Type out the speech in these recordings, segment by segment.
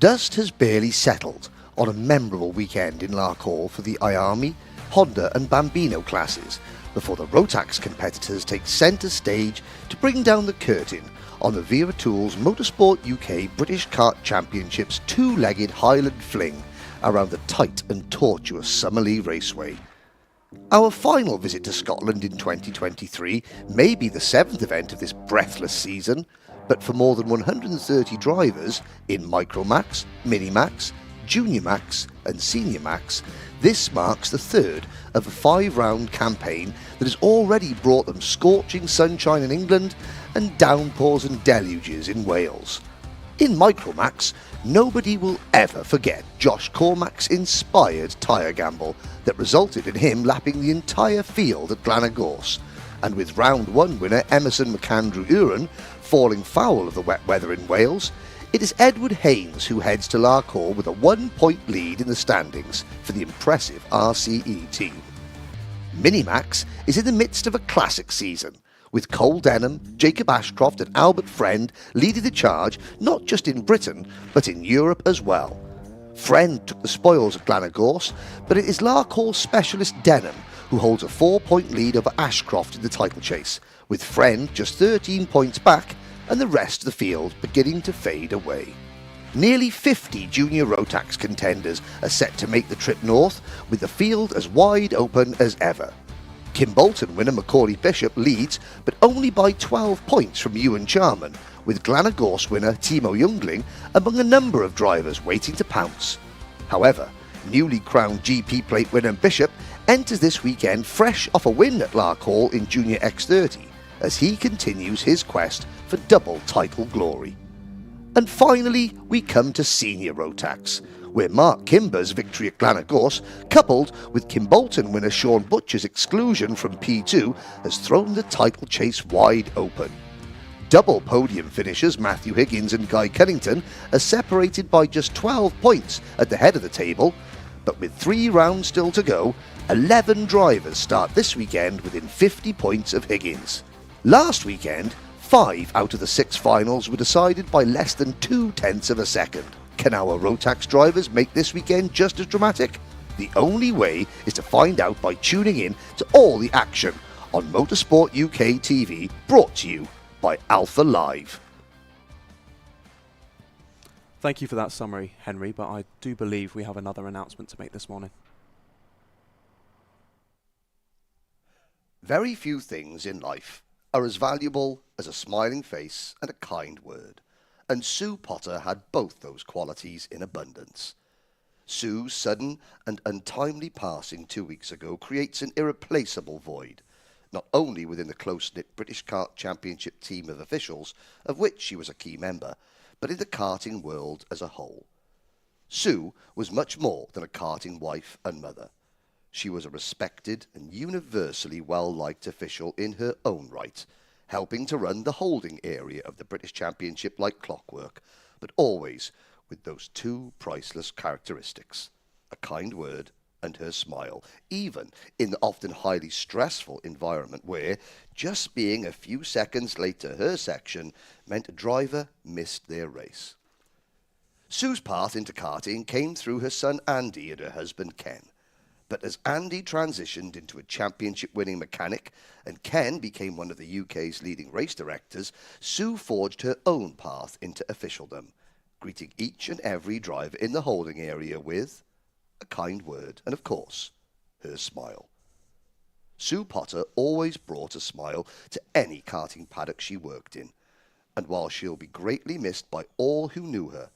dust has barely settled on a memorable weekend in Larkhall for the Iami, Honda and Bambino classes before the Rotax competitors take centre stage to bring down the curtain on the Wera Tools Motorsport UK British Kart Championships two-legged Highland fling around the tight and tortuous Summerlee Raceway. Our final visit to Scotland in 2023 may be the 7th event of this breathless season, but for more than 130 drivers in Micromax, Minimax, Junior Max and Senior Max, this marks the third of a 5-round campaign that has already brought them scorching sunshine in England and downpours and deluges in Wales. In Micromax, nobody will ever forget Josh Cormack's inspired tyre gamble that resulted in him lapping the entire field at Glanagorse, and with round 1 winner Emerson McAndrew-Uren falling foul of the wet weather in Wales, it is Edward Haynes who heads to Larkhall with a 1-point lead in the standings for the impressive RCE team. Minimax is in the midst of a classic season, with Cole Denham, Jacob Ashcroft and Albert Friend leading the charge not just in Britain but in Europe as well. Friend took the spoils at Glanagorse, but it is Larkhall specialist Denham who holds a 4-point lead over Ashcroft in the title chase, with Friend just 13 points back and the rest of the field beginning to fade away. Nearly 50 junior Rotax contenders are set to make the trip north, with the field as wide open as ever. Kimbolton winner Macaulay Bishop leads, but only by 12 points from Ewan Charman, with Glanagorse winner Timo Jungling among a number of drivers waiting to pounce. However, newly crowned GP plate winner Bishop enters this weekend fresh off a win at Larkhall in Junior X30, as he continues his quest for double title glory. And finally, we come to Senior Rotax, where Mark Kimber's victory at Glanagorse, coupled with Kimbolton winner Sean Butcher's exclusion from P2, has thrown the title chase wide open. Double podium finishers Matthew Higgins and Guy Cunnington are separated by just 12 points at the head of the table, but with 3 rounds still to go, 11 drivers start this weekend within 50 points of Higgins. Last weekend, 5 out of the 6 finals were decided by less than 0.2 of a second. Can our Rotax drivers make this weekend just as dramatic? The only way is to find out by tuning in to all the action on Motorsport UK TV, brought to you by Alpha Live. Thank you for that summary, Henry, but I do believe we have another announcement to make this morning. Very few things in life are as valuable as a smiling face and a kind word, and Sue Potter had both those qualities in abundance. Sue's sudden and untimely passing 2 weeks ago creates an irreplaceable void, not only within the close-knit British Kart Championship team of officials, of which she was a key member, but in the karting world as a whole. Sue was much more than a karting wife and mother. She was a respected and universally well-liked official in her own right, helping to run the holding area of the British Championship like clockwork, but always with those 2 priceless characteristics, a kind word and her smile, even in the often highly stressful environment where just being a few seconds late to her section meant a driver missed their race. Sue's path into karting came through her son Andy and her husband Ken. But as Andy transitioned into a championship-winning mechanic and Ken became one of the UK's leading race directors, Sue forged her own path into officialdom, greeting each and every driver in the holding area with a kind word and, of course, her smile. Sue Potter always brought a smile to any karting paddock she worked in, and while she'll be greatly missed by all who knew her,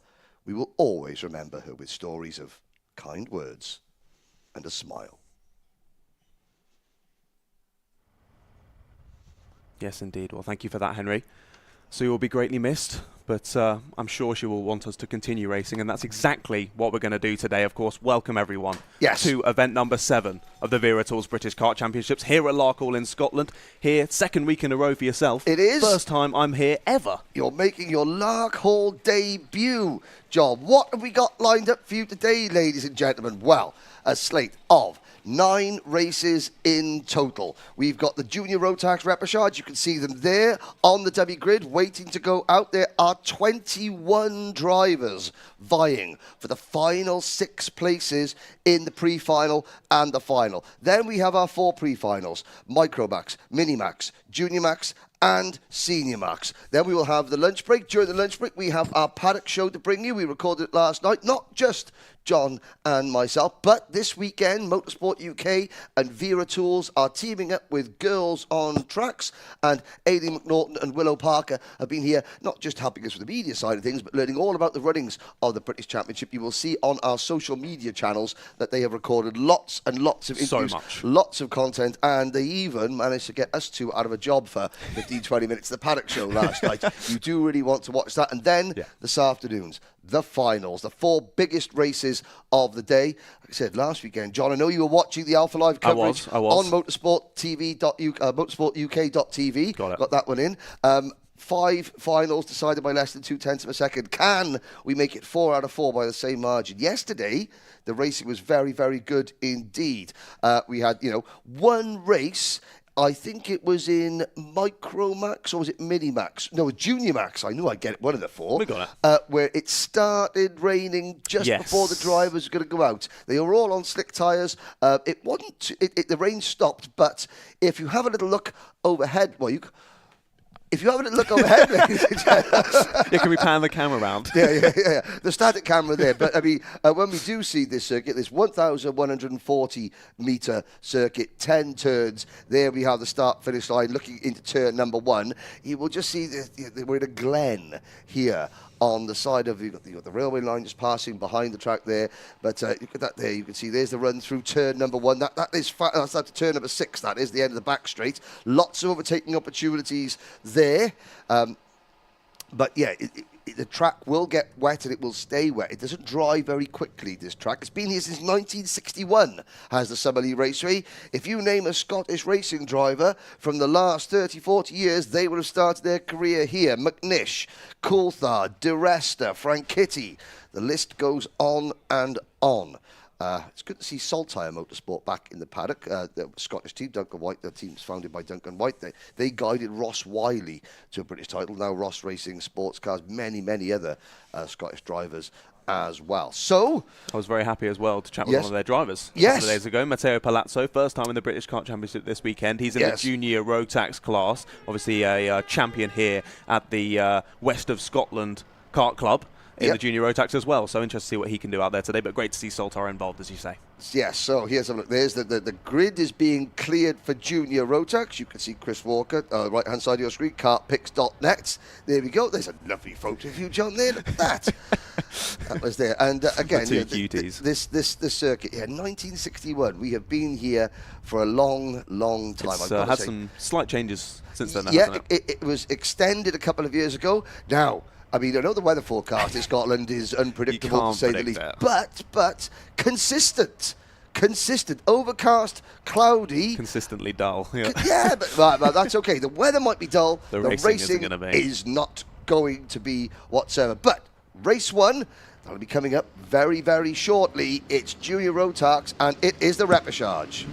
we will always remember her with stories of kind words and a smile. Yes, indeed. Well, thank you for that, Henry. So you will be greatly missed, but I'm sure she will want us to continue racing, and that's exactly what we're going to do today. Of course, welcome everyone to event number 7 of the Wera Tools British Kart Championships here at Larkhall in Scotland. Here, 2nd week in a row for yourself. It is. First time I'm here ever. You're making your Larkhall debut, John. What have we got lined up for you today, ladies and gentlemen? Well, a slate of 9 races in total. We've got the Junior Rotax Repechage. You can see them there on the dummy grid waiting to go out. There are 21 drivers vying for the final 6 places in the pre-final and the final. Then we have our 4 pre-finals: Micromax, Minimax, Junior Max, and Senior Max. Then we will have the lunch break. During the lunch break, we have our Paddock Show to bring you. We recorded it last night. Not just John and myself, but this weekend, Motorsport UK and Wera Tools are teaming up with Girls on Tracks, and Aileen McNaughton and Willow Parker have been here, not just helping us with the media side of things, but learning all about the runnings of the British Championship. You will see on our social media channels that they have recorded lots and lots of interviews, lots of content, and they even managed to get us 2 out of a job for 15-20 minutes the Paddock Show last night. You do really want to watch that. And then this afternoon's the finals, the 4 biggest races of the day. Like I said, last weekend, John, I know you were watching the Alpha Live coverage I was. on motorsportuk.tv. Got that one in. 5 finals decided by less than 0.2 of a second. Can we make it 4 out of 4 by the same margin? Yesterday, the racing was very, very good indeed. We had, one race. I think it was in Micromax, or was it Minimax? No, Junior Max. I knew I'd get it, one of the 4. We got it. Where it started raining just before the drivers were going to go out. They were all on slick tyres. The rain stopped, but if you have a little look overhead, if you have a little look overhead, ladies and gentlemen. Can we pan the camera around? Yeah. The static camera there. But, when we do see this circuit, this 1,140-metre circuit, 10 turns. There we have the start-finish line looking into turn number 1. You will just see we're in a glen here on the side of, you've got the railway line just passing behind the track there. But look at that there. You can see there's the run through turn number 1. That's turn number 6. That is the end of the back straight. Lots of overtaking opportunities there. The track will get wet and it will stay wet. It doesn't dry very quickly, this track. It's been here since 1961, has the Summerlee Raceway. If you name a Scottish racing driver from the last 30, 40 years, they would have started their career here. McNish, Coulthard, DeResta, Franchitti. The list goes on and on. It's good to see Saltire Motorsport back in the paddock. The Scottish team, Duncan White, the team's founded by Duncan White. They guided Ross Wiley to a British title. Now Ross Racing Sports Cars, many other Scottish drivers as well. So I was very happy as well to chat with one of their drivers a couple of days ago, Matteo Palazzo, first time in the British Kart Championship this weekend. He's in the Junior Rotax class, obviously a champion here at the West of Scotland Kart Club. In the Junior Rotax as well, so interested to see what he can do out there today, but great to see Saltire involved, as you say. Yes, so here's a look. There's the grid is being cleared for Junior Rotax. You can see Chris Walker, right-hand side of your screen, kartpics.net. There we go. There's a lovely photo of you, John, there. Look at that. That was there. And again, this circuit here, 1961. We have been here for a long time. It's had some slight changes since then, hasn't it? It was extended a couple of years ago. Now, I know the weather forecast in Scotland is unpredictable, to say the least. But consistent. Overcast, cloudy. Consistently dull. But that's okay. The weather might be dull. The racing is not going to be whatsoever. But race 1, that'll be coming up very, very shortly. It's Junior Rotax, and it is the Repechage.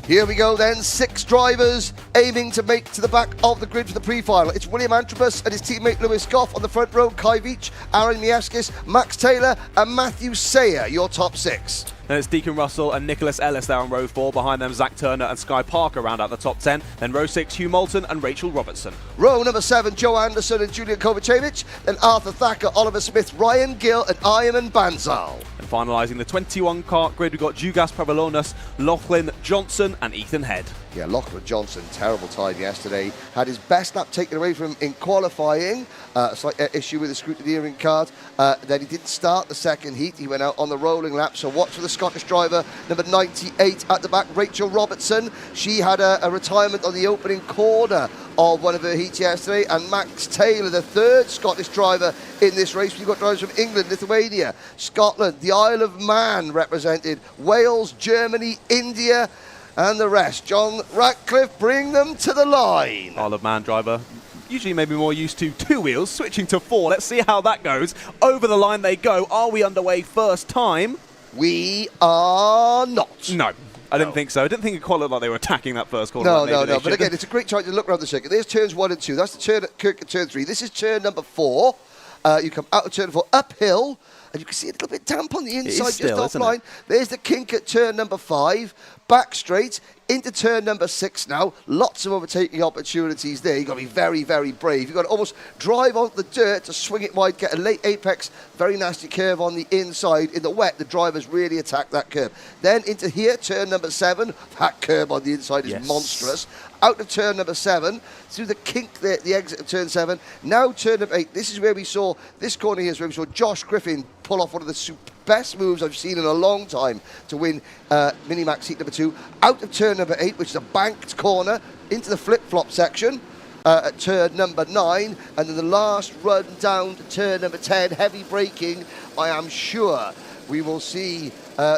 Here we go then, 6 drivers aiming to make to the back of the grid for the pre-final. It's William Antrobus and his teammate Lewis Goff on the front row, Kai Veach, Aaron Mieskis, Max Taylor and Matthew Sayer, your top 6. Then it's Deacon Russell and Nicholas Ellis there on row 4. Behind them, Zach Turner and Sky Parker round out the top 10. Then row 6, Hugh Moulton and Rachel Robertson. Row number 7, Joe Anderson and Julian Kovacevic. Then Arthur Thacker, Oliver Smith, Ryan Gill and Ayman Banzal. And finalising the 21 kart grid, we've got Jugas Pavalonis, Lachlan Johnson and Ethan Head. Yeah, Lachlan Johnson, terrible time yesterday. Had his best lap taken away from him in qualifying. A slight issue with the scrutineering card. Then he didn't start the second heat. He went out on the rolling lap. So watch for the Scottish driver, number 98 at the back, Rachel Robertson. She had a retirement on the opening corner of one of her heats yesterday. And Max Taylor, the 3rd Scottish driver in this race. We've got drivers from England, Lithuania, Scotland, the Isle of Man represented, Wales, Germany, India, and the rest. John Ratcliff, bring them to the line. Isle of Man driver, usually maybe more used to 2 wheels, switching to 4. Let's see how that goes. Over the line they go. Are we underway first time? We are not. No. I didn't think so. I didn't think it quite looked like they were attacking that first corner. No. But again, it's a great chance to look around the circuit. There's turns 1 and 2. That's the turn at Kirk at turn 3. This is turn number 4. You come out of turn 4 uphill, and you can see a little bit damp on the inside, just offline. There's the kink at turn number 5. Back straight into turn number 6 now. Lots of overtaking opportunities there. You've got to be very, very brave. You've got to almost drive onto the dirt to swing it wide, get a late apex, very nasty curve on the inside. In the wet, the drivers really attack that curve. Then into here, turn number 7. That curve on the inside is monstrous. Out of turn number 7, through the kink there, the exit of turn 7. Now turn number 8. This is where we saw, this corner here is where we saw Josh Griffin pull off one of the best moves I've seen in a long time to win Minimax heat number 2. Out of turn number 8, which is a banked corner, into the flip-flop section at turn number 9. And then the last run down to turn number 10, heavy braking. I am sure we will see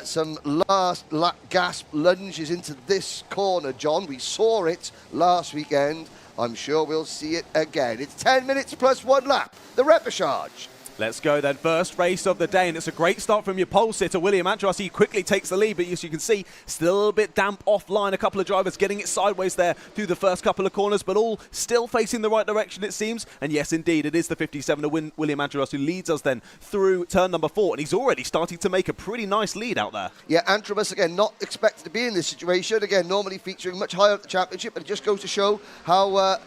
some last gasp lunges into this corner, John. We saw it last weekend. I'm sure we'll see it again. It's 10 minutes plus 1 lap. The Repechage. Let's go then. First race of the day, and it's a great start from your pole sitter, William Andrews. He quickly takes the lead, but as you can see, still a little bit damp offline. A couple of drivers getting it sideways there through the first couple of corners, but all still facing the right direction, it seems. And yes, indeed, it is the 57 to win William Andrews who leads us then through turn number 4, and he's already starting to make a pretty nice lead out there. Yeah, Andrews, again, not expected to be in this situation. Again, normally featuring much higher at the championship, but it just goes to show how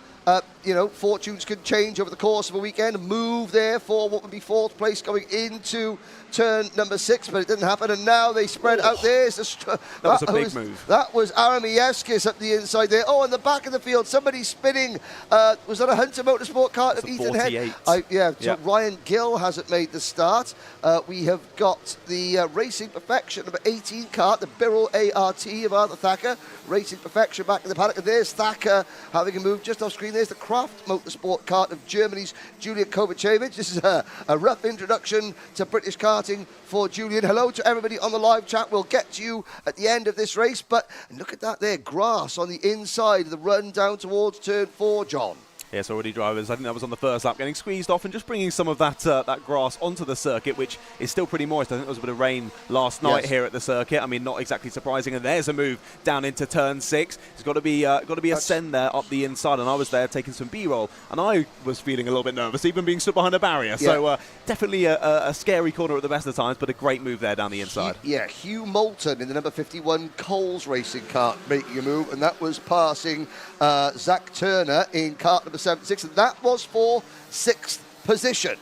fortunes can change over the course of a weekend. Move there for what would be 4th place going into turn number 6, but it didn't happen. And now they spread out. There's that was a big move. That was Aramieskis up the inside there. Oh, in the back of the field, somebody spinning. Was that a Hunter Motorsport kart of Ethan Head? So Ryan Gill hasn't made the start. We have got the Racing Perfection number 18 kart, the Birrell ART of Arthur Thacker. Racing Perfection back in the paddock. And there's Thacker having a move just off screen. There's the Kraft Motorsport kart of Germany's Julian Kovacevic. This is a rough introduction to British karting for Julian. Hello to everybody on the live chat. We'll get to you at the end of this race. But look at that there, grass on the inside of the run down towards turn 4, John. Yes, already drivers, I think that was on the first lap, getting squeezed off and just bringing some of that that grass onto the circuit, which is still pretty moist. I think there was a bit of rain last night here at the circuit. I mean, not exactly surprising. And there's a move down into turn 6. It's got to be a send there up the inside, and I was there taking some B-roll, and I was feeling a little bit nervous, even being stood behind a barrier. So definitely a scary corner at the best of times, but a great move there down the inside. Hugh Moulton in the number 51 Coles Racing kart making a move, and that was passing Zach Turner in kart number 76, and that was for 6th position.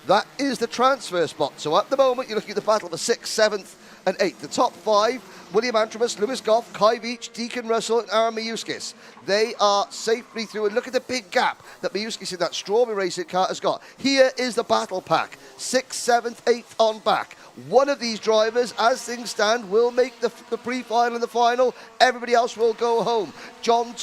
That is the transfer spot. So at the moment, you're looking at the battle for 6th, 7th, and 8th. The top 5, William Andrews, Lewis Goff, Kai Veach, Deacon Russell, and Aaron Miuskis. They are safely through, and look at the big gap that Miuskis in that Strawberry Racing car has got. Here is the battle pack, 6th, 7th, 8th on back. One of these drivers, as things stand, will make the pre-final and the final. Everybody else will go home. Zach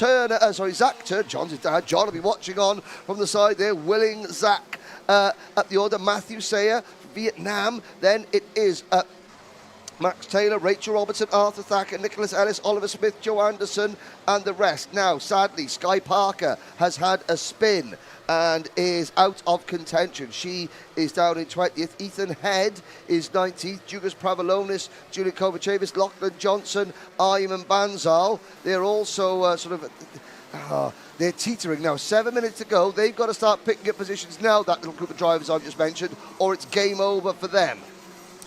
Turner, John's his dad. John will be watching on from the side there, willing Zach up the order. Matthew Sayer, Vietnam. Then it is Max Taylor, Rachel Robertson, Arthur Thacker, Nicholas Ellis, Oliver Smith, Joe Anderson, and the rest. Now, sadly, Sky Parker has had a spin and is out of contention. She is down in 20th. Ethan Head is 19th. Jugas Pravalonis, Julian Kovacevic, Lachlan Johnson, Ayman Banzal. They're also they're teetering now. 7 minutes to go. They've got to start picking up positions now, that little group of drivers I've just mentioned, or it's game over for them.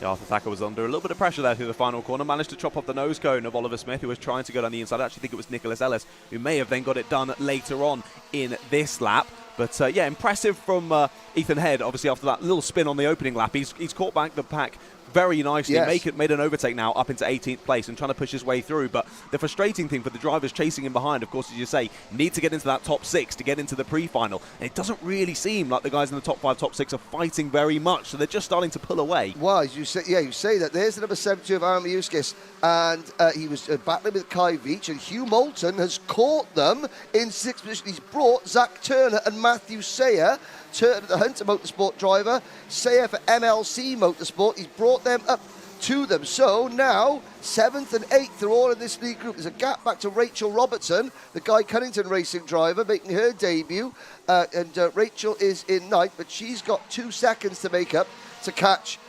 Arthur Thacker was under a little bit of pressure there through the final corner, managed to chop off the nose cone of Oliver Smith, who was trying to go down the inside. I actually think it was Nicholas Ellis, who may have then got it done later on in this lap. But impressive from Ethan Head, obviously, after that little spin on the opening lap. He's caught back the pack very nicely, made an overtake now up into 18th place and trying to push his way through. But the frustrating thing for the drivers chasing him behind, of course, as you say, need to get into that top 6 to get into the pre-final. And it doesn't really seem like the guys in the top 5, top 6 are fighting very much, so they're just starting to pull away. Well, you say that. There's the number 72 of Aaron Miuskis, and he was battling with Kai Veach, and Hugh Moulton has caught them in 6th position. He's brought Zach Turner and Matthew Sayer, Turner, the Hunter Motorsport driver, Sayer for MLC Motorsport. He's brought them up to them. So now 7th and 8th are all in this lead group. There's a gap back to Rachel Robertson, the Guy Cunnington racing driver, making her debut. Rachel is in 9th, but she's got 2 seconds to make up to catch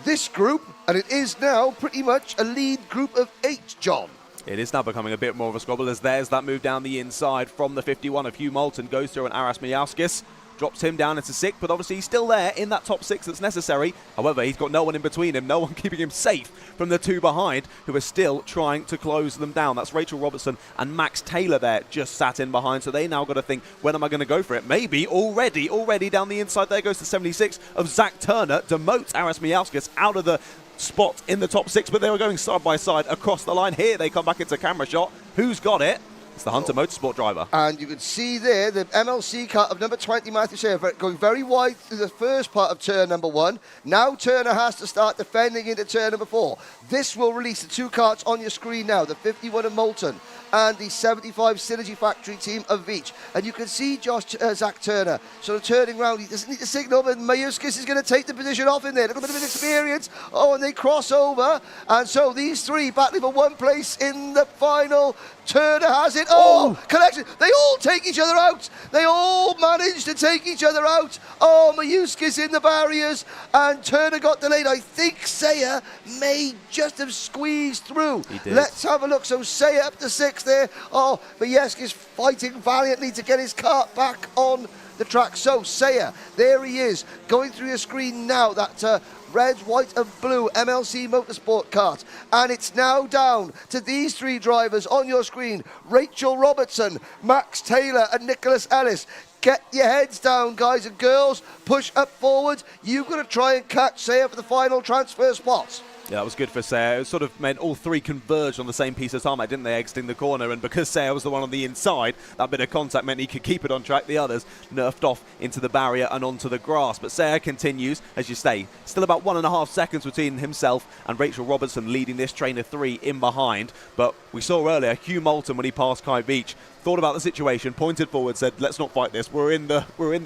this group, and it is now pretty much a lead group of 8, John. It is now becoming a bit more of a squabble, as there's that move down the inside from the 51 of Hugh Moulton, goes through, and Aras Miauskis drops him down into 6th, but obviously he's still there in that top 6 that's necessary. However, he's got no one in between him, no one keeping him safe from the 2 behind, who are still trying to close them down. That's Rachel Robertson and Max Taylor there, just sat in behind, so they now got to think, when am I going to go for it? Maybe already down the inside, there goes the 76 of Zach Turner, demotes Aras Miauskis out of the spot in the top 6, but they were going side by side across the line. Here they come back into camera shot. Who's got it? It's the Hunter Motorsport driver. And you can see there the MLC car of number 20, Matthew Sayer, going very wide through the first part of turn number 1. Now Turner has to start defending into turn number 4. This will release the 2 karts on your screen now, the 51 of Moulton and the 75 Synergy Factory team of Veach. And you can see Zach Turner sort of turning around. He doesn't need to signal, but Miauskis is going to take the position off in there. A little bit of experience. Oh, and they cross over. And so these 3 battling for 1 place in the final. Turner has it. Oh, connection. They all take each other out. They all manage to take each other out. Oh, Miauskis in the barriers. And Turner got delayed. I think Sayer may just have squeezed through. He did. Let's have a look. So Sayer up to 6th there. Oh, Miauskis fighting valiantly to get his kart back on the track. So Sayer, there he is, going through your screen now. That red, white and blue MLC Motorsport kart. And it's now down to these 3 drivers on your screen. Rachel Robertson, Max Taylor and Nicholas Ellis. Get your heads down, guys and girls. Push up forward. You've got to try and catch Sayer for the final transfer spots. Yeah, that was good for Sayer. It sort of meant all 3 converged on the same piece of tarmac, didn't they, exiting the corner? And because Sayer was the one on the inside, that bit of contact meant he could keep it on track. The others nerfed off into the barrier and onto the grass. But Sayer continues, as you say, still about 1.5 seconds between himself and Rachel Robertson leading this train of 3 in behind. But we saw earlier, Hugh Moulton, when he passed Kai Beach, thought about the situation, pointed forward, said, let's not fight this. We're in the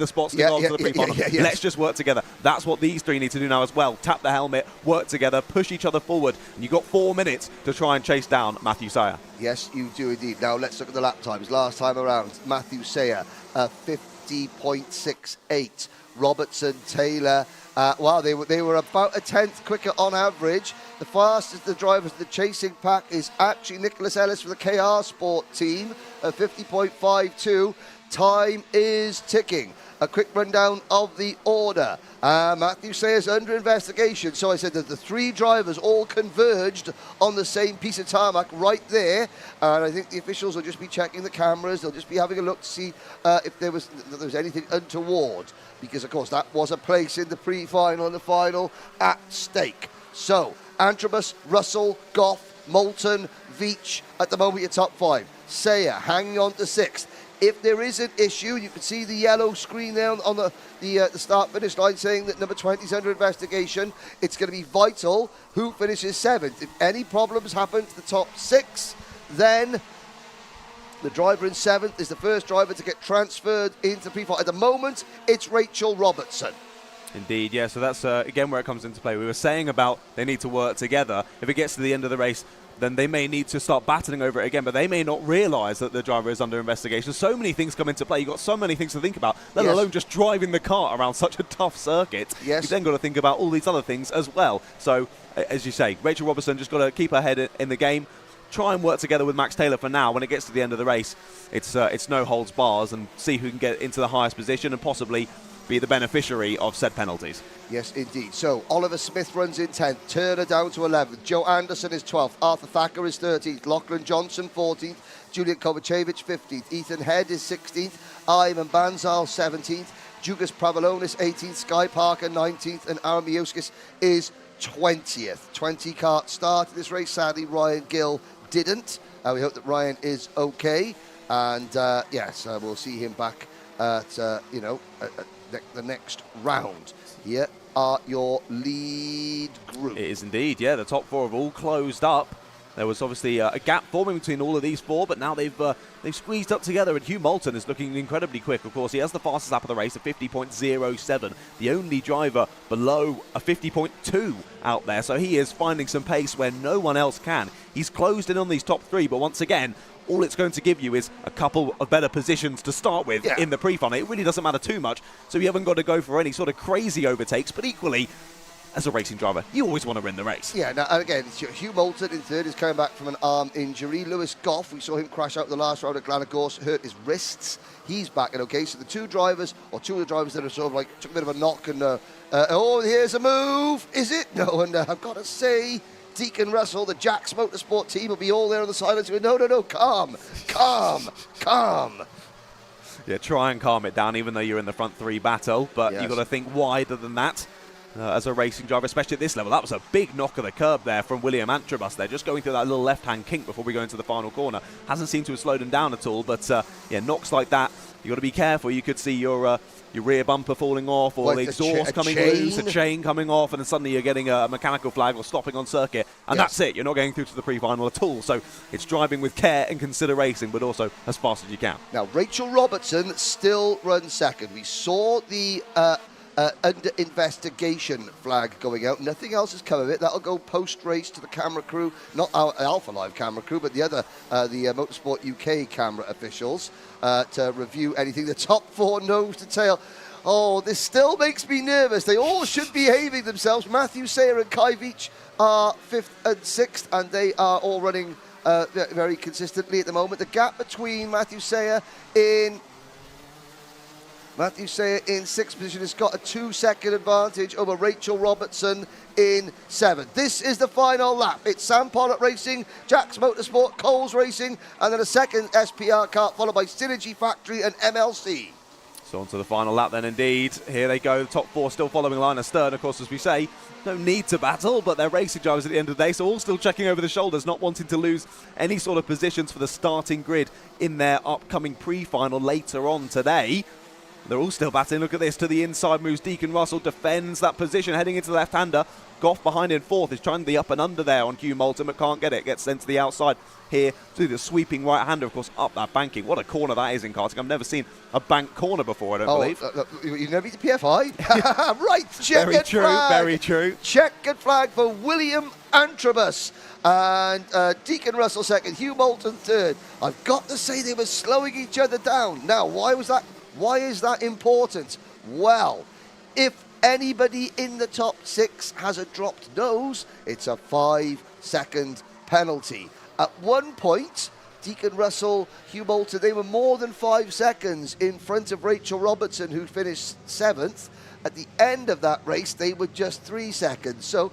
spots to go to the pre-final. Let's just work together. That's what these 3 need to do now as well. Tap the helmet, work together, push each other forward. And you've got 4 minutes to try and chase down Matthew Sayer. Yes, you do indeed. Now let's look at the lap times. Last time around, Matthew Sayer, 50.68. Robertson, Taylor, wow, they were about a 10th quicker on average. The fastest the drivers in the chasing pack is actually Nicholas Ellis for the KR Sport team at 50.52. Time is ticking. A quick rundown of the order. Matthew Sayer's under investigation. So I said that the 3 drivers all converged on the same piece of tarmac right there. And I think the officials will just be checking the cameras. They'll just be having a look to see if there was anything untoward. Because, of course, that was a place in the pre-final and the final at stake. So, Antrobus, Russell, Goff, Moulton, Veach, at the moment your top 5. Sayer hanging on to 6th. If there is an issue, you can see the yellow screen there on the start-finish line saying that number 20 is under investigation. It's going to be vital who finishes 7th. If any problems happen to the top 6, then the driver in 7th is the first driver to get transferred into pre-final. At the moment, it's Rachel Robertson. Indeed, yeah, so that's, again, where it comes into play. We were saying about they need to work together. If it gets to the end of the race, then they may need to start battling over it again, but they may not realise that the driver is under investigation. So many things come into play. You've got so many things to think about, let alone just driving the car around such a tough circuit. Yes. You've then got to think about all these other things as well. So, as you say, Rachel Robertson just got to keep her head in the game, try and work together with Max Taylor for now. When it gets to the end of the race, it's no holds bars, and see who can get into the highest position and possibly be the beneficiary of said penalties. Yes, indeed. So Oliver Smith runs in 10th, Turner down to 11th, Joe Anderson is 12th, Arthur Thacker is 13th, Lachlan Johnson 14th, Julian Kovacevic 15th, Ethan Head is 16th, Ivan Banzal 17th, Jugas Pravalonis 18th, Sky Parker 19th, and Aaron Miauskis is 20th. 20 karts started this race. Sadly, Ryan Gill didn't. We hope that Ryan is okay, and yes, we'll see him back at the next round. Here are your lead group. It is indeed, yeah. The top 4 have all closed up. There was obviously a gap forming between all of these four, but now they've squeezed up together, and Hugh Moulton is looking incredibly quick. Of course, he has the fastest lap of the race, a 50.07, the only driver below a 50.2 out there, so he is finding some pace where no one else can. He's closed in on these top three, but once again, all it's going to give you is a couple of better positions to start with in the pre-final. It really doesn't matter too much, so you haven't got to go for any sort of crazy overtakes, but equally, as a racing driver, you always want to win the race. Yeah, now, again, Hugh Moulton in third is coming back from an arm injury. Lewis Goff, we saw him crash out the last round at Glenagorse, hurt his wrists. He's back and okay. So the two of the drivers that are sort of like took a bit of a knock and, oh, here's a move. Is it? No, and I've got to say, Deacon Russell, the Jack's Motorsport team will be all there on the sidelines going, no, calm. Yeah, try and calm it down, even though you're in the front three battle, but you've got to think wider than that. As a racing driver, especially at this level. That was a big knock of the curb there from William Antrobus there, just going through that little left-hand kink before we go into the final corner. Hasn't seemed to have slowed him down at all, but yeah, knocks like that, you've got to be careful. You could see your rear bumper falling off, or the exhaust coming loose, a chain coming off, and then suddenly you're getting a mechanical flag or stopping on circuit, and that's it. You're not going through to the pre-final at all, so it's driving with care and consideration, but also as fast as you can. Now, Rachel Robertson still runs second. We saw the under investigation flag going out. Nothing else has come of it. That'll go post-race to the camera crew, not our Alpha Live camera crew, but the other, the Motorsport UK camera officials to review anything. The top four nose to tail. Oh, this still makes me nervous. They all should be behaving themselves. Matthew Sayer and Kai Veach are 5th and 6th, and they are all running very consistently at the moment. The gap between Matthew Sayer in 6th position has got a 2-second advantage over Rachel Robertson in 7th. This is the final lap. It's Sam Pollock Racing, Jack's Motorsport, Coles Racing, and then a second SPR Kart, followed by Synergy Factory and MLC. So on to the final lap then indeed. Here they go, the top four still following line of stern. Of course, as we say, no need to battle, but they're racing drivers at the end of the day, so all still checking over the shoulders, not wanting to lose any sort of positions for the starting grid in their upcoming pre-final later on today. They're all still battling. Look at this. To the inside moves Deacon Russell. Defends that position. Heading into the left-hander. Goff behind in 4th. Is trying the up and under there on Hugh Moulton, but can't get it. Gets sent to the outside here to the sweeping right-hander, of course, up that banking. What a corner that is in karting. I've never seen a bank corner before, I don't believe. You've never been to PFI? Right. Very true. Flag. Very true. Checkered flag for William Antrobus. And Deacon Russell 2nd. Hugh Moulton 3rd. I've got to say they were slowing each other down. Now, why was that? Why is that important? Well, if anybody in the top 6 has a dropped nose, it's a 5-second penalty. At one point, Deacon Russell, Hugh Moulton, they were more than 5 seconds in front of Rachel Robertson, who finished 7th. At the end of that race, they were just 3 seconds. So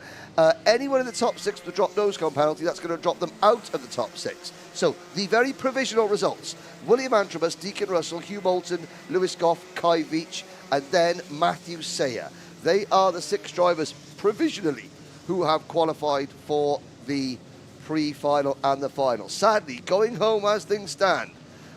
anyone in the top 6 with a drop nose cone penalty, that's going to drop them out of the top 6. So the very provisional results: William Antrobus, Deacon Russell, Hugh Moulton, Lewis Goff, Kai Veach, and then Matthew Sayer. They are the 6 drivers provisionally who have qualified for the pre-final and the final. Sadly, going home as things stand,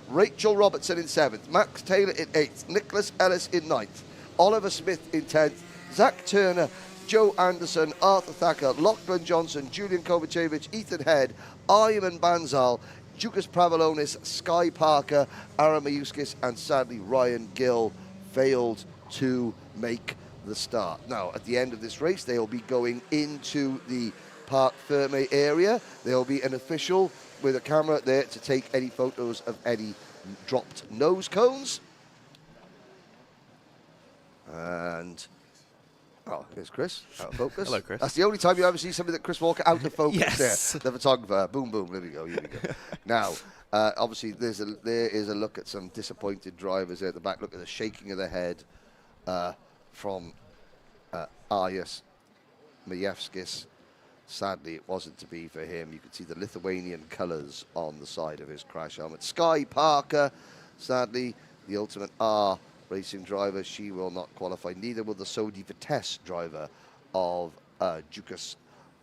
Rachel Robertson in 7th, Max Taylor in 8th, Nicholas Ellis in 9th, Oliver Smith in 10th, Zach Turner, Joe Anderson, Arthur Thacker, Lachlan Johnson, Julian Kovacevic, Ethan Head, Ayman Banzal, Jukas Pravalonis, Sky Parker, Aaron Mayuskis, and sadly Ryan Gill failed to make the start. Now, at the end of this race, they'll be going into the Parc Ferme area. There'll be an official with a camera there to take any photos of any dropped nose cones. And oh, here's Chris, out of focus. Hello, Chris. That's the only time you ever see somebody that Chris Walker out of focus. Yes. There, the photographer. Boom, boom. There we go. Here we go. Now, obviously, there is a look at some disappointed drivers there at the back. Look at the shaking of the head from Arias Majewskis. Sadly, it wasn't to be for him. You could see the Lithuanian colours on the side of his crash helmet. Sky Parker, sadly, the Ultimate R racing driver, she will not qualify. Neither will the Sodi Vitesse driver of Jukas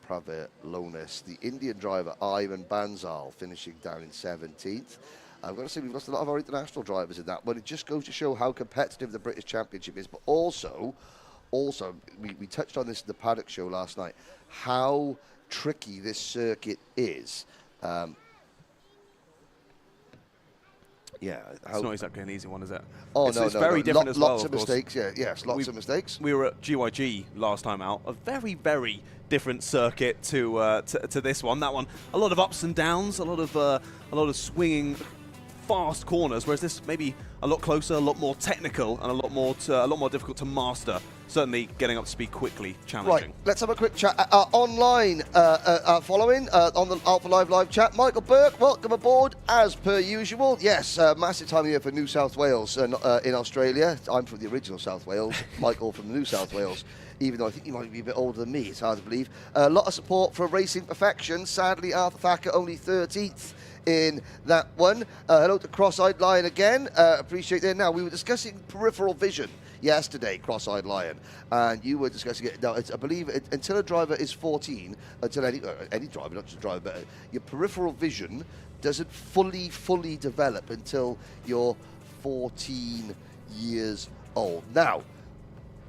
Pravalonis. The Indian driver, Ivan Banzal, finishing down in 17th. I've got to say, we've lost a lot of our international drivers in that one. It just goes to show how competitive the British Championship is, but also, we touched on this in the Paddock Show last night, how tricky this circuit is. Yeah, it's not exactly an easy one, is it? Oh, it's very different as well. Lots of mistakes, yes, lots of mistakes. We were at GYG last time out, a very, very different circuit to this one. That one, a lot of ups and downs, a lot of swinging, fast corners, whereas this maybe a lot closer, a lot more technical, and a lot more difficult to master. Certainly getting up to speed quickly, challenging. Right, let's have a quick chat. Online following on the Alpha live chat. Michael Burke, welcome aboard as per usual. Yes, massive time here for New South Wales in Australia. I'm from the original South Wales, Michael from New South Wales. Even though I think he might be a bit older than me, it's hard to believe. A lot of support for Racing Perfection. Sadly, Arthur Thacker only 13th in that one. Hello to Cross-Eyed Lion again. Appreciate that. Now, we were discussing peripheral vision yesterday, Cross-Eyed Lion, and you were discussing it. Now, I believe until a driver is 14, until any driver, not just a driver, but your peripheral vision doesn't fully develop until you're 14 years old. Now,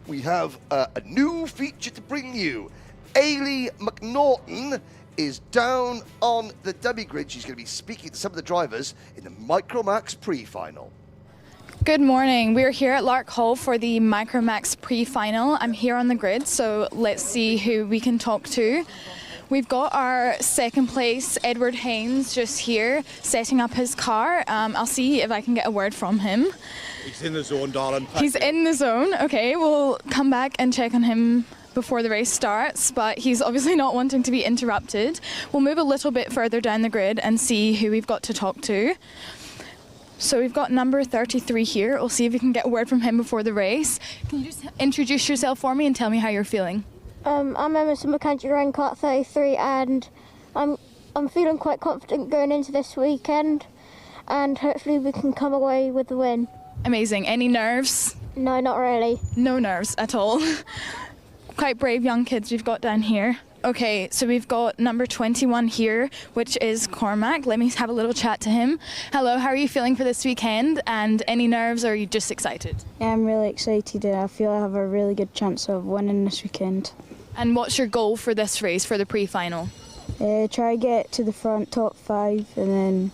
we have a new feature to bring you. Ailey McNaughton is down on the dummy grid. She's going to be speaking to some of the drivers in the Micromax Pre-final. Good morning. We're here at Larkhall for the Micromax Pre-final. I'm here on the grid, so let's see who we can talk to. We've got our second place, Edward Haynes, just here setting up his car. I'll see if I can get a word from him. He's in the zone, darling. He's in the zone. Okay, we'll come back and check on him before the race starts, but he's obviously not wanting to be interrupted. We'll move a little bit further down the grid and see who we've got to talk to. So we've got number 33 here. We'll see if we can get a word from him before the race. Can you just introduce yourself for me and tell me how you're feeling? I'm Emerson McKenzie, running Kart 33, and I'm feeling quite confident going into this weekend, and hopefully we can come away with the win. Amazing. Any nerves? No, not really. No nerves at all. Quite brave young kids we've got down here. Okay, so we've got number 21 here, which is Cormac. Let me have a little chat to him. Hello, how are you feeling for this weekend? And any nerves, or are you just excited? Yeah, I'm really excited, and I feel I have a really good chance of winning this weekend. And what's your goal for this race, for the pre-final? Try to get to the front, top 5, and then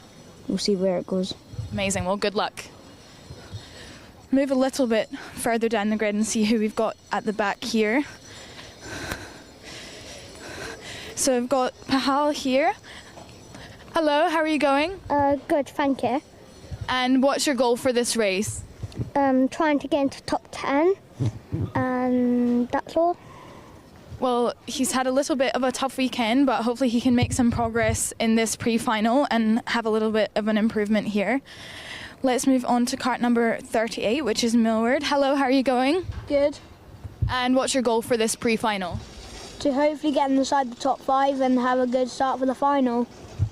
we'll see where it goes. Amazing, well, good luck. Move a little bit further down the grid and see who we've got at the back here. So we've got Pahal here. Hello, how are you going? Good, thank you. And what's your goal for this race? Trying to get into top 10, and that's all. Well, he's had a little bit of a tough weekend, but hopefully he can make some progress in this pre-final and have a little bit of an improvement here. Let's move on to kart number 38, which is Millward. Hello, how are you going? Good. And what's your goal for this pre-final? To hopefully get inside the top 5 and have a good start for the final.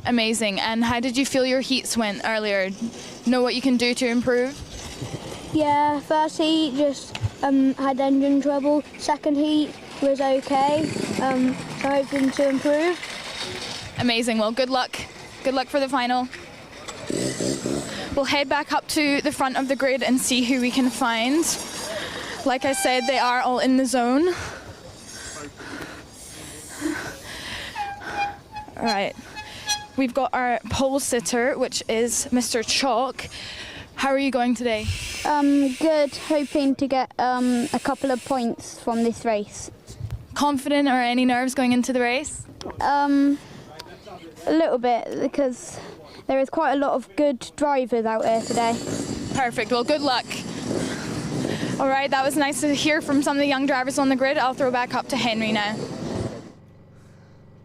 Amazing. And how did you feel your heats went earlier? Know what you can do to improve? Yeah, first heat just had engine trouble. Second heat was okay, so hoping to improve. Amazing. Well, good luck. Good luck for the final. We'll head back up to the front of the grid and see who we can find. Like I said, they are all in the zone. All right. We've got our pole sitter, which is Mr. Chalk. How are you going today? Good, hoping to get a couple of points from this race. Confident, or any nerves going into the race? A little bit, because there is quite a lot of good drivers out there today. Perfect, well, good luck. All right, that was nice to hear from some of the young drivers on the grid. I'll throw back up to Henry now.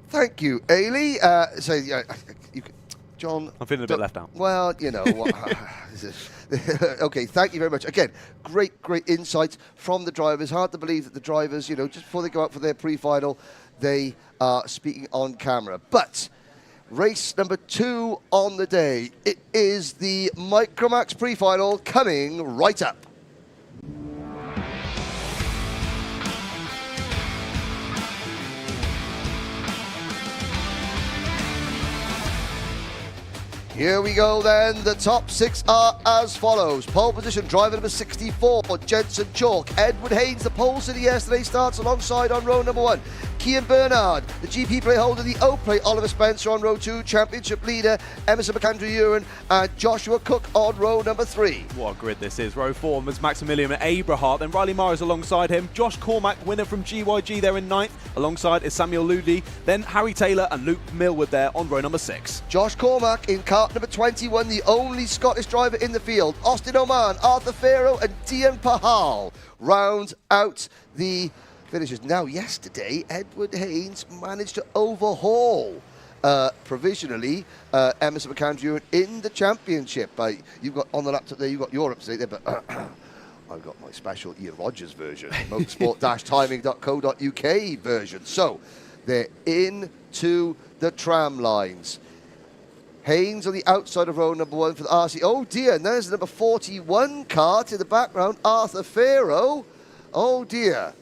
Thank you, Ailey. John. I'm feeling a bit left out. Well, you know. Okay, thank you very much. Again, great insights from the drivers. Hard to believe that the drivers, just before they go out for their pre-final, they are speaking on camera. But race number 2 on the day. It is the Micromax Pre-final coming right up. Here we go then. The top 6 are as follows. Pole position, driver number 64, Jensen Chalk. Edward Haynes, the pole city yesterday, starts alongside on row number 1. Cian Bernard. The GP plate holder, the O plate, Oliver Spencer on row 2. Championship leader, Emerson McAndrew-Uren and Joshua Cook on row number 3. What a grid this is. Row 4 was Maximilian Abrahart, then Riley Morris alongside him. Josh Cormack, winner from GYG, there in 9th. Alongside is Samuel Ludi. Then Harry Taylor and Luke Millward there on row number 6. Josh Cormack in kart number 21, the only Scottish driver in the field. Austin Oman, Arthur Farrow and Dian Pahal round out the finishes. Now, yesterday, Edward Haynes managed to overhaul provisionally Emerson McAndrew in the championship. You've got on the laptop there, you've got your up-to-date there, but I've got my special Ian Rogers version, motorsport-timing.co.uk version. So, they're into the tram lines. Haynes on the outside of row number 1 for the RC. Oh dear, and there's the number 41 kart in the background, Arthur Farrow. Oh dear.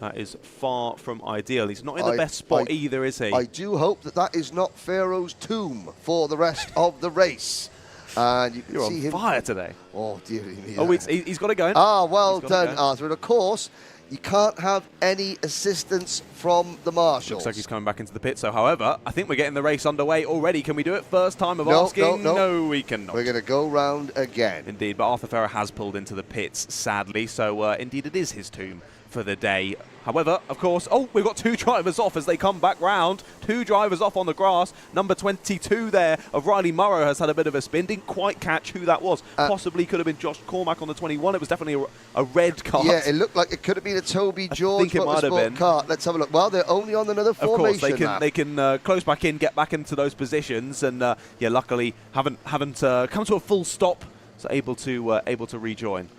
That is far from ideal. He's not in the best spot either, is he? I do hope that that is not Farrow's tomb for the rest of the race. And you can You're see on him. fire today. Oh dear me. Oh, he's got it going. Ah, well done, Arthur. And of course, you can't have any assistance from the marshals. Looks like he's coming back into the pit. So, however, I think we're getting the race underway already. Can we do it? First time of asking? No, we cannot. We're going to go round again. Indeed, but Arthur Farrow has pulled into the pits, sadly. So, indeed, it is his tomb for the day. However, of course, we've got 2 drivers off as they come back round. 2 drivers off on the grass. Number 22 there of Riley Morrow has had a bit of a spin. Didn't quite catch who that was. Possibly could have been Josh Cormack on the 21. It was definitely a red kart. Yeah, it looked like it could have been a Toby George Motorsport kart. Let's have a look. Well, they're only on another formation. Of course, they can close back in, get back into those positions, and yeah, luckily haven't come to a full stop, so able to rejoin.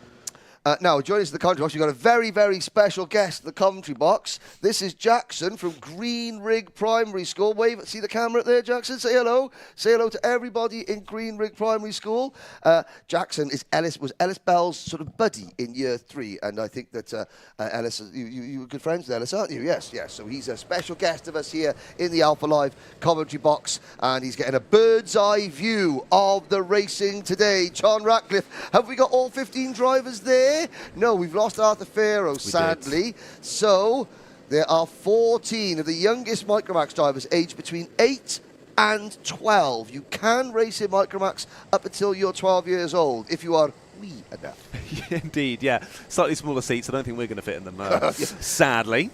Now, joining us in the commentary box, we've got a very, very special guest in the commentary box. This is Jackson from Green Rig Primary School. Wave, see the camera there, Jackson? Say hello. Say hello to everybody in Green Rig Primary School. Jackson was Ellis Bell's sort of buddy in year 3, and I think that Ellis, you were good friends with Ellis, aren't you? Yes, yes. So he's a special guest of us here in the Alpha Live commentary box, and he's getting a bird's eye view of the racing today. John Ratcliff, have we got all 15 drivers there? No, we've lost Arthur Farrow, sadly. So there are 14 of the youngest Micromax drivers aged between 8 and 12. You can race in Micromax up until you're 12 years old if you are wee enough. Indeed, yeah. Slightly smaller seats. I don't think we're going to fit in them, sadly.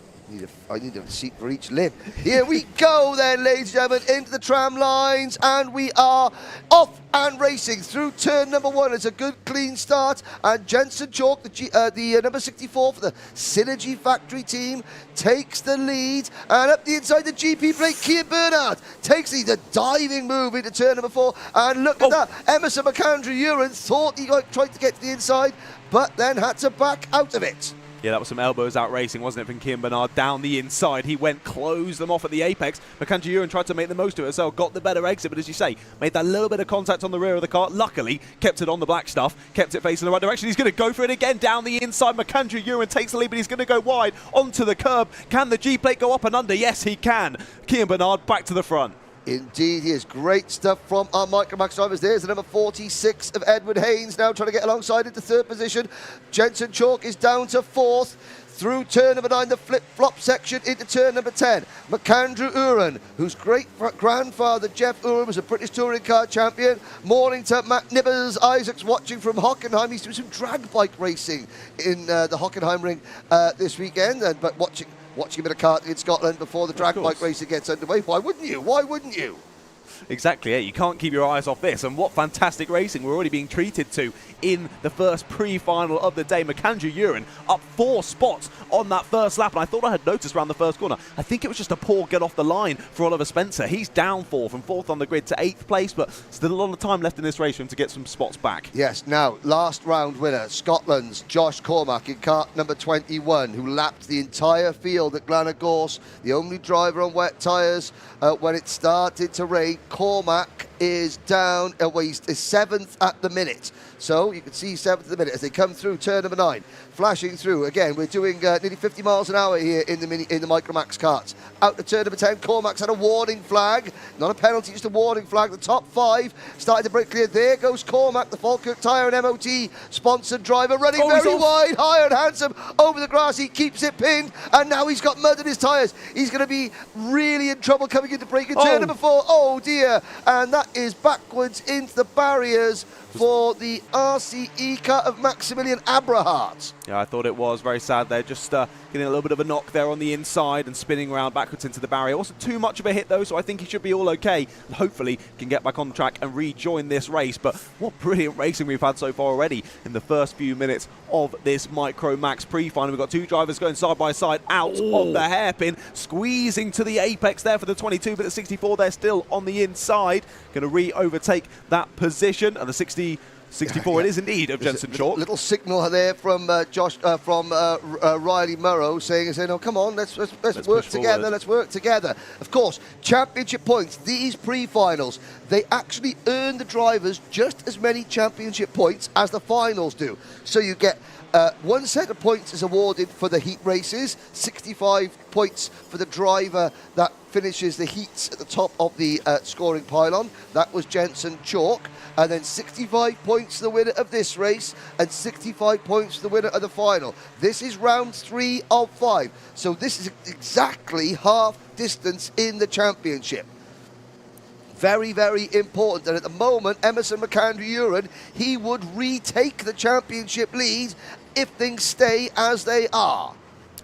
I need a seat for each limb. Here we go then, ladies and gentlemen, into the tram lines, and we are off and racing through turn number 1. It's a good, clean start, and Jensen Chalk, the number 64 for the Synergy Factory team, takes the lead, and up the inside the GP plate, Cian Bernard takes the diving move into turn number 4, and look at that, Emerson McAndrew-Uren thought he tried to get to the inside, but then had to back out of it. Yeah, that was some elbows out racing, wasn't it, from Cian Bernard down the inside. He went, closed them off at the apex. McAndrew-Uren tried to make the most of it, so got the better exit, but as you say, made that little bit of contact on the rear of the car. Luckily, kept it on the black stuff, kept it facing the right direction. He's going to go for it again down the inside. McAndrew-Uren takes the lead, but he's going to go wide onto the curb. Can the G-plate go up and under? Yes, he can. Cian Bernard back to the front. Indeed, he is. Great stuff from our Micromax drivers. There's the number 46 of Edward Haynes now trying to get alongside into 3rd position. Jensen Chalk is down to 4th. Through turn number 9, the flip-flop section into turn number 10. McAndrew-Uren, whose great-grandfather Jeff Uren was a British touring car champion. Morning to Matt Nibbers. Isaac's watching from Hockenheim. He's doing some drag bike racing in the Hockenheim ring this weekend, but watching a bit of karting in Scotland before the drag bike racing gets underway. Why wouldn't you? Why wouldn't you? Exactly, yeah. You can't keep your eyes off this. And what fantastic racing we're already being treated to in the first pre-final of the day. McAndrew-Uren up 4 spots on that first lap. And I thought I had noticed around the first corner. I think it was just a poor get off the line for Oliver Spencer. He's down 4 from 4th on the grid to 8th place, but still a lot of time left in this race for him to get some spots back. Yes, now, last round winner, Scotland's Josh Cormack in kart number 21, who lapped the entire field at Glenagorse, the only driver on wet tyres when it started to rain. Cormack is down, he's 7th at the minute. So you can see 7th at the minute as they come through turn number 9, flashing through. Again, we're doing nearly 50 miles an hour here in the Micromax karts. Out to turn number 10, Cormac's had a warning flag. Not a penalty, just a warning flag. The top 5 started to break clear. There goes Cormac, the Falkirk Tyre and MOT sponsored driver, running very wide, high and handsome over the grass. He keeps it pinned, and now he's got mud in his tyres. He's going to be really in trouble coming into braking turn number 4. Oh dear, and that is backwards into the barriers for the RCE car of Maximilian Abrahart. Yeah, I thought it was very sad there, just getting a little bit of a knock there on the inside and spinning around backwards into the barrier. Wasn't too much of a hit though, so I think he should be all okay. And hopefully can get back on the track and rejoin this race. But what brilliant racing we've had so far already in the first few minutes of this Micromax Pre-final. We've got 2 drivers going side by side out of the hairpin, squeezing to the apex there for the 22, but the 64 they're still on the inside. Going to re-overtake that position, and the 64 it is indeed of Jensen Chalk. Little signal there from Riley Murrow saying, "No, come on, let's work together. Let's work together." Of course, championship points. These pre-finals, they actually earn the drivers just as many championship points as the finals do. So you get 1 set of points is awarded for the heat races, 65 points for the driver that finishes the heats at the top of the scoring pylon. That was Jensen Chalk. And then 65 points for the winner of this race and 65 points for the winner of the final. This is round 3 of 5. So this is exactly half distance in the championship. Very, very important. And at the moment, Emerson McAndrew-Uren, he would retake the championship lead if things stay as they are.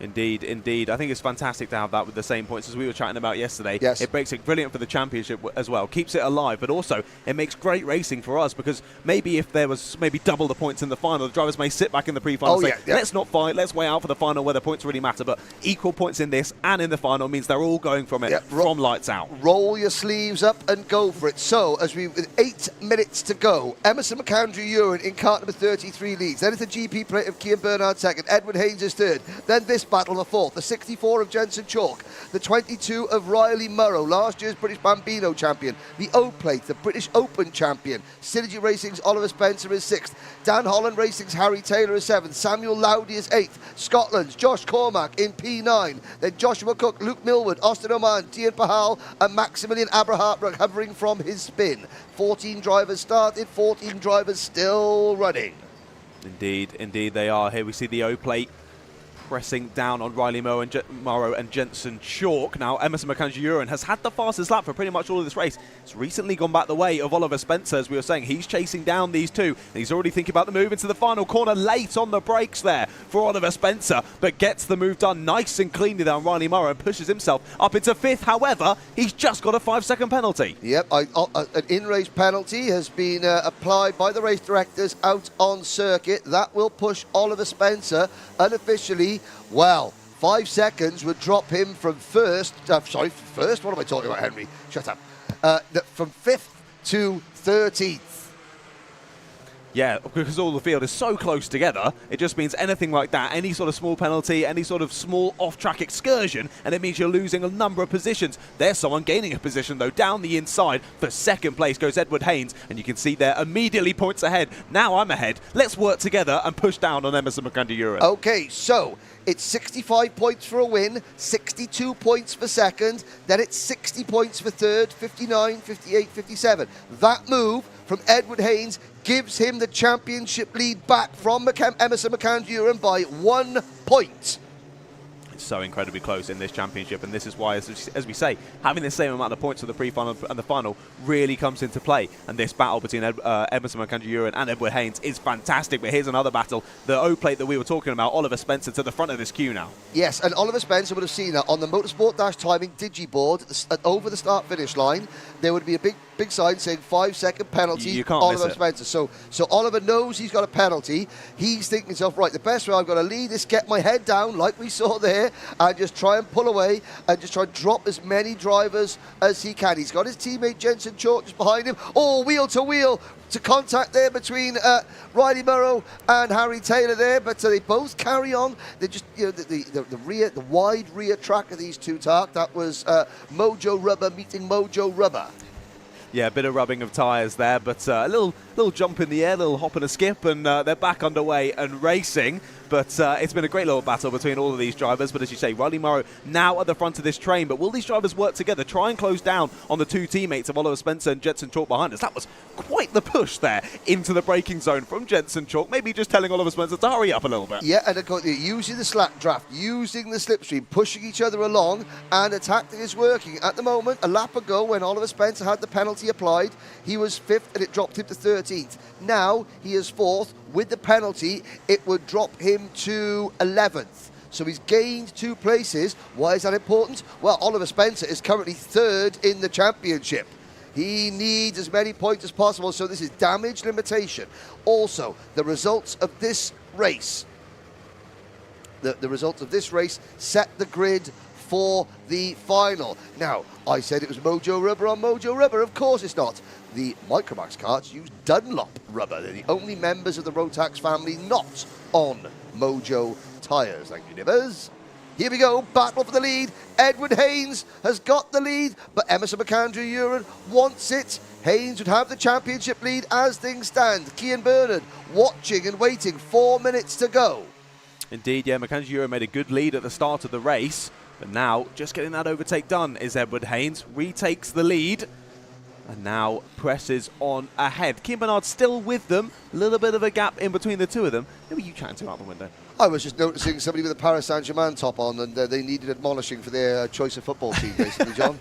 Indeed, indeed. I think it's fantastic to have that with the same points as we were chatting about yesterday. Yes. It makes it brilliant for the championship as well. Keeps it alive, but also it makes great racing for us because maybe if there was maybe double the points in the final, the drivers may sit back in the pre-final and say, let's not fight, let's wait out for the final where the points really matter. But equal points in this and in the final means they're all going from it from lights out. Roll your sleeves up and go for it. So, with 8 minutes to go, Emerson McAndrew-Uren in kart number 33 leads. Then it's the GP plate of Kian Bernard second, Edward Haynes is third. Then this battle, the 4th, the 64 of Jensen Chalk, the 22 of Riley Murrow, last year's British Bambino champion, the O-Plate, the British Open champion, Synergy Racing's Oliver Spencer is 6th, Dan Holland Racing's Harry Taylor is 7th, Samuel Lowdy is 8th, Scotland's Josh Cormac in P9, then Joshua Cook, Luke Millward, Austin Oman, Tian Pahal and Maximilian Abrahart recovering from his spin. 14 drivers started, 14 drivers still running. Indeed, indeed they are. Here we see the O-Plate pressing down on Riley Murrow and Jensen Chalk. Now, Emerson McAndrew-Uren has had the fastest lap for pretty much all of this race. It's recently gone back the way of Oliver Spencer, as we were saying. He's chasing down these two, and he's already thinking about the move into the final corner. Late on the brakes there for Oliver Spencer, but gets the move done nice and cleanly down Riley Murrow and pushes himself up into 5th. However, he's just got a 5-second penalty. Yep, an in-race penalty has been applied by the race directors out on circuit. That will push Oliver Spencer unofficially. Well, 5 seconds would drop him from first. What am I talking about, Henry? Shut up. From 5th to 13th. Yeah, because all the field is so close together, it just means anything like that, any sort of small penalty, any sort of small off-track excursion, and it means you're losing a number of positions. There's someone gaining a position, though, down the inside. For 2nd place goes Edward Haynes, and you can see there immediately points ahead. Now I'm ahead. Let's work together and push down on Emerson McAndrew-Uren. Okay, so it's 65 points for a win, 62 points for 2nd, then it's 60 points for 3rd, 59, 58, 57. That move from Edward Haynes gives him the championship lead back from Emerson McAndrew-Uren by 1 point. It's so incredibly close in this championship, and this is why, as we say, having the same amount of points for the pre-final and the final really comes into play. And this battle between Emerson McAndrew-Uren and Edward Haynes is fantastic. But here's another battle. The O-Plate that we were talking about, Oliver Spencer to the front of this queue now. Yes, and Oliver Spencer would have seen that on the Motorsport-Timing digiboard over the start-finish line. There would be a big sign saying 5-second penalty, you can't Oliver miss it. Spencer. So Oliver knows he's got a penalty. He's thinking to himself, right, the best way I've got to lead is get my head down like we saw there and just try and pull away and just try and drop as many drivers as he can. He's got his teammate Jensen Chalk just behind him. Oh, wheel to wheel to contact there between Riley Murrow and Harry Taylor there, but they both carry on. They just, the wide rear track of these two, Tark, that was Mojo Rubber meeting Mojo Rubber. Yeah, a bit of rubbing of tyres there, but a little jump in the air, a little hop and a skip, and they're back underway and racing. But it's been a great little battle between all of these drivers. But as you say, Riley Morrow now at the front of this train. But will these drivers work together, try and close down on the two teammates of Oliver Spencer and Jensen Chalk behind us? That was quite the push there into the braking zone from Jensen Chalk. Maybe just telling Oliver Spencer to hurry up a little bit. Yeah, and using the slack draft, using the slipstream, pushing each other along, and the tactic is working. At the moment, a lap ago when Oliver Spencer had the penalty applied, he was 5th and it dropped him to 13th. Now he is 4th. With the penalty, it would drop him to 11th. So he's gained 2 places. Why is that important? Well, Oliver Spencer is currently 3rd in the championship. He needs as many points as possible, so this is damage limitation. Also, the results of this race, the results of this race set the grid for the final. Now, I said it was Mojo Rubber on Mojo Rubber. Of course it's not. The Micromax karts use Dunlop rubber. They're the only members of the Rotax family not on Mojo tyres. Thank you, Nibbers. Here we go, battle for the lead. Edward Haynes has got the lead, but Emerson McAndrew-Uren wants it. Haynes would have the championship lead as things stand. Cian Bernard watching and waiting, 4 minutes to go. Indeed, yeah, McAndrew-Uren made a good lead at the start of the race, but now just getting that overtake done is Edward Haynes, retakes the lead, and now presses on ahead. Cian Bernard still with them, a little bit of a gap in between the two of them. Who were you chatting to out the window? I was just noticing somebody with a Paris Saint-Germain top on, and they needed admonishing for their choice of football team, basically, John.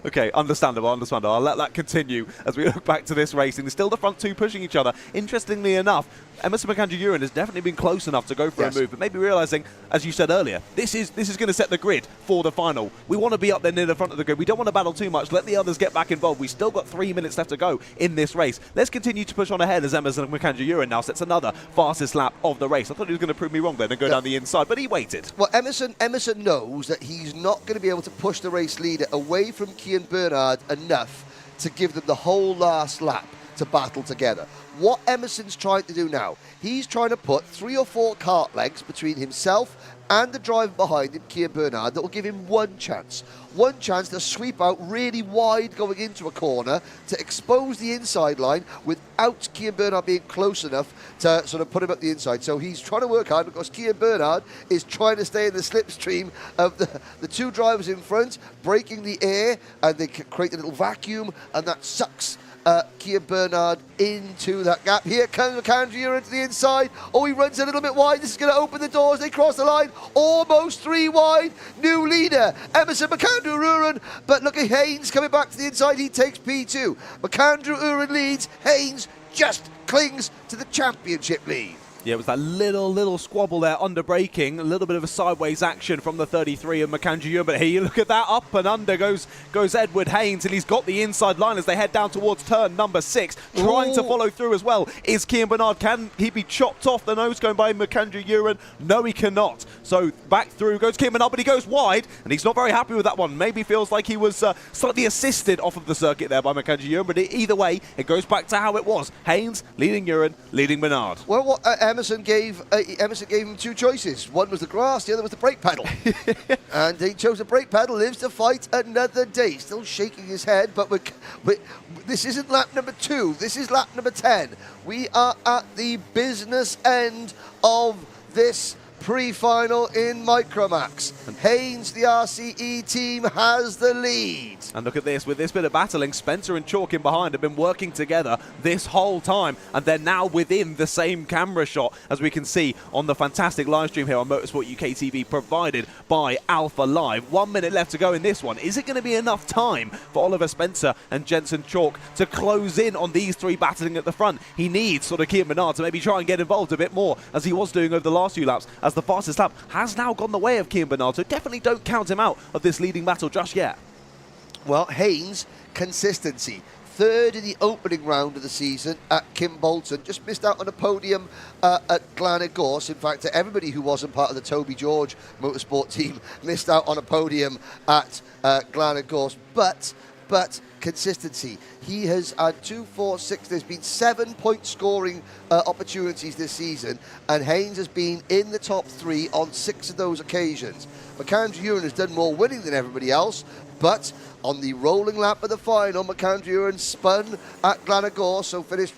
Okay, understandable. I'll let that continue as we look back to this racing. There's still the front two pushing each other. Interestingly enough, Emerson McAndrew-Uren has definitely been close enough to go for a move, but maybe realising, as you said earlier, this is going to set the grid for the final. We want to be up there near the front of the grid. We don't want to battle too much. Let the others get back involved. We've still got 3 minutes left to go in this race. Let's continue to push on ahead as Emerson McAndrew-Uren now sets another fastest lap of the race. I thought he was going to prove me wrong then and go down the inside, but he waited. Well, Emerson knows that he's not going to be able to push the race leader away from Cian Bernard enough to give them the whole last lap to battle together. What Emerson's trying to do now, he's trying to put 3 or 4 kart legs between himself and the driver behind him, Cian Bernard, that will give him one chance to sweep out really wide going into a corner to expose the inside line without Cian Bernard being close enough to sort of put him up the inside. So he's trying to work hard because Cian Bernard is trying to stay in the slipstream of the two drivers in front, breaking the air, and they create a little vacuum, and that sucks Cian Bernard into that gap. Here comes McAndrew into the inside. Oh, he runs a little bit wide. This is going to open the doors. They cross the line. Almost 3 wide. New leader, Emerson McAndrew-Uren. But look at Haynes coming back to the inside. He takes P2. McAndrew-Uren leads. Haynes just clings to the championship lead. Yeah, it was that little squabble there under braking, a little bit of a sideways action from the 33 of McAndrew, but here you look at that, up and under goes Edward Haynes, and he's got the inside line as they head down towards turn number 6. Trying to follow through as well is Cian Bernard. Can he be chopped off the nose going by McAndrew-Uren? No, he cannot. So back through goes Cian Bernard, but he goes wide, and he's not very happy with that one. Maybe feels like he was slightly assisted off of the circuit there by McAndrew-Uren, but either way, it goes back to how it was. Haynes leading Uren, leading Bernard. Well, what Emerson gave him 2 choices. One was the grass, the other was the brake pedal. And he chose the brake pedal, lives to fight another day. Still shaking his head, but this isn't lap number 2. This is lap number 10. We are at the business end of this pre-final in Micromax. Haynes, the RCE team, has the lead. And look at this, with this bit of battling, Spencer and Chalk in behind have been working together this whole time, and they're now within the same camera shot, as we can see on the fantastic live stream here on Motorsport UK TV, provided by Alpha Live. 1 minute left to go in this one. Is it going to be enough time for Oliver Spencer and Jensen Chalk to close in on these 3 battling at the front? He needs sort of Cian Bernard to maybe try and get involved a bit more, as he was doing over the last few laps, as the fastest lap has now gone the way of Cian Bernard, so definitely don't count him out of this leading battle just yet. Well, Haynes, consistency. 3rd in the opening round of the season at Kimbolton. Just missed out on a podium at Glanagorse. In fact, everybody who wasn't part of the Toby George motorsport team missed out on a podium at Glanagorse. But consistency. He has had 2, 4, 6. There's been 7-point scoring opportunities this season, and Haynes has been in the top 3 on 6 of those occasions. McAndrew Uren has done more winning than everybody else, but on the rolling lap of the final, McAndrew Uren spun at Glanagore, so finished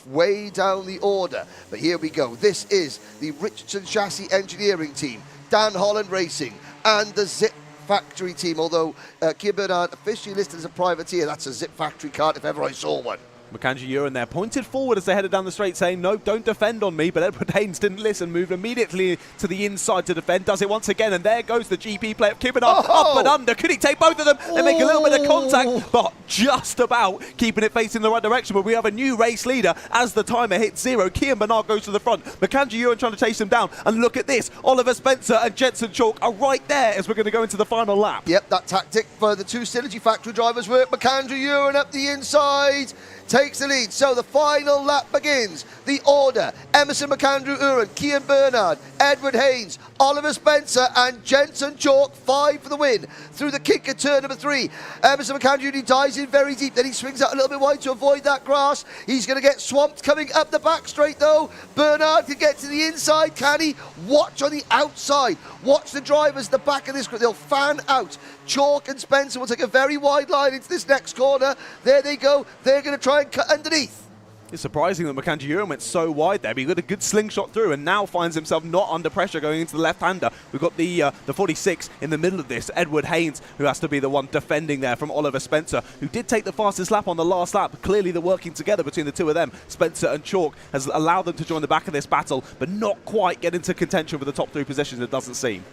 way down the order. But here we go. This is the Richardson Chassis Engineering team, Dan Holland Racing, and the Zip Factory team, although Keir Bernard officially listed as a privateer. That's a Zip Factory kart if ever I saw one. McAndrew Uren there pointed forward as they headed down the straight, saying, no, don't defend on me. But Edward Haynes didn't listen, moved immediately to the inside to defend, does it once again. And there goes the GP player, Keir Bernard, up and under. Could he take both of them? They make a little bit of contact, but just about keeping it facing the right direction. But we have a new race leader as the timer hits 0. Keir Bernard goes to the front. McAndrew Uren trying to chase him down. And look at this. Oliver Spencer and Jensen Chalk are right there as we're going to go into the final lap. Yep, that tactic for the 2 Synergy Factory drivers work. McAndrew Uren up the inside takes the lead. So the final lap begins. The order: Emerson McAndrew Uren, Keir Bernard, Edward Haynes, Oliver Spencer and Jensen Chalk, 5 for the win. Through the kick at turn number 3, Emerson McAndrew, he dives in very deep, then he swings out a little bit wide to avoid that grass. He's going to get swamped coming up the back straight though. Bernard can get to the inside, can he? Watch on the outside. Watch the drivers at the back of this group. They'll fan out. Chalk and Spencer will take a very wide line into this next corner. There they go. They're going to try and cut underneath. It's surprising that McAndrew Uren went so wide there, but he got a good slingshot through and now finds himself not under pressure going into the left-hander. We've got the 46 in the middle of this, Edward Haynes, who has to be the one defending there from Oliver Spencer, who did take the fastest lap on the last lap. Clearly the working together between the two of them, Spencer and Chalk, has allowed them to join the back of this battle, but not quite get into contention for the top 3 positions, it doesn't seem.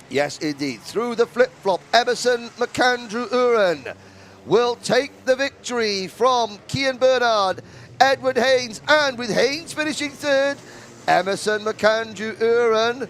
Yes, indeed. Through the flip-flop, Emerson McAndrew Uren will take the victory from Keir Bernard, Edward Haynes, and with Haynes finishing 3rd, Emerson McAndrew Uren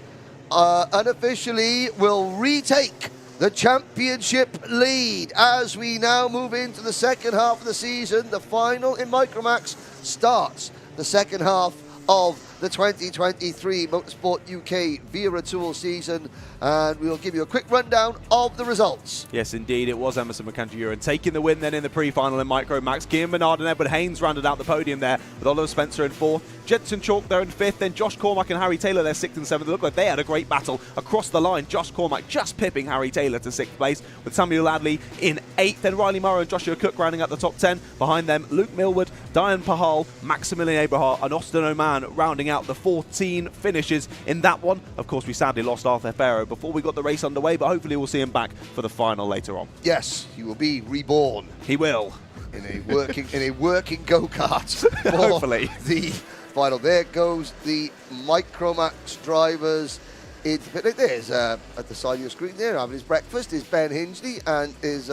unofficially will retake the championship lead as we now move into the second half of the season. The final in Micromax starts the second half of the 2023 Motorsport UK Wera Tour season, and we'll give you a quick rundown of the results. Yes, indeed, it was Emerson McAndrew Uren taking the win then in the pre-final in Micromax. Keir Bernard and Edward Haynes rounded out the podium there with Oliver Spencer in 4th. Jensen Chalk there in 5th, then Josh Cormack and Harry Taylor there 6th and 7th. It looked like they had a great battle across the line. Josh Cormack just pipping Harry Taylor to 6th place, with Samuel Ladley in 8th, then Riley Morrow and Joshua Cook rounding out the top 10. Behind them, Luke Millward, Diane Pahal, Maximilian Abraham and Austin Oman rounding out the 14 finishes in that one. Of course, we sadly lost Arthur Farrow before we got the race underway, but hopefully we'll see him back for the final later on. Yes, he will be reborn. He will. In a working go-kart. Hopefully. The final. There goes the Micromax drivers. There's at the side of your screen there, having his breakfast, is Ben Hingley and his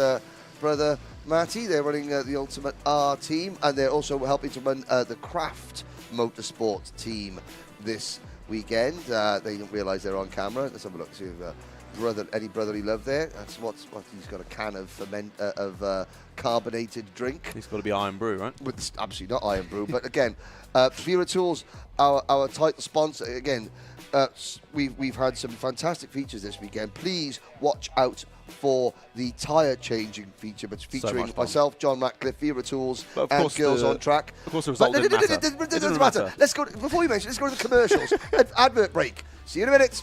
brother Matty. They're running the Ultimate R team, and they're also helping to run the Craft Motorsport team this weekend. They don't realise they're on camera. Let's have a look. See if any brotherly love there. That's what he's got, a can of carbonated drink. It's got to be Iron Brew, right? It's absolutely not Iron Brew, but again, Wera Tools, our title sponsor. Again, we've had some fantastic features this weekend. Please watch out for the tyre changing feature, but featuring myself, John Ratcliff, Wera Tools, and Girls on Track. Of course, the result doesn't matter. Let's go. Before you mention, let's go to the commercials. Advert break. See you in a minute.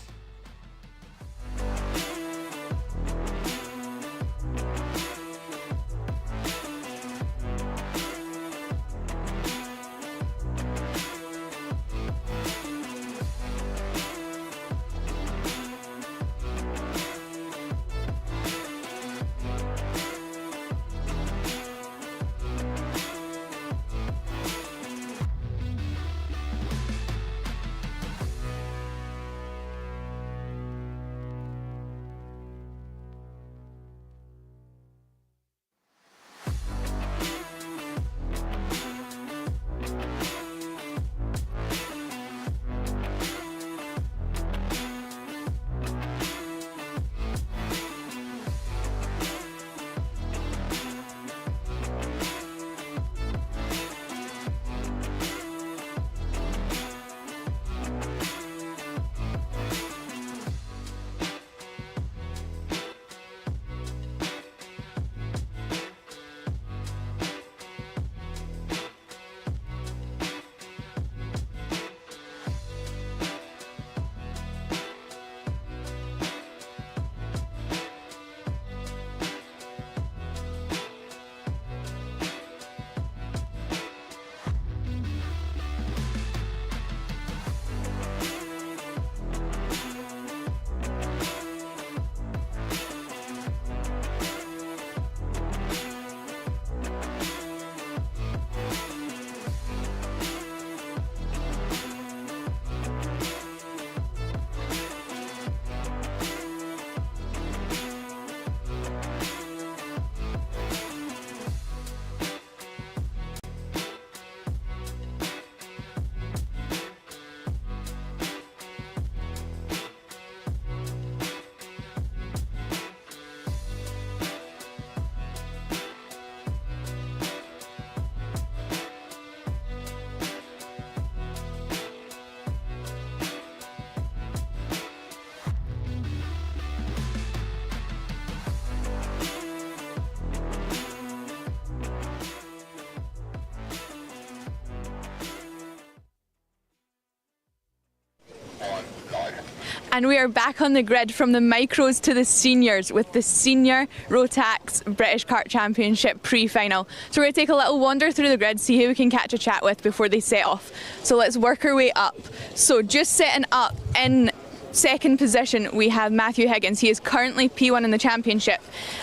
and we are back on the grid from the micros to the seniors with the Senior Rotax British Kart Championship Pre-final. So we're going to take a little wander through the grid, see who we can catch a chat with before they set off. So let's work our way up. So just setting up in second position, we have Matthew Higgins. He is currently P1 in the championship,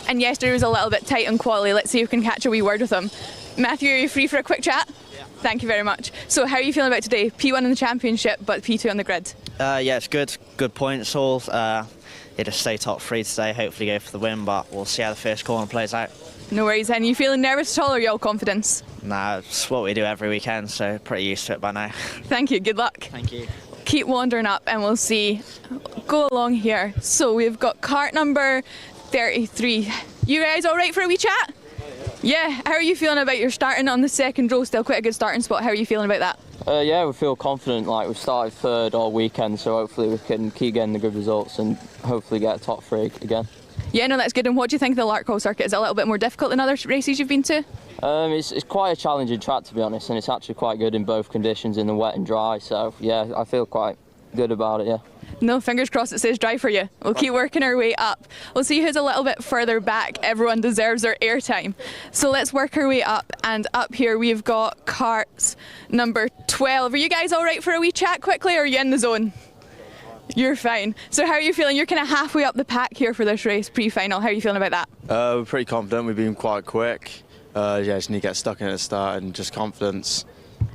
and yesterday was a little bit tight on quali. Let's see if we can catch a wee word with him. Matthew, are you free for a quick chat? Yeah. Thank you very much. So how are you feeling about today? P1 in the championship, but P2 on the grid. Yeah, it's good. Good points all. Just stay top 3 today, hopefully go for the win, but we'll see how the first corner plays out. No worries. And you feeling nervous at all, or are you all confidence? Nah, it's what we do every weekend, so pretty used to it by now. Thank you. Good luck. Thank you. Keep wandering up and we'll see. Go along here. So we've got cart number 33. You guys all right for a wee chat? Yeah. How are you feeling about your starting on the second row? Still quite a good starting spot. How are you feeling about that? Yeah, we feel confident. Like, we've started third all weekend, so hopefully we can keep getting the good results and hopefully get a top 3 again. Yeah, no, that's good. And what do you think of the Larkhall circuit? Is it a little bit more difficult than other races you've been to? It's quite a challenging track, to be honest, and it's actually quite good in both conditions, in the wet and dry. So yeah, I feel quite good about it. Yeah. No, fingers crossed it stays dry for you. We'll keep working our way up. We'll see who's a little bit further back. Everyone deserves their airtime. So let's work our way up, and up here we've got carts number 12. Are you guys all right for a wee chat quickly, or are you in the zone? You're fine. So how are you feeling? You're kind of halfway up the pack here for this race, pre-final. How are you feeling about that? We're pretty confident. We've been quite quick. Just need to get stuck in at the start and just confidence.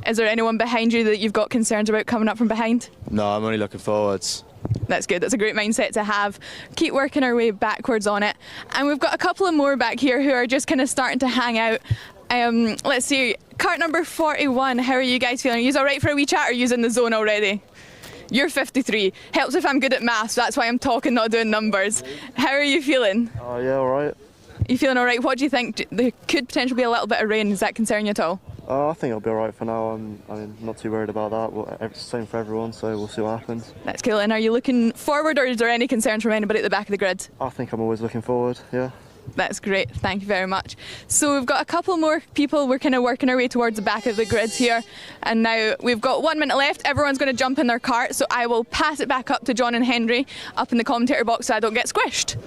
Is there anyone behind you that you've got concerns about coming up from behind? No, I'm only looking forwards. That's good. That's a great mindset to have. Keep working our way backwards on it. And we've got a couple of more back here who are just kind of starting to hang out. Let's see. Cart number 41. How are you guys feeling? Are you all right for a wee chat, or are you in the zone already? You're 53. Helps if I'm good at maths. That's why I'm talking, not doing numbers. How are you feeling? Oh, yeah, all right. You feeling all right? What do you think? There could potentially be a little bit of rain. Does that concern you at all? I think I'll be all right for now. I'm not too worried about that. Well, it's the same for everyone, so we'll see what happens. That's cool. And are you looking forward, or is there any concerns from anybody at the back of the grid? I think I'm always looking forward, yeah. That's great. Thank you very much. So we've got a couple more people. We're kind of working our way towards the back of the grid here. And now we've got 1 minute left. Everyone's going to jump in their cart. So I will pass it back up to John and Henry up in the commentator box so I don't get squished.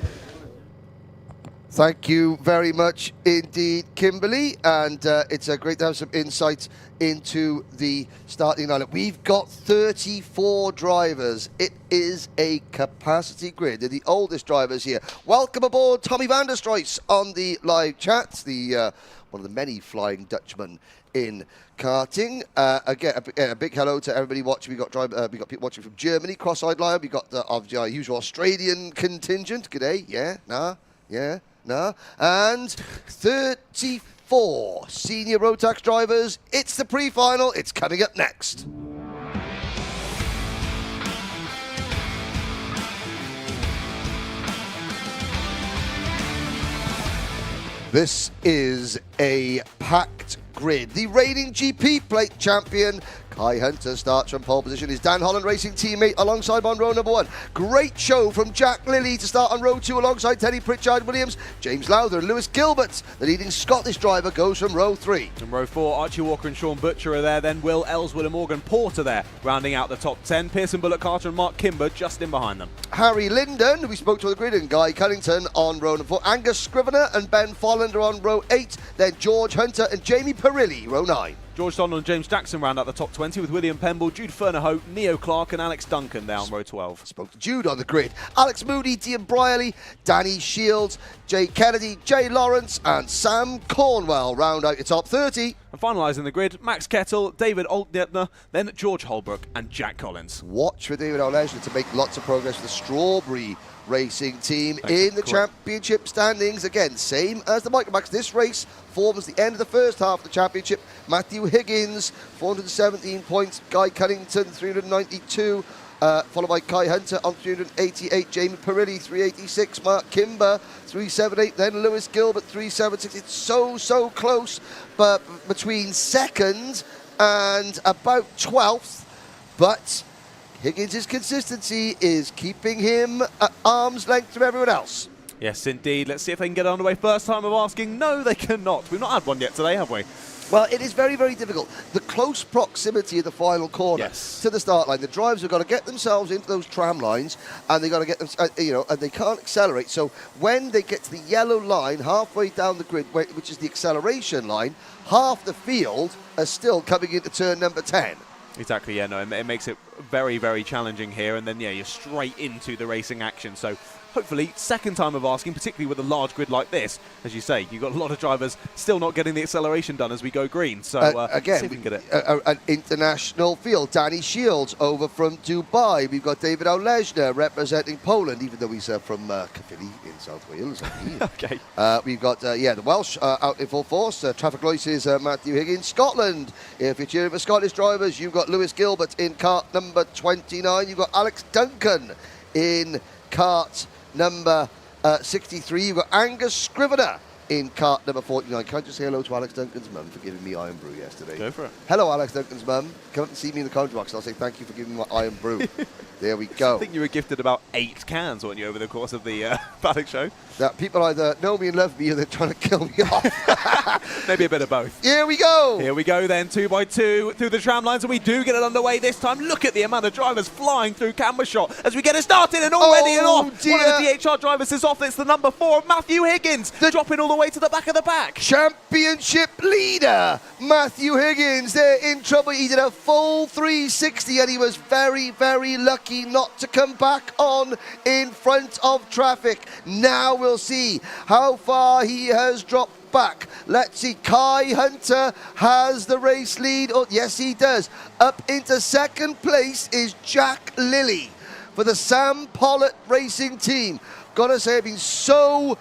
Thank you very much indeed, Kimberly, and it's great to have some insights into the starting lineup. We've got 34 drivers. It is a capacity grid. They're the oldest drivers here. Welcome aboard, Tommy van der Struijs on the live chat, the one of the many Flying Dutchmen in karting. Again, a big hello to everybody watching. We got people watching from Germany, cross-eyed lion. We got our usual Australian contingent. G'day, yeah, nah, yeah. No, and 34 senior Rotax drivers. It's the pre-final. It's coming up next. This is a packed grid. The reigning GP plate champion, Kai Hunter, starts from pole position. His Dan Holland Racing teammate alongside on row number 1. Great show from Jack Lilly to start on row 2 alongside Teddy Pritchard Williams, James Lowther and Lewis Gilbert. The leading Scottish driver goes from row 3. In row 4, Archie Walker and Sean Butcher are there, then Will Ellswood and Morgan Porter there, rounding out the top 10. Pearson Bullock Carter and Mark Kimber just in behind them. Harry Linden, who we spoke to on the grid, and Guy Cunnington on row number 4. Angus Scrivener and Ben Follander on row 8. Then George Hunter and Jamie Perilli, row 9. George Donald and James Jackson round out the top 20 with William Pemble, Jude Fernerhoe, Neo Clark and Alex Duncan down row 12. Spoke to Jude on the grid. Alex Moody, Dean Brierley, Danny Shields, Jay Kennedy, Jay Lawrence and Sam Cornwell round out your top 30. And finalising the grid, Max Kettle, David Altnetner, then George Holbrook and Jack Collins. Watch for David O'Leisner to make lots of progress with the Strawberry Racing team in the championship standings. Again, same as the Micromax. This race forms the end of the first half of the championship. Matthew Higgins, 417 points. Guy Cunnington, 392. Followed by Kai Hunter on 388. Jamie Perilli, 386. Mark Kimber, 378. Then Lewis Gilbert, 376. It's so close, but between second and about 12th. But Higgins' consistency is keeping him at arm's length from everyone else. Yes, indeed. Let's see if they can get underway. First time of asking. No, they cannot. We've not had one yet today, have we? Well, it is very, very difficult. The close proximity of the final corner to the start line. The drivers have got to get themselves into those tram lines, and they've got to get them, and they can't accelerate. So when they get to the yellow line halfway down the grid, which is the acceleration line, half the field are still coming into turn number 10. Exactly, yeah, no, it makes it very, very challenging here, and then, yeah, you're straight into the racing action. So hopefully, second time of asking, particularly with a large grid like this, as you say, you've got a lot of drivers still not getting the acceleration done as we go green. So again, see if we can get it. An international field. Danny Shields over from Dubai. We've got David Olejna representing Poland, even though he's from Caerphilly in South Wales. Okay. We've got, the Welsh out in full force. Traffic Loice's Matthew Higgins. Scotland, if you're cheering for Scottish drivers, you've got Lewis Gilbert in kart number 29. You've got Alex Duncan in kart number 63. You've got Angus Scrivener in kart number 49. Can I just say hello to Alex Duncan's mum for giving me Iron Brew yesterday? Go for it. Hello, Alex Duncan's mum. Come up and see me in the commentary box and I'll say thank you for giving me my Iron Brew. There we go. I think you were gifted about 8 cans, weren't you, over the course of the Paddock Show? That people either know me and love me or they're trying to kill me off. Maybe a bit of both. Here we go. Here we go then, 2x2 through the tram lines, and we do get it underway this time. Look at the amount of drivers flying through camera shot as we get it started, and already and off. Dear. One of the DHR drivers is off. It's the number 4, Matthew Higgins, dropping all the way to the back of the pack. Championship leader, Matthew Higgins. They're in trouble. He did a full 360 and he was very, very lucky not to come back on in front of traffic. Now we'll see how far he has dropped back. Let's see. Kai Hunter has the race lead. Oh, yes, he does. Up into second place is Jack Lilly for the Sam Pollitt Racing Team. Gotta say, I've been so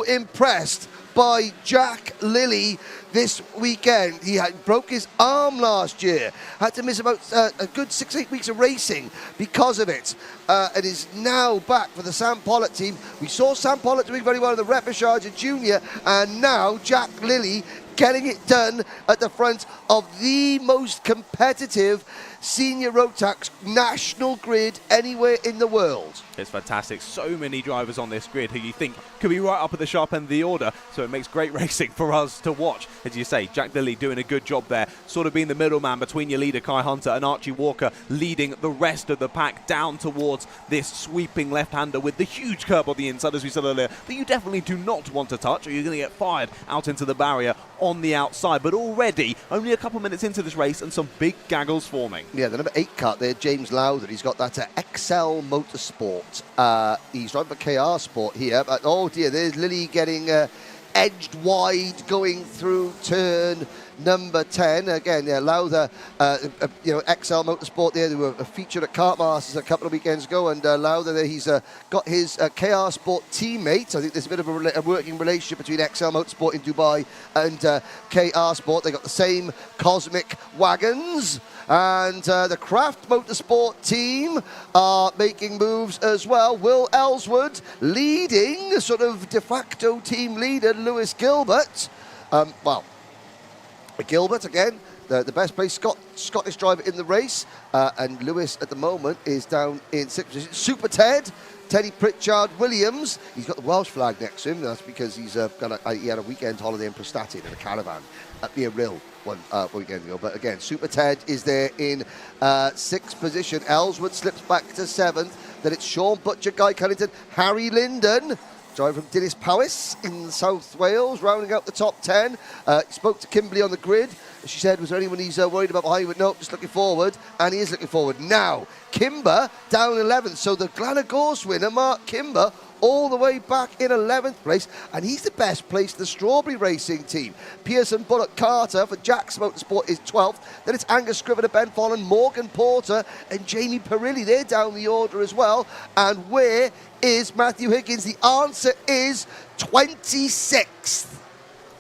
impressed by Jack Lilly this weekend. He broke his arm last year, had to miss about a good 6-8 weeks of racing because of it, and is now back for the Sam Pollitt team. We saw Sam Pollitt doing very well in the Repechage in Junior, and now Jack Lilly getting it done at the front of the most competitive senior Rotax national grid anywhere in the world. It's fantastic. So many drivers on this grid who you think could be right up at the sharp end of the order, so it makes great racing for us to watch. As you say, Jack Lilly doing a good job there, sort of being the middleman between your leader Kai Hunter and Archie Walker, leading the rest of the pack down towards this sweeping left-hander with the huge curb on the inside, as we said earlier, that you definitely do not want to touch, or you're going to get fired out into the barrier on the outside. But already, only a couple minutes into this race, and some big gaggles forming. Yeah, the number 8 kart there, James Lowther, he's got that XL Motorsport. He's driving for KR Sport here, but oh dear, there's Lilly getting edged wide going through turn number 10. Again, yeah, Lowther, XL Motorsport there, they were featured at Kart Masters a couple of weekends ago, and Lowther there, he's got his KR Sport teammates. I think there's a bit of a working relationship between XL Motorsport in Dubai and KR Sport. They got the same cosmic wagons. And the Craft Motorsport team are making moves as well. Will Ellswood leading, sort of de facto team leader, Lewis Gilbert. Gilbert, again, the best placed Scottish driver in the race. And Lewis, at the moment, is down in 6th position. Super Teddy Pritchard Williams. He's got the Welsh flag next to him. That's because he had a weekend holiday in Prestatyn in a caravan at the Rill one weekend ago. But again, Super Ted is there in 6th position. Ellswood slips back to 7th. Then it's Sean Butcher, Guy Cunnington, Harry Linden, driver from Dilys Powys in South Wales, rounding out the top 10. Spoke to Kimberly on the grid. She said, was there anyone he's worried about behind? But no, just looking forward. And he is looking forward. Now, Kimber down 11th. So the Glenagorse winner, Mark Kimber, all the way back in 11th place, and he's the best placed in the Strawberry Racing team. Pearson Bullock Carter for Jack's Motorsport is 12th. Then it's Angus Scrivener, Ben Follen, Morgan Porter, and Jamie Perilli. They're down the order as well. And where is Matthew Higgins? The answer is 26th.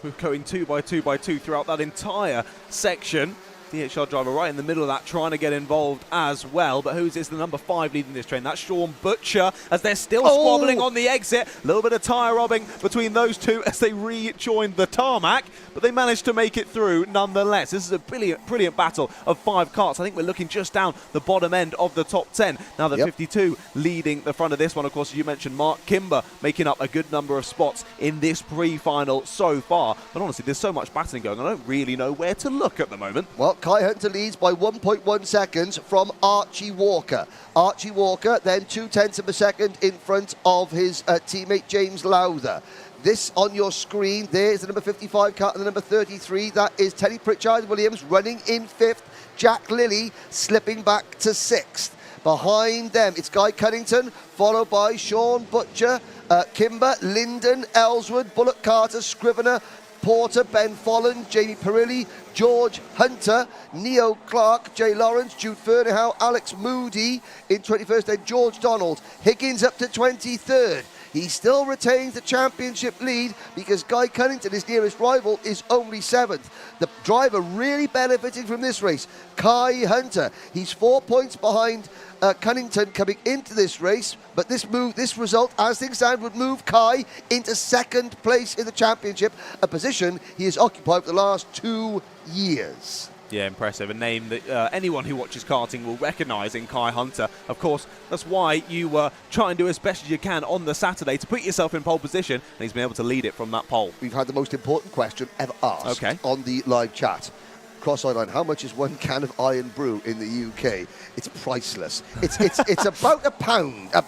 We're going 2x2 throughout that entire section. DHR driver right in the middle of that, trying to get involved as well. But who's this? The number 5 leading this train. That's Sean Butcher, as they're still squabbling on the exit. A little bit of tyre robbing between those two as they rejoined the tarmac, but they managed to make it through nonetheless. This is a brilliant battle of 5 karts. I think we're looking just down the bottom end of the top 10. Now the 52 leading the front of this one. Of course, as you mentioned, Mark Kimber making up a good number of spots in this pre-final so far. But honestly, there's so much battling going on. I don't really know where to look at the moment. Well, Kai Hunter leads by 1.1 seconds from Archie Walker. Archie Walker then 0.2 of a second in front of his teammate James Lowther. This on your screen, there's the number 55 kart and the number 33. That is Teddy Pritchard-Williams running in 5th. Jack Lilly slipping back to 6th. Behind them, it's Guy Cunnington, followed by Sean Butcher, Kimber, Linden, Ellswood, Bullock Carter, Scrivener, Porter, Ben Folland, Jamie Perilli, George Hunter, Neo Clark, Jay Lawrence, Jude Fernehow, Alex Moody in 21st, then George Donald. Higgins up to 23rd. He still retains the championship lead because Guy Cunnington, his nearest rival, is only 7th. The driver really benefiting from this race, Kai Hunter. He's 4 points behind Cunnington coming into this race, but this result, as things stand, would move Kai into 2nd place in the championship, a position he has occupied for the last 2 years. Yeah, impressive. A name that anyone who watches karting will recognise in Kai Hunter. Of course, that's why you try and do as best as you can on the Saturday to put yourself in pole position, and he's been able to lead it from that pole. We've had the most important question ever asked on the live chat. Cross-eye line, how much is 1 can of Iron Brew in the UK? It's priceless. It's about a pound. A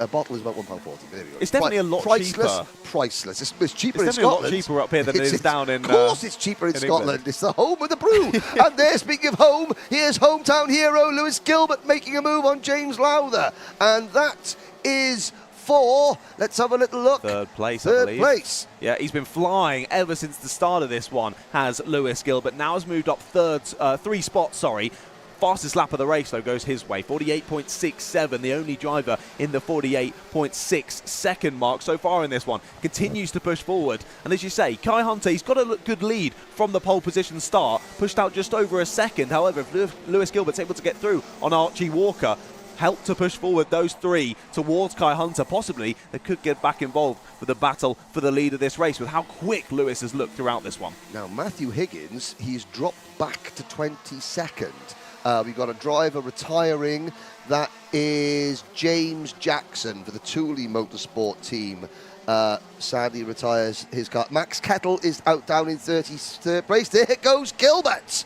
bottle is about £1.40. There we go. It's definitely a lot cheaper. Priceless. It's cheaper in Scotland. It's definitely a lot cheaper up here than it is down in Of course it's cheaper in Scotland. England. It's the home of the brew. And there, speaking of home, here's hometown hero Lewis Gilbert making a move on James Lowther. And that is for, let's have a little look. 3rd place, I Third believe. place. Yeah, he's been flying ever since the start of this one, has Lewis Gilbert. Now has moved up 3 spots, Fastest lap of the race, though, goes his way. 48.67, the only driver in the 48.6 second mark so far in this one. Continues to push forward. And as you say, Kai Hunter, he's got a good lead from the pole position start. Pushed out just over a second. However, if Lewis Gilbert's able to get through on Archie Walker, help to push forward those 3 towards Kai Hunter. Possibly they could get back involved with the battle for the lead of this race with how quick Lewis has looked throughout this one. Now, Matthew Higgins, he's dropped back to 22nd. We've got a driver retiring. That is James Jackson for the Thule Motorsport team. Sadly retires his car. Max Kettle is out down in 33rd place. There goes Gilbert.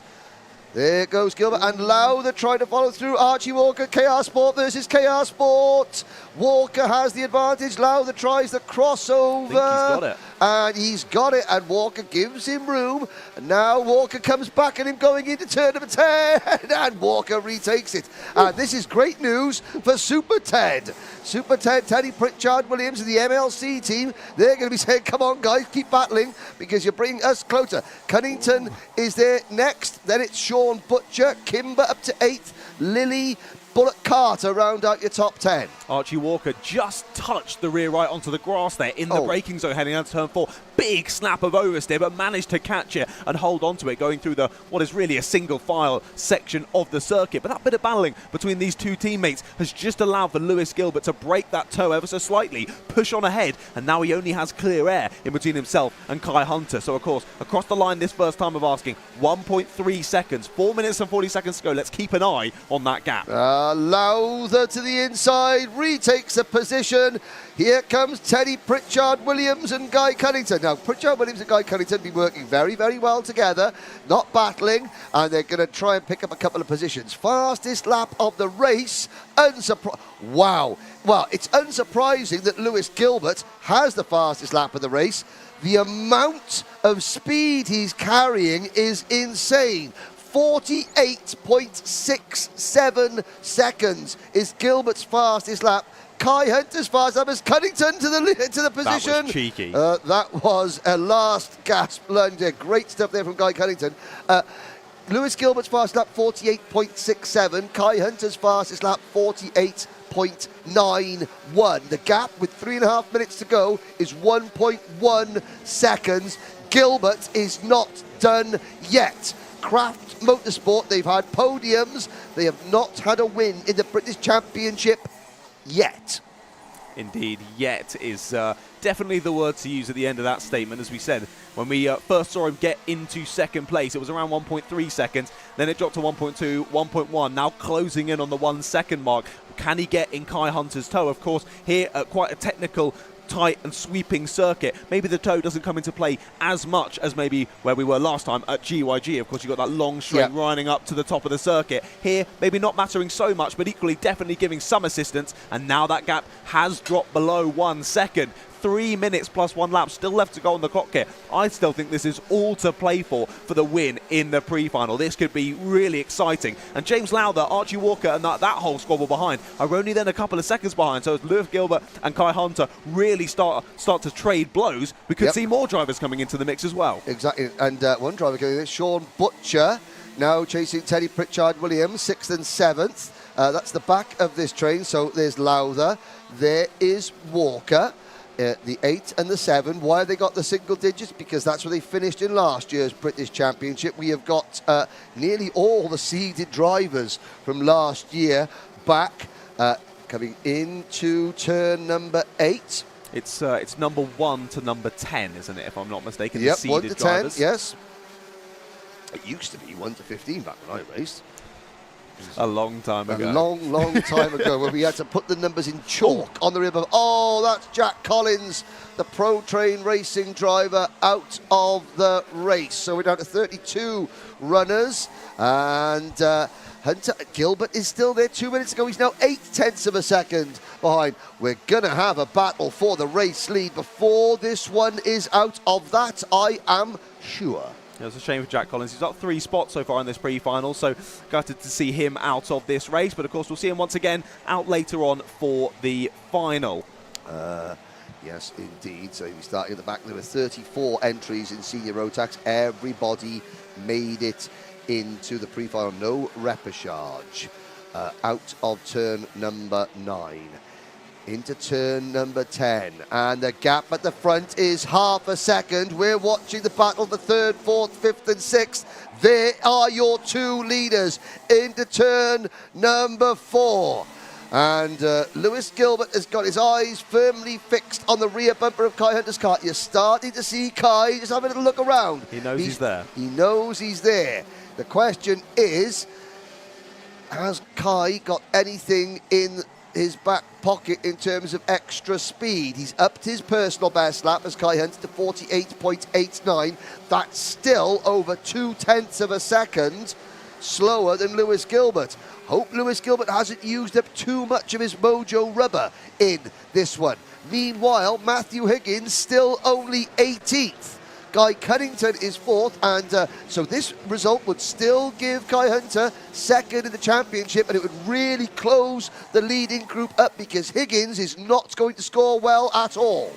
There goes Gilbert, and Lowther trying to follow through. Archie Walker, KR Sport versus KR Sport. Walker has the advantage. Lowther tries the crossover. I think he's got it. And he's got it, and Walker gives him room. And now Walker comes back at him going into turn number 10, and Walker retakes it. And this is great news for Super Ted. Super Ted, Teddy Pritchard-Williams and the MLC team, they're going to be saying, come on, guys, keep battling because you're bringing us closer. Cunnington is there next. Then it's Sean Butcher, Kimber up to 8th, Lilly, Bullock Carter round out your top 10. Archie Walker just touched the rear right onto the grass there in the braking zone heading out to turn 4. Big snap of oversteer, but managed to catch it and hold on to it going through what is really a single file section of the circuit. But that bit of battling between these 2 teammates has just allowed for Lewis Gilbert to break that toe ever so slightly, push on ahead, and now he only has clear air in between himself and Kai Hunter. So of course, across the line this first time of asking, 1.3 seconds, 4 minutes and 40 seconds to go. Let's keep an eye on that gap. Lowther to the inside, retakes the position. Here comes Teddy Pritchard-Williams and Guy Cunnington. Now, Pritchard-Williams and Guy Cunnington have been working very, very well together, not battling, and they're going to try and pick up a couple of positions. Fastest lap of the race. Wow. Well, it's unsurprising that Lewis Gilbert has the fastest lap of the race. The amount of speed he's carrying is insane. 48.67 seconds is Gilbert's fastest lap. Kai Hunter's fastest lap is Cunnington to the position. That was cheeky. That was a last gasp lunge. Great stuff there from Guy Cunnington. Lewis Gilbert's fastest lap, 48.67. Kai Hunter's fastest lap, 48.91. The gap with 3.5 minutes to go is 1.1 seconds. Gilbert is not done yet. Craft Motorsport, they've had podiums. They have not had a win in the British Championship yet. Indeed, yet is definitely the word to use at the end of that statement. As we said, when we first saw him get into second place, it was around 1.3 seconds. Then it dropped to 1.2, 1.1, now closing in on the 1 second mark. Can he get in Kai Hunter's toe? Of course, here at quite a technical, tight and sweeping circuit, maybe the toe doesn't come into play as much as maybe where we were last time at GYG. Of course, you've got that long straight running up to the top of the circuit. Here, maybe not mattering so much, but equally definitely giving some assistance. And now that gap has dropped below 1 second. 3 minutes plus 1 lap still left to go on the clock here. I still think this is all to play for the win in the pre-final. This could be really exciting. And James Lowther, Archie Walker and that whole squabble behind are only then a couple of seconds behind. So as Lewis Gilbert and Kai Hunter really start to trade blows, we could see more drivers coming into the mix as well. Exactly. And one driver going in, Sean Butcher, now chasing Teddy Pritchard-Williams, 6th and 7th. That's the back of this train. So there's Lowther. There is Walker. The 8 and the 7. Why have they got the single digits? Because that's where they finished in last year's British Championship. We have got nearly all the seeded drivers from last year back, coming into turn number 8. It's number 1 to number 10, isn't it, if I'm not mistaken? Yep, the seeded 1 to drivers. 10, yes. It used to be 1 to 15 back when I raced. A long time ago. A long time ago, when we had to put the numbers in chalk on the river. Oh, that's Jack Collins, the Pro Train Racing driver, out of the race. So we're down to 32 runners. And Hunter Gilbert is still there 2 minutes ago. He's now 0.8 of a second behind. We're going to have a battle for the race lead before this one is out of that, I am sure. It was a shame for Jack Collins. He's got 3 spots so far in this pre-final, so gutted to see him out of this race. But of course, we'll see him once again out later on for the final. Yes, indeed. So we started at the back. There were 34 entries in senior Rotax. Everybody made it into the pre-final. No repechage. Out of turn number 9. Into turn number 10, and the gap at the front is half a second. We're watching the battle for 3rd, 4th, 5th and 6th. There are your 2 leaders into turn number 4. And Lewis Gilbert has got his eyes firmly fixed on the rear bumper of Kai Hunter's car. You're starting to see Kai just have a little look around. He knows he's there. He knows he's there. The question is, has Kai got anything in his back pocket in terms of extra speed? He's upped his personal best lap as Kai Hunter to 48.89. That's still over 0.2 of a second slower than Lewis Gilbert. Hope Lewis Gilbert hasn't used up too much of his mojo rubber in this one. Meanwhile, Matthew Higgins still only 18th. Guy Cunnington is 4th, and so this result would still give Kai Hunter 2nd in the championship, and it would really close the leading group up because Higgins is not going to score well at all.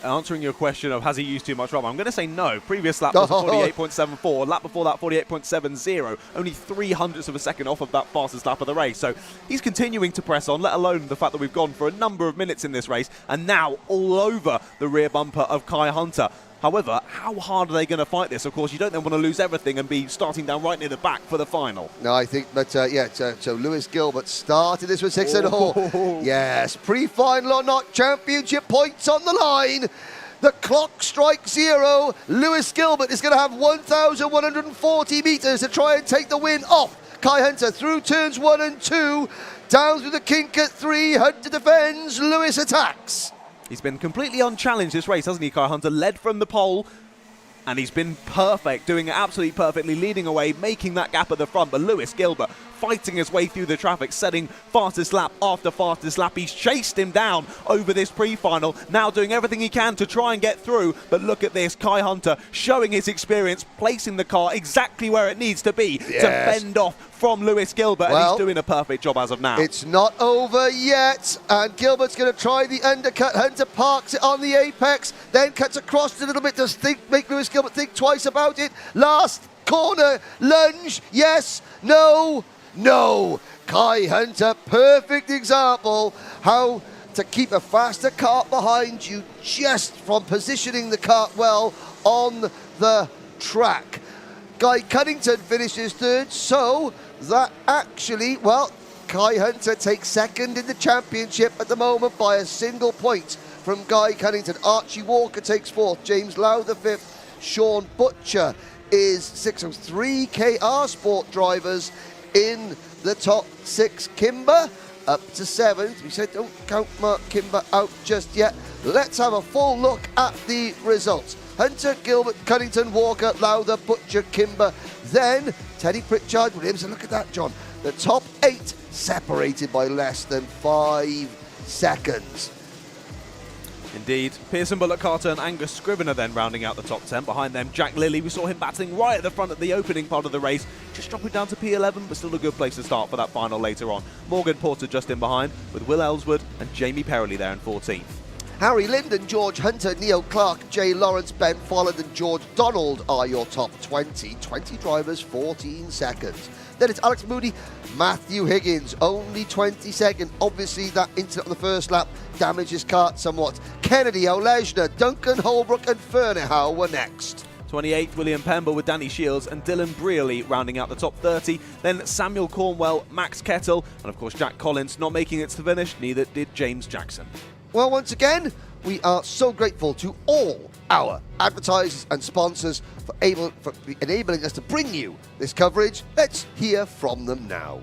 Answering your question of has he used too much rubber, I'm going to say no. Previous lap was 48.74, lap before that 48.70, only 0.03 of a second off of that fastest lap of the race. So he's continuing to press on, let alone the fact that we've gone for a number of minutes in this race and now all over the rear bumper of Kai Hunter. However, how hard are they going to fight this? Of course, you don't then want to lose everything and be starting down right near the back for the final. No, I think, but so Lewis Gilbert started this with 6 and a half. Yes, pre-final or not, championship points on the line. The clock strikes 0. Lewis Gilbert is going to have 1,140 metres to try and take the win off Kai Hunter through turns 1 and 2, down through the kink at 3. Hunter defends, Lewis attacks. He's been completely unchallenged this race, hasn't he, Kai Hunter? Led from the pole, and he's been perfect, doing it absolutely perfectly, leading away, making that gap at the front. But Lewis Gilbert fighting his way through the traffic, setting fastest lap after fastest lap. He's chased him down over this pre-final, now doing everything he can to try and get through. But look at this, Kai Hunter showing his experience, placing the car exactly where it needs to be to fend off from Lewis Gilbert, and he's doing a perfect job as of now. It's not over yet, and Gilbert's going to try the undercut. Hunter parks it on the apex, then cuts across a little bit to make Lewis Gilbert think twice about it. Last corner, lunge, yes, no, no. Kai Hunter, perfect example how to keep a faster kart behind you just from positioning the kart well on the track. Guy Cunnington finishes third, so that actually, well, Kai Hunter takes second in the championship at the moment by a single point from Guy Cunnington. Archie Walker takes fourth, James Lowther fifth, Sean Butcher is sixth. So 3 KR Sport drivers in the top 6. Kimber up to 7th. We said don't count Mark Kimber out just yet. Let's have a full look at the results. Hunter, Gilbert, Cunnington, Walker, Lowther, Butcher, Kimber, then Teddy Pritchard, Williams, and look at that, John. The top 8 separated by less than 5 seconds. Indeed. Pearson, Bullock, Carter and Angus Scrivener then rounding out the top 10. Behind them, Jack Lilly. We saw him battling right at the front at the opening part of the race. Just dropping down to P11, but still a good place to start for that final later on. Morgan Porter just in behind, with Will Ellswood and Jamie Perrelly there in 14th. Harry Linden, George Hunter, Neil Clark, Jay Lawrence, Ben Folland and George Donald are your top 20. 20 drivers, 14 seconds. Then it's Alex Moody, Matthew Higgins, only 22nd. Obviously, that incident on the first lap damaged his kart somewhat. Kennedy, Olejna, Duncan Holbrook and Fernahau were next. 28th, William Pember with Danny Shields and Dylan Brearley rounding out the top 30. Then Samuel Cornwell, Max Kettle, and of course Jack Collins not making it to the finish, neither did James Jackson. Well, once again, we are so grateful to all our advertisers and sponsors for enabling us to bring you this coverage. Let's hear from them now.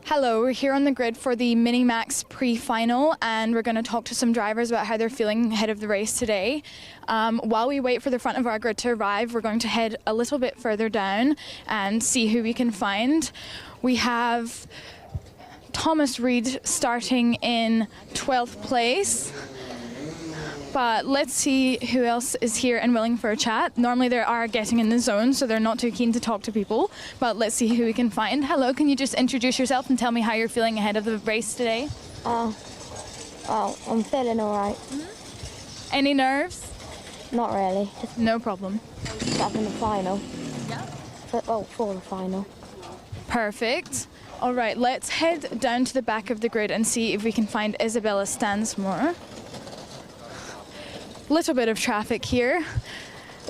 Hello, we're here on the grid for the Minimax Pre-final, and we're going to talk to some drivers about how they're feeling ahead of the race today. While we wait for the front of our grid to arrive, we're going to head a little bit further down and see who we can find. We have Thomas Reed starting in 12th place. But let's see who else is here and willing for a chat. Normally they are getting in the zone, so they're not too keen to talk to people. But let's see who we can find. Hello, can you just introduce yourself and tell me how you're feeling ahead of the race today? I'm feeling all right. Mm-hmm. Any nerves? Not really. No problem. Just having the final. Yeah. For the final. Perfect. All right, let's head down to the back of the grid and see if we can find Isabella Stansmore. Little bit of traffic here.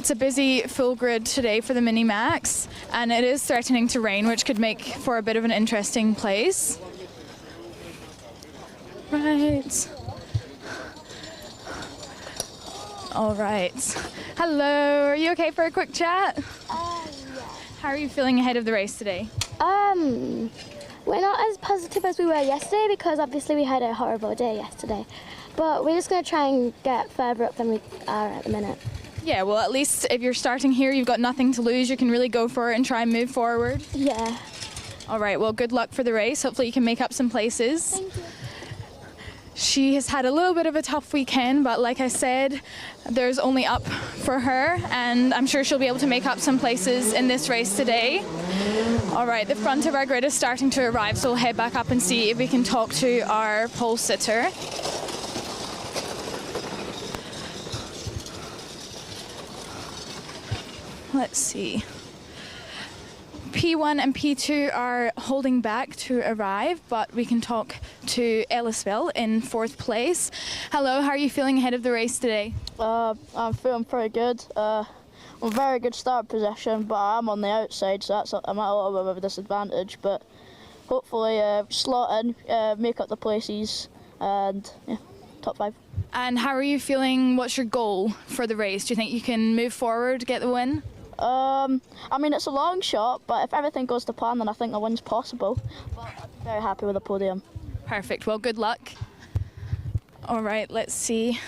It's a busy full grid today for the Minimax, and it is threatening to rain, which could make for a bit of an interesting place. Right. All right. Hello, are you okay for a quick chat? Yeah. How are you feeling ahead of the race today? We're not as positive as we were yesterday because obviously we had a horrible day yesterday. But we're just going to try and get further up than we are at the minute. Yeah, well, at least if you're starting here, you've got nothing to lose. You can really go for it and try and move forward. Yeah. All right, well, good luck for the race. Hopefully you can make up some places. Thank you. She has had a little bit of a tough weekend, but like I said, there's only up for her, and I'm sure she'll be able to make up some places in this race today. All right, the front of our grid is starting to arrive, so we'll head back up and see if we can talk to our pole sitter. Let's see. P1 and P2 are holding back to arrive, but we can talk to Ellisville in 4th place. Hello, how are you feeling ahead of the race today? I'm feeling pretty good. I'm a very good start position, but I'm on the outside, so I'm at a little bit of a disadvantage. But hopefully, slot in, make up the places, and yeah, top 5. And how are you feeling? What's your goal for the race? Do you think you can move forward, get the win? I mean, it's a long shot, but if everything goes to plan, then I think the win's possible. But I'm very happy with the podium. Perfect. Well, good luck. All right, let's see.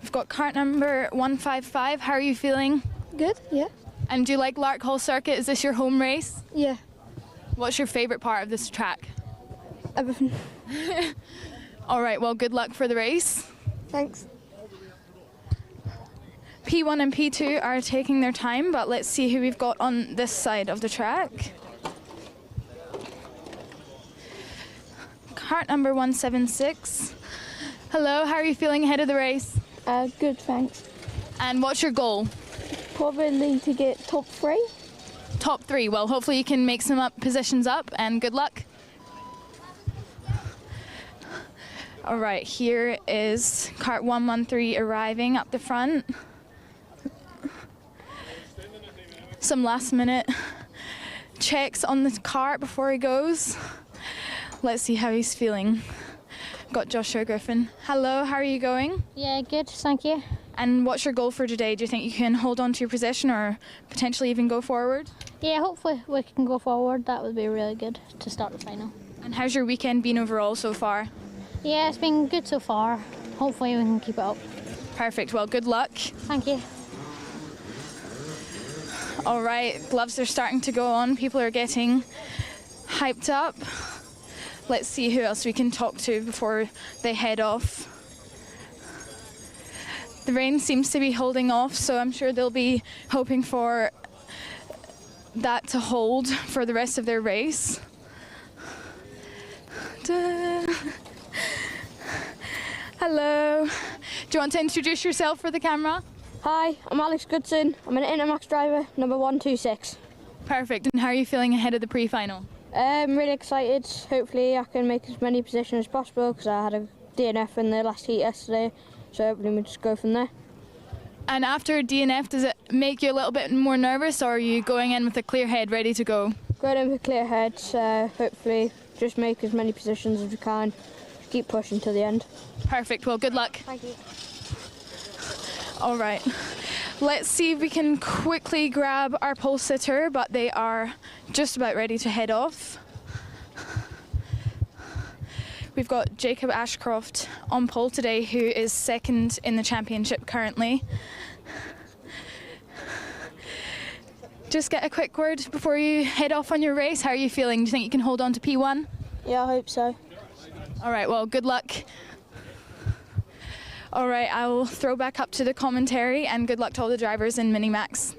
We've got cart number 155. How are you feeling? Good, yeah. And do you like Larkhall circuit? Is this your home race? Yeah. What's your favourite part of this track? Everything. All right, well, good luck for the race. Thanks. P1 and P2 are taking their time, but let's see who we've got on this side of the track. Cart number 176. Hello, how are you feeling ahead of the race? Good, thanks. And what's your goal? Probably to get top 3. Top 3. Well, hopefully you can make some positions up, and good luck. All right, here is cart 113 arriving up the front. Some last minute checks on the cart before he goes. Let's see how he's feeling. Got Joshua Griffin. Hello, how are you going? Yeah, good, thank you. And what's your goal for today? Do you think you can hold on to your position or potentially even go forward? Yeah, hopefully we can go forward. That would be really good to start the final. And how's your weekend been overall so far? Yeah, it's been good so far. Hopefully we can keep it up. Perfect, well, good luck. Thank you. All right, gloves are starting to go on. People are getting hyped up. Let's see who else we can talk to before they head off. The rain seems to be holding off, so I'm sure they'll be hoping for that to hold for the rest of their race. Hello. Do you want to introduce yourself for the camera? Hi, I'm Alex Goodson. I'm an Minimax driver, number 126. Perfect. And how are you feeling ahead of the pre-final? I'm really excited. Hopefully I can make as many positions as possible because I had a DNF in the last heat yesterday. So hopefully we'll just go from there. And after a DNF, does it make you a little bit more nervous, or are you going in with a clear head ready to go? Going in with a clear head, hopefully just make as many positions as we can. Keep pushing to the end. Perfect. Well, good luck. Thank you. All right, let's see if we can quickly grab our pole sitter, but they are just about ready to head off. We've got Jacob Ashcroft on pole today, who is 2nd in the championship currently. Just get a quick word before you head off on your race. How are you feeling? Do you think you can hold on to P1? Yeah, I hope so. All right, well, good luck. All right, I will throw back up to the commentary, and good luck to all the drivers in Minimax.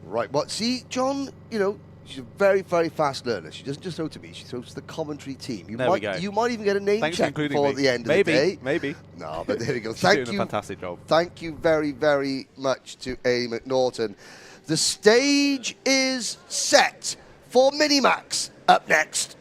Right, well, see, John, you know, she's a very, very fast learner. She doesn't just throw to me, she throws to the commentary team. There we go. You might even get a name Thanks check for before the end of the day. Maybe. No, but there we go. She's Thank doing you. a fantastic job. Thank you very, very much to A. McNaughton. The stage is set for Minimax. Up next.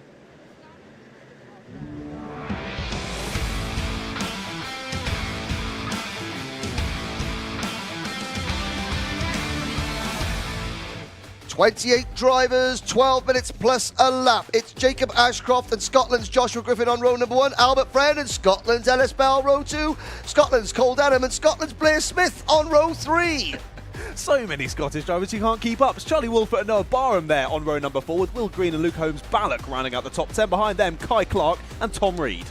28 drivers, 12 minutes plus a lap. It's Jacob Ashcroft and Scotland's Joshua Griffin on row number 1, Albert Friend and Scotland's Ellis Bell row 2, Scotland's Cole Denham and Scotland's Blair Smith on row 3. So many Scottish drivers you can't keep up. It's Charlie Wolfett and Noah Barham there on row number 4, with Will Green and Luke Holmes-Ballock rounding out the top 10. Behind them, Kai Clark and Tom Reed.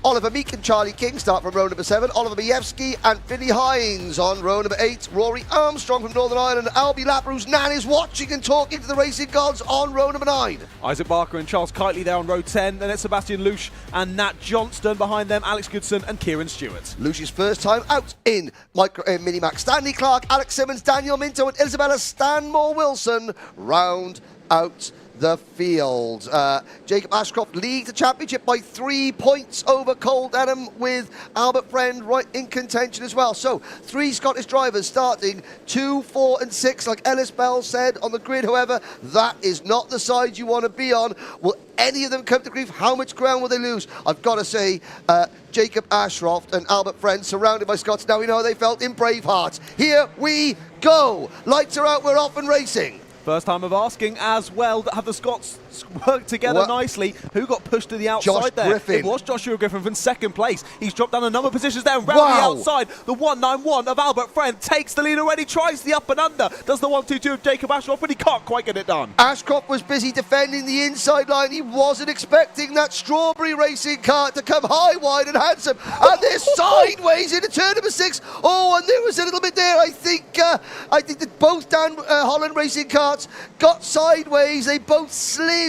Oliver Meek and Charlie King start from row number 7. Oliver Majewski and Vinnie Hines on row number 8. Rory Armstrong from Northern Ireland. Albie Lapper, whose nan is watching and talking to the racing gods, on row number 9. Isaac Barker and Charles Kitely there on row 10. Then it's Sebastian Lusch and Nat Johnston. Behind them, Alex Goodson and Kieran Stewart. Lusch's first time out in Minimax. Stanley Clark, Alex Simmons, Daniel Minto and Isabella Stanmore Wilson round out the field. Jacob Ashcroft leads the championship by 3 points over Cole Denham, with Albert Friend right in contention as well. So 3 Scottish drivers starting 2, 4 and 6, like Ellis Bell said on the grid. However, that is not the side you want to be on. Will any of them come to grief? How much ground will they lose? I've got to say, Jacob Ashcroft and Albert Friend surrounded by Scots. Now we know how they felt in Braveheart. Here we go. Lights are out, we're off and racing. First time of asking as well, that have the Scots worked together nicely. Who got pushed to the outside there? Griffin. It was Joshua Griffin from second place. He's dropped down a number of positions there and round the outside. The 191 of Albert Friend takes the lead already, tries the up and under, does the 122 of Jacob Ashcroft, but he can't quite get it done. Ashcroft was busy defending the inside line. He wasn't expecting that Strawberry racing kart to come high, wide and handsome. And they're sideways into turn number 6. Oh, and there was a little bit there. I think that both Dan Holland racing karts got sideways. They both slid.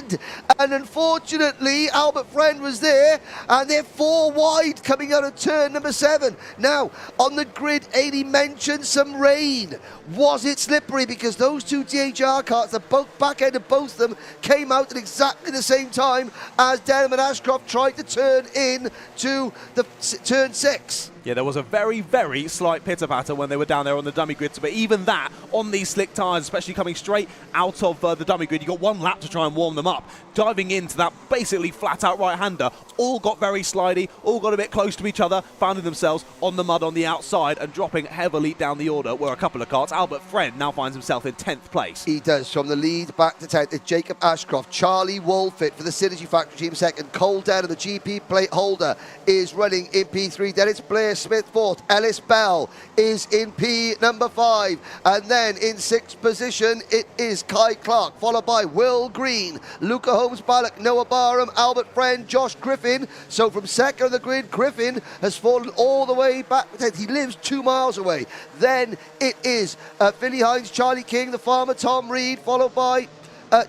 And unfortunately, Albert Friend was there, and they're 4 wide coming out of turn number 7. Now, on the grid, Amy mentioned some rain. Was it slippery? Because those 2 DHR karts, the back end of both of them, came out at exactly the same time as Denham and Ashcroft tried to turn in to the turn 6. Yeah, there was a very, very slight pitter-patter when they were down there on the dummy grid. But even that, on these slick tyres, especially coming straight out of the dummy grid, you got 1 lap to try and warm them up. Diving into that basically flat-out right-hander, all got very slidey, all got a bit close to each other, finding themselves on the mud on the outside and dropping heavily down the order, where a couple of karts. Albert Friend now finds himself in 10th place. He does, from the lead back to 10th. It's Jacob Ashcroft, Charlie Wolfett for the Synergy Factory team second. Cole Denham, the GP plate holder, is running in P3. Then it's Blair Smith fourth. Ellis Bell is in P number 5. And then in 6th position, it is Kai Clark, followed by Will Green, Luca Holmes-Ballock, Noah Barham, Albert Friend, Josh Griffin. So from second on the grid, Griffin has fallen all the way back to 10th. He lives 2 miles away. Then it is Vinnie Hines, Charlie King, the farmer, Tom Reed, followed by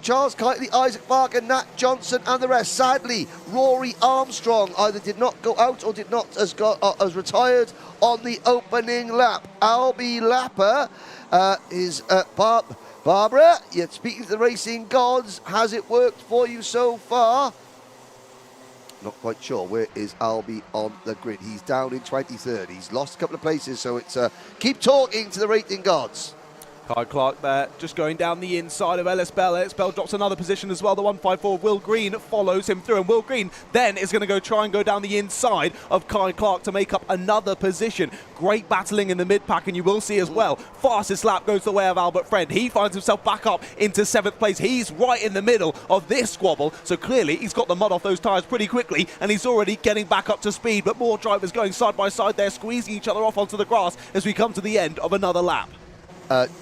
Charles Kitely, Isaac Barker, Nat Johnson and the rest. Sadly, Rory Armstrong either did not go out or did not as retired on the opening lap. Albie Lapper is Barbara, you're speaking to the racing gods. Has it worked for you so far? Not quite sure. Where is Albie on the grid? He's down in 23rd. He's lost a couple of places, so it's keep talking to the racing gods. Kai Clark there, just going down the inside of Ellis Bell. Ellis Bell drops another position as well. The 154 of Will Green follows him through, and Will Green then is going to try and go down the inside of Kai Clark to make up another position. Great battling in the mid-pack, and you will see as well, fastest lap goes the way of Albert Friend. He finds himself back up into 7th place. He's right in the middle of this squabble, so clearly he's got the mud off those tyres pretty quickly, and he's already getting back up to speed. But more drivers going side by side there, squeezing each other off onto the grass as we come to the end of another lap.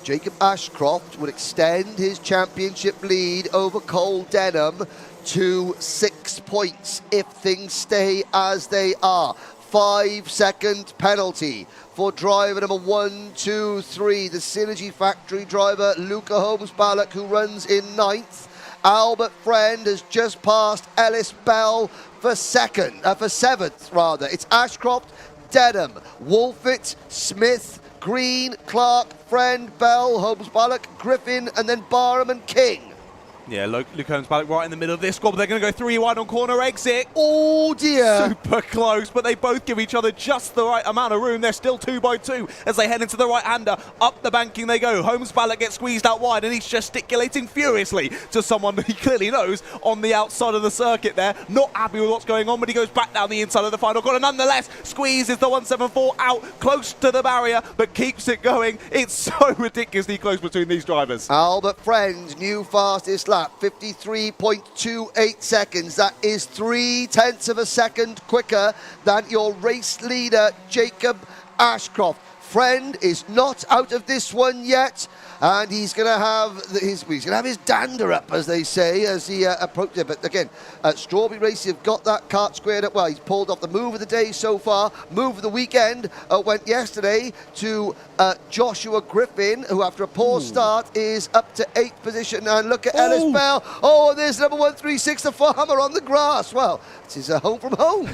Jacob Ashcroft would extend his championship lead over Cole Denham to 6 points if things stay as they are. 5-second penalty for driver number 123, the Synergy Factory driver Luca Holmes-Ballock, who runs in 9th. Albert Friend has just passed Ellis Bell for 7th rather. It's Ashcroft, Denham, Wolfett, Smith, Green, Clark, Friend, Bell, Holmes-Ballock, Griffin, and then Barham and King. Yeah, Luke Holmes Paddock right in the middle of this squad, but they're going to go 3 wide on corner exit. Oh dear. Super close, but they both give each other just the right amount of room. They're still 2 by 2 as they head into the right-hander. Up the banking they go. Holmes Paddock gets squeezed out wide, and he's gesticulating furiously to someone he clearly knows on the outside of the circuit there. Not happy with what's going on, but he goes back down the inside of the final corner. Nonetheless, squeezes the 174 out close to the barrier, but keeps it going. It's so ridiculously close between these drivers. Albert Friend, new fastest lap, 53.28 seconds. That is 0.3 of a second quicker than your race leader, Jacob Ashcroft. Friend is not out of this one yet, and he's going to have his dander up, as they say, as he approaches it. But again, Strawberry Racing have got that kart squared up well. He's pulled off the move of the day so far. Move of the weekend went yesterday to Joshua Griffin, who after a poor start is up to 8th position. And look at Ellis Bell. Oh, and there's number 136, the farmer on the grass. Well, it's his home from home.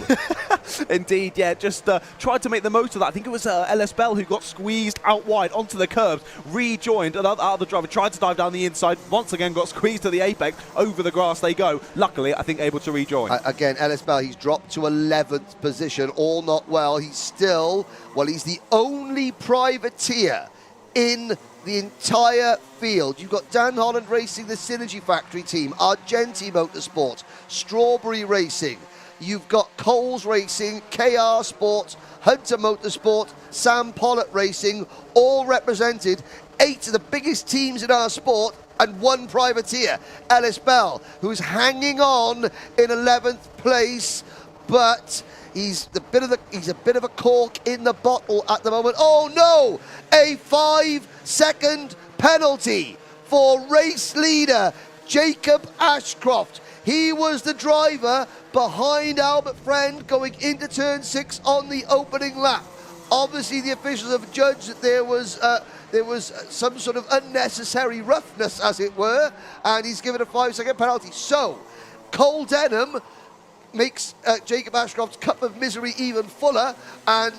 Indeed, yeah, just tried to make the most of that. I think it was Ellis Bell who got squeezed out wide onto the curbs, rejoined. Another driver tried to dive down the inside, once again got squeezed to the apex. Over the grass they go. Luckily, I think able to rejoin. Again, Ellis Bell, he's dropped to 11th position. All not well. He's still, he's the only privateer in the entire field. You've got Dan Holland Racing, the Synergy Factory team, Argenti Motorsports, Strawberry Racing. You've got Coles Racing, KR Sports, Hunter Motorsport, Sam Pollitt Racing, all represented. 8 of the biggest teams in our sport and 1 privateer, Ellis Bell, who's hanging on in 11th place, but he's a bit of a cork in the bottle at the moment. Oh no! A 5-second penalty for race leader Jacob Ashcroft. He was the driver behind Albert Friend going into turn 6 on the opening lap. Obviously, the officials have judged that there was some sort of unnecessary roughness, as it were, and he's given a 5-second penalty. So, Cole Denham makes Jacob Ashcroft's cup of misery even fuller and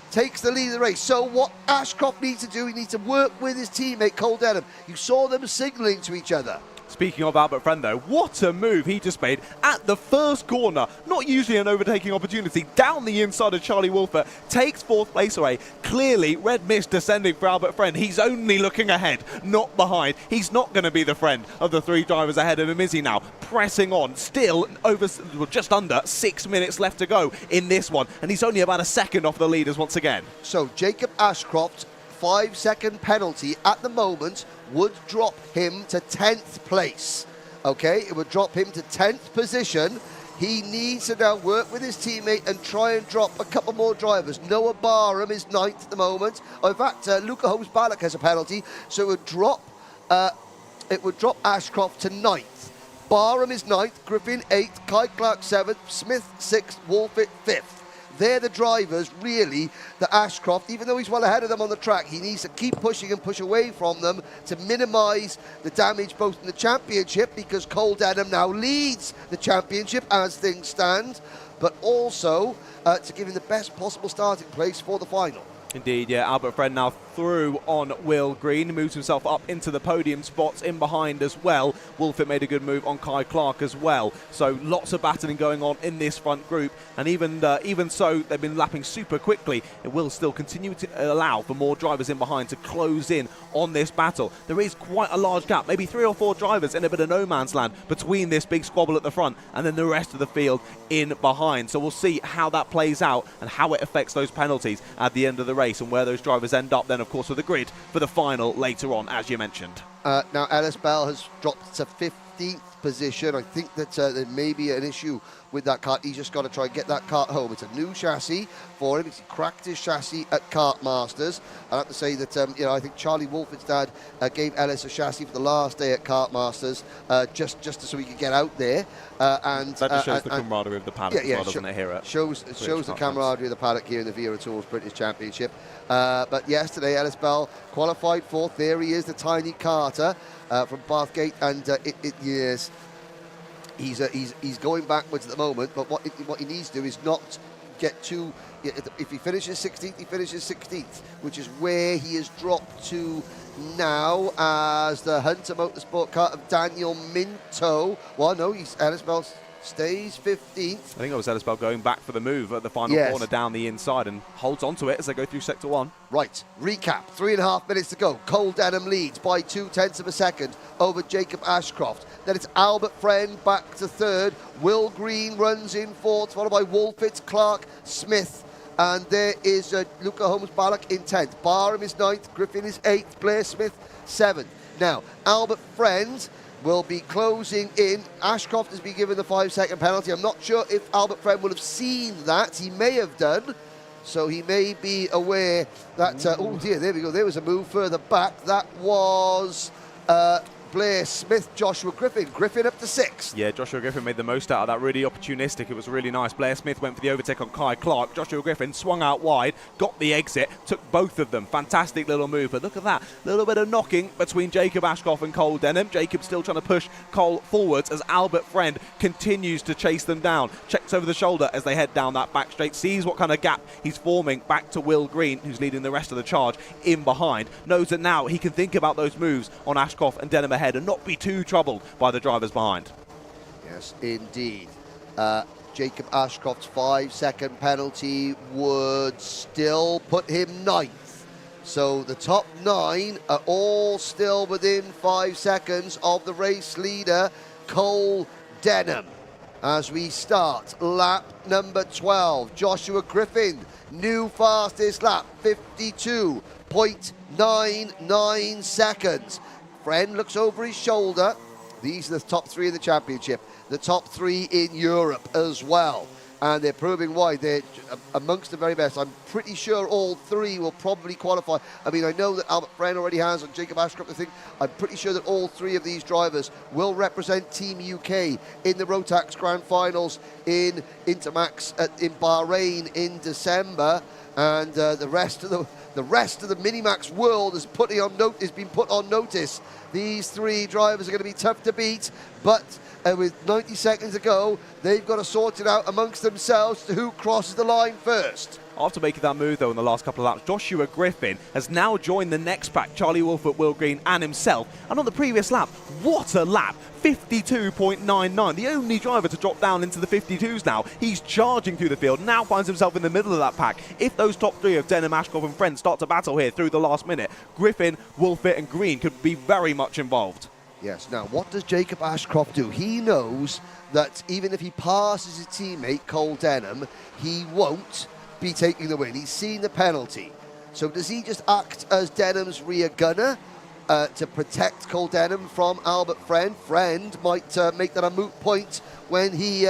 takes the lead of the race. So what Ashcroft needs to do, he needs to work with his teammate Cole Denham. You saw them signalling to each other. Speaking of Albert Friend, though, what a move he just made at the first corner. Not usually an overtaking opportunity. Down the inside of Charlie Wolfer, takes 4th place away. Clearly, red mist descending for Albert Friend. He's only looking ahead, not behind. He's not going to be the friend of the 3 drivers ahead of him, is he now? Pressing on, still just under 6 minutes left to go in this one. And he's only about a second off the leaders once again. So Jacob Ashcroft, 5-second penalty at the moment would drop him to 10th place. Okay, it would drop him to 10th position. He needs to now work with his teammate and try and drop a couple more drivers. Noah Barham is 9th at the moment. In fact, Luca Holmes Paddock has a penalty, so it would drop Ashcroft to 9th. Barham is 9th, Griffin 8th, Kai Clark 7th, Smith 6th, Wolfett 5th. They're the drivers, really, that Ashcroft, even though he's well ahead of them on the track, he needs to keep pushing and push away from them to minimise the damage both in the championship, because Cole Denham now leads the championship as things stand, but also to give him the best possible starting place for the final. Indeed, yeah, Albert Friend now through on Will Green, moves himself up into the podium spots in behind as well. Wolfett made a good move on Kai Clark as well. So lots of battling going on in this front group, and even so, they've been lapping super quickly. It will still continue to allow for more drivers in behind to close in on this battle. There is quite a large gap, maybe 3 or 4 drivers in a bit of no man's land between this big squabble at the front and then the rest of the field in behind. So we'll see how that plays out and how it affects those penalties at the end of the race, and where those drivers end up then, of course, with the grid for the final later on, as you mentioned. Now, Ellis Bell has dropped to 15th position. I think that there may be an issue with that kart. He's just got to try and get that kart home. It's a new chassis for him. He cracked his chassis at Kart Masters. I have to say that I think Charlie Wolfett's dad gave Ellis a chassis for the last day at Kart Masters, just so he could get out there. And that just shows the camaraderie of the paddock as well, doesn't it? Here shows the camaraderie of the paddock here in the Wera Tours British Championship. But yesterday, Ellis Bell qualified 4th. There he is, the tiny Carter from Bathgate, and yes, he's going backwards at the moment. But what he needs to do is not get to, if he finishes 16th, he finishes 16th, which is where he has dropped to now as the Hunter Motorsport car of Daniel Minto. Well, no, Ellis Bell stays 15th. I think it was Ellis Bell going back for the move at the final corner down the inside and holds onto it as they go through sector 1. Right, recap, 3.5 minutes to go. Cole Denham leads by 0.2 of a second over Jacob Ashcroft. Then it's Albert Friend back to third. Will Green runs in fourth, followed by Wolfitz, Clark, Smith. And there is Luca Holmes-Ballock in 10th. Barham is 9th, Griffin is 8th, Blair Smith 7th. Now, Albert Friend will be closing in. Ashcroft has been given the 5-second penalty. I'm not sure if Albert Friend will have seen that. He may have done. So he may be aware that, oh dear, there we go. There was a move further back. That was Blair Smith, Joshua Griffin. Griffin up to 6th. Yeah, Joshua Griffin made the most out of that. Really opportunistic. It was really nice. Blair Smith went for the overtake on Kai Clark. Joshua Griffin swung out wide, got the exit, took both of them. Fantastic little move. But look at that. Little bit of knocking between Jacob Ashcroft and Cole Denham. Jacob still trying to push Cole forwards as Albert Friend continues to chase them down. Checks over the shoulder as they head down that back straight. Sees what kind of gap he's forming back to Will Green, who's leading the rest of the charge in behind. Knows that now he can think about those moves on Ashcroft and Denham ahead and not be too troubled by the drivers behind. Yes, indeed. Jacob Ashcroft's 5-second penalty would still put him 9th. So the top 9 are all still within 5 seconds of the race leader, Cole Denham. As we start lap number 12, Joshua Griffin, new fastest lap, 52.99 seconds. Friend looks over his shoulder. These are the top 3 in the championship, the top 3 in Europe as well. And they're proving why. They're amongst the very best. I'm pretty sure all 3 will probably qualify. I mean, I know that Albert Friend already has, and Jacob Ashcroft, I think. I'm pretty sure that all 3 of these drivers will represent Team UK in the Rotax Grand Finals in Intermax in Bahrain in December. And the rest of the Minimax world has been put on notice. These 3 drivers are going to be tough to beat, but with 90 seconds to go, they've got to sort it out amongst themselves to who crosses the line first. After making that move, though, in the last couple of laps, Joshua Griffin has now joined the next pack, Charlie Wolford, Will Green and himself. And on the previous lap, what a lap, 52.99. The only driver to drop down into the 52s now. He's charging through the field, now finds himself in the middle of that pack. If those top 3 of Denham, Ashcroft and Friend start to battle here through the last minute, Griffin, Wolford and Green could be very much involved. Yes, now what does Jacob Ashcroft do? He knows that even if he passes his teammate, Cole Denham, he won't be taking the win. He's seen the penalty. So does he just act as Denham's rear gunner to protect Cole Denham from Albert Friend? Friend might make that a moot point when he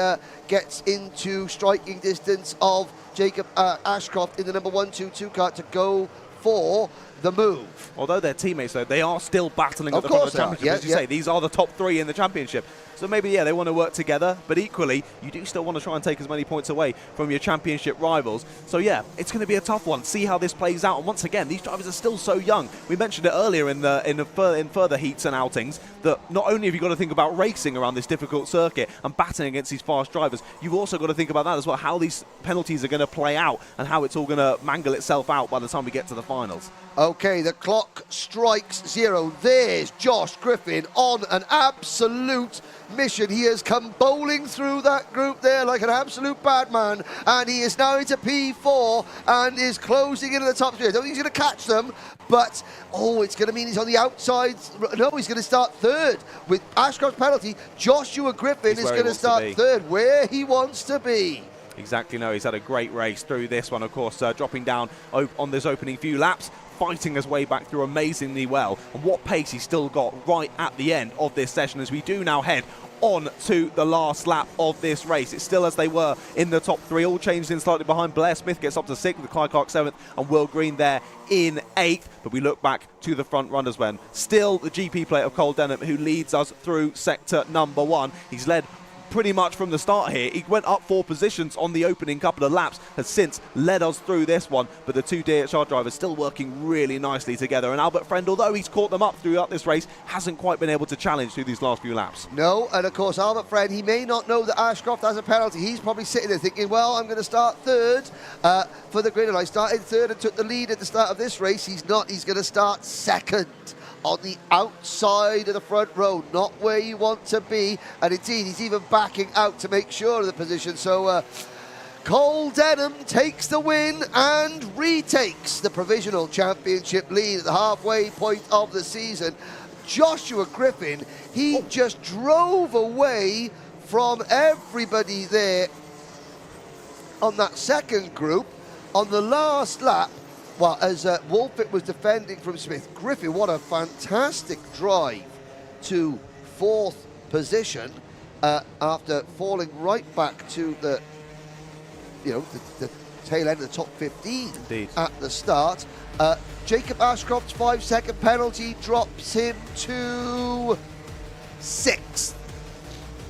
gets into striking distance of Jacob Ashcroft in the number 122 car to go for the move. Although they're teammates, though, they are still battling at the front of the championship. As you say, these are the top 3 in the championship. So maybe, they want to work together, but equally, you do still want to try and take as many points away from your championship rivals. So it's going to be a tough one. See how this plays out. And once again, these drivers are still so young. We mentioned it earlier in further heats and outings that not only have you got to think about racing around this difficult circuit and battling against these fast drivers, you've also got to think about that as well, how these penalties are going to play out and how it's all going to mangle itself out by the time we get to the finals. Okay, the clock strikes 0. There's Josh Griffin on an absolute mission. He has come bowling through that group there like an absolute bad man, and he is now into P4 and is closing into the top 3. I don't think he's going to catch them, but it's going to mean he's on the outside. No, he's going to start 3rd with Ashcroft's penalty. Joshua Griffin is going to start 3rd, where he wants to be. Exactly, no, he's had a great race through this one, of course, dropping down on those opening few laps, fighting his way back through amazingly well. And what pace he's still got right at the end of this session as we do now head on to the last lap of this race. It's still as they were in the top 3, all changed in slightly behind. Blair Smith gets up to 6th with Kai Clark 7th and Will Green there in 8th. But we look back to the front runners when still the GP plate of Cole Denham, who leads us through sector number 1. He's led pretty much from the start here. He went up 4 positions on the opening couple of laps, has since led us through this one, but the 2 DHR drivers still working really nicely together. And Albert Friend, although he's caught them up throughout this race, hasn't quite been able to challenge through these last few laps. No, and of course Albert Friend, he may not know that Ashcroft has a penalty. He's probably sitting there thinking, well, I'm going to start third for the grid, and I started third and took the lead at the start of this race. He's not. He's going to start second on the outside of the front row, not where you want to be, and indeed he's even backing out to make sure of the position. So Cole Denham takes the win and retakes the provisional championship lead at the halfway point of the season. Joshua Griffin, he just drove away from everybody there on that second group on the last lap. Well, as Wolfett was defending from Smith, Griffin, what a fantastic drive to 4th position after falling right back to the, the tail end of the top 15 Indeed. At the start. Jacob Ashcroft's 5-second penalty drops him to 6th.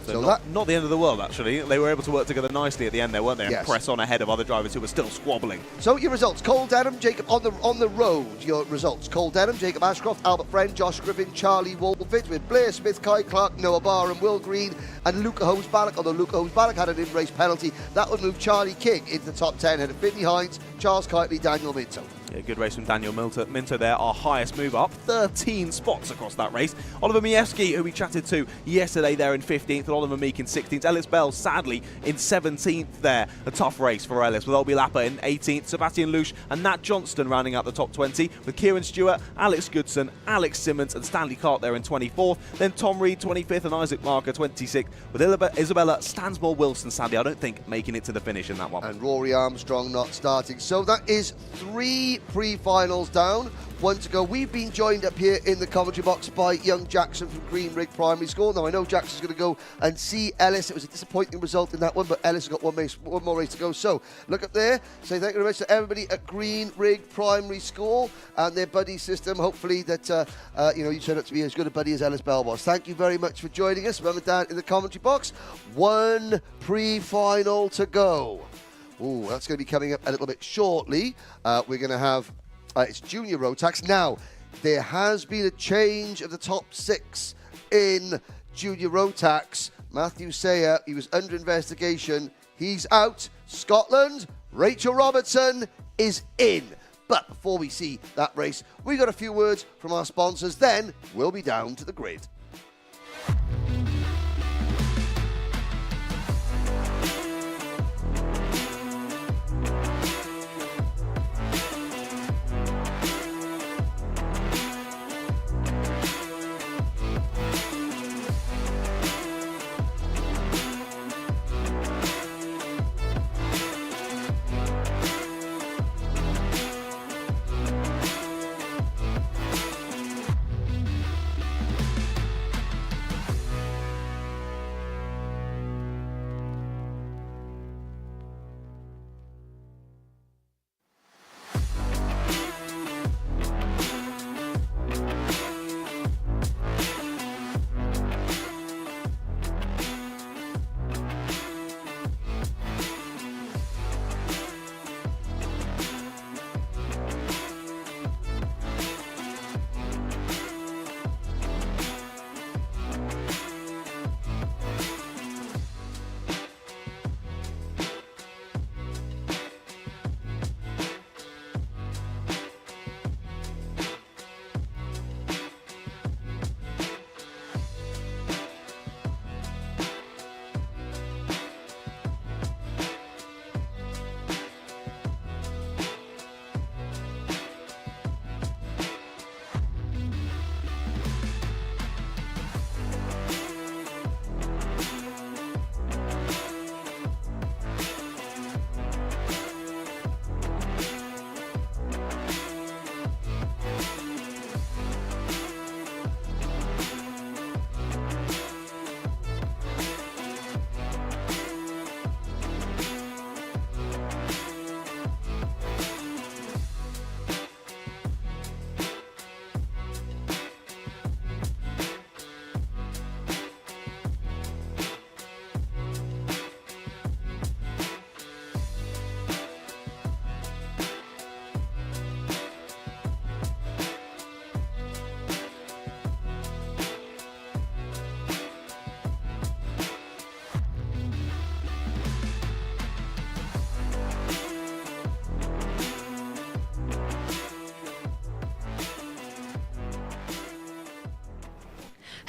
So not the end of the world, actually. They were able to work together nicely at the end there, weren't they? Yes. And press on ahead of other drivers who were still squabbling. So your results: Cole Denham, Jacob on the road. Your results: Cole Denham, Jacob Ashcroft, Albert Friend, Josh Griffin, Charlie Wolfett, with Blair Smith, Kai Clark, Noah Barr, and Will Green, and Luca Hose-Ballock. Although Luca Hose-Ballock had an in-race penalty, that would move Charlie King into the top 10. Ahead of Finley Hines, Charles Kitely, Daniel Minto. Yeah, good race from Daniel Minto there, our highest move up, 13 spots across that race. Oliver Miewski, who we chatted to yesterday there in 15th, and Oliver Meek in 16th. Ellis Bell, sadly, in 17th there. A tough race for Ellis, with Olby Lapper in 18th, Sebastian Lusch and Nat Johnston rounding out the top 20, with Kieran Stewart, Alex Goodson, Alex Simmons and Stanley Cart there in 24th. Then Tom Reed, 25th, and Isaac Marker, 26th, with Isabella Stansmore-Wilson, sadly, I don't think, making it to the finish in that one. And Rory Armstrong not starting. So that is 3 pre-finals down, 1 to go. We've been joined up here in the commentary box by young Jackson from Green Rig Primary School. Now I know Jackson's going to go and see Ellis. It was a disappointing result in that one, but Ellis has got one more race to go. So look up there, say thank you very much to everybody at Green Rig Primary School and their buddy system. Hopefully that you turned out to be as good a buddy as Ellis Bell was. Thank you very much for joining us. Remember down in the commentary box, 1 pre-final to go. Ooh, that's going to be coming up a little bit shortly. We're going to have, it's Junior Rotax. Now, there has been a change of the top 6 in Junior Rotax. Matthew Sayer, he was under investigation. He's out. Scotland, Rachel Robertson is in. But before we see that race, we got a few words from our sponsors. Then we'll be down to the grid.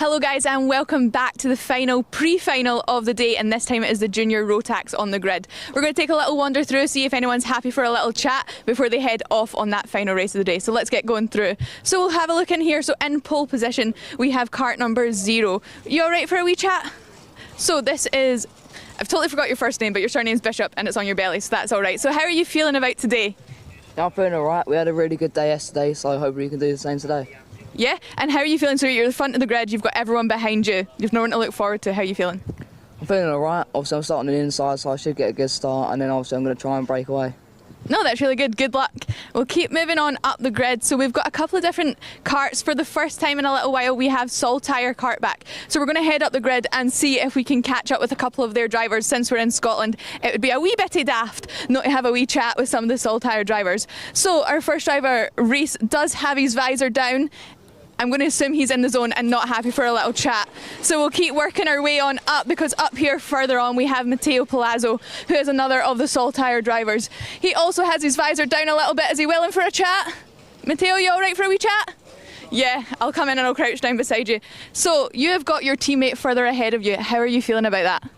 Hello guys and welcome back to the final pre-final of the day, and this time it is the junior Rotax on the grid. We're going to take a little wander through, see if anyone's happy for a little chat before they head off on that final race of the day. So let's get going through. So we'll have a look in here. So in pole position we have cart number 0. You alright for a wee chat? So this is, I've totally forgot your first name, but your surname's Bishop and it's on your belly, so that's alright. So how are you feeling about today? Yeah, I'm feeling alright. We had a really good day yesterday, so I hope we can do the same today. Yeah, and how are you feeling? So you're at the front of the grid, you've got everyone behind you, you've no one to look forward to. How are you feeling? I'm feeling alright. Obviously I'm starting on the inside, so I should get a good start, and then obviously I'm going to try and break away. No, that's really good. Good luck. We'll keep moving on up the grid. So we've got a couple of different karts. For the first time in a little while, we have Saltire kart back. So we're going to head up the grid and see if we can catch up with a couple of their drivers. Since we're in Scotland, it would be a wee bitty daft not to have a wee chat with some of the Saltire drivers. So our first driver, Reese, does have his visor down. I'm going to assume he's in the zone and not happy for a little chat. So we'll keep working our way on up, because up here further on we have Matteo Palazzo, who is another of the Saltire drivers. He also has his visor down a little bit. Is he willing for a chat? Matteo, you alright for a wee chat? Yeah, I'll come in and I'll crouch down beside you. So you have got your teammate further ahead of you. How are you feeling about that?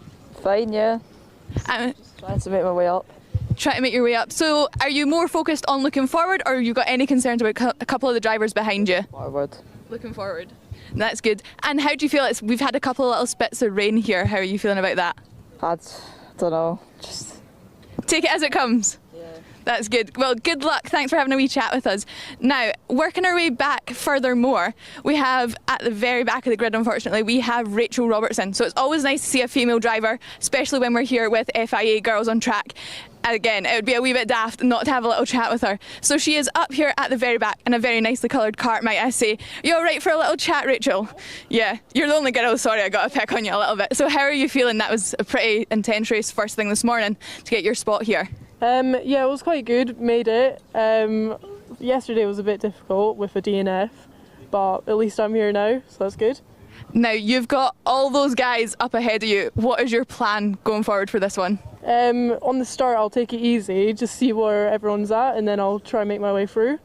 Fine, yeah. Just trying to make my way up. Trying to make your way up. So are you more focused on looking forward, or have you got any concerns about a couple of the drivers behind you? Forward. Looking forward. That's good. And how do you feel? We've had a couple of little spits of rain here. How are you feeling about that? I don't know. Just take it as it comes. Yeah. That's good. Well, good luck. Thanks for having a wee chat with us. Now, working our way back furthermore, we have at the very back of the grid, unfortunately, we have Rachel Robertson. So it's always nice to see a female driver, especially when we're here with FIA Girls on Track. Again, it would be a wee bit daft not to have a little chat with her. So she is up here at the very back in a very nicely coloured cart, might I say. You alright for a little chat, Rachel? Yeah, you're the only girl, sorry, I got to pick on you a little bit. So how are you feeling? That was a pretty intense race first thing this morning to get your spot here. Yeah, it was quite good, made it. Yesterday was a bit difficult with a DNF, but at least I'm here now, so that's good. Now, you've got all those guys up ahead of you. What is your plan going forward for this one? On the start, I'll take it easy, just see where everyone's at, and then I'll try and make my way through.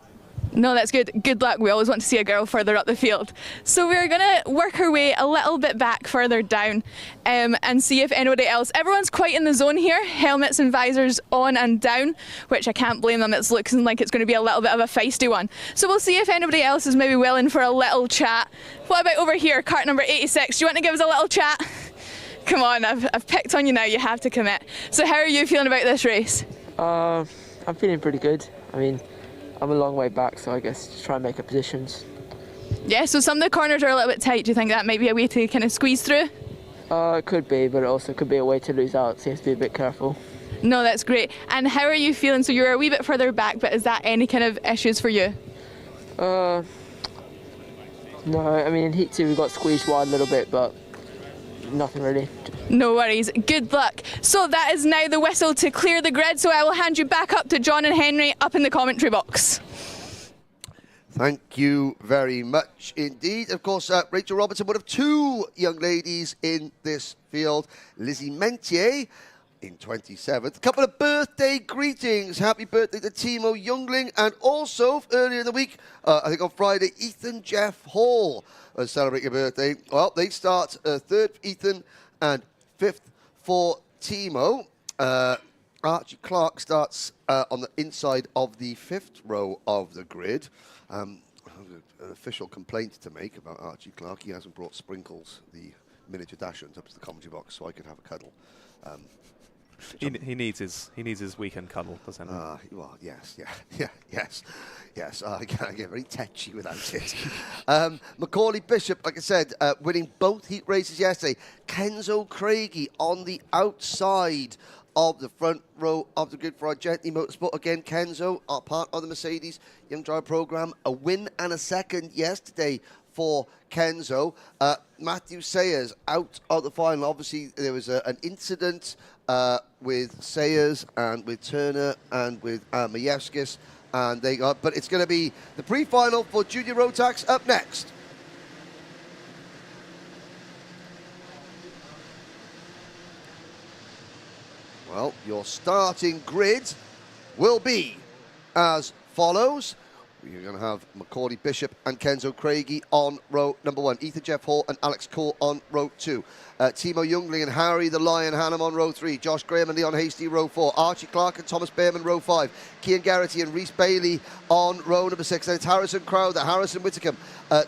No, that's good. Good luck. We always want to see a girl further up the field. So we're going to work our way a little bit back further down and see if anybody else... Everyone's quite in the zone here. Helmets and visors on and down, which I can't blame them. It's looking like it's going to be a little bit of a feisty one. So we'll see if anybody else is maybe willing for a little chat. What about over here, cart number 86? Do you want to give us a little chat? Come on, I've picked on you now. You have to commit. So how are you feeling about this race? I'm feeling pretty good. I mean, I'm a long way back, so I guess just try and make up positions. Yeah, so some of the corners are a little bit tight. Do you think that might be a way to kind of squeeze through? It could be, but it also could be a way to lose out, so you have to be a bit careful. No, that's great. And how are you feeling? So you're a wee bit further back, but is that any kind of issues for you? No, I mean in Heat 2 we got squeezed wide a little bit, but nothing really. No worries. Good luck. So that is now the whistle to clear the grid, so I will hand you back up to John and Henry up in the commentary box. Thank you very much indeed. Of course, Rachel Robertson, one of 2 young ladies in this field. Lizzie Mentier in 27th. A couple of birthday greetings. Happy birthday to Timo Youngling, and also earlier in the week, I think on Friday, Ethan Jeff Hall was celebrating a birthday. Well, they start 3rd for Ethan and 5th for Timo. Archie Clark starts on the inside of the 5th row of the grid. An official complaint to make about Archie Clark. He hasn't brought Sprinkles, the miniature Dachshund, up to the commentary box so I could have a cuddle. He needs his weekend cuddle, doesn't he? Well, yes. I get very tetchy without it. Macaulay Bishop, like I said, winning both heat races yesterday. Kenzo Craigie on the outside of the front row of the grid for our Gently Motorsport. Again, Kenzo, our part of the Mercedes Young Driver Programme. A win and a second yesterday for Kenzo. Matthew Sayers out of the final. Obviously, there was an incident with Sayers and with Turner and with Majewskis, and they got. But it's going to be the pre-final for Junior Rotax up next. Well, your starting grid will be as follows. We're going to have Macaulay Bishop and Kenzo Craigie on row number 1. Ethan Jeff Hall and Alex Cole on row 2. Timo Jungling and Harry the Lion Hannam on row 3. Josh Graham and Leon Hasty row 4. Archie Clark and Thomas Behrman row 5. Cian Garrity and Rhys Bailey on row number 6. Then it's Harrison Crowther, Harrison Whitcomb,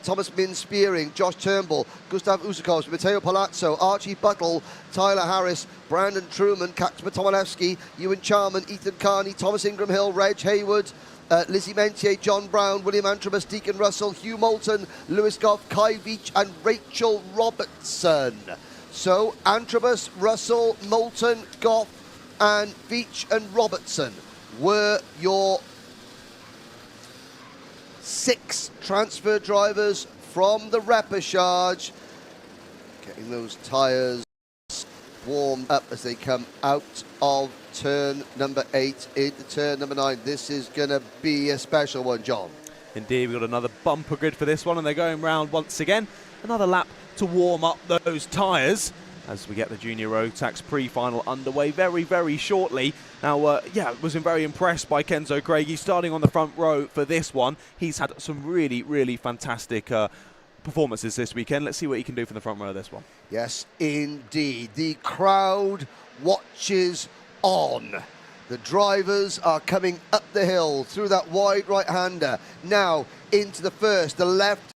Thomas Min Spearing, Josh Turnbull, Gustav Usakovs, Matteo Palazzo, Archie Buttle, Tyler Harris, Brandon Truman, Kasper Tomalewski, Ewan Charman, Ethan Carney, Thomas Ingram Hill, Reg Hayward, Lizzie Mentier, John Brown, William Antrobus, Deacon Russell, Hugh Moulton, Lewis Goff, Kai Veach and Rachel Robertson. So Antrobus, Russell, Moulton, Goff and Veach and Robertson were your 6 transfer drivers from the Repechage. Getting those tyres warmed up as they come out of turn number 8 into turn number 9. This is going to be a special one, John. Indeed, we've got another bumper grid for this one, and they're going round once again. Another lap to warm up those tyres as we get the Junior Rotax Pre-final underway very, very shortly. Now, yeah, was very impressed by Kenzo Craigie starting on the front row for this one. He's had some really, really fantastic performances this weekend. Let's see what he can do from the front row of this one. Yes, indeed. The crowd watches on. The drivers are coming up the hill through that wide right-hander. Now into the first, the left.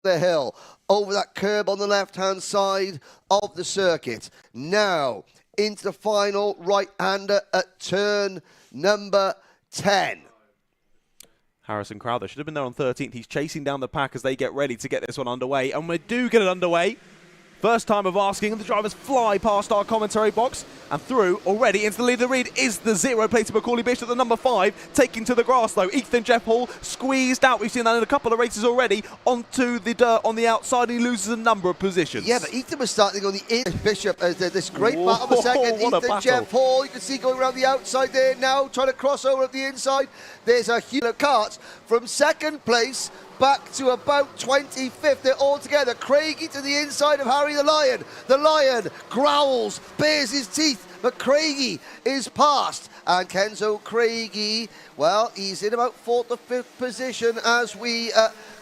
The hill over that curb on the left-hand side of the circuit. Now into the final right-hander at turn number 10. Harrison Crowther should have been there on 13th. He's chasing down the pack as they get ready to get this one underway, and we do get it underway. First time of asking, and the drivers fly past our commentary box and through already into the lead. The lead is the 0-plated Macaulay Bishop, the number 5, taking to the grass though. Ethan Jeff Hall squeezed out. We've seen that in a couple of races already. Onto the dirt on the outside, he loses a number of positions. Yeah, but Ethan was starting on the in. Bishop as this great battle for second. Ethan Jeff Hall, you can see going around the outside there now, trying to cross over at the inside. There's a huge Kart from second place back to about 25th. They're all together. Craigie to the inside of Harry the Lion. The Lion growls, bares his teeth, but Craigie is past. And Kenzo Craigie, well, he's in about 4th or 5th position as we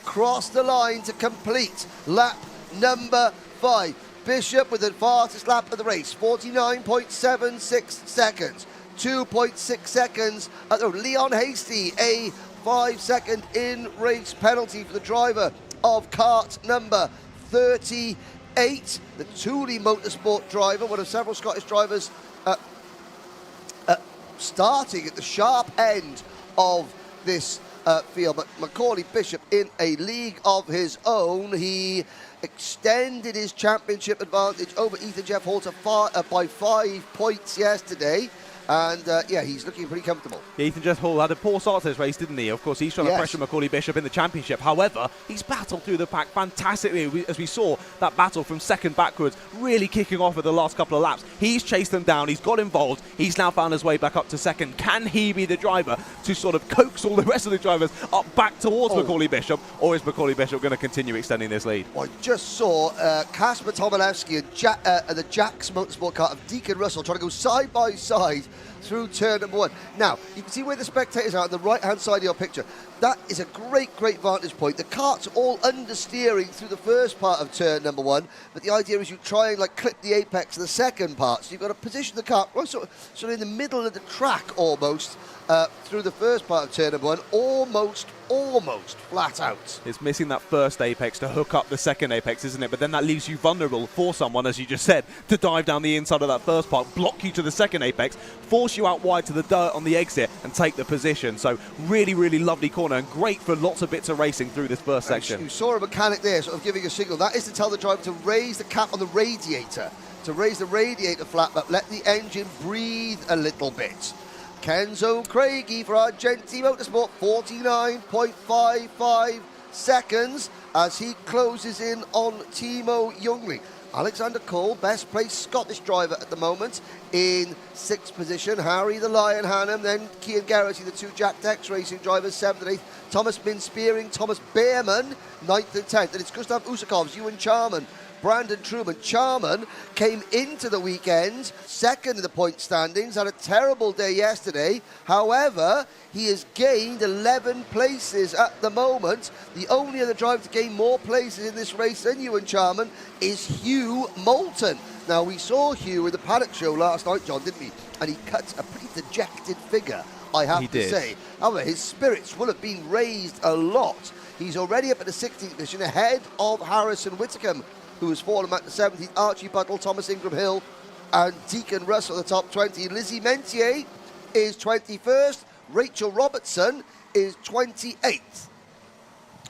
cross the line to complete lap number 5. Bishop with the fastest lap of the race, 49.76 seconds. 2.6 seconds. Leon Hasty, a 5-second in-race penalty for the driver of kart number 38. The Thule Motorsport driver, one of several Scottish drivers starting at the sharp end of this field. But Macaulay Bishop in a league of his own. He extended his championship advantage over Ethan Jeff Hall by 5 points yesterday. And, yeah, he's looking pretty comfortable. Yeah, Ethan Jeff Hall had a poor start to this race, didn't he? Of course, he's trying to pressure Macaulay Bishop in the championship. However, he's battled through the pack fantastically, as we saw that battle from second backwards, really kicking off at the last couple of laps. He's chased them down. He's got involved. He's now found his way back up to second. Can he be the driver to sort of coax all the rest of the drivers up back towards Macaulay Bishop? Or is Macaulay Bishop going to continue extending this lead? Well, I just saw Kasper Tomalewski and the Jack's Motorsport car of Deacon Russell trying to go side by side through turn number 1. Now, you can see where the spectators are on the right-hand side of your picture. That is a great, great vantage point. The kart's all understeering through the first part of turn number 1, but the idea is you try and clip the apex of the second part. So you've got to position the kart right sort of in the middle of the track almost through the first part of turn number 1, almost flat out. It's missing that first apex to hook up the second apex, isn't it? But then that leaves you vulnerable for someone, as you just said, to dive down the inside of that first part, block you to the second apex, force you out wide to the dirt on the exit and take the position. So really, really lovely corner and great for lots of bits of racing through this first section. You saw a mechanic there sort of giving a signal. That is to tell the driver to raise the cap on the radiator, to raise the radiator flap up, let the engine breathe a little bit. Kenzo Craigie for Argenti Motorsport, 49.55 seconds as he closes in on Timo Youngling. Alexander Cole, best placed Scottish driver at the moment, in 6th position. Harry the Lion Hannum, then Cian Geraghty, the 2 Jack Tex Racing drivers, 7th and 8th. Thomas Min-Spearing, Thomas Behrman, 9th and 10th. And it's Gustav Usakovs, Ewan Charman, Brandon Truman. Charman came into the weekend second in the point standings, had a terrible day yesterday. However, he has gained 11 places at the moment. The only other driver to gain more places in this race than Ewan Charman is Hugh Moulton. Now, we saw Hugh in the Paddock Show last night, John, didn't we? And he cut a pretty dejected figure, I have to say. However, his spirits will have been raised a lot. He's already up at the 16th position, ahead of Harrison Whitcomb, who has fallen back to 17th. Archie Buttle, Thomas Ingram Hill, and Deacon Russell, the top 20. Lizzie Mentier is 21st. Rachel Robertson is 28th.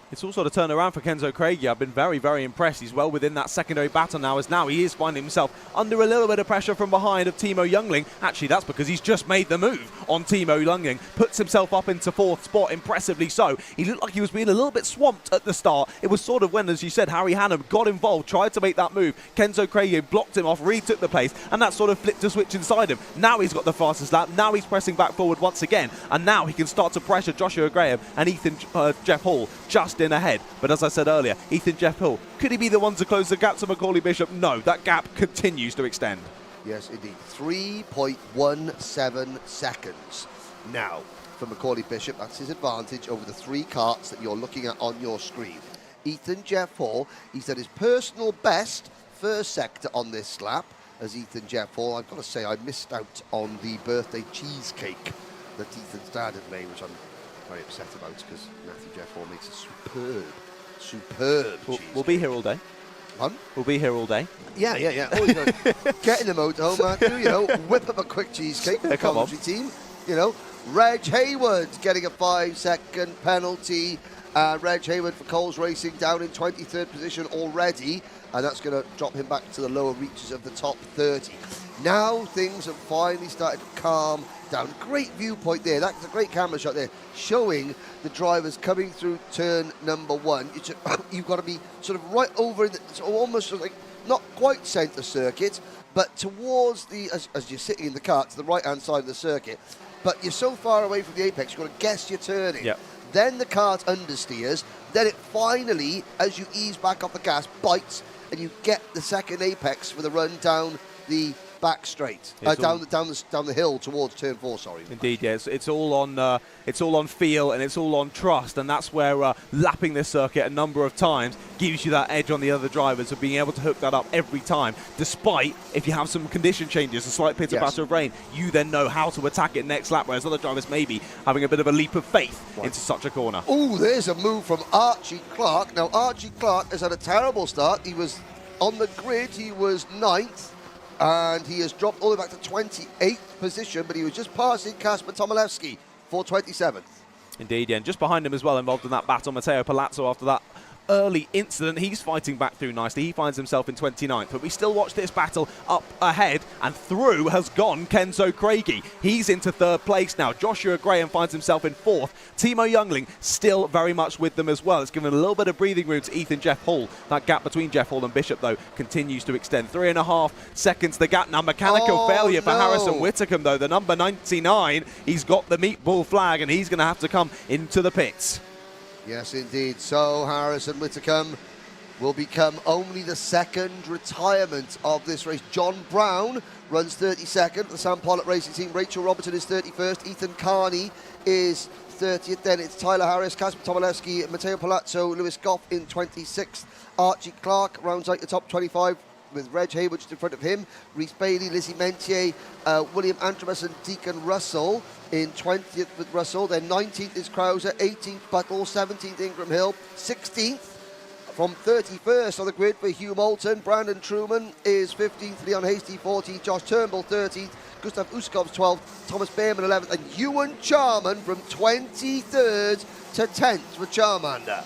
It's all sort of turned around for Kenzo Craigie. I've been very, very impressed. He's well within that secondary battle now, as now he is finding himself under a little bit of pressure from behind of Timo Youngling. Actually, that's because he's just made the move on Timo Youngling. Puts himself up into 4th spot, impressively so. He looked like he was being a little bit swamped at the start. It was sort of when, as you said, Harry Hannum got involved, tried to make that move. Kenzo Craigie blocked him off, retook the place, and that sort of flipped a switch inside him. Now he's got the fastest lap. Now he's pressing back forward once again, and now he can start to pressure Joshua Graham and Jeff Hall just in ahead. But as I said earlier, Jeff Hall, could he be the one to close the gap to Macaulay Bishop? No, that gap continues to extend. Yes, indeed. 3.17 seconds. Now, for Macaulay Bishop, that's his advantage over the 3 karts that you're looking at on your screen. Jeff Hall, he's done his personal best first sector on this lap as Jeff Hall. I've got to say, I missed out on the birthday cheesecake that Ethan's dad had made, which I'm very upset about because Matthew Jeff Hall makes a superb cheesecake. We'll be here all day. We'll be here all day. Yeah. Oh, you know, get in the motorhome, Matthew, whip up a quick cheesecake for the commentary team. Reg Hayward getting a 5-second penalty. Reg Hayward for Coles Racing down in 23rd position already, and that's going to drop him back to the lower reaches of the top 30. Now things have finally started to calm down. Great viewpoint there. That's a great camera shot there, showing the drivers coming through turn number 1. You've got to be sort of right over in the, almost like not quite centre circuit, but towards the, as you're sitting in the car, to the right-hand side of the circuit. But you're so far away from the apex, you've got to guess your turning. Yep. Then the kart understeers. Then it finally, as you ease back off the gas, bites, and you get the second apex for the run down the back straight, down the hill towards turn 4. Sorry. Indeed, yes. It's all on feel and it's all on trust, and that's where lapping this circuit a number of times gives you that edge on the other drivers of being able to hook that up every time. Despite if you have some condition changes, a slight pitter patter of rain, you then know how to attack it next lap, whereas other drivers may be having a bit of a leap of faith into such a corner. Oh, there's a move from Archie Clark. Now Archie Clark has had a terrible start. He was on the grid. He was 9th. And he has dropped all the way back to 28th position, but he was just passing Kasper Tomilewski for 27th. Indeed, yeah, and just behind him as well, involved in that battle, Matteo Palazzo after that early incident. He's fighting back through nicely. He finds himself in 29th, but we still watch this battle up ahead, and through has gone Kenzo Craigie. He's into 3rd place now. Joshua Graham finds himself in 4th. Timo Youngling still very much with them as well. It's given a little bit of breathing room to Jeff Hall. That gap between Jeff Hall and Bishop, though, continues to extend. 3.5 seconds the gap now. Mechanical failure for Harrison Whitcomb, though. The number 99, he's got the meatball flag, and he's going to have to come into the pits. Yes, indeed. So Harrison Whitcomb will become only the 2nd retirement of this race. John Brown runs 32nd. The Sam Pollock Racing Team. Rachel Robertson is 31st. Ethan Carney is 30th. Then it's Tyler Harris, Kasper Tomilewski, Matteo Palazzo, Lewis Goff in 26th. Archie Clark rounds out the top 25 with Reg Hayward just in front of him. Rhys Bailey, Lizzie Mentier, William Antremus and Deacon Russell in 20th with Russell. Then 19th is Krauser, 18th Buttle, 17th Ingram Hill, 16th from 31st on the grid for Hugh Moulton. Brandon Truman is 15th, Leon Hasty 14th, Josh Turnbull 13th, Gustav Uskovs 12th, Thomas Behrman 11th, and Ewan Charman from 23rd to 10th for Charmander.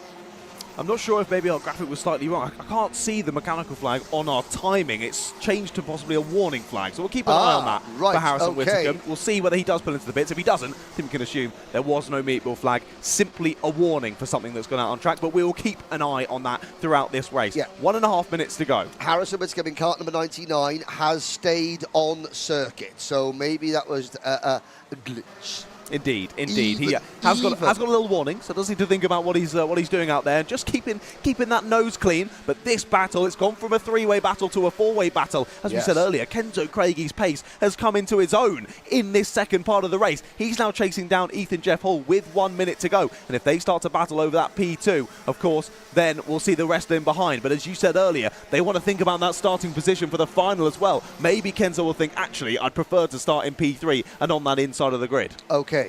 I'm not sure if maybe our graphic was slightly wrong. I can't see the mechanical flag on our timing. It's changed to possibly a warning flag. So we'll keep an eye on that for Harrison Whittaker. We'll see whether he does pull into the bits. If he doesn't, I think we can assume there was no meatball flag, simply a warning for something that's gone out on track. But we will keep an eye on that throughout this race. 1.5 minutes to go. Harrison Whittaker in kart number 99 has stayed on circuit. So maybe that was a glitch. Indeed. He has got a little warning, so does need to think about what he's doing out there, and just keeping that nose clean. But this battle, it's gone from a 3-way battle to a 4-way battle. As we said earlier, Kenzo Craigy's pace has come into his own in this second part of the race. He's now chasing down Ethan Jeff Hall with 1 minute to go, and if they start to battle over that P2, of course, then we'll see the rest of them behind. But as you said earlier, they want to think about that starting position for the final as well. Maybe Kenzo will think, actually, I'd prefer to start in P3 and on that inside of the grid. Okay.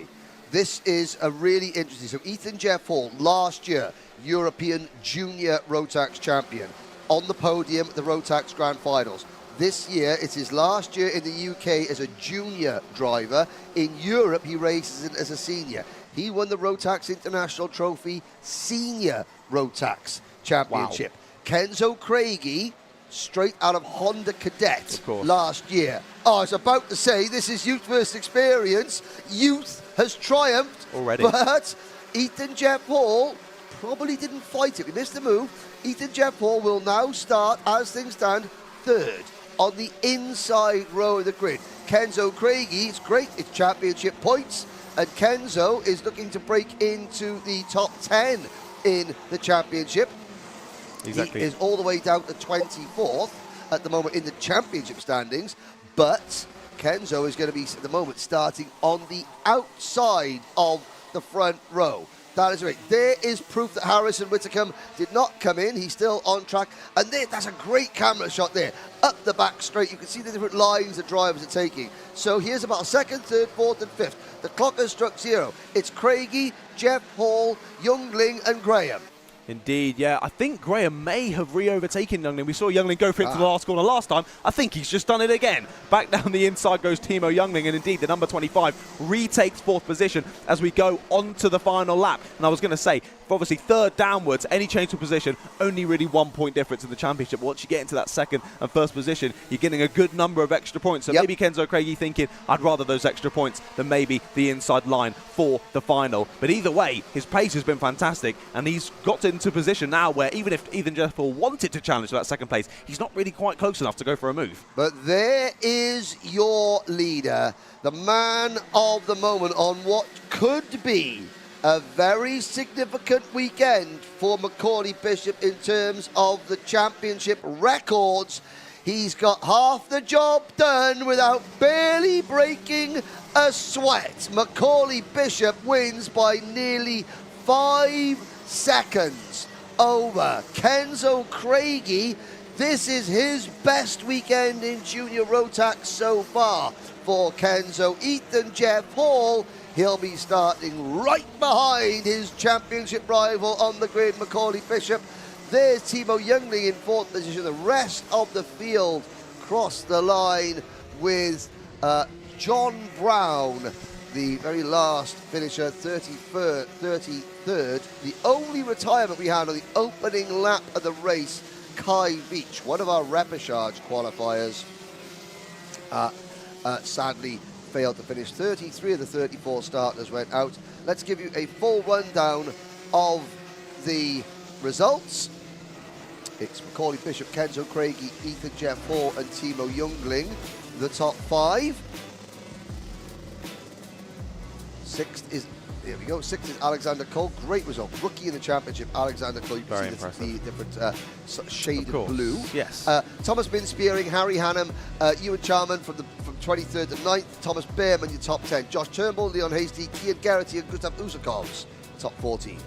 This is a really interesting. So Ethan Jeff Hall, last year, European Junior Rotax champion, on the podium at the Rotax Grand Finals. This year, it's his last year in the UK as a junior driver. In Europe, he races as a senior. He won the Rotax International Trophy Senior Rotax Championship. Kenzo Craigy, straight out of Honda Cadet last year. I was about to say, this is youth versus experience. Youth has triumphed already. But Ethan Jeff Hall probably didn't fight it. We missed the move. Ethan Jeff Hall will now start, as things stand, third on the inside row of the grid. Kenzo Craigy, it's great, it's championship points, and Kenzo is looking to break into the top 10 in the championship. Exactly. He is all the way down to 24th at the moment in the championship standings, but Kenzo is going to be, at the moment, starting on the outside of the front row. That is right. There is proof that Harrison Whittaker did not come in. He's still on track. And that's a great camera shot there. Up the back straight. You can see the different lines the drivers are taking. So here's about second, third, fourth, and fifth. The clock has struck 0. It's Craigy, Jeff Hall, Youngling, and Graham. Indeed, yeah. I think Graham may have re-overtaken Youngling. We saw Youngling go for it to the last corner last time. I think he's just done it again. Back down the inside goes Timo Youngling, and indeed the number 25 retakes 4th position as we go on to the final lap. And I was going to say, obviously third downwards, any change of position, only really 1 point difference in the championship. Once you get into that second and first position, you're getting a good number of extra points. So maybe Kenzo Craigy thinking, I'd rather those extra points than maybe the inside line for the final. But either way, his pace has been fantastic, and he's got into position now where even if Ethan Jeff Hall wanted to challenge for that second place, he's not really quite close enough to go for a move. But there is your leader, the man of the moment on what could be a very significant weekend for Macaulay Bishop in terms of the championship records. He's got half the job done without barely breaking a sweat. Macaulay Bishop wins by nearly 5 seconds over Kenzo Craigy. This is his best weekend in Junior Rotax so far for Kenzo. Ethan Jeff Hall, he'll be starting right behind his championship rival on the grid, Macaulay Bishop. There's Timo Youngling in 4th position. The rest of the field crossed the line with John Brown, the very last finisher, 33rd. The only retirement we had on the opening lap of the race, Kai Beach, one of our repechage qualifiers, sadly failed to finish. 33 of the 34 starters went out. Let's give you a full rundown of the results. It's Macaulay Bishop, Kenzo Craigy, Ethan Jeff Hall, and Timo Youngling, the top 5. 6th is, there we go, 6th is Alexander Cole. Great result. Rookie in the championship, Alexander Cole. You can see the different shade of blue. Yes. Thomas Minspearing, Harry Hannam, Ewan Charman from 23rd to 9th. Thomas Behrman, your top 10. Josh Turnbull, Leon Hasty, Kian Garrity, and Gustav Usakovs, top 14.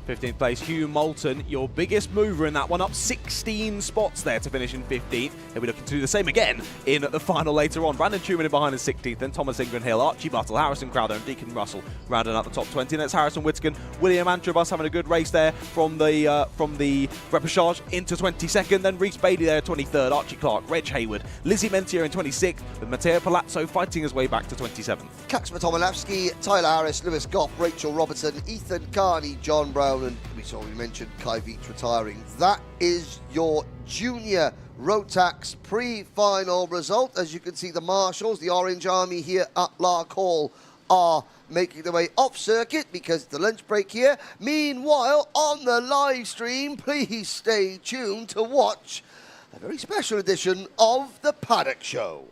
15th place, Hugh Moulton, your biggest mover in that one, up 16 spots there to finish in 15th. He'll be looking to do the same again in the final later on. Brandon Truman in behind in 16th, then Thomas Ingram Hill, Archie Buttle, Harrison Crowder, and Deacon Russell rounding out the top 20. And that's Harrison Whittaker, William Antrobus having a good race there from the repechage into 22nd. Then Reece Bailey there at 23rd, Archie Clark, Reg Hayward, Lizzie Mentier in 26th, with Matteo Palazzo fighting his way back to 27th. Kaczmar Tomilewski, Tyler Harris, Lewis Goff, Rachel Robertson, Ethan Carney, John Brown, and we saw, we mentioned Kai Veach retiring. That is your junior Rotax pre-final result. As you can see, the marshals, the Orange Army here at Larkhall, are making their way off circuit because it's the lunch break here. Meanwhile, on the live stream, please stay tuned to watch a very special edition of the Paddock Show.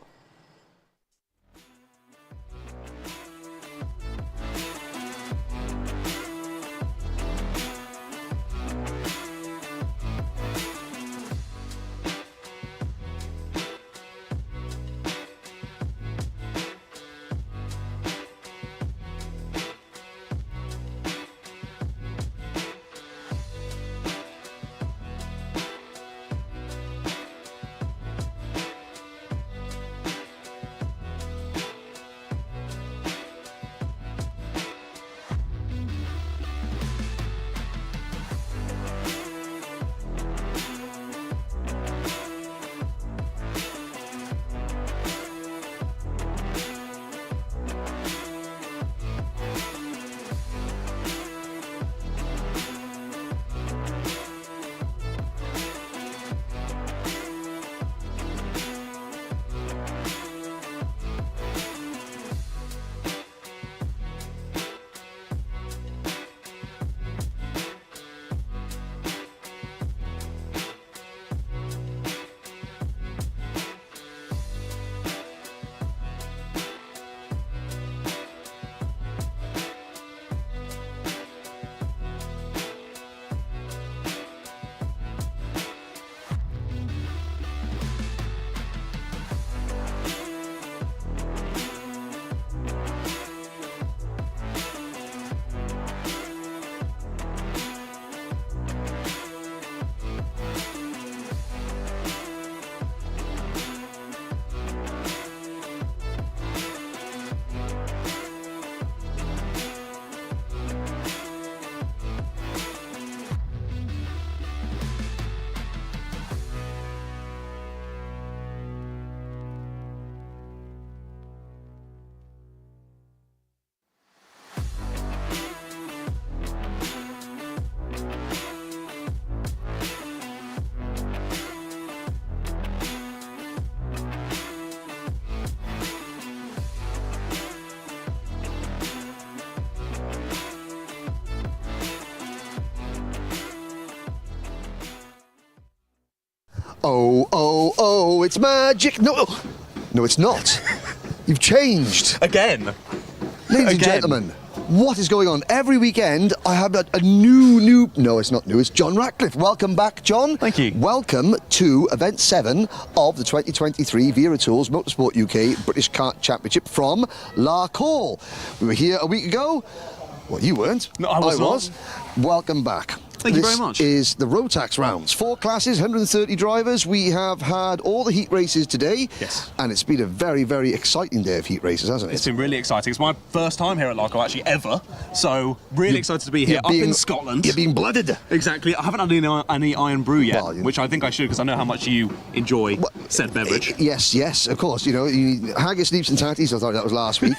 Oh, it's magic. No, it's not. You've changed. Again. Ladies and gentlemen, what is going on? Every weekend, I have a new... No, it's not new. It's John Ratcliff. Welcome back, John. Thank you. Welcome to Event 7 of the 2023 Wera Tools Motorsport UK British Kart Championship from Larkhall. We were here a week ago. Well, you weren't. No, I was. Welcome back. Thank you very much. This is the Rotax rounds. 4 classes, 130 drivers. We have had all the heat races today. Yes. And it's been a very, very exciting day of heat races, hasn't it? It's been really exciting. It's my first time here at Larkhall, actually, ever. So, really excited to be here, up in Scotland. You're being blooded. Exactly. I haven't had any Iron Brew yet, which I think I should, because I know how much you enjoy said beverage. Yes, of course. You know, haggis, leaps and tatties, I thought that was last week.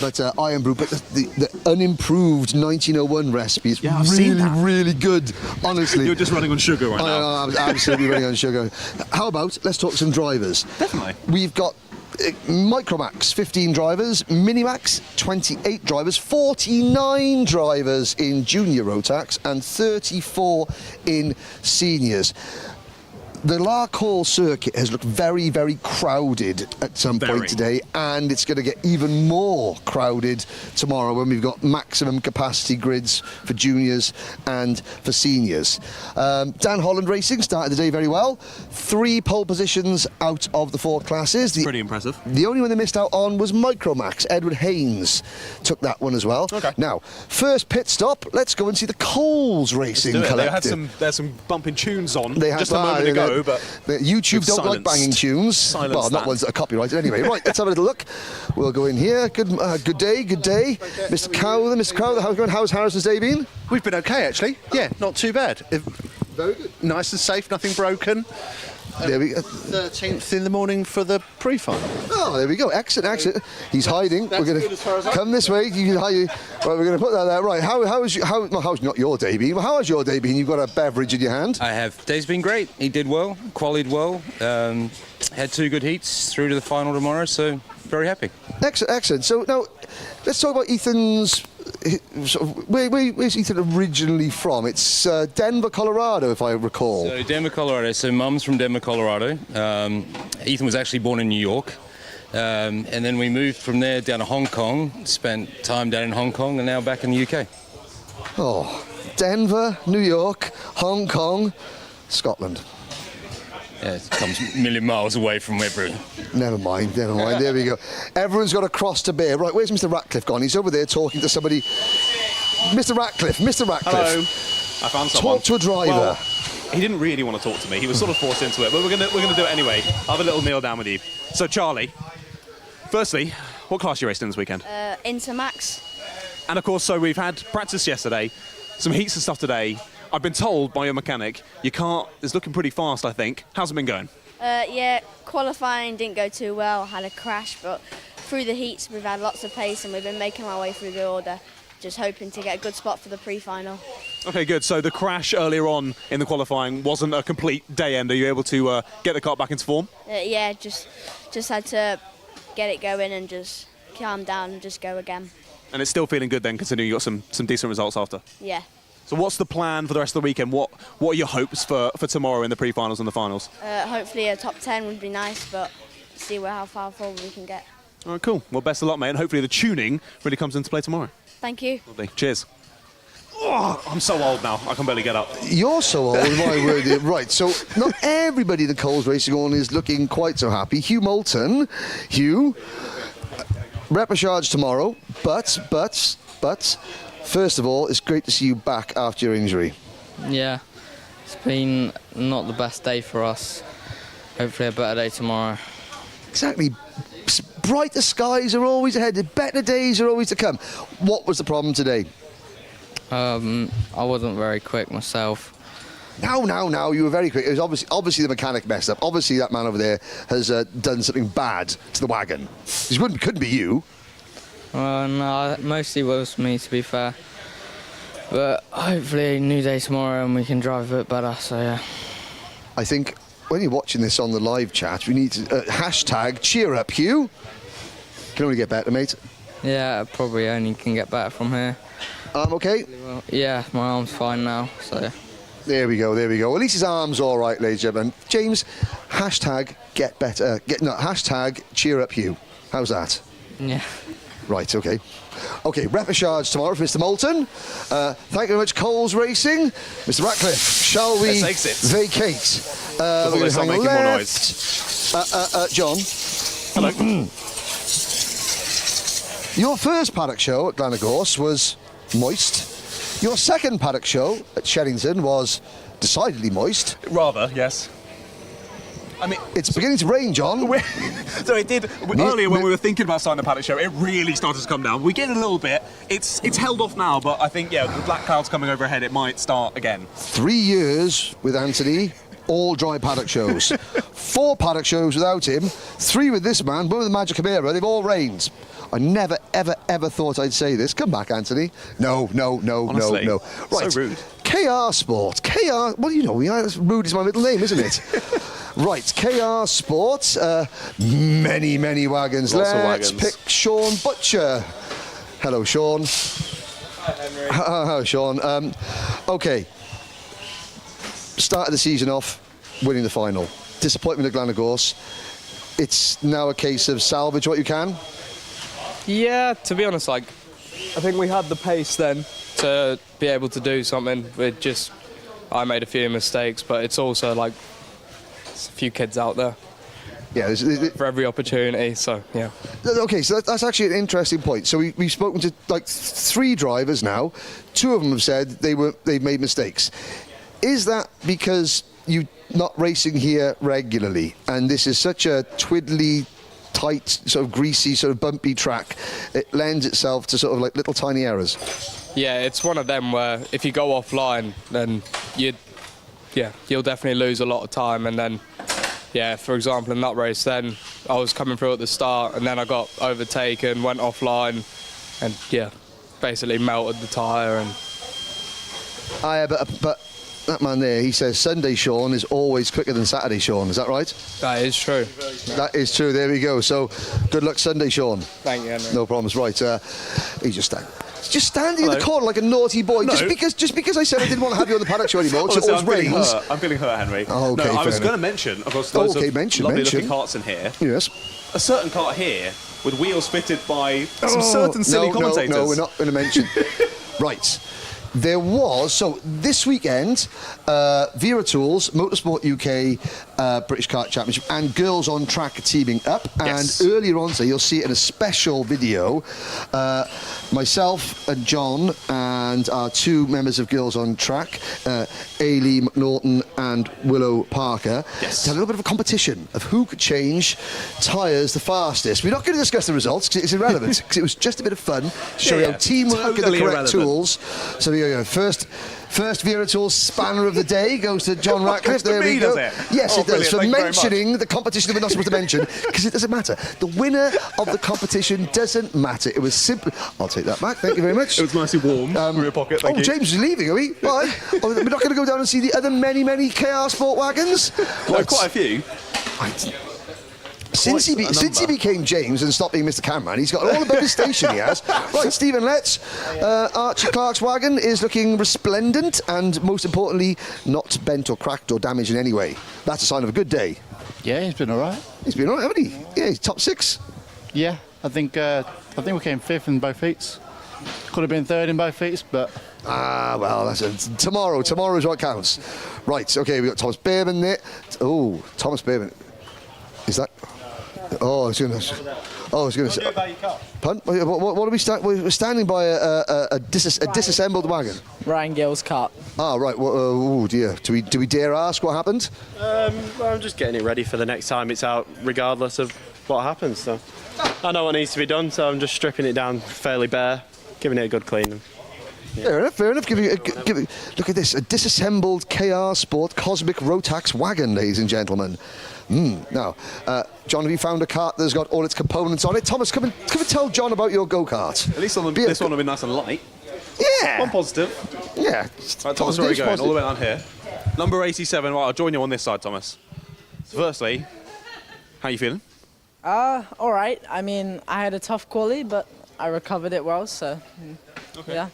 But Iron Brew, but the unimproved 1901 recipe is really good, honestly. You're just running on sugar right now. I was absolutely running on sugar. How about, let's talk some drivers. Definitely. We've got Micromax, 15 drivers, Minimax, 28 drivers, 49 drivers in junior Rotax and 34 in seniors. The Larkhall circuit has looked very, very crowded at some point today, and it's going to get even more crowded tomorrow when we've got maximum capacity grids for juniors and for seniors. Dan Holland Racing started the day very well. 3 pole positions out of the 4 classes. Pretty impressive. The only one they missed out on was Micromax. Edward Haynes took that one as well. Okay. Now, first pit stop, let's go and see the Coles Racing Collective. They had some bumping tunes on they had, just a moment ago. But YouTube don't like banging tunes. Well, not ones that are copyrighted anyway. Right, let's have a little look. We'll go in here. Good day. Mr. Crowther, how's it going? How's Harrison's day been? We've been okay, actually. Yeah, not too bad. Very good. Nice and safe, nothing broken. There we go. 13th in the morning for the pre-final. Oh, there we go. Excellent. He's hiding. That's We're going good as far as to I- come this way. You can hide. Right, we're going to put that there. Right. How's not your day been? How has your day been? You've got a beverage in your hand. I have. Day's been great. He did well, qualied well. Had 2 good heats through to the final tomorrow, so very happy. Excellent. So now, let's talk about Ethan's. Where's Ethan originally from? It's Denver, Colorado, if I recall. So Denver, Colorado. So Mum's from Denver, Colorado. Ethan was actually born in New York. And then we moved from there down to Hong Kong, spent time down in Hong Kong, and now back in the UK. Oh, Denver, New York, Hong Kong, Scotland. Yeah, it comes a million miles away from Webber. Never mind. There we go. Everyone's got a cross to bear. Right, where's Mr. Ratcliff gone? He's over there talking to somebody. Mr. Ratcliff. Hello. I found someone. Talk to a driver. Well, he didn't really want to talk to me. He was sort of forced into it, but we're gonna do it anyway. I'll have a little kneel down with you. So, Charlie, firstly, what class you raced in this weekend? Intermax. And of course, so we've had practice yesterday, some heats and stuff today. I've been told by your mechanic your car is looking pretty fast, I think. How's it been going? Yeah, qualifying didn't go too well. I had a crash, but through the heats we've had lots of pace and we've been making our way through the order, just hoping to get a good spot for the pre-final. Okay, good. So the crash earlier on in the qualifying wasn't a complete day end. Are you able to get the car back into form? Yeah, just had to get it going and just calm down and just go again. And it's still feeling good then, considering you got some decent results after? Yeah. So what's the plan for the rest of the weekend? What are your hopes for tomorrow in the pre-finals and the finals? Hopefully a top 10 would be nice, but see how far forward we can get. All right, cool. Well, best of luck, mate, and hopefully the tuning really comes into play tomorrow. Thank you. Lovely. Cheers. Oh, I'm so old now, I can barely get up. You're so old, my word. Right, so not everybody that Cole's racing on is looking quite so happy. Hugh Moulton. Hugh, Repechage tomorrow, but, first of all, it's great to see you back after your injury. Yeah, it's been not the best day for us. Hopefully a better day tomorrow. Exactly. Brighter skies are always ahead. Better days are always to come. What was the problem today? I wasn't very quick myself. Now, you were very quick. It was obviously the mechanic messed up. Obviously that man over there has done something bad to the wagon. It couldn't be you. No, mostly was me, to be fair. But hopefully a new day tomorrow and we can drive a bit better, so yeah. I think when you're watching this on the live chat, we need to hashtag cheer up, Hugh. Can only get better, mate. Yeah, probably only can get better from here. Arm okay? Yeah, my arm's fine now, so. There we go. At least his arm's all right, ladies and gentlemen. James, hashtag get better. Hashtag cheer up, Hugh. How's that? Yeah. Right, okay. Okay, Repechage tomorrow for Mr. Moulton. Thank you very much, Coles Racing. Mr. Ratcliff, shall we vacate? We're going to hang making left. more noise. John. Hello. Your first Paddock Show at Glenagorse was moist. Your second Paddock Show at Sherrington was decidedly moist. Rather, yes. I mean, it's beginning to rain, John. So it did earlier when we were thinking about starting the Paddock Show. It really started to come down. We get a little bit. It's held off now, but I think the black clouds coming overhead. It might start again. 3 years with Anthony, all dry Paddock Shows. 4 Paddock Shows without him. 3 with this man. 1 with the Magic Camara. They've all rained. I never, ever thought I'd say this. Come back, Anthony. No. Honestly, no. Right. So rude. KR Sport. KR. Well, you know, rude is my middle name, isn't it? Right, KR Sport, many wagons. Lots of Let's wagons. pick Sean Butcher. Hello, Sean. Hi, Henry. Hello, Sean. Okay, started the season off winning the final. Disappointment at Glenagorse. It's now a case of salvage what you can. Yeah, to be honest, I think we had the pace then to be able to do something. I made a few mistakes, but it's also there's a few kids out there. Yeah, for every opportunity, so yeah. Okay, so that's actually an interesting point. So we've spoken to 3 drivers now. 2 of them have said they've made mistakes. Is that because you're not racing here regularly, and this is such a twiddly, tight, sort of greasy, sort of bumpy track? It lends itself to sort of little tiny errors. Yeah, it's one of them where if you go offline, then you'll definitely lose a lot of time, and then yeah, for example, in that race, then I was coming through at the start, and then I got overtaken, went offline, and yeah, basically melted the tyre. And but that man there, he says Sunday Sean is always quicker than Saturday Sean. Is that right? That is true. That is true. There we go. So, good luck Sunday, Sean. Thank you, Henry. No problems. Right. He's just standing in the corner like a naughty boy. No. Just because I said I didn't want to have you on the Paddock Show anymore. Honestly, it rains. I'm feeling hurt, Henry. Oh, okay, no, I was fair going to mention, of course, loads of lovely looking karts in here. Yes. A certain kart here with wheels fitted by some certain silly commentators. No, we're not going to mention. Right. There was, so this weekend, Wera Tools, Motorsport UK, British Kart Championship, and Girls on Track are teaming up. Yes. And earlier on today, you'll see it in a special video. Myself and John and our two members of Girls on Track, Ailey McNaughton and Willow Parker, had a little bit of a competition of who could change tyres the fastest. We're not going to discuss the results because it's irrelevant, because it was just a bit of fun to show you how teamwork and the correct tools. So there you go. First Wera Tools spanner of the day goes to John Ratcliff. There we go. Yes, it does. For mentioning the competition that we're not supposed to mention, because it doesn't matter. The winner of the competition doesn't matter. It was simple. I'll take that back. Thank you very much. It was nicely warm from your pocket. Thank you. James is leaving, are we? Bye. We're not going to go down and see the other many KR Sport wagons. Well, quite a few. Since he became James and stopped being Mr. Cameraman, he's got all above his station, he has. Right, Stephen Letts, Archie Clark's wagon is looking resplendent and, most importantly, not bent or cracked or damaged in any way. That's a sign of a good day. Yeah, he's been all right. He's been all right, hasn't he? Yeah, he's top 6. Yeah, I think we came 5th in both heats. Could have been 3rd in both heats, but... well, that's tomorrow. Tomorrow is what counts. Right, OK, we've got Thomas Behrman there. Oh, Thomas Behrman. Is that... Oh, I was going to say... Pardon? What are we standing? We're standing by a disassembled wagon. Ryan Gill's kart. Ah, right. Well, oh dear. Do we dare ask what happened? Well, I'm just getting it ready for the next time it's out, regardless of what happens. So I know what needs to be done, so I'm just stripping it down fairly bare, giving it a good cleaning. Yeah. Fair enough. Look at this, a disassembled KR Sport Cosmic Rotax wagon, ladies and gentlemen. Now, John, have you found a kart that's got all its components on it? Thomas, come and tell John about your go-kart. At least this one will be nice and light. Yeah. One positive. Yeah. Right, Thomas, where are we going? All the way down here. Number 87. Right, I'll join you on this side, Thomas. Firstly, how are you feeling? All right. I mean, I had a tough quali, but I recovered it well, so yeah.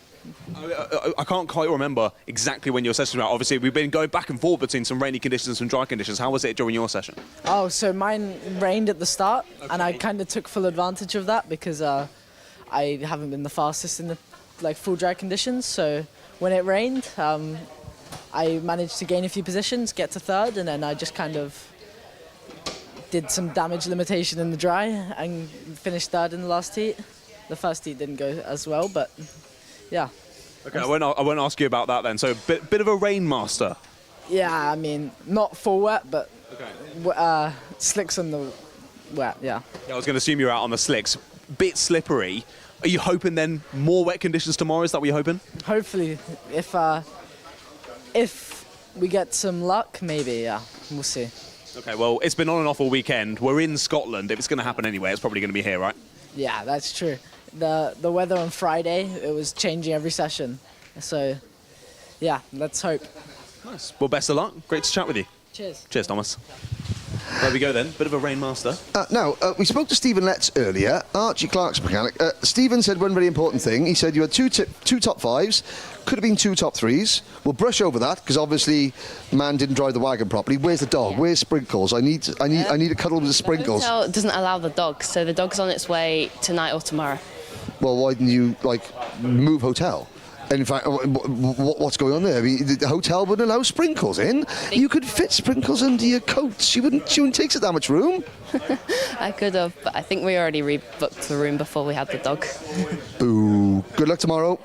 I can't quite remember exactly when your session was out. Obviously, we've been going back and forth between some rainy conditions and some dry conditions. How was it during your session? Oh, so mine rained at the start, and I kind of took full advantage of that because I haven't been the fastest in the full dry conditions. So when it rained, I managed to gain a few positions, get to 3rd, and then I just kind of did some damage limitation in the dry and finished 3rd in the last heat. The first heat didn't go as well, but yeah. Okay, I won't ask you about that then. So bit of a rain master. Yeah, I mean, not full wet, but slicks on the wet, yeah. I was going to assume you're out on the slicks. Bit slippery. Are you hoping then more wet conditions tomorrow? Is that what you're hoping? Hopefully, if we get some luck, maybe, yeah. We'll see. Okay, well, it's been on and off all weekend. We're in Scotland. If it's going to happen anyway, it's probably going to be here, right? Yeah, that's true. The weather on Friday, it was changing every session. So, yeah, let's hope. Nice. Well, best of luck. Great to chat with you. Cheers. Cheers, Thomas. There we go then. Bit of a rain master. Now, we spoke to Stephen Letts earlier, Archie Clark's mechanic. Stephen said one very important thing. He said you had two top 5s, could have been 2 top 3s. We'll brush over that because obviously man didn't drive the wagon properly. Where's the dog? Where's Sprinkles? I need a cuddle with the Sprinkles. The hotel doesn't allow the dog, so the dog's on its way tonight or tomorrow. Well, why didn't you move hotel? And in fact, what's going on there? I mean, the hotel wouldn't allow Sprinkles in. You could fit Sprinkles under your coat. She wouldn't take that much room. I could have, but I think we already rebooked the room before we had the dog. Boo. Good luck tomorrow.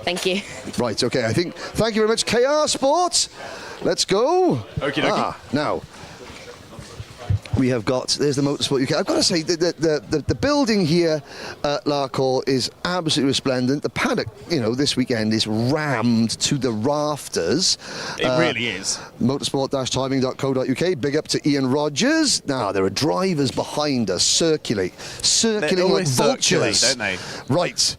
Thank you. Right, okay, thank you very much, KR Sports. Let's go. Okie dokie. Now, we have got, there's the Motorsport UK. I've got to say, the building here at Larkhall is absolutely resplendent. The paddock, you know, this weekend is rammed to the rafters. It really is. Motorsport-timing.co.uk. Big up to Ian Rogers. Now, there are drivers behind us circulating like vultures. Don't they? Right.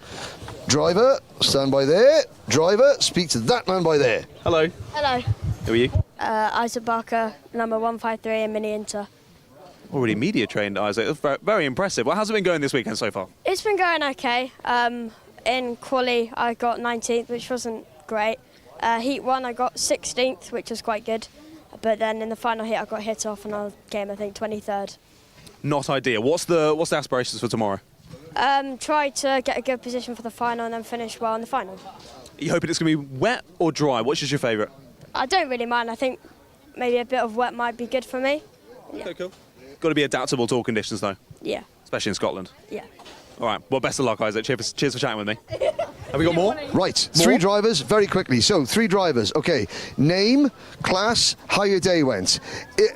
Driver, stand by there. Driver, speak to that man by there. Hello. Hello. Who are you? Isaac Barker, number 153 in Mini Inter. Already media trained, Isaac. That's very, very impressive. Well, how's it been going this weekend so far? It's been going okay. In quali, I got 19th, which wasn't great. Heat 1, I got 16th, which was quite good. But then in the final heat, I got hit off and I came, I think, 23rd. Not ideal. What's the aspirations for tomorrow? Try to get a good position for the final and then finish well in the final. Are you hoping it's going to be wet or dry? Which is your favourite? I don't really mind. I think maybe a bit of wet might be good for me. Okay, cool. Got to be adaptable to all conditions, though. Yeah. Especially in Scotland. Yeah. All right. Well, best of luck, Isaac. Cheers for chatting with me. Have we got more? Right. More? 3 drivers, very quickly. So, 3 drivers. Okay. Name, class, how your day went.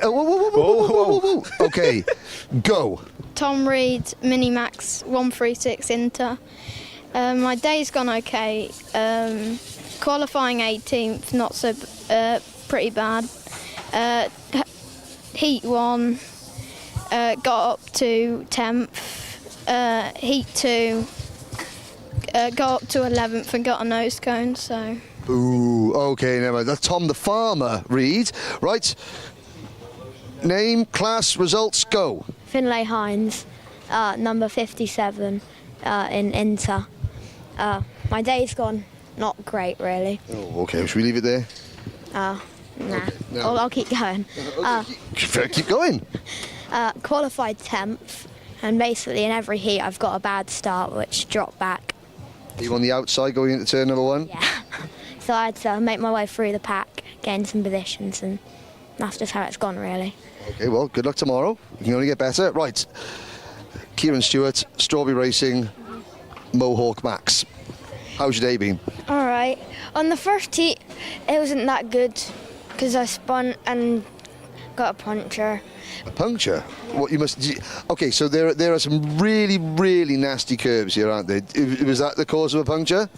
Whoa. Okay. Go. Tom Reed, Minimax 136 Inter. My day's gone okay. Qualifying 18th, not so pretty bad. Heat 1, got up to 10th. Heat 2, got up to 11th and got a nose cone, so... Ooh, okay, never mind. That's Tom the Farmer, Reed. Right. Name, class, results, go. Finlay Hines, number 57 in Inter. My day's gone not great, really. Oh, okay. Should we leave it there? Nah. Okay, no. I'll keep going. Keep going. Qualified 10th, and basically in every heat I've got a bad start, which dropped back. Are you on the outside going into turn number 1? Yeah. So I had to make my way through the pack, gain some positions, and that's just how it's gone, really. Okay, well, good luck tomorrow. You can only get better. Right. Kieran Stewart, Strawberry Racing, Mohawk Max. How's your day been? All right. On the first heat, it wasn't that good because I spun and got a puncture. A puncture? What you must... Okay, so there are some really, really nasty curves here, aren't there? Was that the cause of a puncture?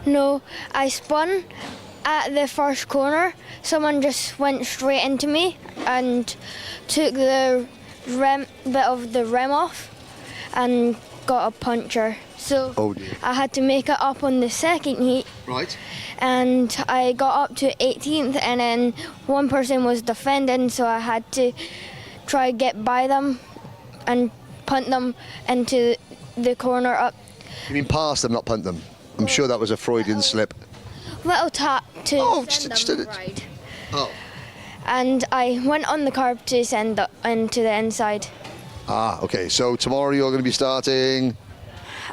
No, I spun at the first corner. Someone just went straight into me and took the bit of the rim off and got a puncture. So I had to make it up on the second heat. Right. And I got up to 18th, and then one person was defending, so I had to try to get by them and punt them into the corner up. You mean pass them, not punt them? I'm sure that was a Freudian slip. Little tap to send them right. Oh. And I went on the curb to send into the inside. Ah, okay. So tomorrow you're going to be starting?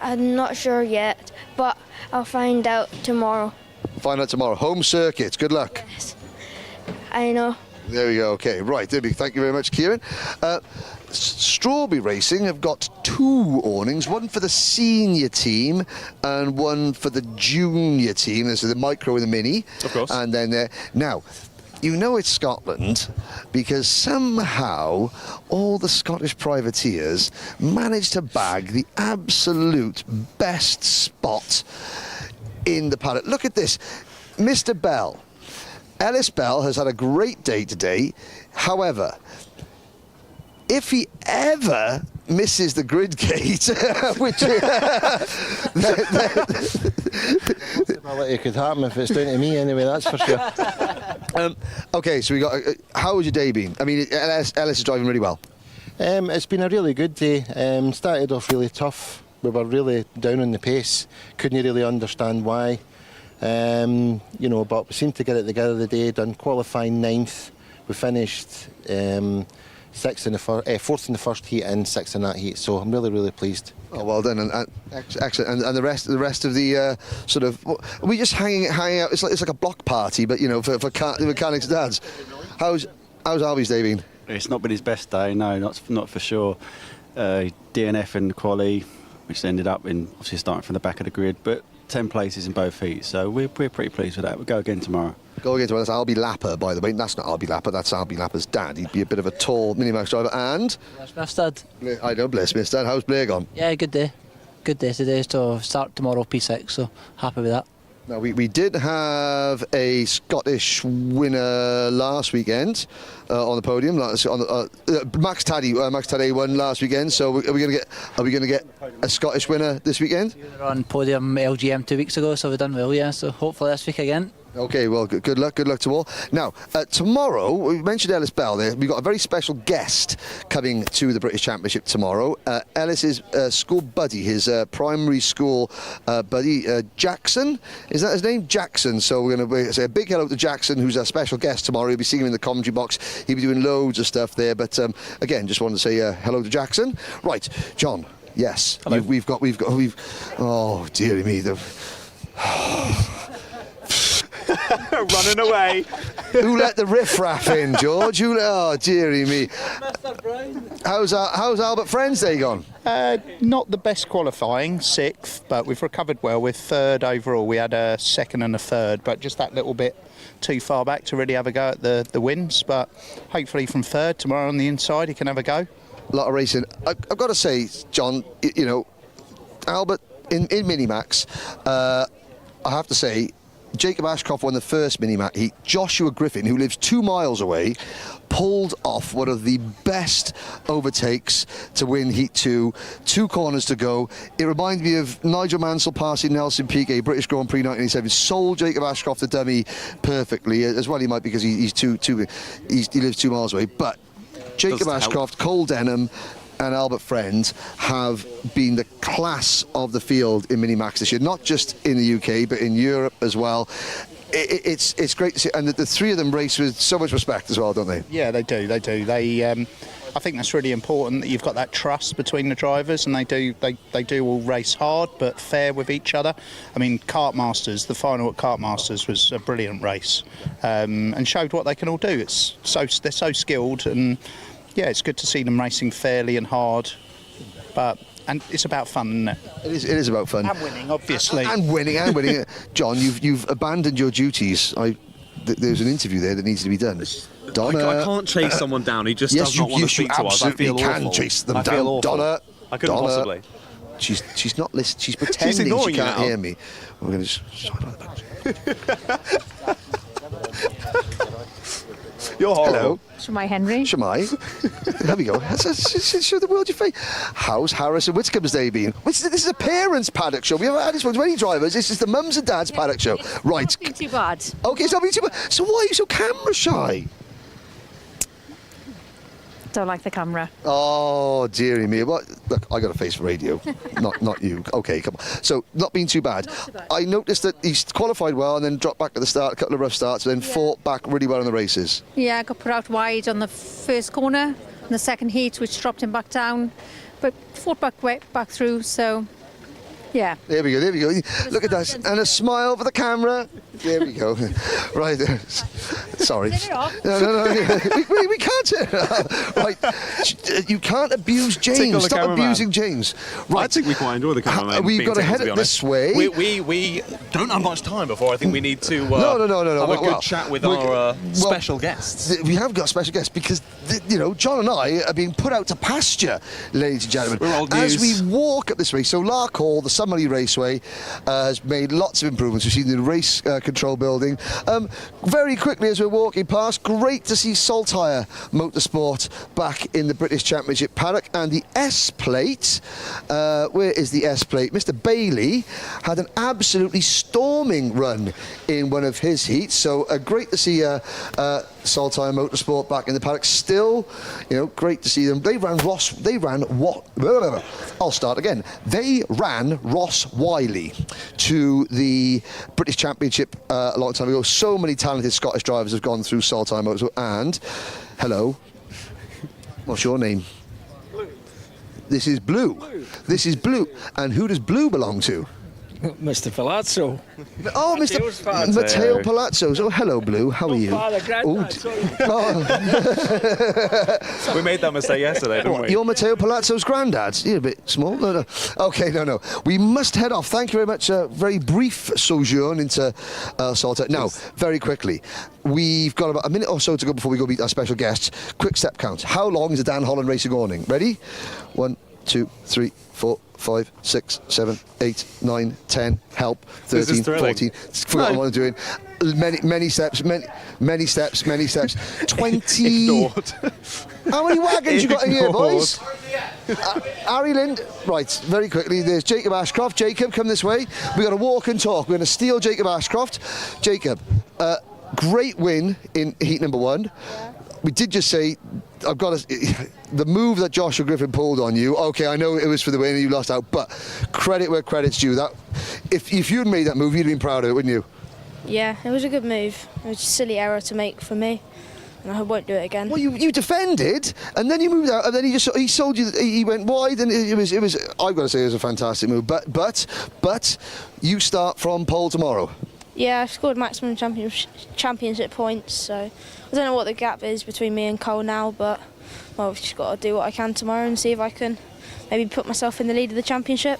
I'm not sure yet, but I'll find out tomorrow. Find out tomorrow. Home circuit. Good luck. Yes. I know. There we go. Okay, right. Thank you very much, Kieran. Strawberry Racing have got 2 awnings, one for the senior team and one for the junior team. This is the micro and the mini. Of course. And then now, you know it's Scotland because somehow all the Scottish privateers managed to bag the absolute best spot in the paddock. Look at this. Mr. Bell. Ellis Bell has had a great day today. However, if he ever misses the grid gate, which possibility could happen if it's down to me anyway, that's for sure. Okay, so we got. How has your day been? I mean, Ellis is driving really well. It's been a really good day. Started off really tough. We were really down on the pace. Couldn't really understand why. You know, but we seemed to get it together today. Done qualifying 9th. We finished 4th in the first heat and 6th in that heat. So I'm really, really pleased. Oh, well done, and excellent. And the rest of the sort of, are we just hanging out? It's like a block party, but you know, for mechanics' dads. How's Harvey's day been? It's not been his best day. No, not for sure. DNF in the quali. which ended up in obviously starting from the back of the grid, but 10 places in both heats, so we're pretty pleased with that. We'll go again tomorrow. Go again tomorrow. That's Albie Lapper, by the way. That's not Albie Lapper, that's Albie Lapper's dad. He'd be a bit of a tall Minimax driver. And Bless Dad. I know, bless Miss Dad. How's Blair gone? Yeah, good day. Good day today. So start tomorrow P6, so happy with that. Now, we did have a Scottish winner last weekend on the podium. Max Taddy won last weekend. So are we going to get a Scottish winner this weekend? We were on podium LGM 2 weeks ago, so we've done well, yeah. So hopefully this week again. Okay, well, good luck to all. Now, tomorrow, we mentioned Ellis Bell there. We've got a very special guest coming to the British Championship tomorrow. Ellis's school buddy, his primary school buddy, Jackson. Is that his name? Jackson. So we're going to say a big hello to Jackson, who's our special guest tomorrow. He'll be singing in the commentary box. He'll be doing loads of stuff there. But again, just wanted to say hello to Jackson. Right, John. Yes, we've got. Oh, dearie me. Running away. Who let the riff-raff in, George? Oh, dearie me. How's Albert Friend's day gone? Not the best qualifying, 6th, but we've recovered well. We're 3rd overall. We had a 2nd and a 3rd, but just that little bit too far back to really have a go at the wins. But hopefully from 3rd tomorrow on the inside, he can have a go. A lot of racing. I've got to say, John, you know, Albert in Minimax, I have to say, Jacob Ashcroft won the first Minimax heat. Joshua Griffin, who lives 2 miles away, pulled off one of the best overtakes to win Heat 2. 2 corners to go. It reminded me of Nigel Mansell passing Nelson Piquet, British Grand Prix 1987. Sold Jacob Ashcroft the dummy perfectly. As well he might, because he lives 2 miles away. But Jacob Ashcroft, Cole Denham and Albert Friend have been the class of the field in Minimax this year, not just in the UK, but in Europe as well. It's great to see, and the 3 of them race with so much respect as well, don't they? Yeah, they do. I think that's really important, that you've got that trust between the drivers, and they do all race hard but fair with each other. I mean, Kart Masters, the final at Kart Masters was a brilliant race, and showed what they can all do. They're so skilled, and yeah, it's good to see them racing fairly and hard, and it's about fun, isn't it? It is about fun. And winning, obviously. And winning. John, you've abandoned your duties. There's an interview there that needs to be done. Donna, I can't chase someone down. He just does not want to speak to us. I feel can awful. Chase them I down. feel awful. Donna, I couldn't possibly. She's not listening. She's pretending she can't hear me. We're going to You're horrible. Hello. Shemai Henry. Shemai. There we go. Show the world your face. How's Harrison Whitcomb's day been? This is a parents' paddock show. We haven't had this one to any drivers. This is the mums and dads paddock show. Right. It's not been too bad. Okay, it's not been too bad. So why are you so camera shy? Don't like the camera. Oh, dearie me. Well, look, I got a face for radio. not you. Okay, come on. So, not been too bad. I noticed that he's qualified well and then dropped back at the start, a couple of rough starts, and then fought back really well in the races. Yeah, I got put out wide on the first corner in the second heat, which dropped him back down, but fought back through, so yeah. There we go. Look at that. And a smile for the camera. There we go. Right there. Sorry. No. We can't turn it off. Right. You can't abuse James. Stop abusing James. Right. I think we quite enjoy the cameraman. We've got to head it this way. We don't have much time before. I think we need to no. have a good chat with our special guests. We have got special guests because, John and I are being put out to pasture, ladies and gentlemen. We're old as news. we walk up this race. So Larkhall, the Summerley Raceway, has made lots of improvements. We've seen the race control building. Very quickly as we're walking past, great to see Saltire Motorsport back in the British Championship paddock, and the S-plate. Where is the S-plate? Mr. Bailey had an absolutely storming run in one of his heats, so great to see Saltire Motorsport back in the paddock. Still, great to see them. They ran Ross Wiley to the British Championship a long time ago. So many talented Scottish drivers have gone through Saltire Motorsport. And, hello, what's your name? Blue. This is Blue. This is Blue. And who does Blue belong to? Mr. Palazzo. Oh, Matteo Palazzo. Oh, hello, Blue. How are you? We made that mistake yesterday, didn't we? You're Matteo Palazzo's granddad. You're a bit small. No. Okay, no. We must head off. Thank you very much. Very brief sojourn into Salter. Now, very quickly, we've got about a minute or so to go before we go meet our special guests. Quick step count. How long is the Dan Holland Racing awning? Ready? 1, 2, 3, 4, 5, 6, 7, 8, 9, 10. Help. 13, 14. Forgot what I'm doing. Many steps. 20. How many wagons you got in here, boys? Harry Lind. Right, very quickly. There's Jacob Ashcroft. Jacob, come this way. We've got to walk and talk. We're going to steal Jacob Ashcroft. Jacob, great win in heat number 1. Yeah. We did just say, the move that Joshua Griffin pulled on you, okay, I know it was for the win and you lost out, but credit where credit's due. That, if you'd made that move, you'd have been proud of it, wouldn't you? Yeah, it was a good move. It was a silly error to make for me, and I won't do it again. Well, you defended, and then you moved out, and then he sold you. He went wide, and it was. I've got to say, it was a fantastic move. But you start from pole tomorrow. Yeah, I've scored maximum championship points, so I don't know what the gap is between me and Cole now, but well, I've just got to do what I can tomorrow and see if I can maybe put myself in the lead of the championship.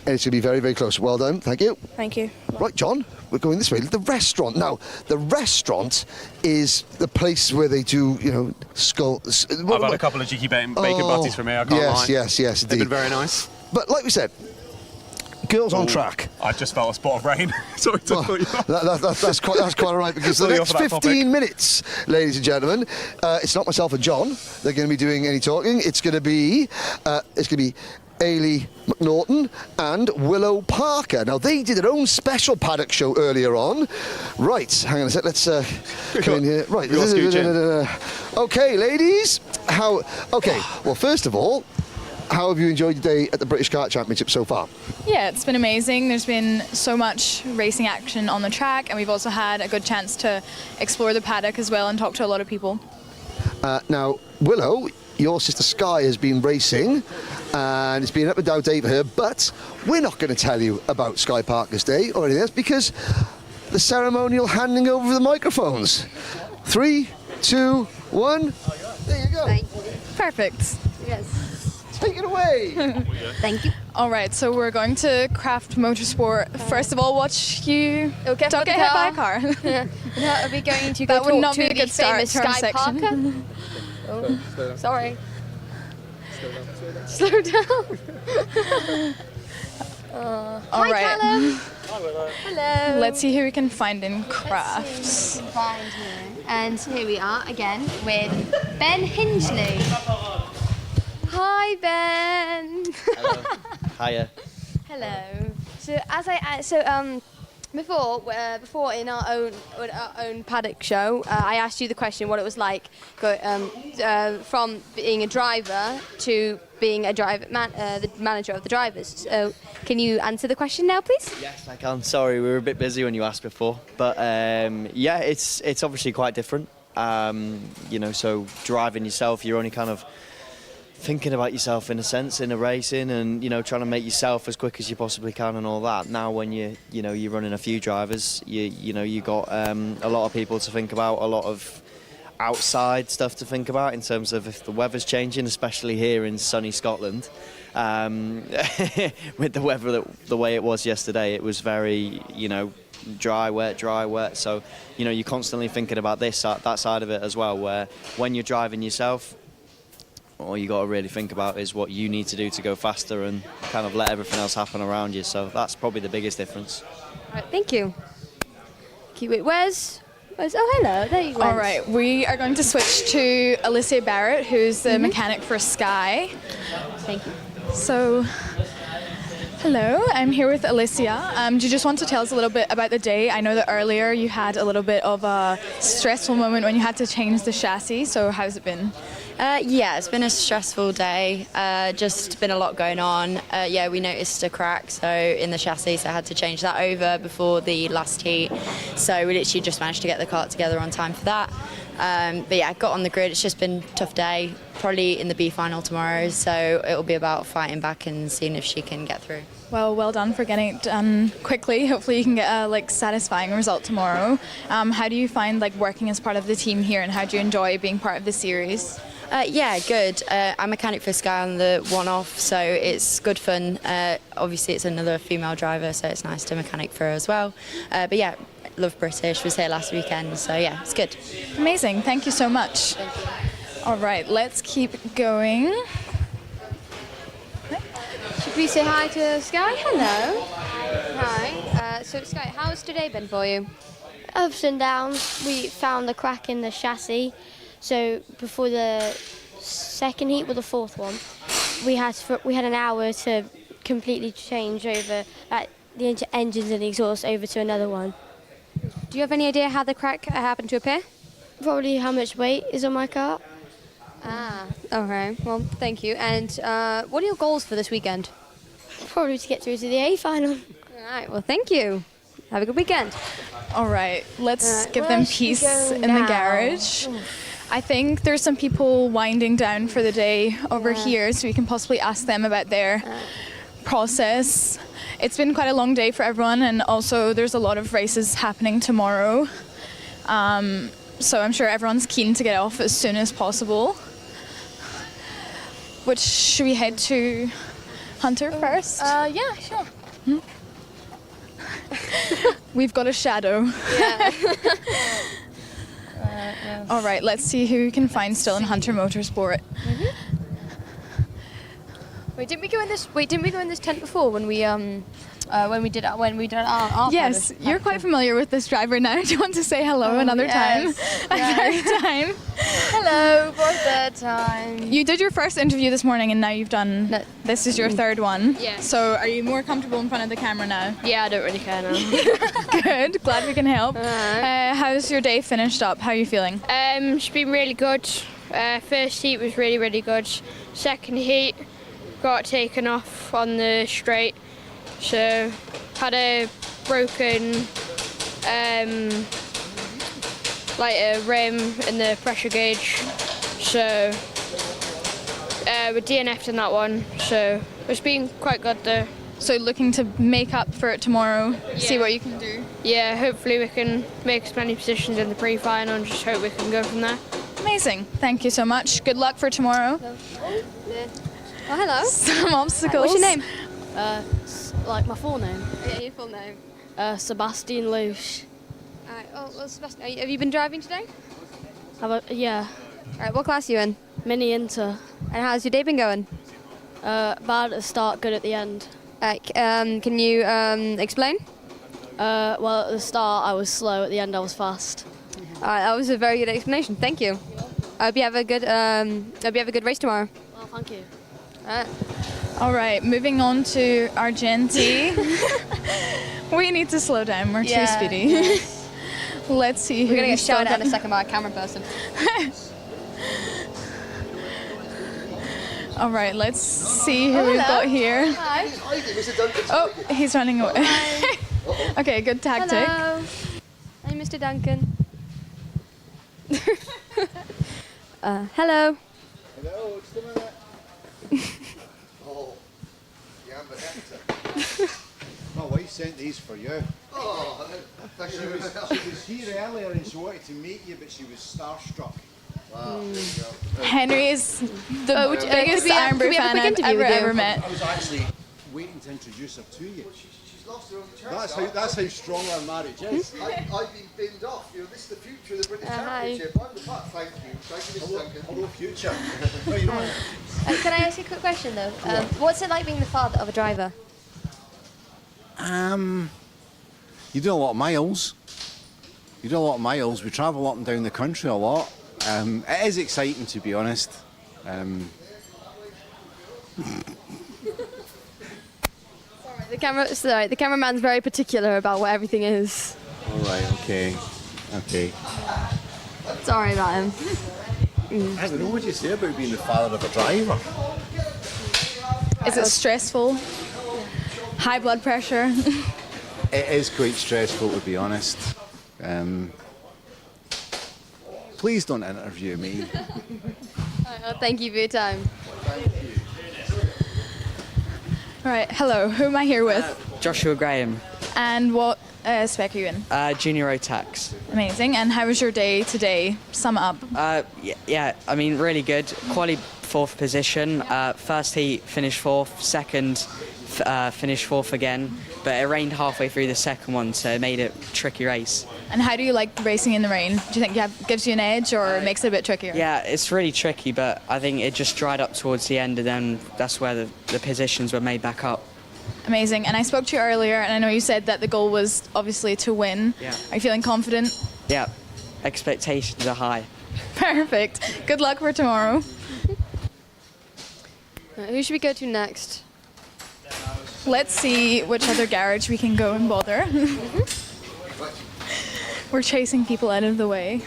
And it's going to be very, very close. Well done. Thank you. Thank you. Right, John, we're going this way. The restaurant. Now, the restaurant is the place where they do, skulls. I've had a couple of cheeky bacon butties from here, I can't lie. Yes, They've been very nice. But like we said, girls on track. I just felt a spot of rain. Sorry to put you off. That's quite all right, because the next 15 minutes, ladies and gentlemen, it's not myself and John. They're going to be doing any talking. It's going to be Ailey McNaughton and Willow Parker. Now, they did their own special Paddock Show earlier on. Right, hang on a sec, let's come in here. Right. Okay, ladies. Well, first of all, how have you enjoyed your day at the British Kart Championship so far? Yeah, it's been amazing. There's been so much racing action on the track, and we've also had a good chance to explore the paddock as well and talk to a lot of people. Now, Willow, your sister Sky has been racing, and it's been an up and down day for her, but we're not going to tell you about Sky Parker's day or anything else, because the ceremonial handing over of the microphones. 3, 2, 1. There you go. Perfect. Yes. Take it away. Thank you. All right, so we're going to Craft Motorsport. First of all, watch you don't get hit by a car. No, are we going to go that would talk not to be a good start. Sky Parker? Oh, sorry. Slow down. All right. Callum. Hello. Let's see who we can find in crafts. And here we are again with Ben Hingley. Hi, Ben. Hello. Hiya. Hello. So before in our own paddock show, I asked you the question what it was like from being a driver to being the manager of the drivers. So can you answer the question now, please? Yes, I can. Sorry, we were a bit busy when you asked before, but yeah, it's obviously quite different. So driving yourself, you're only kind of thinking about yourself in a sense in a racing, and trying to make yourself as quick as you possibly can and all that. Now when you're running a few drivers, you got a lot of people to think about, a lot of outside stuff to think about in terms of if the weather's changing, especially here in sunny Scotland. With the weather the way it was yesterday, it was very dry, wet. So you're constantly thinking about that side of it as well, where when you're driving yourself, all you got to really think about is what you need to do to go faster and kind of let everything else happen around you. So that's probably the biggest difference. All right, thank you. Wait, where's oh, hello, there you go. All right, we are going to switch to Alicia Barrett, who's the mechanic for Sky. Thank you. So, hello, I'm here with Alicia. Do you just want to tell us a little bit about the day? I know that earlier you had a little bit of a stressful moment when you had to change the chassis, so how's it been? Yeah, it's been a stressful day. Just been a lot going on. We noticed a crack in the chassis, so I had to change that over before the last heat. So we literally just managed to get the kart together on time for that. But yeah, got on the grid. It's just been a tough day. Probably in the B final tomorrow, so it'll be about fighting back and seeing if she can get through. Well done for getting it done quickly. Hopefully you can get a satisfying result tomorrow. How do you find working as part of the team here, and how do you enjoy being part of the series? Yeah, good. I'm mechanic for Sky on the one-off, so it's good fun. Obviously it's another female driver, so it's nice to mechanic for her as well. But yeah, love British, was here last weekend, so yeah, it's good. Amazing, thank you so much. All right, let's keep going. Should we say hi to Sky? Hello. Hi. So Sky, how's today been for you? Ups and downs. We found a crack in the chassis. So before the second heat, or the fourth one, we had an hour to completely change over the engines and the exhaust over to another one. Do you have any idea how the crack happened to appear? Probably how much weight is on my car. Okay. Well, thank you. And what are your goals for this weekend? Probably to get through to the A final. All right. Well, thank you. Have a good weekend. All right. Let's give them peace in the garage. I think there's some people winding down for the day over here, so we can possibly ask them about their process. It's been quite a long day for everyone, and also there's a lot of races happening tomorrow. So I'm sure everyone's keen to get off as soon as possible. Which, should we head to Hunter first? Yeah, sure. We've got a shadow. Yeah. All right, let's see who we can find still in Hunter Motorsport. Wait, didn't we go in this tent before when we did our Yes, you're quite familiar with this driver now. Do you want to say hello another time? Another time. Hello, for the third time. You did your first interview this morning, and now you've done. This is your third one. Yeah. So, are you more comfortable in front of the camera now? Yeah, I don't really care now. Good. Glad we can help. How's your day finished up? How are you feeling? It's been really good. First heat was really, really good. Second heat got taken off on the straight. So had a broken a rim in the pressure gauge. So we DNF'd in that one. So it's been quite good though. So looking to make up for it tomorrow, see what you can do? Yeah, hopefully we can make as many positions in the pre-final and just hope we can go from there. Amazing. Thank you so much. Good luck for tomorrow. Oh, hello. Some obstacles. What's your name? My full name. Yeah, your full name. Sebastian Luce. Alright. Oh, well, Sebastian, have you been driving today? Yeah. Alright. What class are you in? Mini Inter. And how's your day been going? Bad at the start, good at the end. Can you explain? Well, at the start I was slow. At the end I was fast. Alright. That was a very good explanation. Thank you. I hope you have a good race tomorrow. Well, thank you. All right, moving on to Argenti. We need to slow down, we're too speedy. Yeah. Let's see who we're going to get still shouted at in a second by a camera person. All right, let's see who we've got here. Hi. Oh, he's running away. Okay, good tactic. Hello. Hey, Mr. Duncan. Hello. Hello, it's the minute. Oh, yeah, but my wife sent these for you. Oh, she was here earlier and she wanted to meet you, but she was starstruck. Wow, there you go. Henry is the biggest Iron Brew fan I've ever met. I was actually waiting to introduce her to you. She's lost her own chance. That's how strong our marriage is. I've been binned off. This is the future of the British Championship. I'm the part. Thank you. Thank you, Mr. Duncan. Hello, future. No, you don't. Can I ask you a quick question though? What's it like being the father of a driver? You do a lot of miles. We travel up and down the country a lot. It is exciting, to be honest. The cameraman's very particular about what everything is. All right. Okay. Sorry about him. I don't know what you say about being the father of a driver. Is it stressful? High blood pressure? It is quite stressful, to be honest. Please don't interview me. Well, thank you for your time. All right, hello. Who am I here with? Joshua Graham, And what spec are you in? Junior Rotax. Amazing. And how was your day today? Sum it up. Yeah, I mean, really good. Quali 4th position. First heat, finished 4th. Second, finished 4th again. But it rained halfway through the second one, so it made it a tricky race. And how do you like racing in the rain? Do you think it gives you an edge or makes it a bit trickier? Yeah, it's really tricky, but I think it just dried up towards the end, and then that's where the positions were made back up. Amazing. And I spoke to you earlier, and I know you said that the goal was obviously to win. Yeah. Are you feeling confident? Yeah, expectations are high. Perfect. Good luck for tomorrow. Right, who should we go to next? Let's see which other garage we can go and bother. We're chasing people out of the way.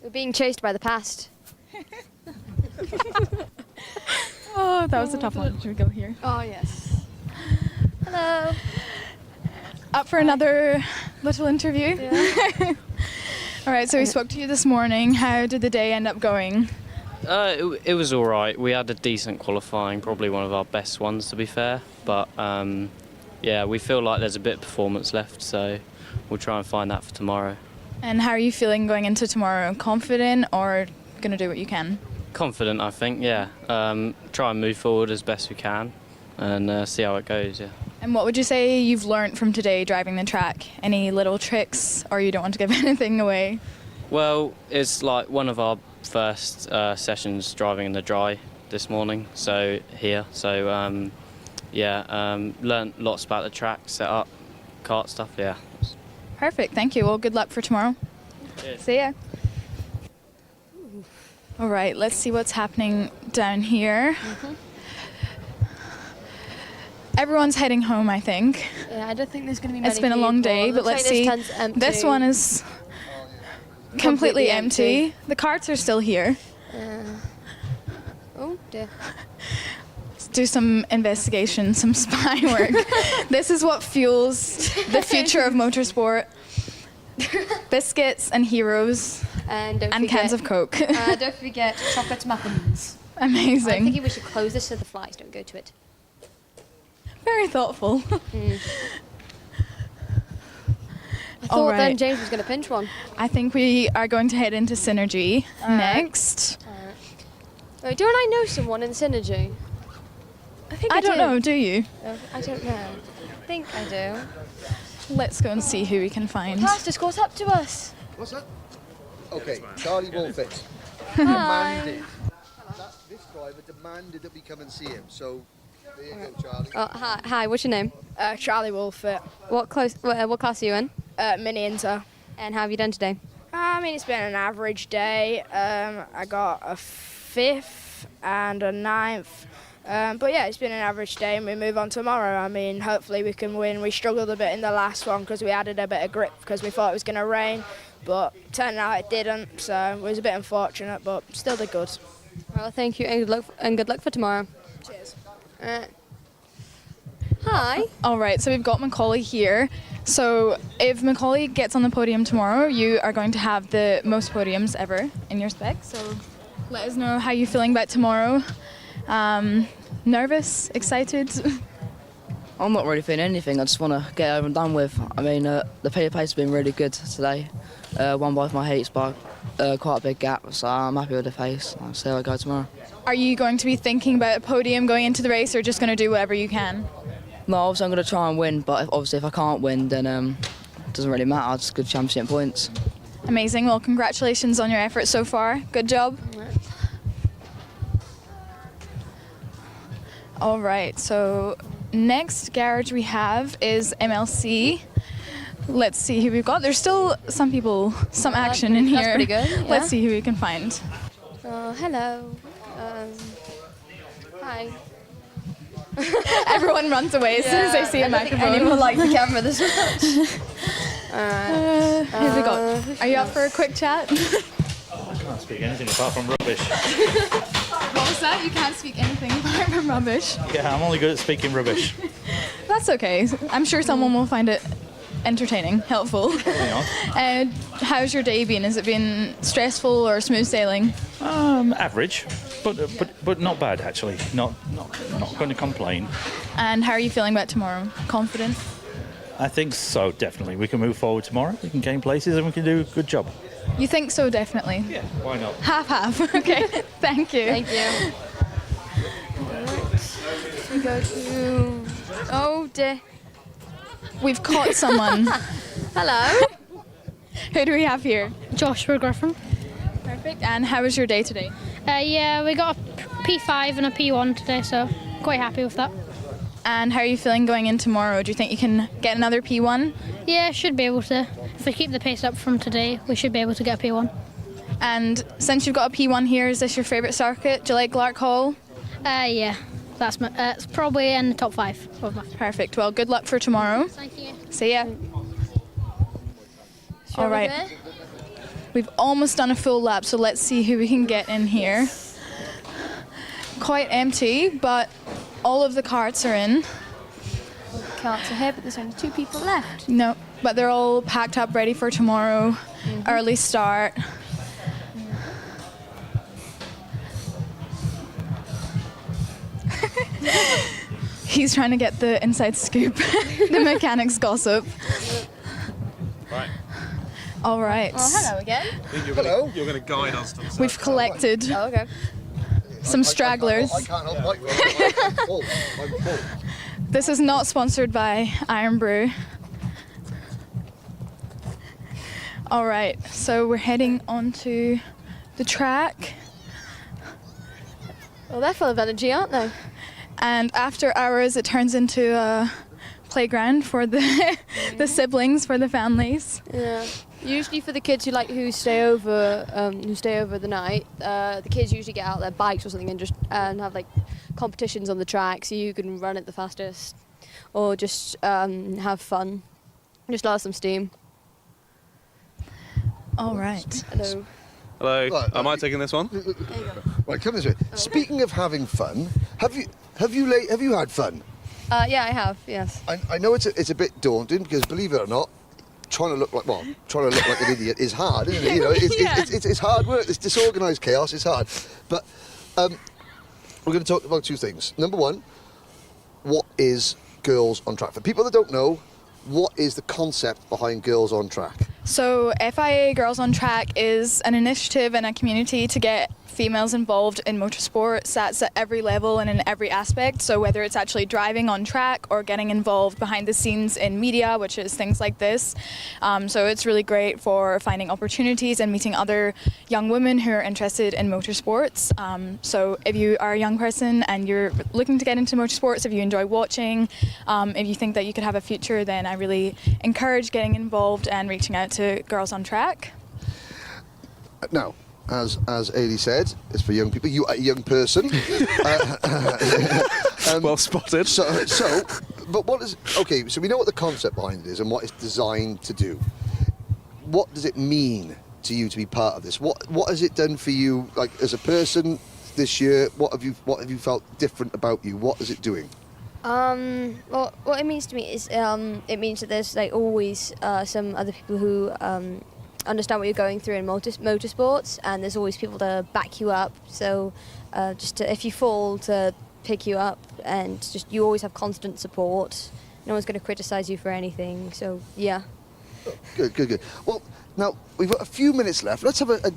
We're being chased by the past. Oh, that was a tough one. Should we go here? Oh, yes. Hello. Up for another little interview? Yeah. All right, so we spoke to you this morning. How did the day end up going? It was all right. We had a decent qualifying, probably one of our best ones, to be fair. But, yeah, we feel like there's a bit of performance left, so we'll try and find that for tomorrow. And how are you feeling going into tomorrow? Confident or going to do what you can? Confident, I think, yeah. Try and move forward as best we can and see how it goes, yeah. And what would you say you've learnt from today driving the track? Any little tricks, or you don't want to give anything away? Well, it's like one of our first sessions driving in the dry this morning, so here. So, learnt lots about the track, set up, kart stuff, yeah. Perfect, thank you. Well, good luck for tomorrow. Cheers. See ya. All right, let's see what's happening down here. Everyone's heading home, I think. Yeah, I don't think there's going to be many It's been a long day, but let's see. This one is completely empty. The carts are still here. Oh, dear. Let's do some investigation, some spy work. This is what fuels the future of motorsport. Biscuits and heroes and cans of Coke. Don't forget chocolate muffins. Amazing. I'm thinking we should close this so the flies don't go to it. Very thoughtful. I thought then James was going to pinch one. I think we are going to head into Synergy next. Wait, don't I know someone in Synergy? I don't know, do you? I don't know. I think I do. Let's go and see who we can find. Cast just caught up to us. What's that? Okay, Charlie Wolfett. Hi. This driver demanded that we come and see him, so there you go, Charlie. Hi, what's your name? Charlie Wolfett. What class are you in? Mini Inter. And how have you done today? I mean, it's been an average day. I got a 5th and a 9th. But yeah, it's been an average day, and we move on tomorrow. I mean, hopefully we can win. We struggled a bit in the last one because we added a bit of grip because we thought it was going to rain, but turned out it didn't, so it was a bit unfortunate, but still did good. Well, thank you, and good luck for tomorrow. Cheers. Hi. All right, so we've got Macaulay here. So if Macaulay gets on the podium tomorrow, you are going to have the most podiums ever in your spec. So let us know how you're feeling about tomorrow. Nervous? Excited? I'm not really feeling anything. I just want to get over and done with. I mean, the pace has been really good today. Won both my heats by quite a big gap, so I'm happy with the pace. I'll see how I go tomorrow. Are you going to be thinking about a podium going into the race, or just going to do whatever you can? No, obviously I'm going to try and win, but if I can't win, then it doesn't really matter. I'll just good championship points. Amazing. Well, congratulations on your efforts so far. Good job. All right, so next garage we have is MLC. Let's see who we've got. There's still some people, some action in here. That's pretty good. Yeah. Let's see who we can find. Hello. Hi. Everyone runs away as soon as they see a microphone. Anyone like the camera this much? Here we go. Are you up for a quick chat? I can't speak anything apart from rubbish. What was that? You can't speak anything apart from rubbish? Yeah, I'm only good at speaking rubbish. That's okay. I'm sure someone will find it entertaining, helpful. How's your day been? Has it been stressful or smooth sailing? Average, but not bad actually. Not going to complain. And how are you feeling about tomorrow? Confident? I think so, definitely. We can move forward tomorrow. We can gain places and we can do a good job. You think so, definitely? Yeah, why not? Half. Okay, thank you. Thank you. We go to... Oh dear. We've caught someone. Hello. Who do we have here? Joshua Griffin. Perfect. And how was your day today? Yeah, we got a P5 and a P1 today, so quite happy with that. And how are you feeling going in tomorrow? Do you think you can get another P1? Yeah, should be able to. If we keep the pace up from today, we should be able to get a P1. And since you've got a P1 here, is this your favourite circuit? Do you like Larkhall? Yeah, that's my. It's probably in the top 5 of my. Perfect. Well, good luck for tomorrow. Thank you. See ya. All right. We've almost done a full lap, so let's see who we can get in here. Quite empty, but all of the carts are in. Carts are here, but there's only 2 people left. No, but they're all packed up, ready for tomorrow. Early start. He's trying to get the inside scoop, the mechanics gossip. Right. All right. Oh, hello again. Hello. You're going to guide us to the We've collected Oh, okay. some stragglers. I can't help I'm full. This is not sponsored by Iron Brew. All right, so we're heading onto the track. Well, they're full of energy, aren't they? And after hours, it turns into a playground for the the siblings, for the families. Yeah. Usually for the kids who stay over the night, the kids usually get out their bikes or something and have like competitions on the track, so you can run it the fastest, or just have fun, just let some steam. All right. Hello. Hello. Right, Am I taking this one? Right, come this way. Speaking of having fun, have you had fun? Yeah, I have. Yes. I know it's a bit daunting because, believe it or not, trying to look like an idiot is hard, isn't it? You know, it's hard work. It's disorganised chaos. It's hard. But we're going to talk about 2 things. Number 1, what is Girls on Track? For people that don't know, what is the concept behind Girls on Track? So FIA Girls on Track is an initiative and a community to get females involved in motorsports. That's at every level and in every aspect. So whether it's actually driving on track or getting involved behind the scenes in media, which is things like this. So it's really great for finding opportunities and meeting other young women who are interested in motorsports. So if you are a young person and you're looking to get into motorsports, if you enjoy watching, if you think that you could have a future, then I really encourage getting involved and reaching out to Girls on Track. Now, as Ailey said, it's for young people. You are a young person. Well spotted. But what is... Okay, so we know what the concept behind it is and what it's designed to do. What does it mean to you to be part of this? What has it done for you, like, as a person this year? What have you felt different about you? What is it doing? Well, what it means to me is it means that there's like always some other people who understand what you're going through in motorsports, and there's always people to back you up. So if you fall, to pick you up, and just you always have constant support. No one's going to criticise you for anything. So yeah. Oh, good. Well, now we've got a few minutes left. Let's have a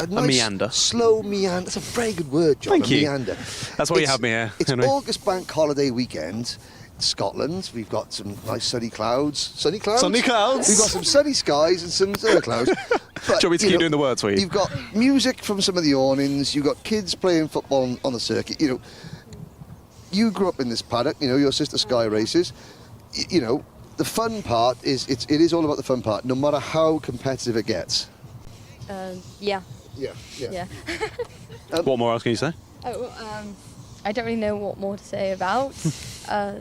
nice meander. Slow meander. That's a very good word, John. Thank you. Meander. That's why you have me here, It's Henry. August bank holiday weekend. Scotland. We've got some nice sunny clouds. Sunny clouds? Sunny clouds. We've got some sunny skies and some other clouds. But, Do you want me to keep doing the words for you? You've got music from some of the awnings. You've got kids playing football on the circuit. You know, you grew up in this paddock. You know, your sister Sky races. You know, the fun part is it is all about the fun part, no matter how competitive it gets. Yeah. Yeah. What more else can you say? I don't really know what more to say about.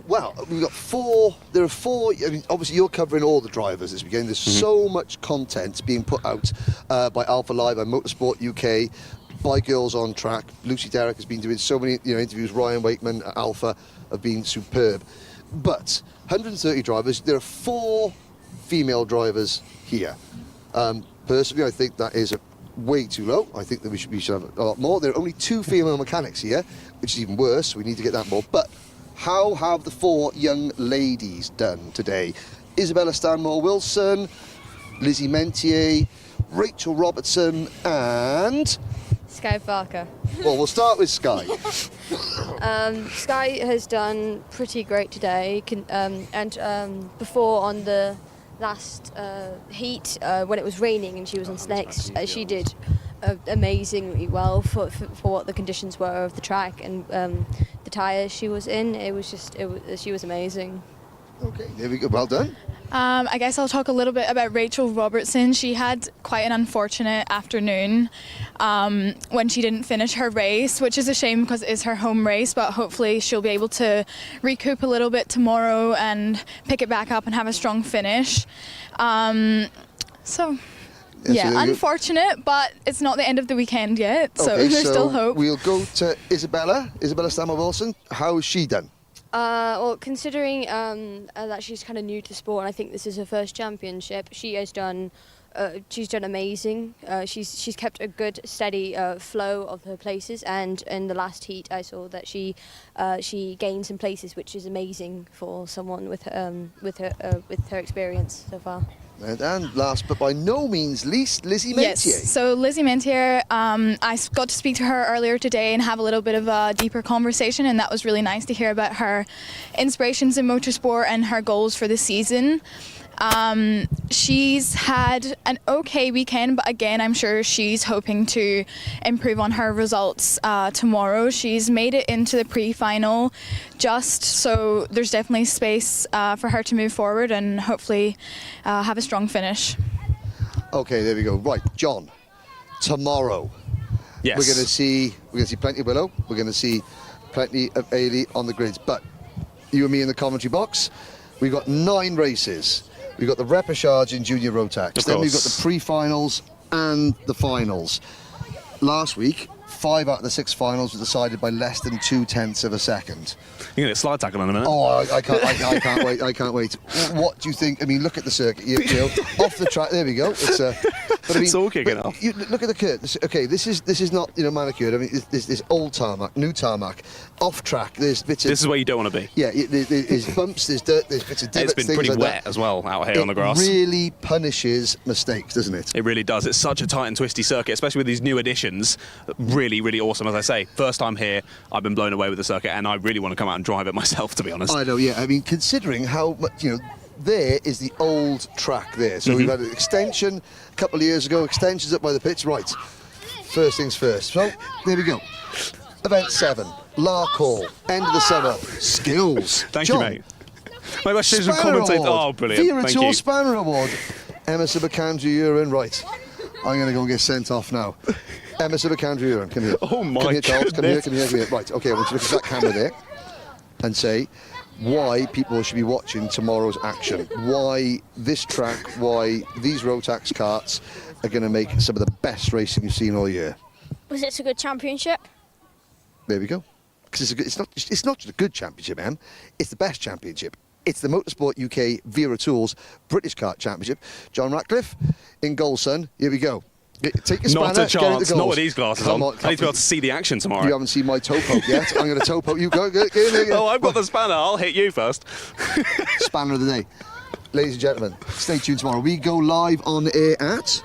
Well, we've got 4. There are 4. I mean, obviously, you're covering all the drivers this weekend. There's so much content being put out by Alpha Live, by Motorsport UK, by Girls on Track. Lucy Derrick has been doing so many interviews. Ryan Wakeman at Alpha have been superb. But 130 drivers. There are 4 female drivers here. Personally, I think that is way too low. I think that we should have a lot more. There are only 2 female mechanics here, which is even worse. We need to get that more. But how have the 4 young ladies done today? Isabella Stanmore-Wilson, Lizzie Mentier, Rachel Robertson, and Sky Barker. Well, we'll start with Sky. Sky has done pretty great today, before on the last heat when it was raining and she was on slicks, she did amazingly well for what the conditions were of the track and the tyres she was in. She was amazing. Okay, there we go. Well done. I guess I'll talk a little bit about Rachel Robertson. She had quite an unfortunate afternoon when she didn't finish her race, which is a shame because it is her home race, but hopefully she'll be able to recoup a little bit tomorrow and pick it back up and have a strong finish. Unfortunate, but it's not the end of the weekend yet, so there's still hope. We'll go to Isabella Stanmore-Wilson. How has she done? Well, considering that she's kind of new to sport, and I think this is her first championship, she has done. She's done amazing. She's kept a good, steady flow of her places, and in the last heat, I saw that she gained some places, which is amazing for someone with her experience so far. And last but by no means least, Lizzie Mentier. Yes, so Lizzie Mentier, I got to speak to her earlier today and have a little bit of a deeper conversation, and that was really nice to hear about her inspirations in motorsport and her goals for the season. She's had an okay weekend, but again, I'm sure she's hoping to improve on her results tomorrow. She's made it into the pre-final, just so there's definitely space for her to move forward and hopefully have a strong finish. Okay, there we go. Right, John, tomorrow. Yes. We're going to see plenty of Willow. We're going to see plenty of Ailey on the grids. But you and me in the commentary box, we've got 9 races. We've got the Repechage in Junior Rotax. Then we've got the pre-finals and the finals. Last week, 5 out of the 6 finals were decided by less than 0.2 of a second. You're going to get slide tackle in a minute. Oh, I can't wait. I can't wait. What do you think? I mean, look at the circuit. You know, off the track. There we go. It's all kicking off. Look at the Kart. Okay, this is not manicured. I mean, this old tarmac, new tarmac, off track. There's bits. This is where you don't want to be. Yeah, there's bumps. There's dirt. There's bits of divots. It's been pretty like wet as well out here on the grass. It really punishes mistakes, doesn't it? It really does. It's such a tight and twisty circuit, especially with these new additions. Really, really awesome. As I say, first time here, I've been blown away with the circuit, and I really want to come out and drive it myself, to be honest. I know. Yeah. I mean, considering how much there is the old track there. So we've had an extension a couple of years ago, extensions up by the pits. Right, first things first. So, there we go. Event 7, Larkhall, end of the summer, skills. Thank John, you, mate. Maybe I should just commentate. Oh, brilliant. Vera Thank Tour you. Spanner Award. Emerson McAndrew, you're in. Right, I'm going to go and get sent off now. Emerson McAndrew, you're in. Come here. Oh, my Come here, Charles. Come here, goodness. come here. Right, okay, I want you to look at that camera there and say why people should be watching tomorrow's action, why this track, why these Rotax karts are going to make some of the best racing you've seen all year. Was it a good championship? There we go. Because it's not just a good championship, Em. It's the best championship. It's the Motorsport UK Vera Tools British Kart Championship. John Ratcliff in goal, son. Here we go. Take your spanner, Not a get into chance. goals. Not with these glasses on. I need to be able to see the action tomorrow. You haven't seen my toe poke yet. I'm going to toe poke you. Go. Oh, I've got the spanner. I'll hit you first. Spanner of the day. Ladies and gentlemen, stay tuned tomorrow. We go live on air at...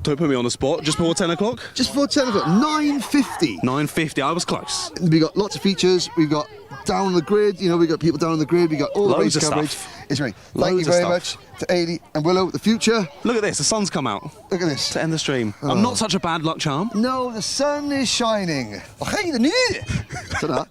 Don't put me on the spot. Just before 10 o'clock? Just before 10 o'clock. 9:50. 9:50. I was close. We've got lots of features. We've got down on the grid. We've got people down on the grid. We've got all the Loads race of coverage. stuff. It's great. Thank Loads you of very stuff. much to Ailey and Willow. The future. Look at this. The sun's come out. Look at this. To end the stream. Oh. I'm not such a bad luck charm. No, the sun is shining. Oh, hey, the new. Ta-da.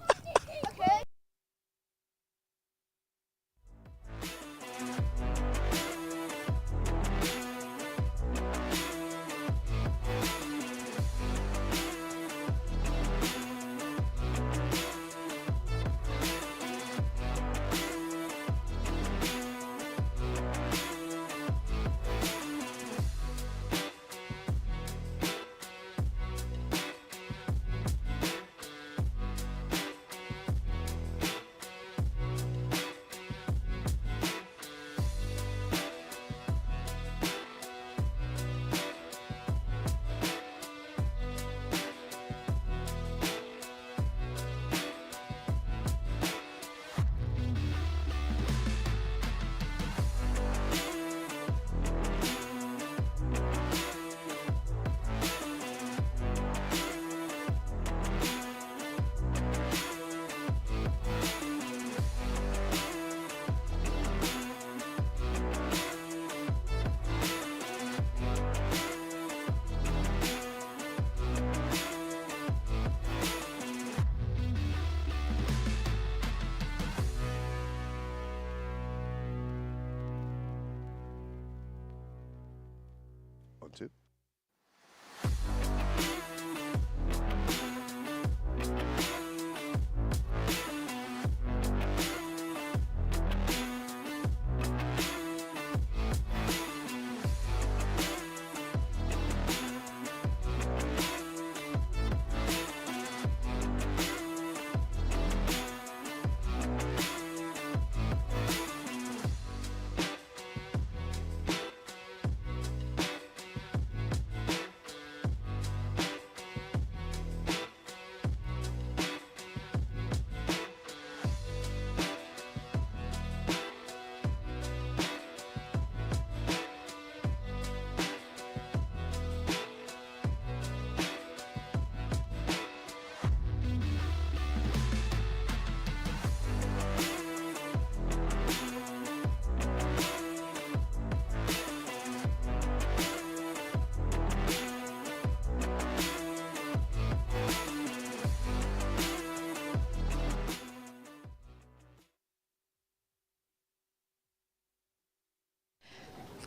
to.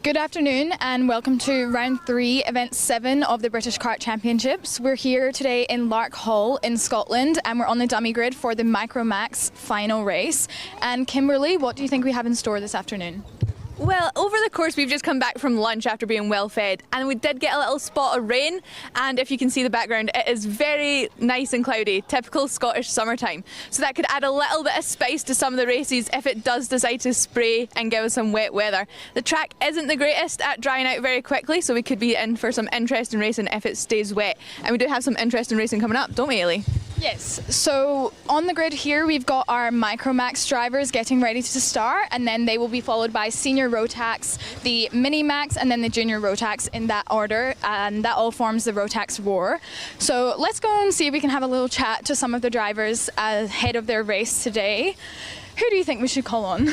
Good afternoon and welcome to round 3, event 7 of the British Kart Championships. We're here today in Larkhall in Scotland and we're on the dummy grid for the Micromax Final race. And Kimberly, what do you think we have in store this afternoon? Well, over the course we've just come back from lunch after being well fed, and we did get a little spot of rain, and if you can see the background, it is very nice and cloudy, typical Scottish summertime. So that could add a little bit of spice to some of the races if it does decide to spray and give us some wet weather. The track isn't the greatest at drying out very quickly, so we could be in for some interesting racing if it stays wet. And we do have some interesting racing coming up, don't we, Ailey? Yes, so on the grid here we've got our Micromax drivers getting ready to start, and then they will be followed by senior Rotax, the Minimax and then the junior Rotax in that order, and that all forms the Rotax War. So let's go and see if we can have a little chat to some of the drivers ahead of their race today. Who do you think we should call on?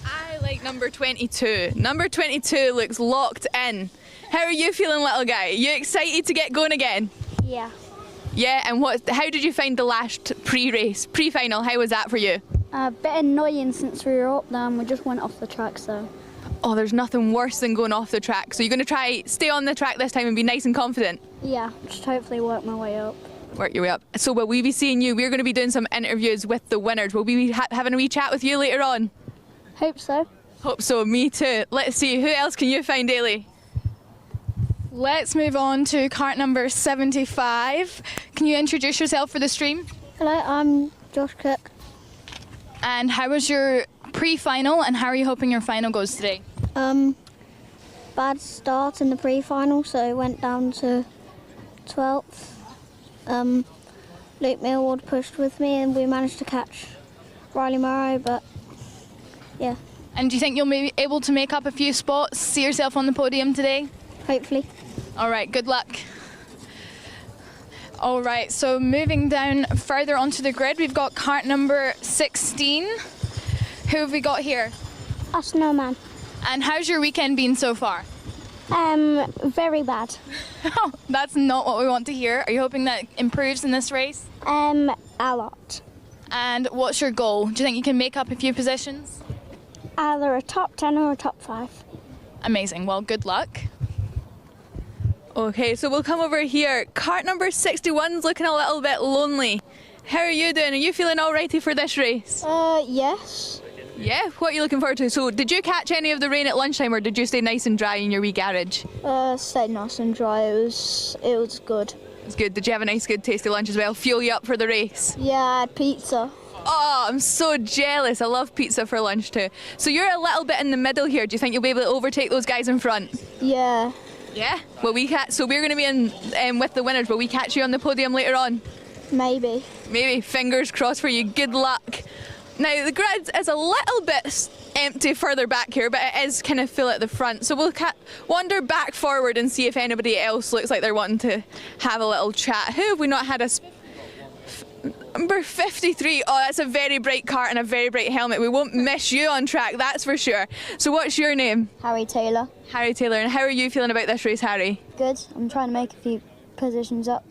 I like number 22. Number 22 looks locked in. How are you feeling, little guy? You excited to get going again? Yeah. Yeah, and how did you find the last pre-race, pre-final? How was that for you? A bit annoying since we were up there and we just went off the track, so. Oh, there's nothing worse than going off the track. So you're going to try stay on the track this time and be nice and confident? Yeah, just hopefully work my way up. Work your way up. So will we be seeing you? We're going to be doing some interviews with the winners. Will we be having a wee chat with you later on? Hope so. Hope so, me too. Let's see, who else can you find, Ailey? Let's move on to cart number 75. Can you introduce yourself for the stream? Hello, I'm Josh Cook. And how was your pre-final and how are you hoping your final goes today? Bad start in the pre-final, so I went down to 12th. Luke Millward pushed with me and we managed to catch Riley Morrow, but yeah. And do you think you'll be able to make up a few spots, see yourself on the podium today? Hopefully. All right, good luck. All right, so moving down further onto the grid, we've got cart number 16. Who have we got here? A snowman. And how's your weekend been so far? Very bad. Oh, that's not what we want to hear. Are you hoping that improves in this race? A lot. And what's your goal? Do you think you can make up a few positions? Either a top 10 or a top 5. Amazing, well, good luck. Okay, so we'll come over here. Cart number 61's looking a little bit lonely. How are you doing? Are you feeling alrighty for this race? Yes. Yeah, what are you looking forward to? So did you catch any of the rain at lunchtime or did you stay nice and dry in your wee garage? Stayed nice and dry. It was good. It's good. Did you have a nice good tasty lunch as well? Fuel you up for the race? Yeah, I had pizza. Oh, I'm so jealous. I love pizza for lunch too. So you're a little bit in the middle here. Do you think you'll be able to overtake those guys in front? Yeah. Yeah? Well, so we're going to be in with the winners. Will we catch you on the podium later on? Maybe. Maybe. Fingers crossed for you. Good luck. Now, the grid is a little bit empty further back here, but it is kind of full at the front. So we'll wander back forward and see if anybody else looks like they're wanting to have a little chat. Who have we not had a... Number 53. Oh, that's a very bright cart and a very bright helmet. We won't miss you on track, that's for sure. So what's your name? Harry Taylor. Harry Taylor. And how are you feeling about this race, Harry? Good. I'm trying to make a few positions up.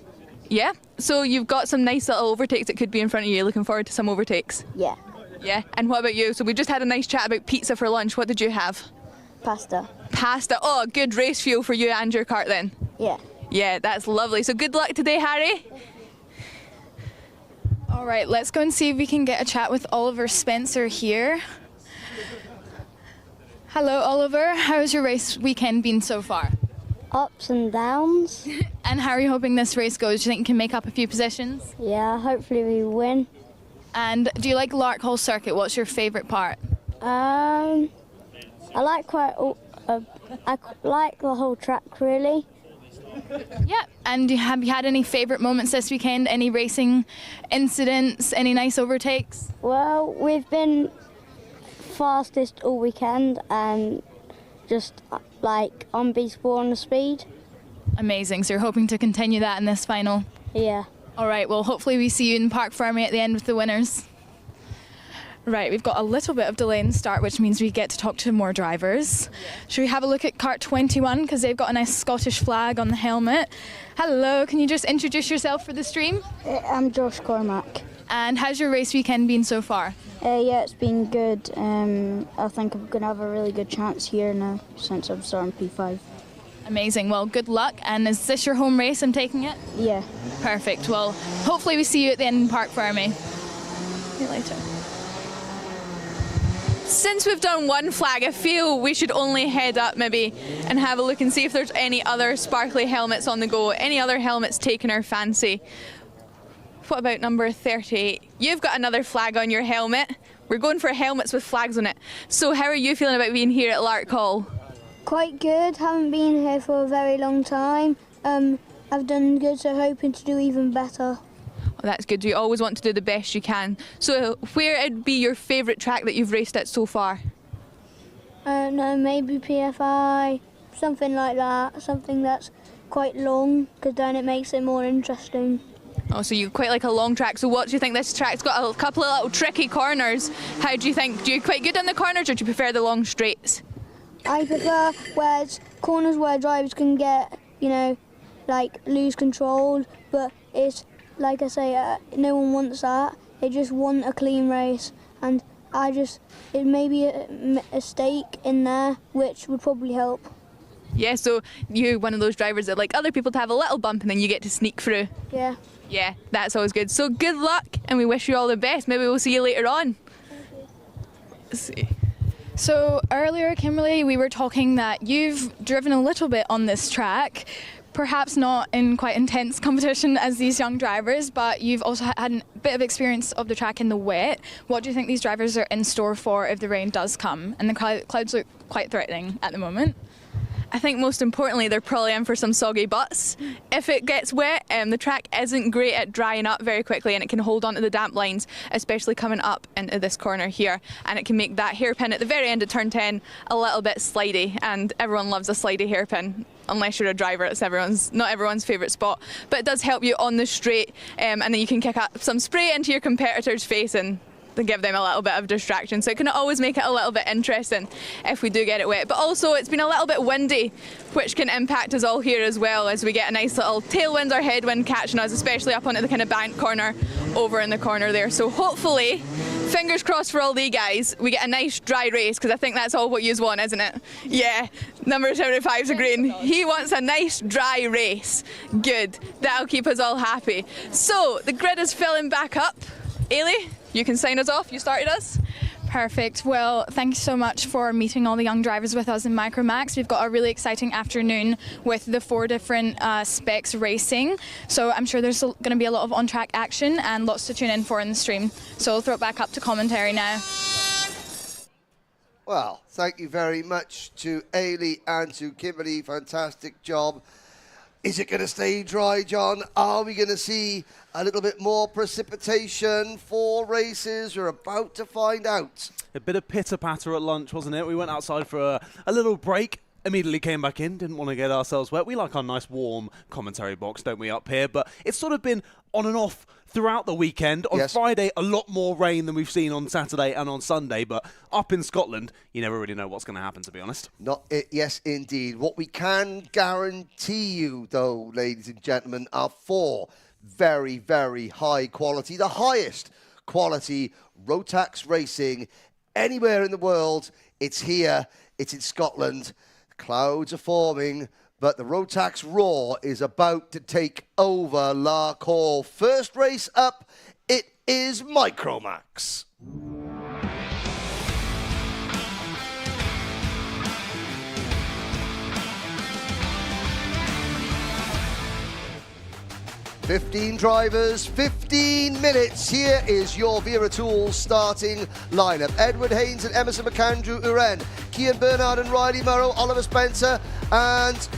Yeah? So you've got some nice little overtakes that could be in front of you. Looking forward to some overtakes? Yeah. Yeah? And what about you? So we just had a nice chat about pizza for lunch. What did you have? Pasta. Pasta. Oh, good race fuel for you and your kart then. Yeah. Yeah, that's lovely. So good luck today, Harry. All right, let's go and see if we can get a chat with Oliver Spencer here. Hello, Oliver. How's your race weekend been so far? Ups and downs. And how are you hoping this race goes? Do you think you can make up a few positions? Yeah, hopefully we win. And do you like Larkhall circuit? What's your favourite part? I like I like the whole track really. Yeah. And have you had any favourite moments this weekend? Any racing incidents? Any nice overtakes? Well, we've been fastest all weekend and just like unbeatable on the speed. Amazing. So you're hoping to continue that in this final? Yeah. All right. Well, hopefully we see you in Park Fermi at the end with the winners. Right, we've got a little bit of delay in the start, which means we get to talk to more drivers. Should we have a look at Kart 21, because they've got a nice Scottish flag on the helmet. Hello, can you just introduce yourself for the stream? I'm Josh Cormack. And how's your race weekend been so far? Yeah, it's been good. I think I'm going to have a really good chance here now, since I'm starting P5. Amazing, well, good luck. And is this your home race, I'm taking it? Yeah. Perfect, well, hopefully we see you at the end in Park Fermi. See you later. Since we've done one flag, I feel we should only head up maybe and have a look and see if there's any other sparkly helmets on the go, any other helmets taking our fancy. What about number 38? You've got another flag on your helmet. We're going for helmets with flags on it. So how are you feeling about being here at Larkhall? Quite good, haven't been here for a very long time. I've done good, so hoping to do even better. Well, that's good. You always want to do the best you can. So where would be your favourite track that you've raced at so far? No, maybe PFI, something like that, something that's quite long, because then it makes it more interesting. Oh, so you quite like a long track. So what do you think this track's got? A couple of little tricky corners. How do you think? Do you quite good on the corners, or do you prefer the long straights? I prefer where it's corners where drivers can get, you know, like lose control, but it's like I say, no one wants that. They just want a clean race, and it may be a stake in there, which would probably help. Yeah, so you're one of those drivers that like other people to have a little bump and then you get to sneak through. Yeah. Yeah, that's always good. So good luck, and we wish you all the best. Maybe we'll see you later on. Let's see. So earlier, Kimberly, we were talking that you've driven a little bit on this track. Perhaps not in quite intense competition as these young drivers, but you've also had a bit of experience of the track in the wet. What do you think these drivers are in store for if the rain does come? And the clouds look quite threatening at the moment. I think most importantly, they're probably in for some soggy butts. If it gets wet, the track isn't great at drying up very quickly, and it can hold on to the damp lines, especially coming up into this corner here. And it can make that hairpin at the very end of turn 10 a little bit slidey, and everyone loves a slidey hairpin. Unless you're a driver, it's not everyone's favourite spot. But it does help you on the straight, and then you can kick up some spray into your competitor's face and give them a little bit of distraction. So it can always make it a little bit interesting if we do get it wet. But also it's been a little bit windy, which can impact us all here as well, as we get a nice little tailwind or headwind catching us, especially up onto the kind of bank corner over in the corner there. So hopefully, fingers crossed for all the guys, we get a nice dry race, because I think that's all what yous want, isn't it? Yeah, number 75's agreeing. He wants a nice dry race. Good, that'll keep us all happy. So the grid is filling back up. Ailey, you can sign us off. You started us. Perfect. Well, thank you so much for meeting all the young drivers with us in Micromax. We've got a really exciting afternoon with the 4 different specs racing. So I'm sure there's going to be a lot of on-track action and lots to tune in for in the stream. So I'll throw it back up to commentary now. Well, thank you very much to Ailey and to Kimberly. Fantastic job. Is it going to stay dry, John? Are we going to see a little bit more precipitation for races? We're about to find out. A bit of pitter-patter at lunch, wasn't it? We went outside for a little break, immediately came back in, didn't want to get ourselves wet. We like our nice warm commentary box, don't we, up here? But it's sort of been on and off throughout the weekend. On Friday, a lot more rain than we've seen on Saturday and on Sunday. But up in Scotland, you never really know what's going to happen, to be honest. Yes, indeed. What we can guarantee you, though, ladies and gentlemen, are 4 very, very high quality, the highest quality Rotax racing anywhere in the world. It's here It's in Scotland. Clouds are forming, but the Rotax Roar is about to take over Larkhall. First race up, it is Micromax. "15 drivers, 15 minutes. Here is your Wera Tools starting lineup. Edward Haynes and Emerson McAndrew Uren, Cian Bernard and Riley Murrow, Oliver Spencer and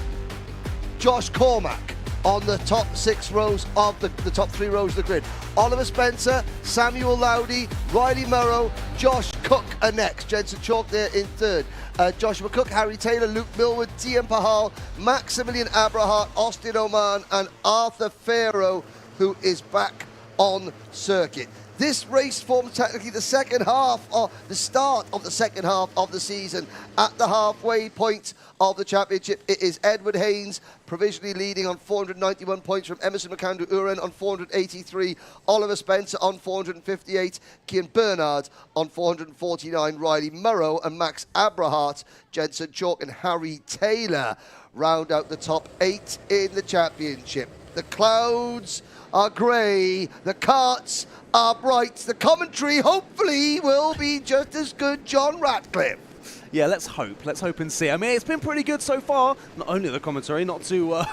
Josh Cormack on the top 6 rows of the top 3 rows of the grid. Oliver Spencer, Samuel Lowdy, Riley Murrow, Josh Cook are next. Jensen Chalk there in third. Joshua Cook, Harry Taylor, Luke Millwood, Tian Pahal, Maximilian Abrahart, Austin Oman and Arthur Farrow, who is back on circuit. This race forms technically the second half, or the start of the second half of the season. At the halfway point of the championship, it is Edward Haynes provisionally leading on 491 points from Emerson McAndrew Uren on 483, Oliver Spencer on 458, Cian Bernard on 449, Riley Murrow and Max Abrahart, Jensen Chalk and Harry Taylor round out the top 8 in the championship. The clouds are grey, the karts are bright, the commentary hopefully will be just as good, John Ratcliff. Yeah, let's hope and see. I mean, it's been pretty good so far. Not only the commentary, not to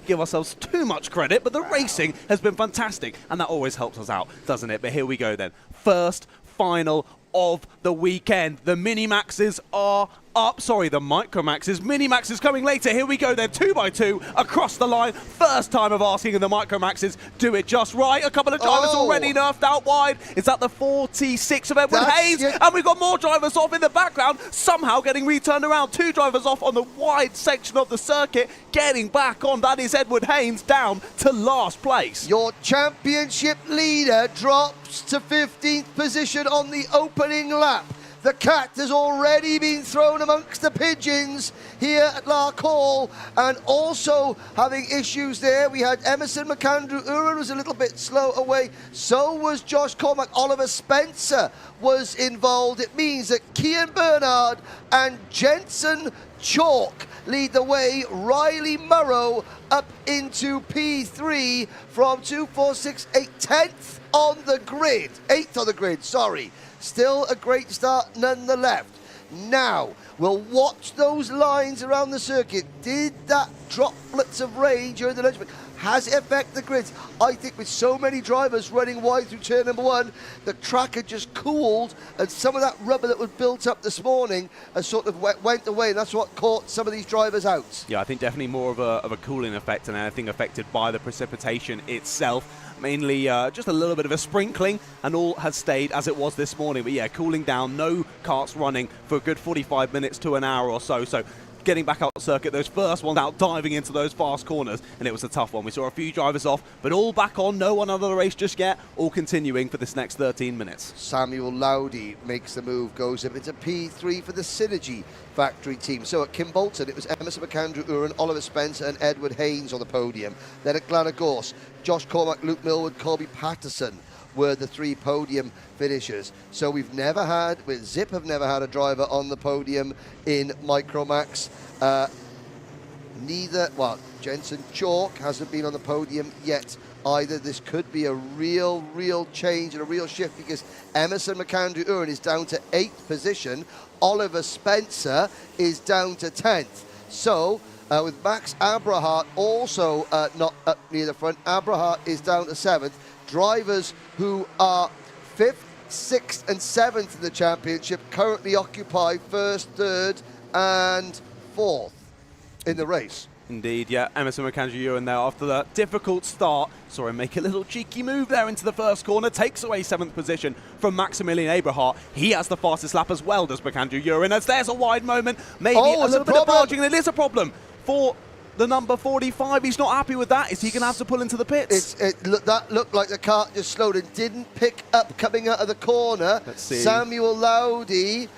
give ourselves too much credit, but the racing has been fantastic, and that always helps us out, doesn't it? But here we go then. First final of the weekend. The Minimaxes are up. Sorry, the Micromaxes. Minimax is coming later. Here we go then, 2x2 across the line. First time of asking, and the Micromaxes do it just right. A couple of drivers already nerfed out wide. Is that the 46 of Edward Haynes? And we've got more drivers off in the background, somehow getting returned around. 2 drivers off on the wide section of the circuit, getting back on. That is Edward Haynes down to last place. Your championship leader drops to 15th position on the opening lap. The cat has already been thrown amongst the pigeons here at Larkhall, and also having issues there. We had Emerson McAndrew Uren was a little bit slow away. So was Josh Cormack. Oliver Spencer was involved. It means that Cian Bernard and Jensen Chalk lead the way. Riley Murrow up into P3 from 2, 4, 6, 8, 10th on the grid. 8th on the grid, sorry. Still a great start nonetheless. Now, we'll watch those lines around the circuit. Did that droplets of rain during the lunch break, has it affected the grids? I think with so many drivers running wide through turn number 1, the track had just cooled, and some of that rubber that was built up this morning has sort of went away, and that's what caught some of these drivers out. Yeah, I think definitely more of a cooling effect than anything affected by the precipitation itself. Mainly just a little bit of a sprinkling, and all has stayed as it was this morning. But yeah, cooling down, no karts running for a good 45 minutes to an hour or so. So getting back out circuit, those first ones out diving into those fast corners, and it was a tough one. We saw a few drivers off, but all back on, no one out of the race just yet, all continuing for this next 13 minutes. Samuel Lowdy makes the move, goes up into P3 for the Synergy factory team. So at Kimbolton, it was Emerson McAndrew Uren, Oliver Spencer and Edward Haynes on the podium. Then at Glenagorse, Josh Cormack, Luke Millwood, Colby Patterson were the 3 podium finishers. So we've never had, with Zip have never had a driver on the podium in Micromax. Jensen Chalk hasn't been on the podium yet either. This could be a real change and a real shift, because Emerson McAndrew Uren is down to 8th position. Oliver Spencer is down to 10th. So with Max Abrahart also not up near the front, Abrahart is down to 7th. Drivers who are 5th, 6th and 7th in the championship currently occupy 1st, 3rd and 4th in the race. Indeed, yeah. Emerson McAndrew Uren there after the difficult start. Saw him make a little cheeky move there into the first corner. Takes away 7th position from Maximilian Abrahart. He has the fastest lap as well, does McAndrew Uren, as there's a wide moment. Maybe a little bit of barging. It is a problem for the number 45. He's not happy with that. Is he going to have to pull into the pits? That looked like the kart just slowed and didn't pick up coming out of the corner. Let's see. Samuel Lowdy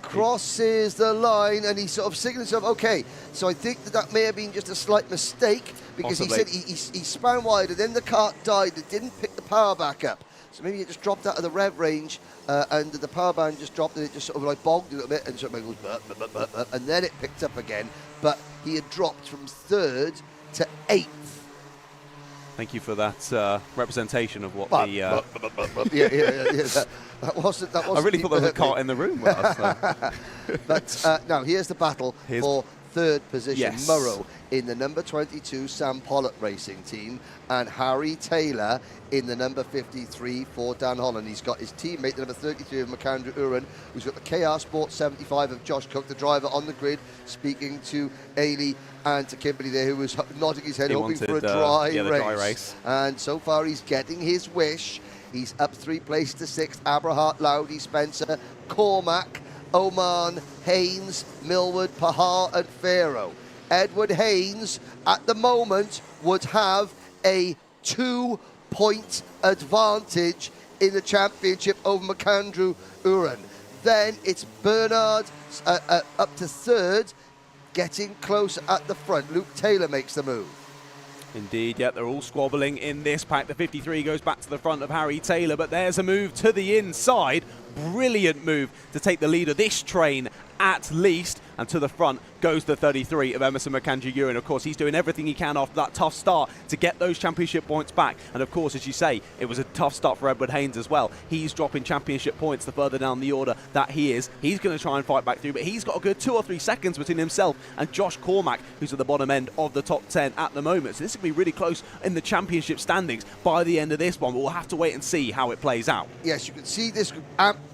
crosses the line, and he sort of signals himself, okay. So I think that may have been just a slight mistake, because possibly. He said he span wide, and then the kart died. It didn't pick the power back up. So maybe it just dropped out of the rev range, and the power band just dropped, and it just sort of like bogged a little bit, and sort of goes, burp, burp, burp, burp, burp, and then it picked up again. But he had dropped from 3rd to 8th. Thank you for that representation of what the. Yeah. That wasn't. I really thought there was a cart in the room. But now here's the battle for 3rd position. Yes. Murrow in the number 22 Sam Pollock Racing team, and Harry Taylor in the number 53 for Dan Holland. He's got his teammate, the number 33 of McAndrew Uren, who's got the KR Sport 75 of Josh Cook, the driver on the grid, speaking to Ailey and to Kimberly there, who was nodding his head, hoping for a dry race. And so far he's getting his wish. He's up 3 places to 6th. Abrahart, Lowdy, Spencer, Cormac, Oman, Haynes, Millward, Pahar and Pharaoh. Edward Haynes at the moment would have a 2-point advantage in the championship over McAndrew Uren. Then it's Bernard up to 3rd, getting close at the front. Luke Taylor makes the move. Indeed, yeah, they're all squabbling in this pack. The 53 goes back to the front of Harry Taylor, but there's a move to the inside. Brilliant move to take the lead of this train at least, and to the front goes the 33 of Emerson McAndrew-Ewan. Of course, he's doing everything he can after that tough start to get those championship points back. And of course, as you say, it was a tough start for Edward Haynes as well. He's dropping championship points the further down the order that he is. He's going to try and fight back through, but he's got a good 2 or 3 seconds between himself and Josh Cormac, who's at the bottom end of the top 10 at the moment. So this will be really close in the championship standings by the end of this one, but we'll have to wait and see how it plays out. Yes, you can see this group.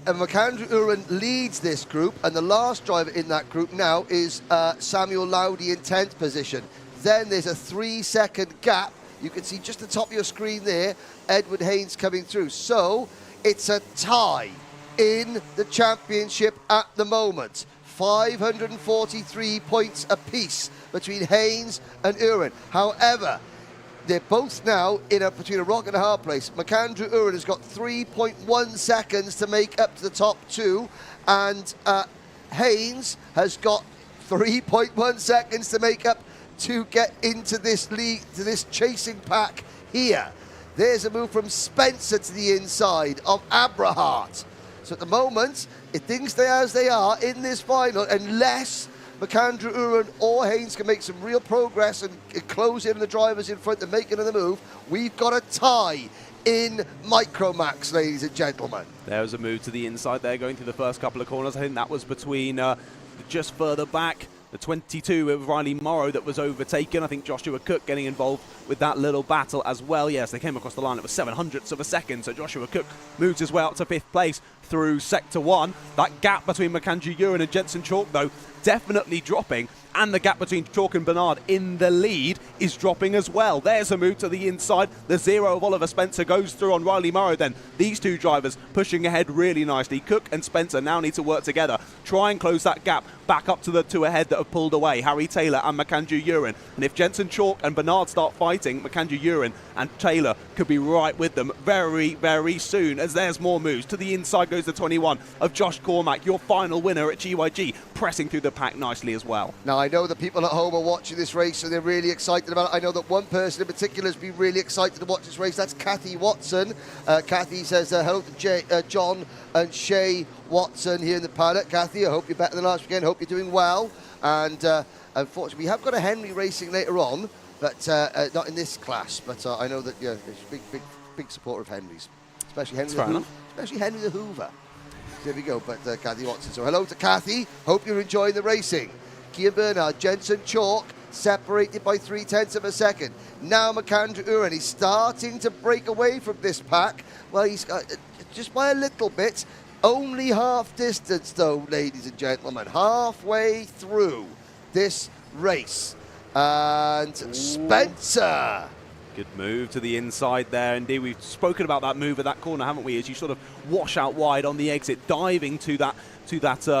McAndrew-Uren leads this group, and the last driver in that group now is Samuel Lowdy in 10th position. Then there's a 3-second gap. You can see just the top of your screen there, Edward Haynes coming through. So it's a tie in the championship at the moment. 543 points apiece between Haynes and Uren. However, they're both now between a rock and a hard place. McAndrew-Uren has got 3.1 seconds to make up to the top 2, and Haynes has got 3.1 seconds to make up to get into this league, to this chasing pack here. There's a move from Spencer to the inside of Abrahart. So at the moment, if things stay as they are in this final, unless McAndrew-Uren or Haynes can make some real progress and close in the drivers in front and make another move, we've got a tie in Micromax, ladies and gentlemen. There was a move to the inside there, going through the first couple of corners. I think that was between just further back, the 22 of Riley Morrow that was overtaken. I think Joshua Cook getting involved with that little battle as well. Yes, they came across the line. It was 700ths of a second, so Joshua Cook moves his way up to 5th place through Sector 1. That gap between McAndrew-Ewan and Jensen Chalk, though, definitely dropping. And the gap between Chalk and Bernard in the lead is dropping as well. There's a move to the inside. The 0 of Oliver Spencer goes through on Riley Morrow then. These two drivers pushing ahead really nicely. Cook and Spencer now need to work together. Try and close that gap back up to the 2 ahead that have pulled away, Harry Taylor and McAndrew-Ewan. And if Jensen Chalk and Bernard start fighting, McAndrew-Ewan and Taylor could be right with them very, very soon, as there's more moves. To the inside goes the 21 of Josh Cormac, your final winner at GYG, pressing through the pack nicely as well. Now, I know the people at home are watching this race and they're really excited about it. I know that one person in particular has been really excited to watch this race. That's Kathy Watson. Kathy says hello to John and Shay Watson here in the paddock. Kathy, I hope you're better than last weekend. Hope you're doing well. And unfortunately, we have got a Henry racing later on, but not in this class. But I know that you're a big supporter of Henry's, especially Henry the Hoover. There we go. But Kathy Watson. So hello to Kathy. Hope you're enjoying the racing. Kian Bernard, Jensen Chalk, separated by 0.3 of a second. Now McAndrew-Uren, he's starting to break away from this pack. Well, he's got just by a little bit. Only half distance, though, ladies and gentlemen. Halfway through this race. And Spencer. Good move to the inside there. Indeed, we've spoken about that move at that corner, haven't we? As you sort of wash out wide on the exit, diving to that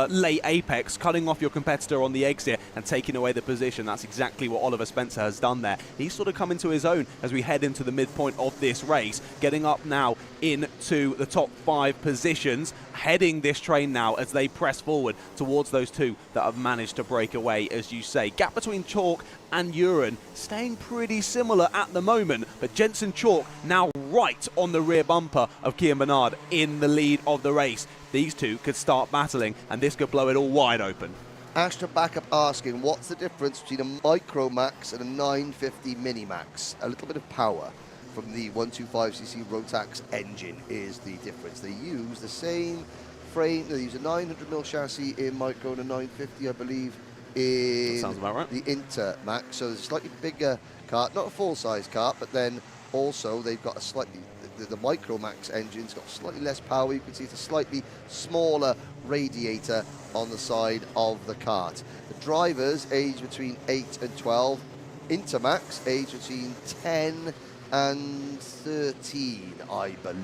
late apex, cutting off your competitor on the exit and taking away the position. That's exactly what Oliver Spencer has done there. He's sort of come into his own as we head into the midpoint of this race, getting up now into the top 5 positions. heading this train now as they press forward towards those two that have managed to break away, as you say. Gap between Chalk and Uren staying pretty similar at the moment, but Jensen Chalk now right on the rear bumper of Kian Bernard in the lead of the race. These two could start battling, and this could blow it all wide open. Ashton Backup asking, what's the difference between a Micromax and a 950 Minimax? A little bit of power from the 125cc Rotax engine is the difference. They use the same frame. They use a 900mm chassis in Micro and a 950, I believe, in sounds about right. The Intermax. So there's a slightly bigger kart, not a full-size kart, but then also they've got a slightly, the Micromax engine's got slightly less power. You can see it's a slightly smaller radiator on the side of the kart. The drivers age between 8 and 12. Intermax age between 10 and 13, I believe.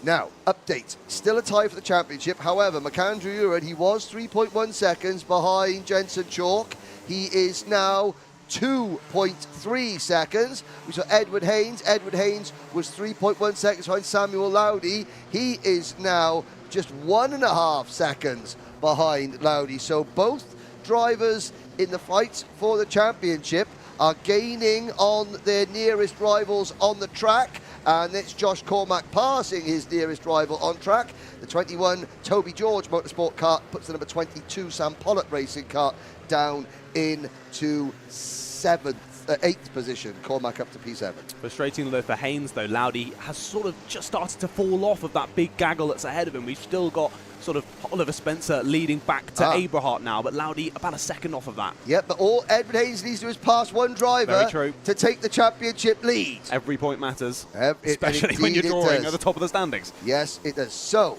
Now, update. Still a tie for the championship. However, McAndrew Uren, he was 3.1 seconds behind Jensen Chalk. He is now 2.3 seconds. We saw Edward Haynes. Edward Haynes was 3.1 seconds behind Samuel Lowdy. He is now just 1.5 seconds behind Lowdy. So both drivers in the fight for the championship are gaining on their nearest rivals on the track, and it's Josh Cormack passing his nearest rival on track. The 21 Toby George Motorsport kart puts the number 22 Sam Pollock Racing kart down into 8th position. Cormack up to P7. Frustrating though for Haynes though, Lowdy has sort of just started to fall off of that big gaggle that's ahead of him. We've still got sort of Oliver Spencer leading back to Aberhart now, but Lowdy about a second off of that. Yep, but all Edward Haynes needs to do is pass one driver to take the championship lead. Every point matters, especially when you're drawing at the top of the standings. Yes, it does. So,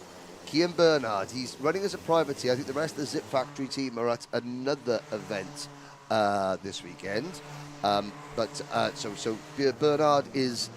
Kian Bernard, he's running as a privateer. I think the rest of the Zip Factory team are at another event this weekend. So Bernard is,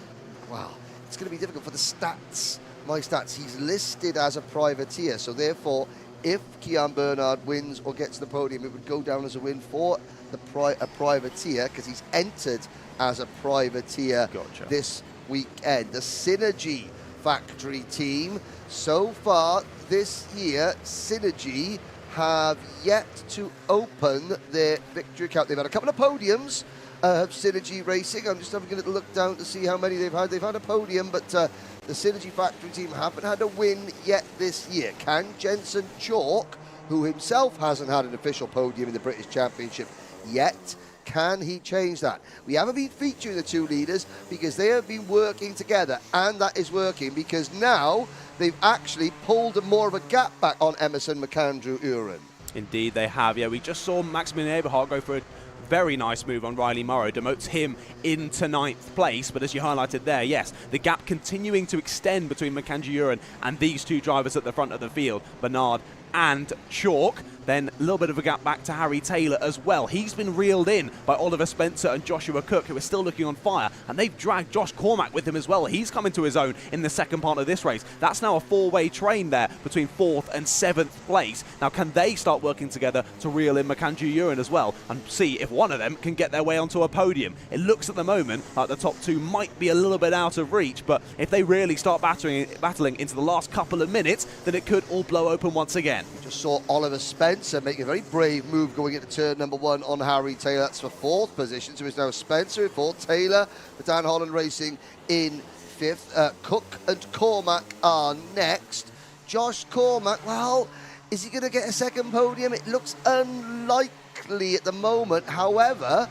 wow, it's going to be difficult for the stats. My stats, he's listed as a privateer, so therefore, if Kian Bernard wins or gets to the podium, it would go down as a win for a privateer, because he's entered as a privateer this weekend. The Synergy Factory team, so far this year, Synergy have yet to open their victory account. They've had a couple of podiums of Synergy Racing. I'm just having a little look down to see how many they've had. They've had a podium, but the Synergy Factory team haven't had a win yet this year. Can Jensen Chalk, who himself hasn't had an official podium in the British Championship yet, can he change that? We haven't been featuring the two leaders because they have been working together, and that is working because now they've actually pulled more of a gap back on Emerson McAndrew Uren. Indeed they have. Yeah, we just saw Maximilian Eberhardt go for a very nice move on Riley Morrow, demotes him into 9th place, but as you highlighted there, yes, the gap continuing to extend between McAndrew Uren and these two drivers at the front of the field, Bernard and Chalk. Then a little bit of a gap back to Harry Taylor as well. He's been reeled in by Oliver Spencer and Joshua Cook, who are still looking on fire, and they've dragged Josh Cormack with him as well. He's come into his own in the second part of this race. That's now a 4-way train there between 4th and 7th place. Now, can they start working together to reel in McAndrew Uren as well and see if one of them can get their way onto a podium? It looks at the moment like the top two might be a little bit out of reach, but if they really start battling into the last couple of minutes, then it could all blow open once again. We just saw Oliver Spencer make a very brave move going into turn number 1 on Harry Taylor. That's for 4th position. So it's now Spencer in 4th, Taylor for Dan Holland Racing in 5th. Cook and Cormack are next. Josh Cormack, well, is he going to get a second podium? It looks unlikely at the moment. However,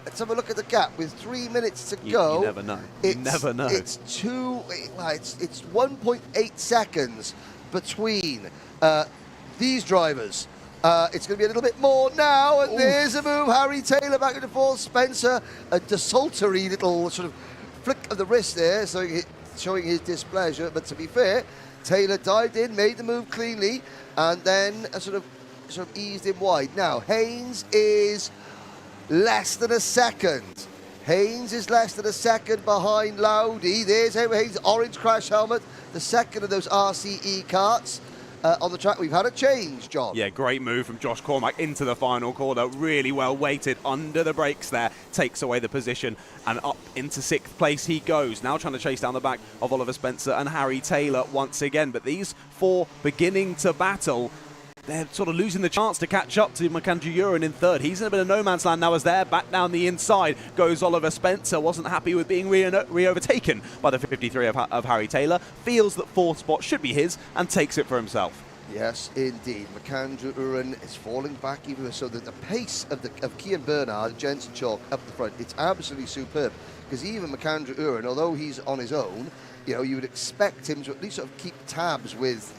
let's have a look at the gap. With 3 minutes to go, you never know. You never know. It's 1.8 seconds between these drivers. It's going to be a little bit more now, and there's a move. Harry Taylor back into 4th. Spencer, a desultory little sort of flick of the wrist there, showing his displeasure. But to be fair, Taylor dived in, made the move cleanly, and then sort of eased him wide. Now, Haynes is less than a second. Haynes is less than a second behind Lowdy. There's Haynes, orange crash helmet, the second of those RCE karts. on the track. We've had a change, John. Yeah, great move from Josh Cormack into the final corner. Really well weighted under the brakes there. Takes away the position and up into 6th place he goes. Now trying to chase down the back of Oliver Spencer and Harry Taylor once again. But these 4 beginning to battle. They're sort of losing the chance to catch up to Macandrew Uren in 3rd. He's in a bit of no man's land now as they're back down the inside. Goes Oliver Spencer. Wasn't happy with being re-overtaken by the 53 of Harry Taylor. Feels that 4th spot should be his and takes it for himself. Yes, indeed. Macandrew Uren is falling back even so that the pace of Kian Bernard, Jensen Chalk up the front, it's absolutely superb. Because even Macandrew Uren, although he's on his own, you would expect him to at least sort of keep tabs with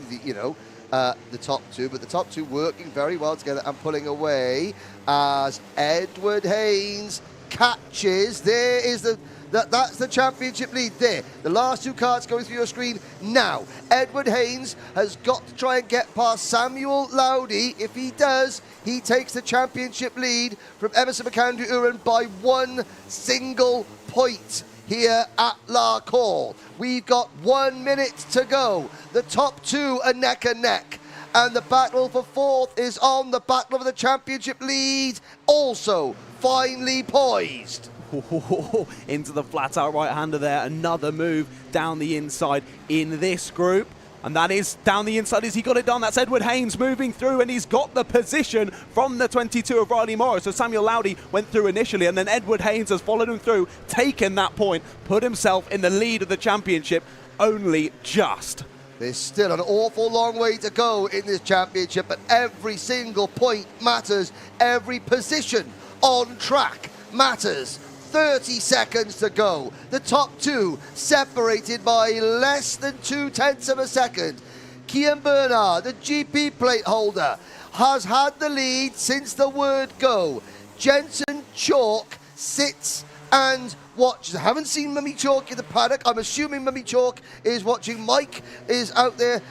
the top 2, but the top 2 working very well together and pulling away as Edward Haynes catches. There is that's the championship lead there. The last 2 carts going through your screen now. Edward Haynes has got to try and get past Samuel Lowdy. If he does, he takes the championship lead from Emerson Macandrew Uren by 1 single point here at Larkhall. We've got 1 minute to go. The top 2 are neck and neck. And the battle for 4th is on. The battle for the championship lead also finely poised. Into the flat out right-hander there. Another move down the inside in this group. And that is down the inside as he got it done. That's Edward Haynes moving through, and he's got the position from the 22 of Riley Morris. So Samuel Lowdy went through initially, and then Edward Haynes has followed him through, taken that point, put himself in the lead of the championship, only just. There's still an awful long way to go in this championship, but every single point matters. Every position on track matters. 30 seconds to go. The top 2 separated by less than 0.2 of a second. Kian Bernard, the GP plate holder, has had the lead since the word go. Jensen Chalk sits and watches. I haven't seen Mummy Chalk in the paddock. I'm assuming Mummy Chalk is watching. Mike is out there,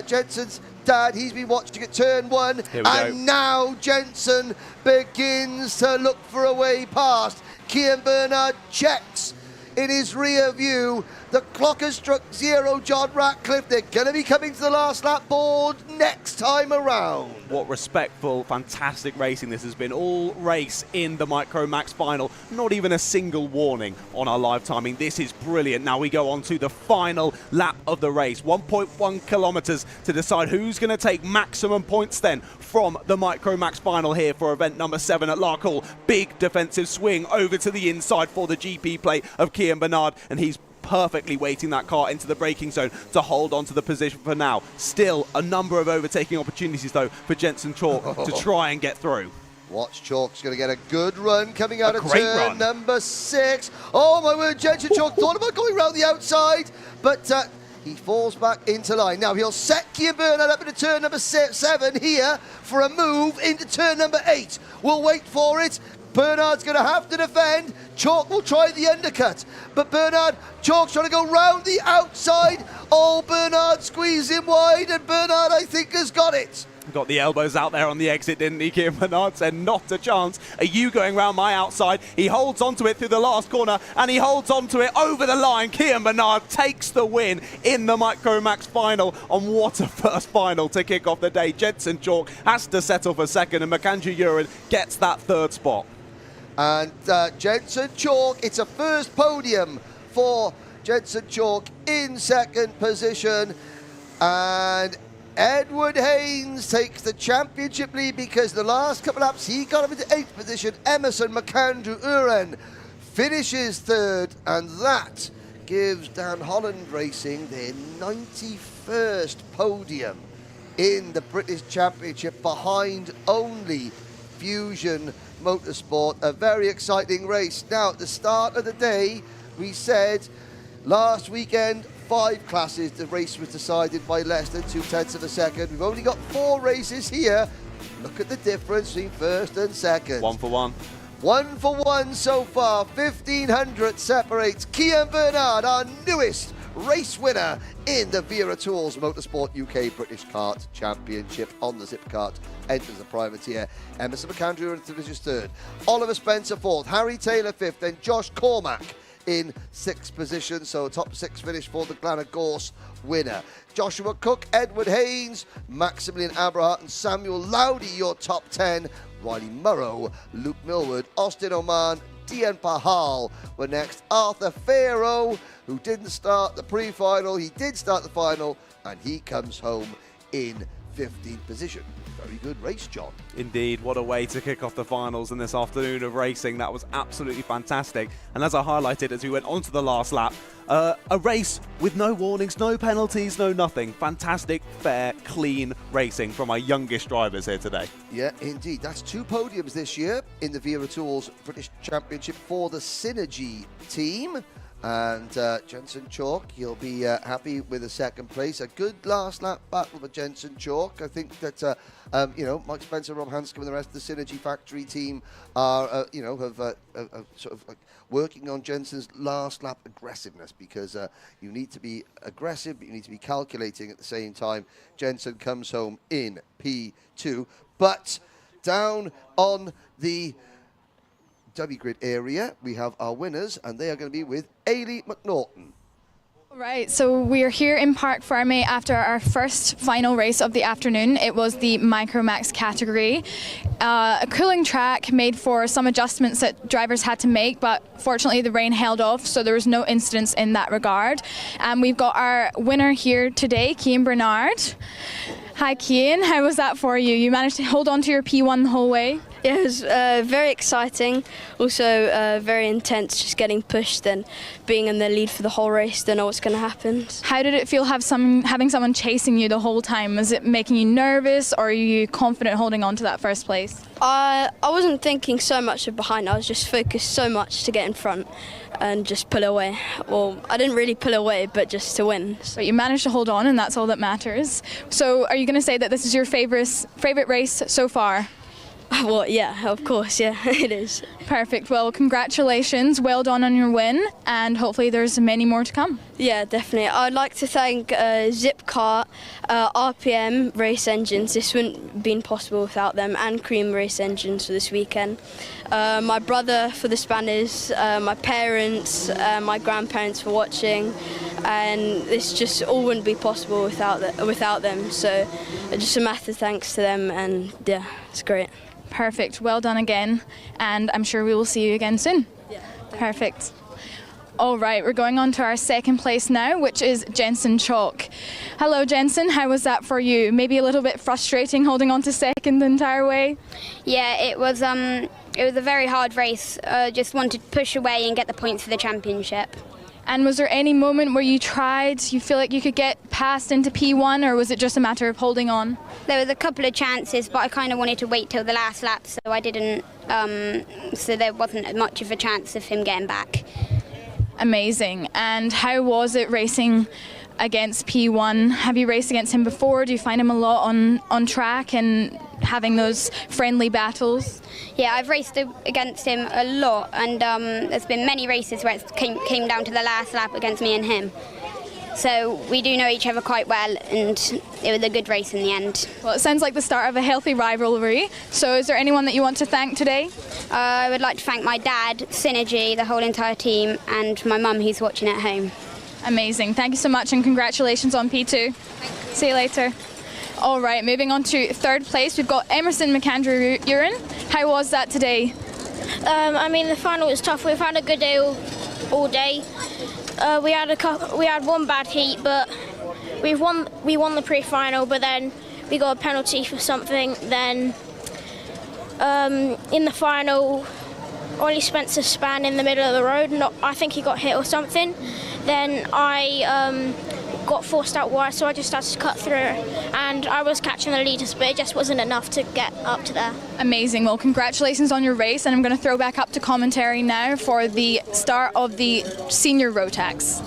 Jensen's dad. He's been watching at turn 1. And now Jensen begins to look for a way past. Kian Bernard checks in his rear view. The clock has struck 0, John Ratcliffe. They're going to be coming to the last lap board next time around. What respectful, fantastic racing this has been. All race in the Micromax Final. Not even a single warning on our live timing. This is brilliant. Now we go on to the final lap of the race. 1.1 kilometres to decide who's going to take maximum points then from the Micromax Final here for event number 7 at Larkhall. Big defensive swing over to the inside for the GP plate of Kian Bernard, and he's perfectly weighting that car into the braking zone to hold on to the position for now. Still a number of overtaking opportunities though for Jensen Chalk to try and get through. Watch Chalk's going to get a good run coming out of turn number 6. Oh my word, Jensen Chalk thought about going around the outside, but he falls back into line. Now he'll set Kian Bernard up into turn number 7 here for a move into turn number 8. We'll wait for it. Bernard's going to have to defend. Chalk will try the undercut. But Chalk's trying to go round the outside. Oh, Bernard squeezing wide, and Bernard, I think, has got it. Got the elbows out there on the exit, didn't he? Kian Bernard said, not a chance. Are you going round my outside? He holds onto it through the last corner, and he holds onto it over the line. Kian Bernard takes the win in the Micromax Final. On what a first final to kick off the day. Jensen Chalk has to settle for 2nd, and Macandrew Uren gets that 3rd spot. And Jensen Chalk, it's a first podium for Jensen Chalk in 2nd position. And Edward Haynes takes the championship lead because the last couple laps he got him into 8th position. Emerson Macandrew Uren finishes 3rd, and that gives Dan Holland Racing their 91st podium in the British Championship, behind only Fusion Motorsport. A very exciting race. Now, at the start of the day, we said last weekend 5 classes, the race was decided by less than 0.2 of a second. We've only got 4 races here. Look at the difference between 1st and 2nd. 1 for 1. 1 for 1 so far. 1,500 separates Kian Bernard, our newest race winner in the Wera Tools Motorsport UK British Kart Championship on the Zip Kart. Enters the privateer. Emerson Macandrew finishes 3rd. Oliver Spencer 4th. Harry Taylor 5th. Then Josh Cormack in 6th position, so a top 6 finish for the Glenagorse winner. Joshua Cook, Edward Haynes, Maximilian Aberhart and Samuel Lowdy, your top 10. Riley Murrow, Luke Millward, Austin Oman, Dian Pahal were next. Arthur Farrow, who didn't start the pre-final, he did start the final, and he comes home in 15th position. Very good race, John. Indeed, what a way to kick off the finals in this afternoon of racing. That was absolutely fantastic. And as I highlighted as we went on to the last lap, a race with no warnings, no penalties, no nothing. Fantastic, fair, clean racing from our youngest drivers here today. Yeah, indeed. That's 2 podiums this year in the Wera Tools British Championship for the Synergy team. And Jensen Chalk, he'll be happy with a 2nd place. A good last lap battle for Jensen Chalk. I think that, Mike Spencer, Rob Hanscom and the rest of the Synergy Factory team are, have sort of like working on Jensen's last lap aggressiveness, because you need to be aggressive, but you need to be calculating at the same time. Jensen comes home in P2, but down on the W-grid area, we have our winners, and they are going to be with Ailey McNaughton. Right, so we are here in Park Ferme after our first final race of the afternoon. It was the Micromax category. A cooling track made for some adjustments that drivers had to make, but fortunately the rain held off, so there was no incidents in that regard. And we've got our winner here today, Cian Bernard. Hi Cian, how was that for you? You managed to hold on to your P1 the whole way? Yeah, it was very exciting, also very intense, just getting pushed and being in the lead for the whole race, don't know what's going to happen. How did it feel having someone chasing you the whole time? Was it making you nervous, or are you confident holding on to that first place? I wasn't thinking so much of behind, I was just focused so much to get in front and just pull away. Well, I didn't really pull away, but just to win. But you managed to hold on, and that's all that matters. So are you going to say that this is your favourite race so far? Well, yeah, of course, yeah, it is. Perfect. Well, congratulations. Well done on your win, and hopefully there's many more to come. Yeah, definitely. I'd like to thank Zip Kart, RPM Race Engines. This wouldn't have been possible without them, and Cream Race Engines for this weekend. My brother for the spanners, my parents, my grandparents for watching, and this just all wouldn't be possible without them. So just a massive thanks to them, and yeah, it's great. Perfect. Well done again, and I'm sure we will see you again soon. Yeah. Perfect. All right, we're going on to our 2nd place now, which is Jensen Chalk. Hello, Jensen. How was that for you? Maybe a little bit frustrating holding on to 2nd the entire way? Yeah, it was a very hard race. Just wanted to push away and get the points for the championship. And was there any moment where you feel like you could get past into P1, or was it just a matter of holding on? There was a couple of chances, but I kind of wanted to wait till the last lap, so I didn't. So there wasn't much of a chance of him getting back. Amazing. And how was it racing against P1? Have you raced against him before? Do you find him a lot on track and having those friendly battles? Yeah, I've raced against him a lot, and there's been many races where it came down to the last lap against me and him. So we do know each other quite well, and it was a good race in the end. Well, it sounds like the start of a healthy rivalry. So is there anyone that you want to thank today? I would like to thank my dad, Synergy, the whole entire team, and my mum who's watching at home. Amazing. Thank you so much, and congratulations on P2. See you later. All right, moving on to 3rd place, we've got Emerson McAndrew-Uren. How was that today? The final was tough. We've had a good day all day. We had one bad heat, but we won the pre-final. But then we got a penalty for something. Then in the final, Ollie Spencer span in the middle of the road. I think he got hit or something. Then I got forced out wide, so I just had to cut through, and I was catching the leaders, but it just wasn't enough to get up to there. Amazing. Well, congratulations on your race, and I'm going to throw back up to commentary now for the start of the senior Rotax.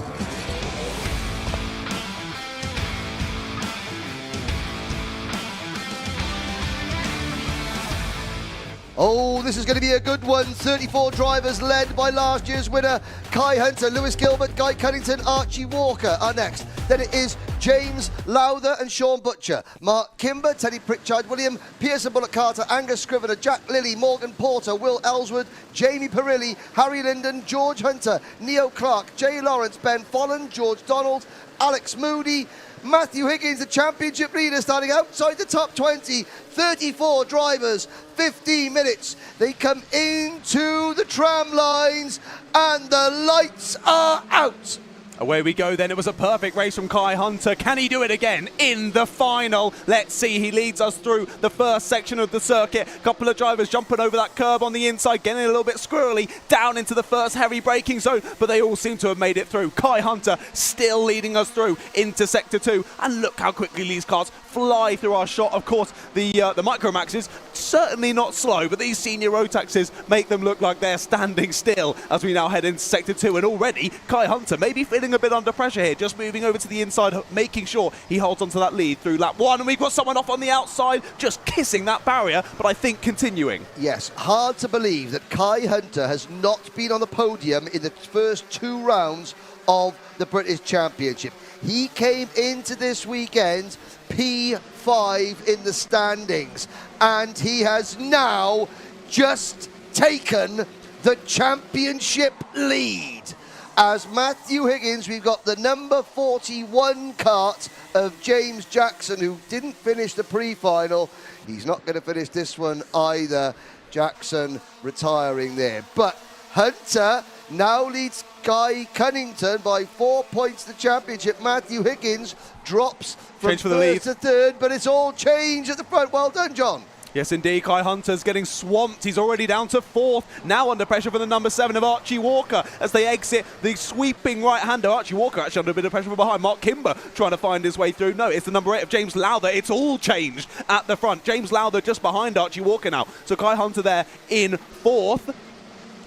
Oh, this is going to be a good one. 34 drivers led by last year's winner, Kai Hunter, Lewis Gilbert, Guy Cunnington, Archie Walker are next. Then it is James Lowther and Sean Butcher. Mark Kimber, Teddy Pritchard, William, Pearson Bullock Carter, Angus Scrivener, Jack Lilly, Morgan Porter, Will Ellswood, Jamie Perilli, Harry Linden, George Hunter, Neo Clark, Jay Lawrence, Ben Follen, George Donald, Alex Moody, Matthew Higgins, the championship leader, starting outside the top 20. 34 drivers, 15 minutes. They come into the tram lines and the lights are out. Away we go then. It was a perfect race from Kai Hunter. Can he do it again in the final? Let's see. He leads us through the first section of the circuit. Couple of drivers jumping over that curb on the inside, getting a little bit squirrely down into the first heavy braking zone, but they all seem to have made it through. Kai Hunter still leading us through into Sector 2. And look how quickly these cars fly through our shot. Of course, the Micromaxes, certainly not slow, but these senior Rotaxes make them look like they're standing still as we now head into Sector 2. And already, Kai Hunter maybe feeling a bit under pressure here, just moving over to the inside, making sure he holds onto that lead through lap 1. And we've got someone off on the outside, just kissing that barrier, but I think continuing. Yes, hard to believe that Kai Hunter has not been on the podium in the first 2 rounds of the British Championship. He came into this weekend P5 in the standings, and he has now just taken the championship lead. As Matthew Higgins, we've got the number 41 kart of James Jackson, who didn't finish the pre-final. He's not going to finish this one either. Jackson retiring there. But Hunter now leads Guy Cunnington by 4 points to the championship. Matthew Higgins drops from first to third, but it's all changed at the front. Well done, John. Yes, indeed. Kai Hunter's getting swamped. He's already down to 4th. Now under pressure from the number 7 of Archie Walker as they exit the sweeping right-hander. Archie Walker actually under a bit of pressure from behind. Mark Kimber trying to find his way through. No, it's the number 8 of James Lowther. It's all changed at the front. James Lowther just behind Archie Walker now. So Kai Hunter there in 4th.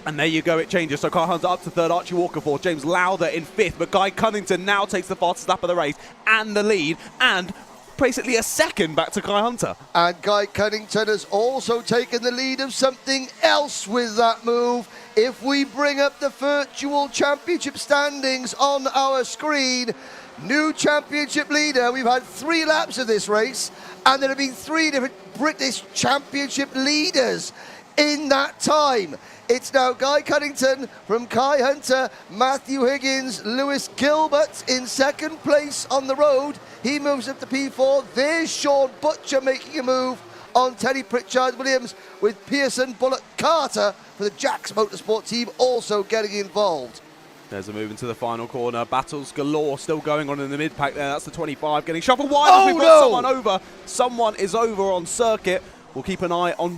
And there you go, it changes. So Kai Hunter up to 3rd, Archie Walker 4th, James Lowther in 5th. But Guy Cunnington now takes the fastest lap of the race and the lead. And basically a second back to Kai Hunter. And Guy Cunnington has also taken the lead of something else with that move. If we bring up the virtual championship standings on our screen, new championship leader. We've had 3 laps of this race, and there have been 3 different British championship leaders in that time. It's now Guy Cunnington from Kai Hunter, Matthew Higgins, Lewis Gilbert in 2nd place on the road. He moves up to P4. There's Sean Butcher making a move on Teddy Pritchard Williams, with Pearson Bullock Carter for the Jacks Motorsport team also getting involved. There's a move into the final corner. Battles galore still going on in the mid-pack there. That's the 25 getting shuffled wide. We've got someone over. Someone is over on circuit. We'll keep an eye on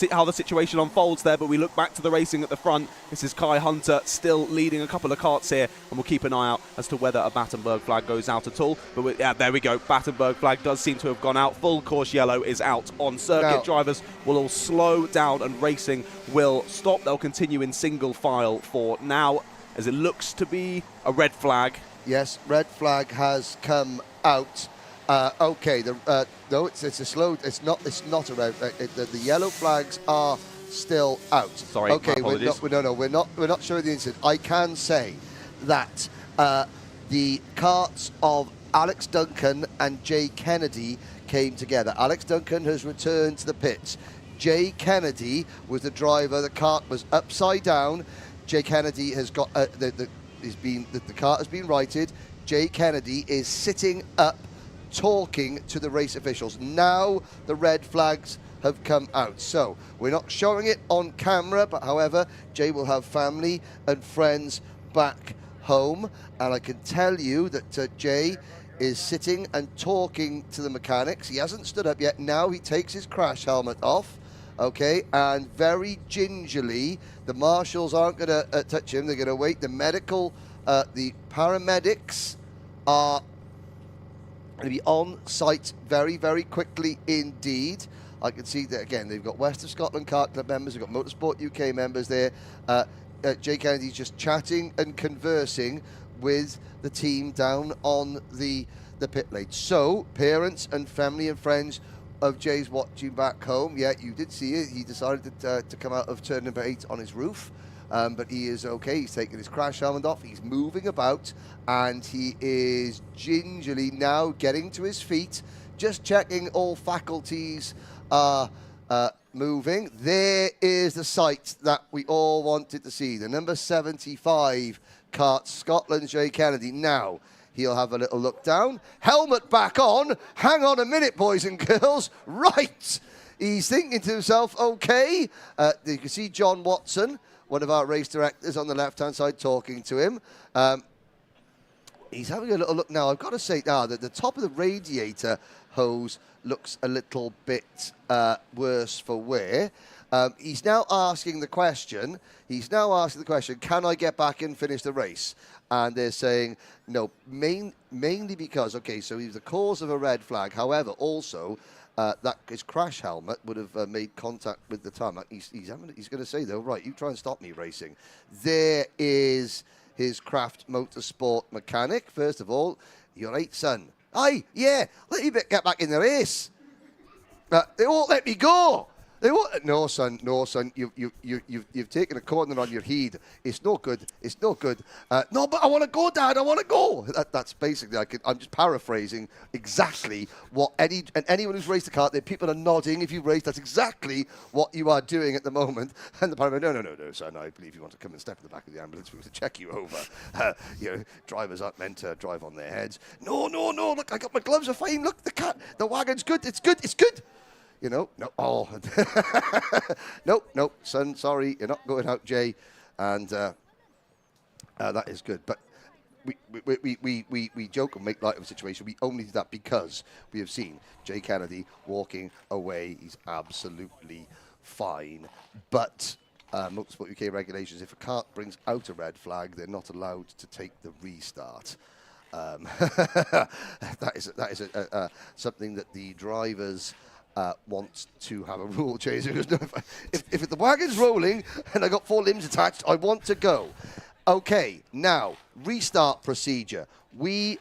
how the situation unfolds there, but we look back to the racing at the front. This is Kai Hunter still leading a couple of karts here, and we'll keep an eye out as to whether a Battenberg flag goes out at all. But yeah, there we go. Battenberg flag does seem to have gone out. Full course yellow is out on circuit. Now, drivers will all slow down and racing will stop. They'll continue in single file for now, as it looks to be a red flag. Yes, red flag has come out. Okay, no, it's a slow. It's not a red. The yellow flags are still out. Sorry, okay, we're not showing the incident. I can say that the karts of Alex Duncan and Jay Kennedy came together. Alex Duncan has returned to the pits. Jay Kennedy was the driver. The kart was upside down. Jay Kennedy has got the kart has been righted. Jay Kennedy is sitting up, talking to the race officials. Now the red flags have come out. So we're not showing it on camera, but however, Jay will have family and friends back home. And I can tell you that Jay is sitting and talking to the mechanics. He hasn't stood up yet. Now he takes his crash helmet off. Okay, and very gingerly, the marshals aren't going to touch him. They're going to wait. The paramedics are going to be on site very, very quickly indeed. I can see that again. They've got West of Scotland Kart Club members. They've got Motorsport UK members there. Jay Kennedy's just chatting and conversing with the team down on the pit lane. So parents and family and friends of Jay's watching back home. Yeah, you did see it. He decided to come out of turn number 8 on his roof. But he is okay. He's taking his crash helmet off. He's moving about, and he is gingerly now getting to his feet, just checking all faculties are moving. There is the sight that we all wanted to see. The number 75 Kart, Scotland, Jay Kennedy. Now, he'll have a little look down. Helmet back on. Hang on a minute, boys and girls. Right. He's thinking to himself, okay. You can see John Watson, one of our race directors, on the left-hand side talking to him. He's having a little look now. I've got to say now that the top of the radiator hose looks a little bit worse for wear. He's now asking the question, can I get back and finish the race? And they're saying, no, mainly because, okay, so he's the cause of a red flag. However, also, that his crash helmet would have made contact with the tarmac. He's going to say, though, right, you try and stop me racing. There is his Craft Motorsport mechanic. First of all, you're right, son. Aye, yeah, let me get back in the race. They won't let me go. They won't. No, son. You've taken a corner on your head. It's no good. No, but I want to go, Dad. I want to go. That's basically. I'm just paraphrasing exactly what anyone who's raced a kart. People are nodding. If you race, that's exactly what you are doing at the moment. And the paramedic, no, son. I believe you want to come and step in the back of the ambulance. We want to check you over. Drivers aren't meant to drive on their heads. No. Look, I got my gloves are fine. Look, the wagon's good. It's good. No. Oh, no, son. Sorry, you're not going out, Jay, and that is good. But we joke and make light of the situation. We only do that because we have seen Jay Kennedy walking away. He's absolutely fine. But Motorsport UK regulations: if a kart brings out a red flag, they're not allowed to take the restart. That is something that the drivers wants to have a rule change. If the wagon's rolling and I got 4 limbs attached, I want to go. Okay, now, restart procedure. The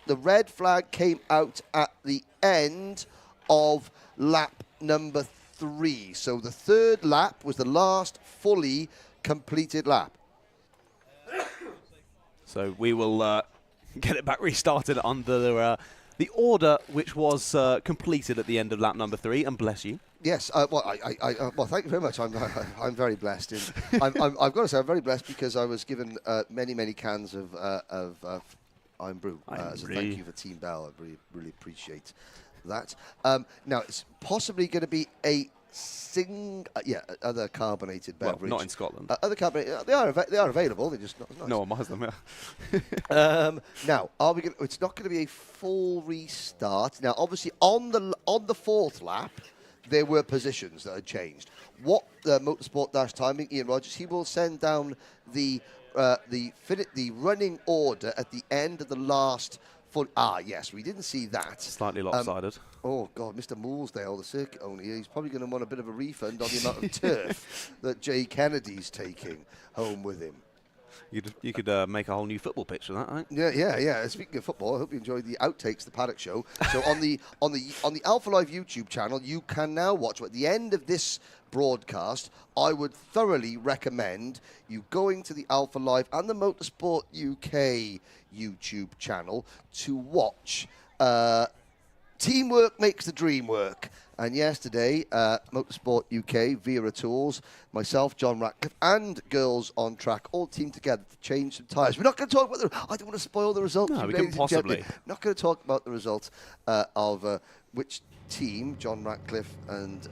red flag came out at the end of lap number 3. So the 3rd lap was the last fully completed lap. So we will get it back restarted under the order which was completed at the end of lap number 3, and bless you. Yes, well, thank you very much. I'm very blessed. I've got to say, I'm very blessed because I was given many cans of Iron Brew as a thank you for Team Bell. I really appreciate that. Now, it's possibly going to be a other carbonated beverage. Well, not in Scotland. Other carbonated, they are available. They're just not nice. No one buys them. Yeah. Now, it's not going to be a full restart. Now, obviously, on the 4th lap, there were positions that had changed. What the Motorsport Timing, Ian Rogers, he will send down the running order at the end of the last. Yes, we didn't see that. Slightly lopsided. Oh, God, Mr. Moolsdale, the circuit owner, he's probably going to want a bit of a refund on the amount of turf that Jay Kennedy's taking home with him. You could make a whole new football pitch for that, right? Yeah. Speaking of football, I hope you enjoyed the outtakes, the Paddock Show. So on the Alpha Live YouTube channel, you can now watch. At the end of this broadcast, I would thoroughly recommend you going to the Alpha Live and the Motorsport UK YouTube channel to watch Teamwork Makes the Dream Work. And yesterday, Motorsport UK, Wera Tools, myself, John Ratcliff, and Girls on Track all teamed together to change some tyres. We're not going to talk about I don't want to spoil the results. No, we couldn't possibly. We're not going to talk about the results of which team, John Ratcliff and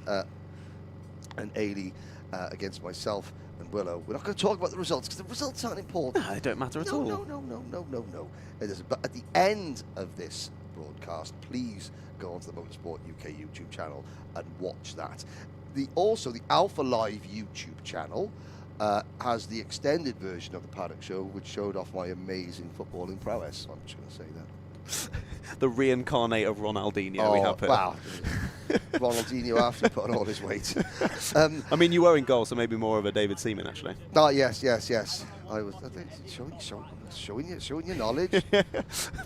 Ailey against myself and Willow. We're not going to talk about the results because the results aren't important. No, they don't matter at all. No. It isn't. But at the end of this broadcast, please go onto the Motorsport UK YouTube channel and watch that. Also, the Alpha Live YouTube channel has the extended version of the Paddock Show, which showed off my amazing footballing prowess. I'm just going to say that. The reincarnate of Ronaldinho we have here. Wow. Ronaldinho after put on all his weight. I mean, you were in goal, so maybe more of a David Seaman, actually. Oh, yes. I think showing your knowledge.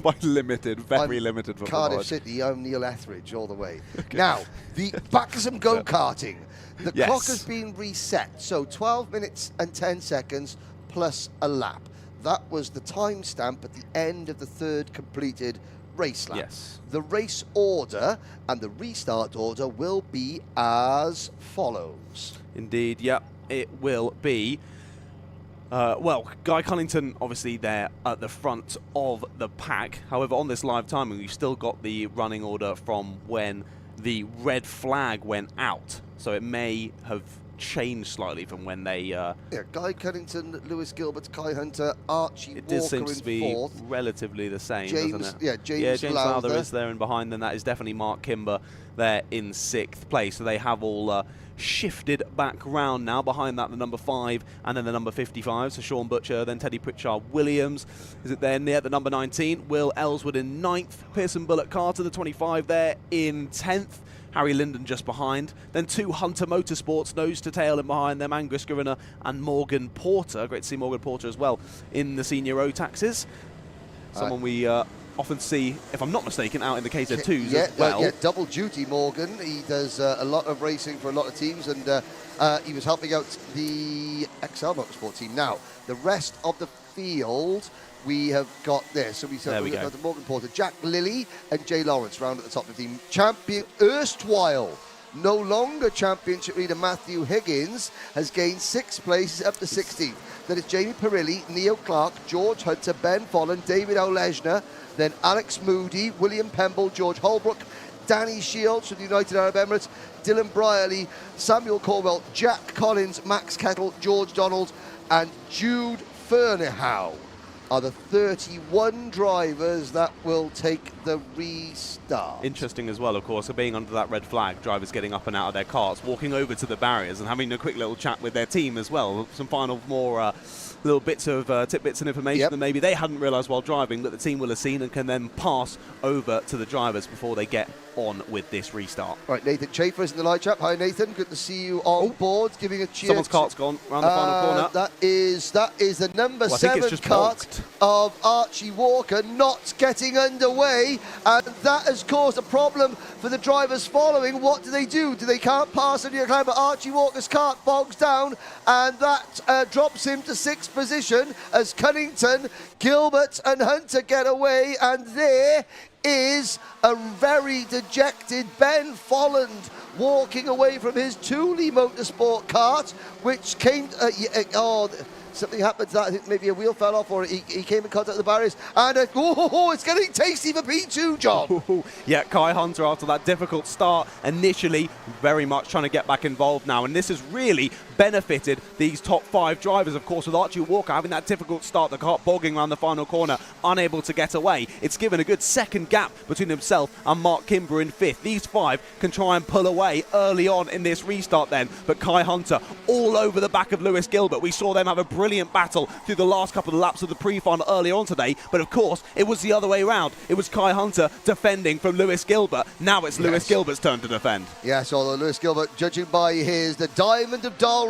By limited, very limited. For Cardiff knowledge. City, I'm Neil Etheridge all the way. Okay. Now, back to some go-karting. The clock has been reset, so 12 minutes and 10 seconds plus a lap. That was the timestamp at the end of the third completed race lap. Yes. The race order and the restart order will be as follows. Indeed, yep, it will be. Well, Guy Cunnington, obviously, there at the front of the pack. However, on this live timing, we've still got the running order from when the red flag went out. So it may have changed slightly from when they... Guy Cunnington, Lewis Gilbert, Kai Hunter, Archie Walker It seems to be fourth. relatively the same, James, doesn't it? Yeah, James Lowther is there in behind, then that is definitely Mark Kimber there in 6th place. So they have all shifted back round now. Behind that, the number 5 and then the number 55. So Sean Butcher, then Teddy Pritchard Williams. Is it there near the number 19? Will Ellswood in 9th. Pearson Bullock Carter, the 25 there in 10th. Harry Linden just behind. Then 2 Hunter Motorsports, nose to tail in behind them. Angus Guriner and Morgan Porter. Great to see Morgan Porter as well in the senior Rotaxes. Someone we often see, if I'm not mistaken, out in the KZ2s as well. Yeah, double duty Morgan. He does a lot of racing for a lot of teams, and he was helping out the XL Motorsport team. Now, the rest of the field, we have got this. So we've got the Morgan Porter, Jack Lilly, and Jay Lawrence round at the top of the team. Champion erstwhile, no longer championship leader Matthew Higgins has gained 6 places up to 16th. That is Jamie Perilli, Neil Clark, George Hunter, Ben Follen, David O'Lesner, then Alex Moody, William Pemble, George Holbrook, Danny Shields from the United Arab Emirates, Dylan Brierley, Samuel Corwell, Jack Collins, Max Kettle, George Donald, and Jude Fernehow are the 31 drivers that will take the restart. Interesting as well, of course, being under that red flag, drivers getting up and out of their carts, walking over to the barriers and having a quick little chat with their team as well. Some final more little bits of tidbits and information that maybe they hadn't realised while driving that the team will have seen and can then pass over to the drivers before they get on with this restart. Right, Nathan Chafer is in the light trap. Hi, Nathan. Good to see you on board. Giving a cheer. Someone's cart's gone round the final corner. That is the number 7 cart of Archie Walker not getting underway, and that has caused a problem for the drivers following. What do? They can't pass under your climb, but Archie Walker's cart bogs down, and that drops him to 6th position as Cunnington, Gilbert and Hunter get away, and there is a very dejected Ben Folland walking away from his Thule Motorsport kart, which came... something happened to that. I think maybe a wheel fell off, or he came in contact with the barriers. And it's getting tasty for P2, John. Yeah, Kai Hunter, after that difficult start initially, very much trying to get back involved now. And this has really benefited these top 5 drivers, of course, with Archie Walker having that difficult start, the car bogging around the final corner, unable to get away. It's given a good second gap between himself and Mark Kimber in 5th. These 5 can try and pull away early on in this restart then, but Kai Hunter all over the back of Lewis Gilbert. We saw them have a brilliant battle through the last couple of laps of the pre-final early on today, but of course it was the other way around. It was Kai Hunter defending from Lewis Gilbert. Now it's Lewis Gilbert's turn to defend. Yes, although Lewis Gilbert, judging by the Diamond of Dalry,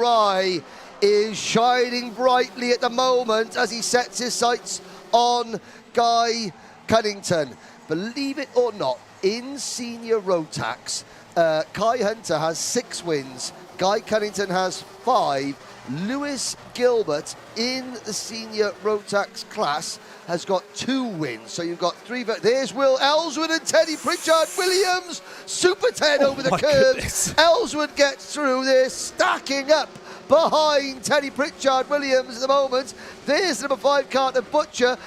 is shining brightly at the moment as he sets his sights on Guy Cunnington. Believe it or not, in senior Rotax, Kai Hunter has 6 wins, Guy Cunnington has 5. Lewis Gilbert in the senior Rotax class has got 2 wins. So you've got 3. There's Will Ellswood and Teddy Pritchard Williams. Super 10 over the curve. Ellswood gets through. They're stacking up behind Teddy Pritchard Williams at the moment. There's number 5 Carter Butcher,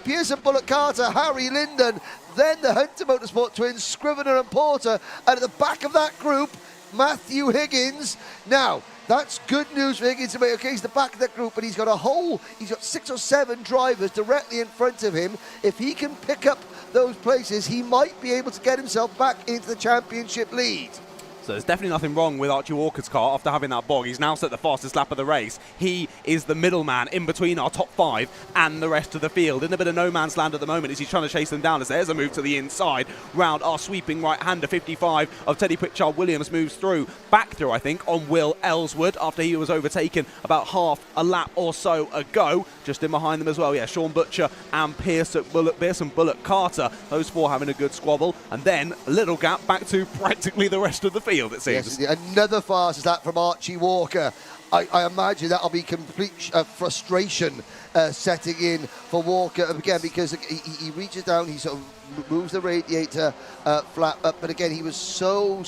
Pearson Bullock Carter, Harry Linden. Then the Hunter Motorsport twins, Scrivener and Porter. And at the back of that group, Matthew Higgins. Now, that's good news for Higgins. Okay, he's the back of that group, but he's got 6 or 7 drivers directly in front of him. If he can pick up those places, he might be able to get himself back into the championship lead. So there's definitely nothing wrong with Archie Walker's car after having that bog. He's now set the fastest lap of the race. He is the middleman in between our top 5 and the rest of the field. In a bit of no man's land at the moment as he's trying to chase them down, as there's a move to the inside round our sweeping right-hander. 55 of Teddy Pritchard-Williams moves through, back through, I think, on Will Ellswood after he was overtaken about half a lap or so ago. Just in behind them as well, yeah, Sean Butcher and Pearson Bullock Carter, those 4 having a good squabble. And then a little gap back to practically the rest of the field, it seems. Yes, another fastest lap from Archie Walker. I imagine that'll be complete frustration setting in for Walker again, because he reaches down, he sort of moves the radiator flap up, but again he was so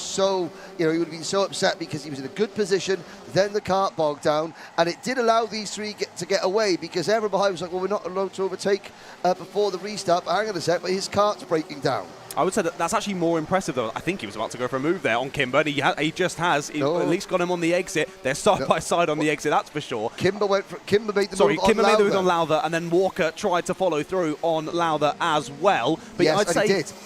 he would have been so upset because he was in a good position, then the cart bogged down, and it did allow these 3 to get away, because everyone behind was like, well, we're not allowed to overtake before the restart, but hang on a sec, but his cart's breaking down. I would say that's actually more impressive, though. I think he was about to go for a move there on Kimber, and he just has. He at least got him on the exit. They're side by side on the exit, that's for sure. Kimber made the move on Kimber made the move on Lowther, and then Walker tried to follow through on Lowther as well. But yes,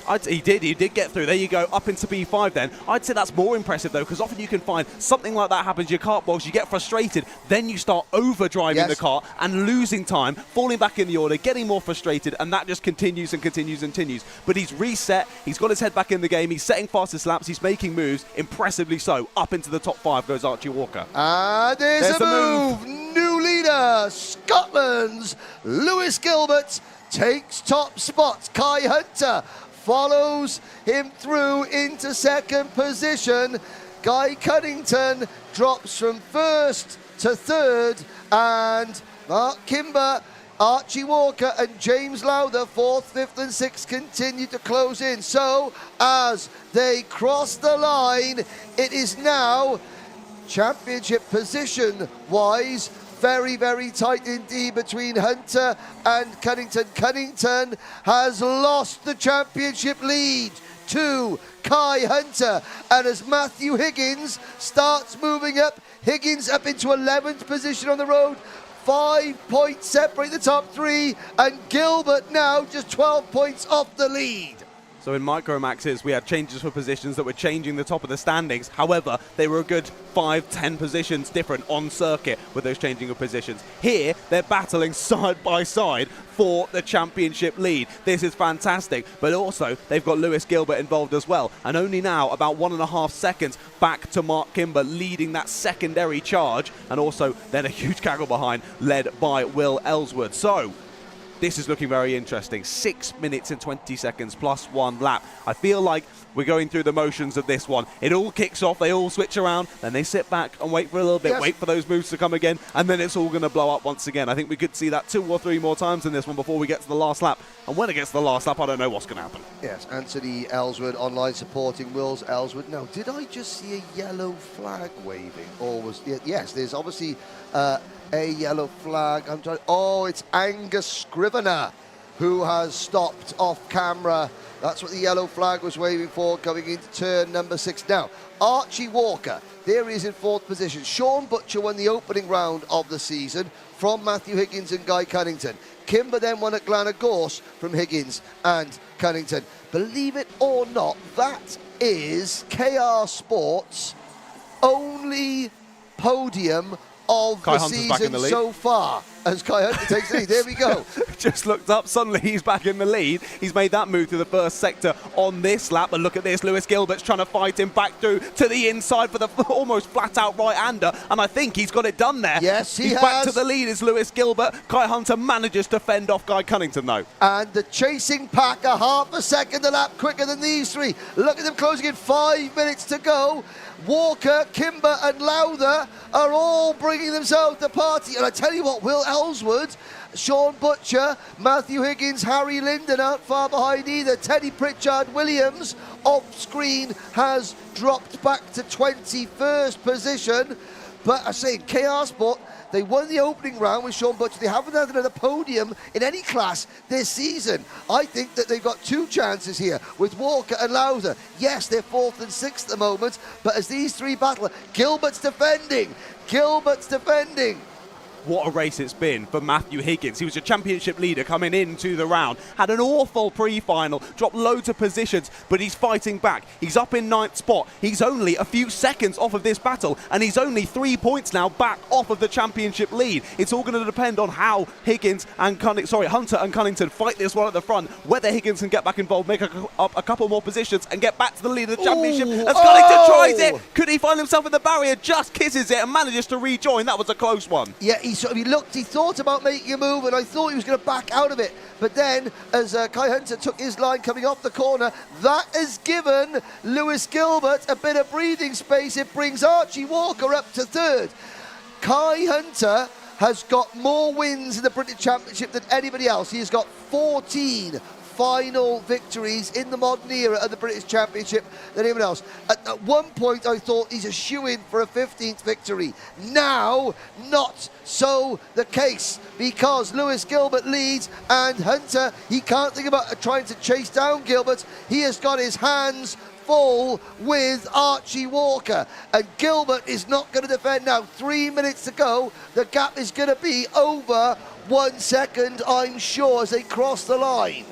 I'd say he did. He did get through. There you go, up into P5 then. I'd say that's more impressive, though, because often you can find something like that happens, your cart bogs, you get frustrated, then you start overdriving the cart and losing time, falling back in the order, getting more frustrated, and that just continues and continues and continues. But he's reset, he's got his head back in the game, he's setting fastest laps, he's making moves, impressively so. Up into the top 5 goes Archie Walker. And there's a move. New leader, Scotland's Lewis Gilbert takes top spot. Kai Hunter follows him through into second position. Guy Cunnington drops from 1st to 3rd, and Mark Kimber, Archie Walker and James Lowther, 4th, 5th and 6th, continue to close in. So as they cross the line, it is now championship position-wise very tight indeed between Hunter and Cunnington. Cunnington has lost the championship lead to Kai Hunter, and as Matthew Higgins starts moving up, Higgins up into 11th position on the road. 5 points separate the top 3, and Gilbert now just 12 points off the lead. So in Micromaxes, we had changes for positions that were changing the top of the standings. However, they were a good 5-10 positions different on circuit with those changing of positions. Here, they're battling side by side for the championship lead. This is fantastic, but also they've got Lewis Gilbert involved as well, and only now about 1.5 seconds back to Mark Kimber leading that secondary charge, and also then a huge gaggle behind led by Will Ellswood. So this is looking very interesting. 6 minutes and 20 seconds plus 1 lap. I feel like we're going through the motions of this one. It all kicks off, they all switch around, then they sit back and wait for a little bit, wait for those moves to come again, and then it's all going to blow up once again. I think we could see that 2 or 3 more times in this one before we get to the last lap. And when it gets to the last lap, I don't know what's going to happen. Yes, Anthony Ellswood online supporting Will's Ellswood. Now, did I just see a yellow flag waving? Or was yes, there's obviously a yellow flag. It's Angus Scrivener who has stopped off camera. That's what the yellow flag was waving for, going into turn number 6. Now, Archie Walker, there he is in 4th position. Sean Butcher won the opening round of the season from Matthew Higgins and Guy Cunnington. Kimber then won at Glenagorse from Higgins and Cunnington. Believe it or not, that is KR Sports' only podium of Kai the Hunter's back in the season lead so far, as Kai Hunter takes the lead. There we go. Just looked up, suddenly he's back in the lead. He's made that move through the first sector on this lap, but look at this, Lewis Gilbert's trying to fight him back through to the inside for the almost flat-out right-hander, and I think he's got it done there. Yes, he's back to the lead, is Lewis Gilbert. Kai Hunter manages to fend off Guy Cunnington, though. And the chasing pack are half a second a lap quicker than these 3. Look at them closing in, 5 minutes to go. Walker, Kimber and Lowther are all bringing themselves to party. And I tell you what, Will Ellswood, Sean Butcher, Matthew Higgins, Harry Linden aren't far behind either. Teddy Pritchard-Williams off screen has dropped back to 21st position. But I say, KR Sport, they won the opening round with Sean Butcher. They haven't had another podium in any class this season. I think that they've got 2 chances here with Walker and Lowther. Yes, they're 4th and 6th at the moment, but as these 3 battle, Gilbert's defending. what a race it's been for Matthew Higgins. He was a championship leader coming into the round, had an awful pre-final, dropped loads of positions, but he's fighting back. He's up in 9th spot. He's only a few seconds off of this battle, and he's only 3 points now back off of the championship lead. It's all going to depend on how Hunter and Cunnington fight this one at the front, whether Higgins can get back involved, make up a couple more positions, and get back to the lead of the championship. As Cunnington tries it, could he find himself in the barrier, just kisses it and manages to rejoin. That was a close one. Yeah, he thought about making a move, and I thought he was going to back out of it. But then, as Kai Hunter took his line coming off the corner, that has given Lewis Gilbert a bit of breathing space. It brings Archie Walker up to 3rd. Kai Hunter has got more wins in the British Championship than anybody else. He has got 14 final victories in the modern era of the British Championship than anyone else. At one point, I thought he's a shoo-in for a 15th victory. Now, not so the case, because Lewis Gilbert leads, and Hunter, he can't think about trying to chase down Gilbert. He has got his hands full with Archie Walker, and Gilbert is not going to defend now. 3 minutes to go. The gap is going to be over 1 second, I'm sure, as they cross the line.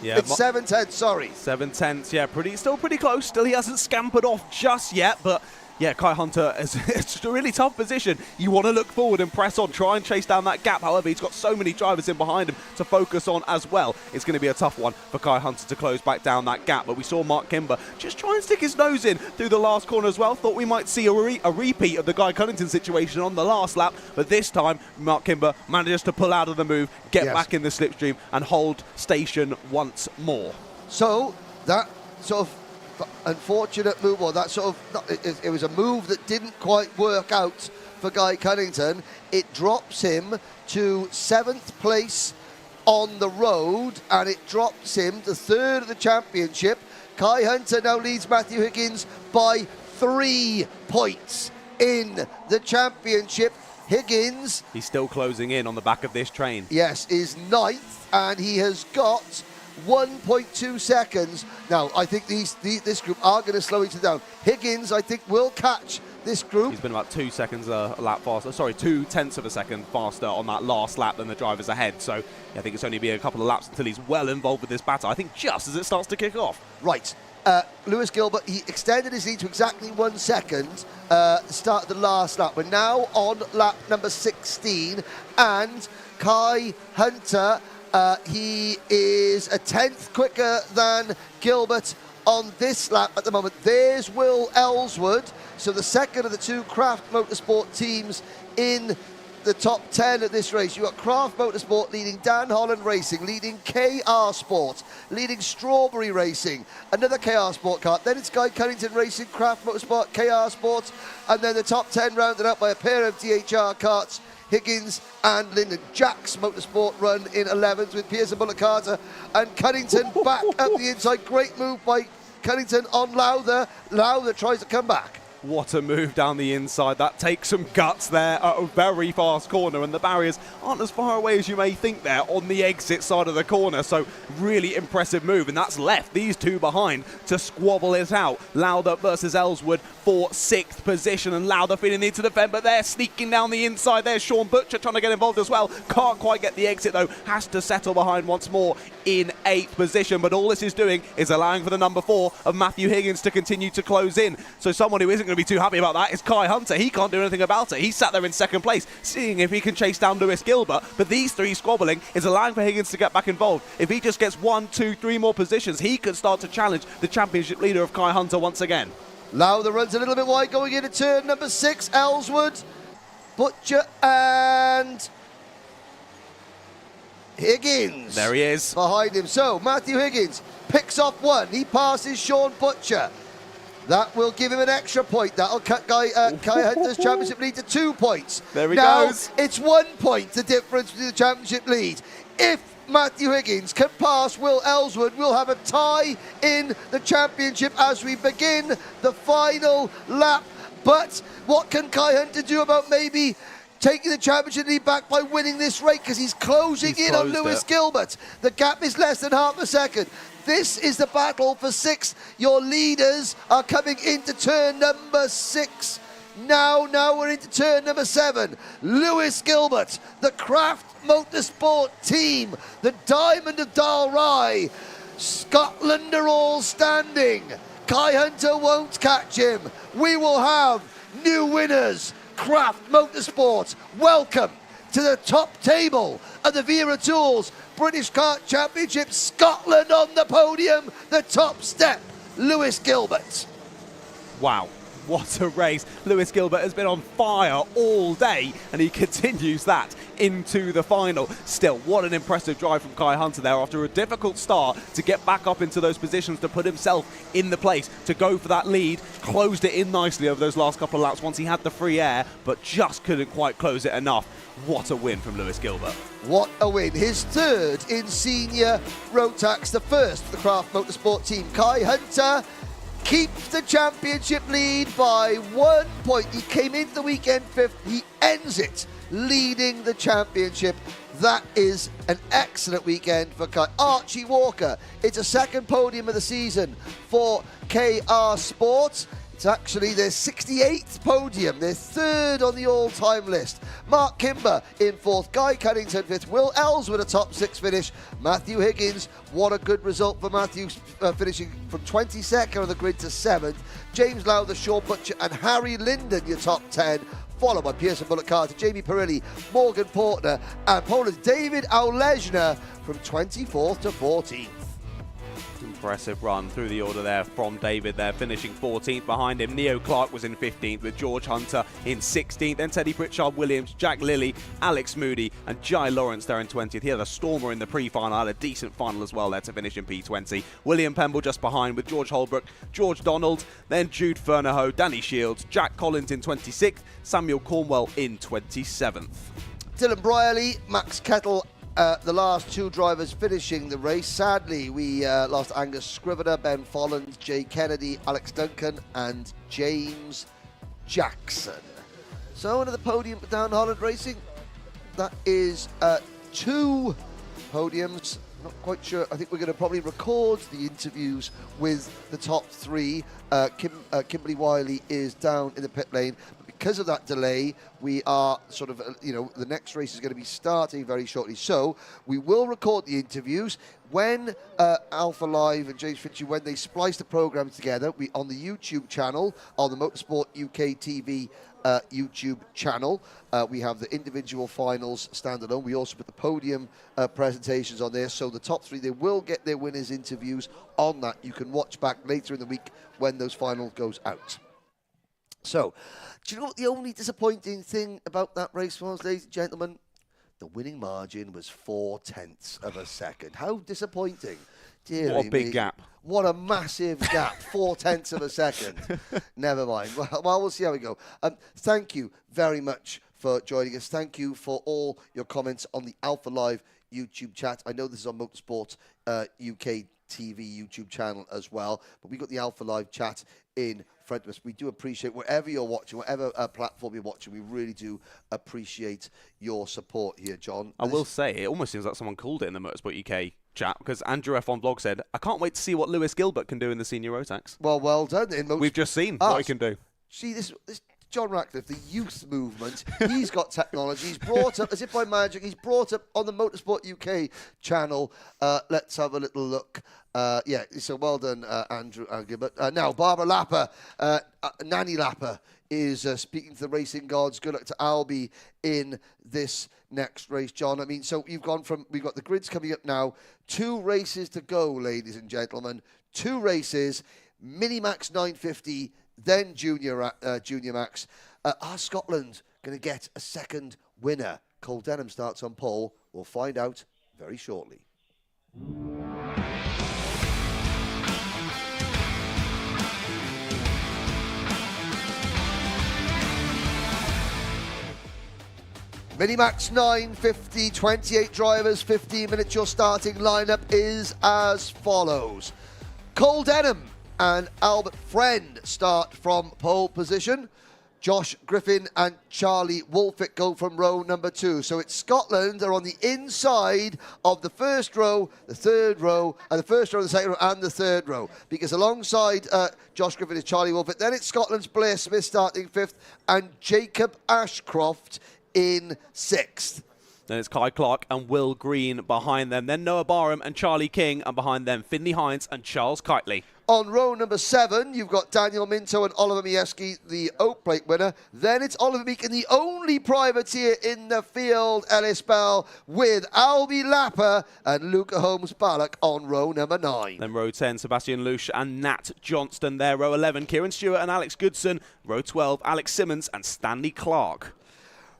Yeah, it's 7/10, sorry. 7/10, yeah, still pretty close. Still, he hasn't scampered off just yet, but yeah, Kai Hunter is it's a really tough position. You want to look forward and press on, try and chase down that gap. However, he's got so many drivers in behind him to focus on as well. It's going to be a tough one for Kai Hunter to close back down that gap. But we saw Mark Kimber just try and stick his nose in through the last corner as well. Thought we might see a repeat of the Guy Cunnington situation on the last lap. But this time, Mark Kimber manages to pull out of the move, get back in the slipstream and hold station once more. So that sort of unfortunate move, or that sort of, it was a move that didn't quite work out for Guy Cunnington. It drops him to 7th place on the road, and it drops him to 3rd of the championship. Kai Hunter now leads Matthew Higgins by 3 points in the championship. Higgins, he's still closing in on the back of this train. Yes, is 9th, and he has got 1.2 seconds. Now, I think this group are going to slow each other down. Higgins, I think, will catch this group. He's been about 2 seconds a lap faster. Sorry, 0.2 of a second faster on that last lap than the drivers ahead. So I think it's only be a couple of laps until he's well involved with this battle. I think just as it starts to kick off. Right. Lewis Gilbert, he extended his lead to exactly 1 second start of the last lap. We're now on lap number 16, and Kai Hunter, he is a 10th quicker than Gilbert on this lap at the moment. There's Will Ellswood, so the second of the 2 Craft Motorsport teams in the top 10 of this race. You've got Craft Motorsport leading Dan Holland Racing, leading KR Sport, leading Strawberry Racing, another KR Sport kart. Then it's Guy Cunnington Racing, Craft Motorsport, KR Sport, and then the top 10 rounded up by a pair of DHR karts, Higgins and Lyndon. Jack's Motorsport run in 11th with Pearson Bullock Carter, and Cunnington back up the inside. Great move by Cunnington on Lowther. Lowther tries to come back. What a move down the inside. That takes some guts there at a very fast corner, and the barriers aren't as far away as you may think there on the exit side of the corner. So really impressive move, and that's left these 2 behind to squabble it out. Lowther versus Ellswood for 6th position, and Lowther feeling the need to defend, but they're sneaking down the inside. There's Sean Butcher trying to get involved as well. Can't quite get the exit though, has to settle behind once more in 8th position. But all this is doing is allowing for the number 4 of Matthew Higgins to continue to close in. So someone who isn't going to be too happy about that is Kai Hunter. He can't do anything about it. He sat there in 2nd place, seeing if he can chase down Lewis Gilbert. But these 3 squabbling is allowing for Higgins to get back involved. If he just gets 1, 2, 3 more positions, he could start to challenge the championship leader of Kai Hunter once again. Lowther runs a little bit wide going into turn number 6. Ellswood, Butcher and Higgins. There he is. Behind him. So Matthew Higgins picks off 1. He passes Sean Butcher. That will give him an extra point. That'll cut Kai Hunter's championship lead to 2 points. There he goes. Now, it's 1 point, the difference between the championship lead. If Matthew Higgins can pass Will Ellswood, we'll have a tie in the championship as we begin the final lap. But what can Kai Hunter do about maybe taking the championship lead back by winning this race? Because he's closing in on Lewis Gilbert. The gap is less than half a second. This is the battle for 6th. Your leaders are coming into turn number 6 Now we're into turn number 7. Lewis Gilbert, the Craft Motorsport team, the Diamond of Dalry. Scotland are all standing. Kai Hunter won't catch him. We will have new winners. Craft Motorsport, welcome to the top table of the Wera Tools British Kart Championship. Scotland on the podium, the top step, Lewis Gilbert. Wow, what a race. Lewis Gilbert has been on fire all day, and he continues that into the final. Still, what an impressive drive from Kai Hunter there after a difficult start to get back up into those positions, to put himself in the place, to go for that lead. Closed it in nicely over those last couple of laps once he had the free air, but just couldn't quite close it enough. What a win from Lewis Gilbert. What a win. His third in senior Rotax, the first for the Craft Motorsport team. Kai Hunter keeps the championship lead by 1 point. He came into the weekend 5th. He ends it leading the championship. That is an excellent weekend for Kai. Archie Walker, it's a second podium of the season for KR Sports. It's actually their 68th podium, their third on the all-time list. Mark Kimber in 4th, Guy Cunnington 5th, Will Ellsworth a top 6 finish. Matthew Higgins, what a good result for Matthew, finishing from 22nd on the grid to 7th. James Lowther, Sean Butcher and Harry Linden, your top 10. Followed by Pearson Bullock Carter, Jamie Perilli, Morgan Portner and Poland's David Aulejna from 24th to 14th. Impressive run through the order there from David there, finishing 14th. Behind him, Neo Clark was in 15th with George Hunter in 16th. Then Teddy Pritchard Williams, Jack Lilly, Alex Moody and Jai Lawrence there in 20th. He had a stormer in the pre-final, had a decent final as well there to finish in P20. William Pemble just behind with George Holbrook, George Donald, then Jude Fernahoe, Danny Shields, Jack Collins in 26th, Samuel Cornwell in 27th. Dylan Brierley, Max Kettle, the last two drivers finishing the race. Sadly, we lost Angus Scrivener, Ben Folland, Jay Kennedy, Alex Duncan and James Jackson. So into the podium for Down Holland Racing. That is 2 podiums. Not quite sure. I think we're going to probably record the interviews with the top 3. Kimberly Wiley is down in the pit lane. Because of that delay, we are sort of, the next race is going to be starting very shortly. So we will record the interviews. When Alpha Live and James Fitchie, when they splice the programs together, we on the YouTube channel, on the Motorsport UK TV YouTube channel, we have the individual finals standalone. We also put the podium presentations on there. So the top 3, they will get their winners' interviews on that. You can watch back later in the week when those finals goes out. So, do you know what the only disappointing thing about that race was, ladies and gentlemen? The winning margin was 0.4 of a second. How disappointing. Dear what a big gap. What a massive gap. 0.4 of a second. Never mind. Well, we'll see how we go. Thank you very much for joining us. Thank you for all your comments on the Alpha Live YouTube chat. I know this is on Motorsport UK TV YouTube channel as well, but we've got the Alpha Live chat in front of us. We do appreciate wherever you're watching, whatever platform you're watching, we really do appreciate your support here, John. I will say, it almost seems like someone called it in the Motorsport UK chat, because Andrew F on blog said, I can't wait to see what Lewis Gilbert can do in the senior Rotax. Well done. We've just seen what he can do. See, this John Ratcliff, the youth movement, he's got technology. He's brought up, as if by magic, he's brought up on the Motorsport UK channel. Let's have a little look. So well done, Andrew Gilbert. Now, Barbara Lapper, Nanny Lapper, is speaking to the racing gods. Good luck to Albie in this next race, John. I mean, so we've got the grids coming up now. 2 races to go, ladies and gentlemen. 2 races, Minimax 950, then Junior Max. Are Scotland going to get a second winner? Cole Denham starts on pole. We'll find out very shortly. Minimax 950, 28 drivers, 15 minutes. Your starting lineup is as follows. Cole Denham and Albert Friend start from pole position. Josh Griffin and Charlie Wolfitt go from row number 2. So it's Scotland are on the inside of the first row, the third row, and the first row, the second row, and the third row. Because alongside Josh Griffin is Charlie Wolfitt. Then it's Scotland's Blair Smith starting 5th, and Jacob Ashcroft in 6th. Then it's Kai Clark and Will Green behind them. Then Noah Barham and Charlie King, and behind them Finley Hines and Charles Kitely. On row number 7, you've got Daniel Minto and Oliver Miewski, the Oak Plate winner. Then it's Oliver Meakin, the only privateer in the field, Ellis Bell, with Albie Lapper and Luca Holmes-Ballock on row number 9. Then row 10, Sebastian Lusch and Nat Johnston there. Row 11, Kieran Stewart and Alex Goodson. Row 12, Alex Simmons and Stanley Clark.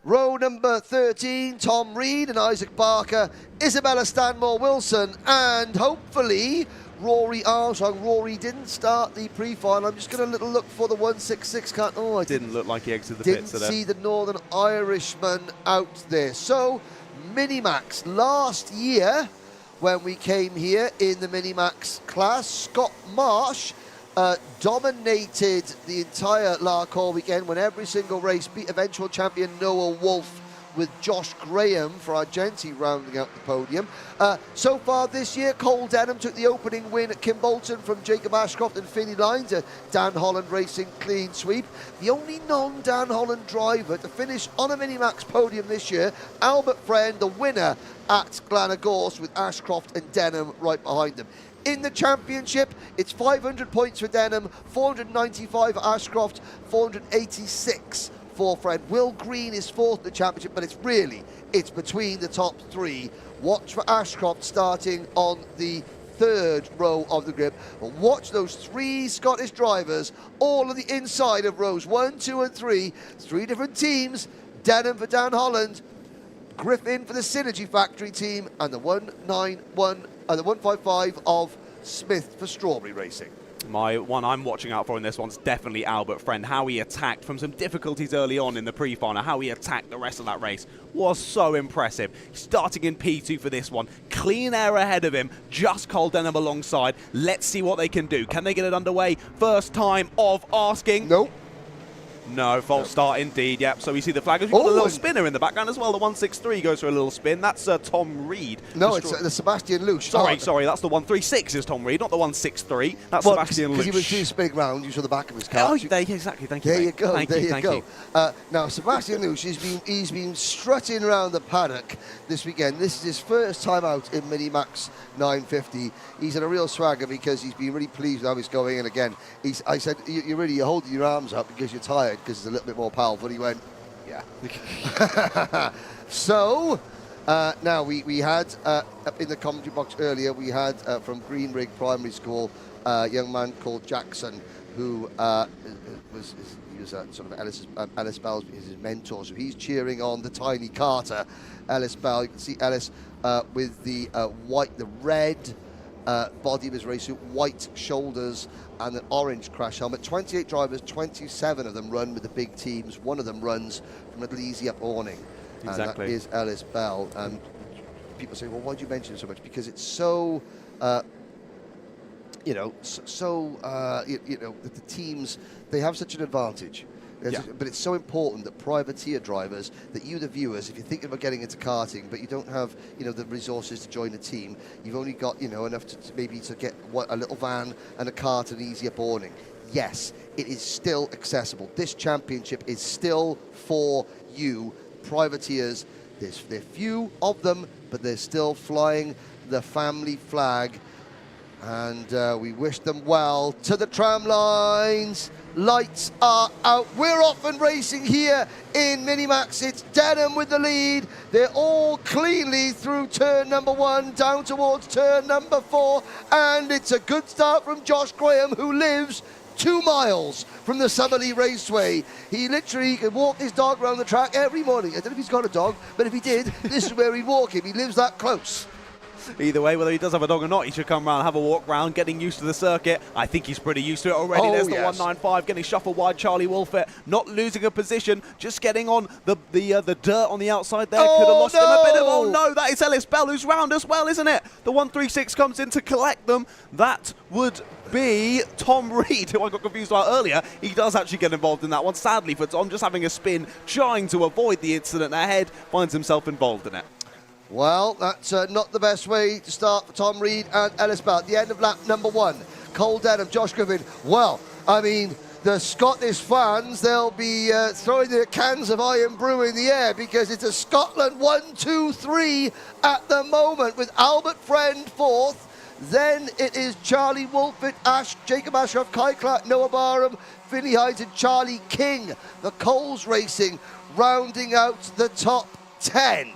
Row number 13, Tom Reed and Isaac Barker, Isabella Stanmore-Wilson, and hopefully Rory Armstrong. Rory didn't start the pre-final. I'm just going to little look for the 166 cut. Oh, I didn't look like he exited the didn't pits. See the Northern Irishman out there. So, Minimax last year, when we came here in the Minimax class, Scott Marsh dominated the entire Larkhall weekend, when every single race, beat eventual champion Noah Wolf, with Josh Graham for Argenti rounding out the podium. So far this year, Cole Denham took the opening win at Kimbolton from Jacob Ashcroft and Finney Lines, a Dan Holland Racing clean sweep. The only non-Dan Holland driver to finish on a Minimax podium this year, Albert Friend, the winner at Glenagorse, with Ashcroft and Denham right behind him. In the championship, it's 500 points for Denham, 495 for Ashcroft, 486 for Friend. Will Green is 4th in the championship, but it's between the top 3. Watch for Ashcroft starting on the 3rd row of the grid. But watch those 3 Scottish drivers, all on the inside of rows 1, 2 and 3. 3 different teams. Denham for Dan Holland, Griffin for the Synergy Factory team, and the 155 of Smith for Strawberry Racing. My one I'm watching out for in this one's definitely Albert Friend. How he attacked from some difficulties early on in the pre-final, how he attacked the rest of that race was so impressive. Starting in P2 for this one. Clean air ahead of him, just Cole Denham alongside. Let's see what they can do. Can they get it underway? First time of asking. Nope. No, false start indeed, yep. So we see the flag. We've got a little spinner in the background as well. The 163 goes for a little spin. That's Tom Reed. No, it's the Sebastian Lusch. Sorry, that's the 136 is Tom Reed, not the 163. That's Sebastian Lusch. Because he was too spinning round, you saw the back of his car. Oh, exactly, thank you. There you go, thank you go. Now, Sebastian Lusch, he's been strutting around the paddock this weekend. This is his first time out in Minimax 950. He's in a real swagger because he's been really pleased with how he's going. And again, I said, you're holding your arms up because you're tired, because it's a little bit more powerful. He went, yeah. So, now we had, up in the commentary box earlier, we had from Greenrig Primary School, a young man called Jackson, who was sort of Ellis Bell's his mentor, so he's cheering on the tiny Carter, Ellis Bell. You can see Ellis with the red body of his race suit, white shoulders, and an orange crash helmet. 28 drivers, 27 of them run with the big teams. One of them runs from a little easy up awning. Exactly. And that is Ellis Bell. And people say, well, why do you mention it so much? Because it's so, the teams, they have such an advantage. Yeah. But it's so important that privateer drivers, that you, the viewers, if you're thinking about getting into karting, but you don't have, the resources to join a team, you've only got, enough to maybe to get a little van and a cart and easy up awning. Yes, it is still accessible. This championship is still for you, privateers. There are few of them, but they're still flying the family flag. And we wish them well to the tram lines. Lights are out. We're off and racing here in Minimax. It's Denham with the lead. They're all cleanly through turn number 1, down towards turn number 4. And it's a good start from Josh Graham, who lives 2 miles from the Summerley Raceway. He literally can walk his dog around the track every morning. I don't know if he's got a dog, but if he did, this is where he'd walk him. He lives that close. Either way, whether he does have a dog or not, he should come round, have a walk round, getting used to the circuit. I think he's pretty used to it already. There's the 195 getting shuffled wide. Charlie Wolfett not losing a position, just getting on the dirt on the outside there. Could have lost him a bit of. Oh no, that is Ellis Bell who's round as well, isn't it? The 136 comes in to collect them. That would be Tom Reed, who I got confused about earlier. He does actually get involved in that one. Sadly for Tom, just having a spin, trying to avoid the incident ahead, finds himself involved in it. Well, that's not the best way to start for Tom Reed and Ellis Bell. At the end of lap number 1, Cole Denham, Josh Griffin. Well, I mean, the Scottish fans, they'll be throwing their cans of Iron Brew in the air because it's a Scotland 1-2-3 at the moment with Albert Friend 4th. Then it is Charlie Wolfett, Jacob Ashcroft, Kai Clark, Noah Barham, Vinnie Hines and Charlie King. The Coles Racing rounding out the top 10.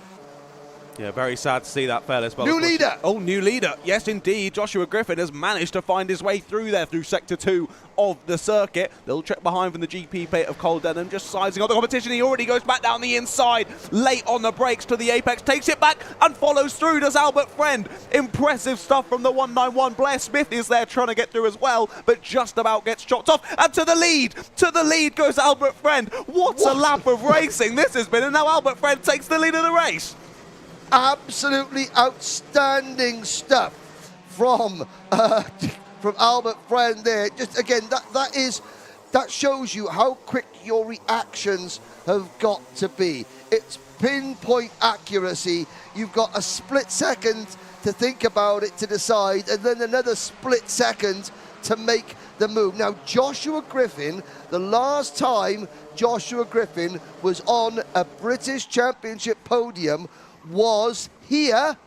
Yeah, very sad to see that, fellas. New leader! Oh, new leader. Yes, indeed. Joshua Griffin has managed to find his way through there, through Sector 2 of the circuit. Little check behind from the GP plate of Cole Denham, just sizing on the competition. He already goes back down the inside, late on the brakes to the apex, takes it back and follows through, does Albert Friend. Impressive stuff from the 191. Blair Smith is there trying to get through as well, but just about gets chopped off. And to the lead goes Albert Friend. What a lap of racing this has been, and now Albert Friend takes the lead of the race. Absolutely outstanding stuff from Albert Friend there. Just again, that shows you how quick your reactions have got to be. It's pinpoint accuracy. You've got a split second to think about it, to decide, and then another split second to make the move. Now, Joshua Griffin, the last time Joshua Griffin was on a British Championship podium was here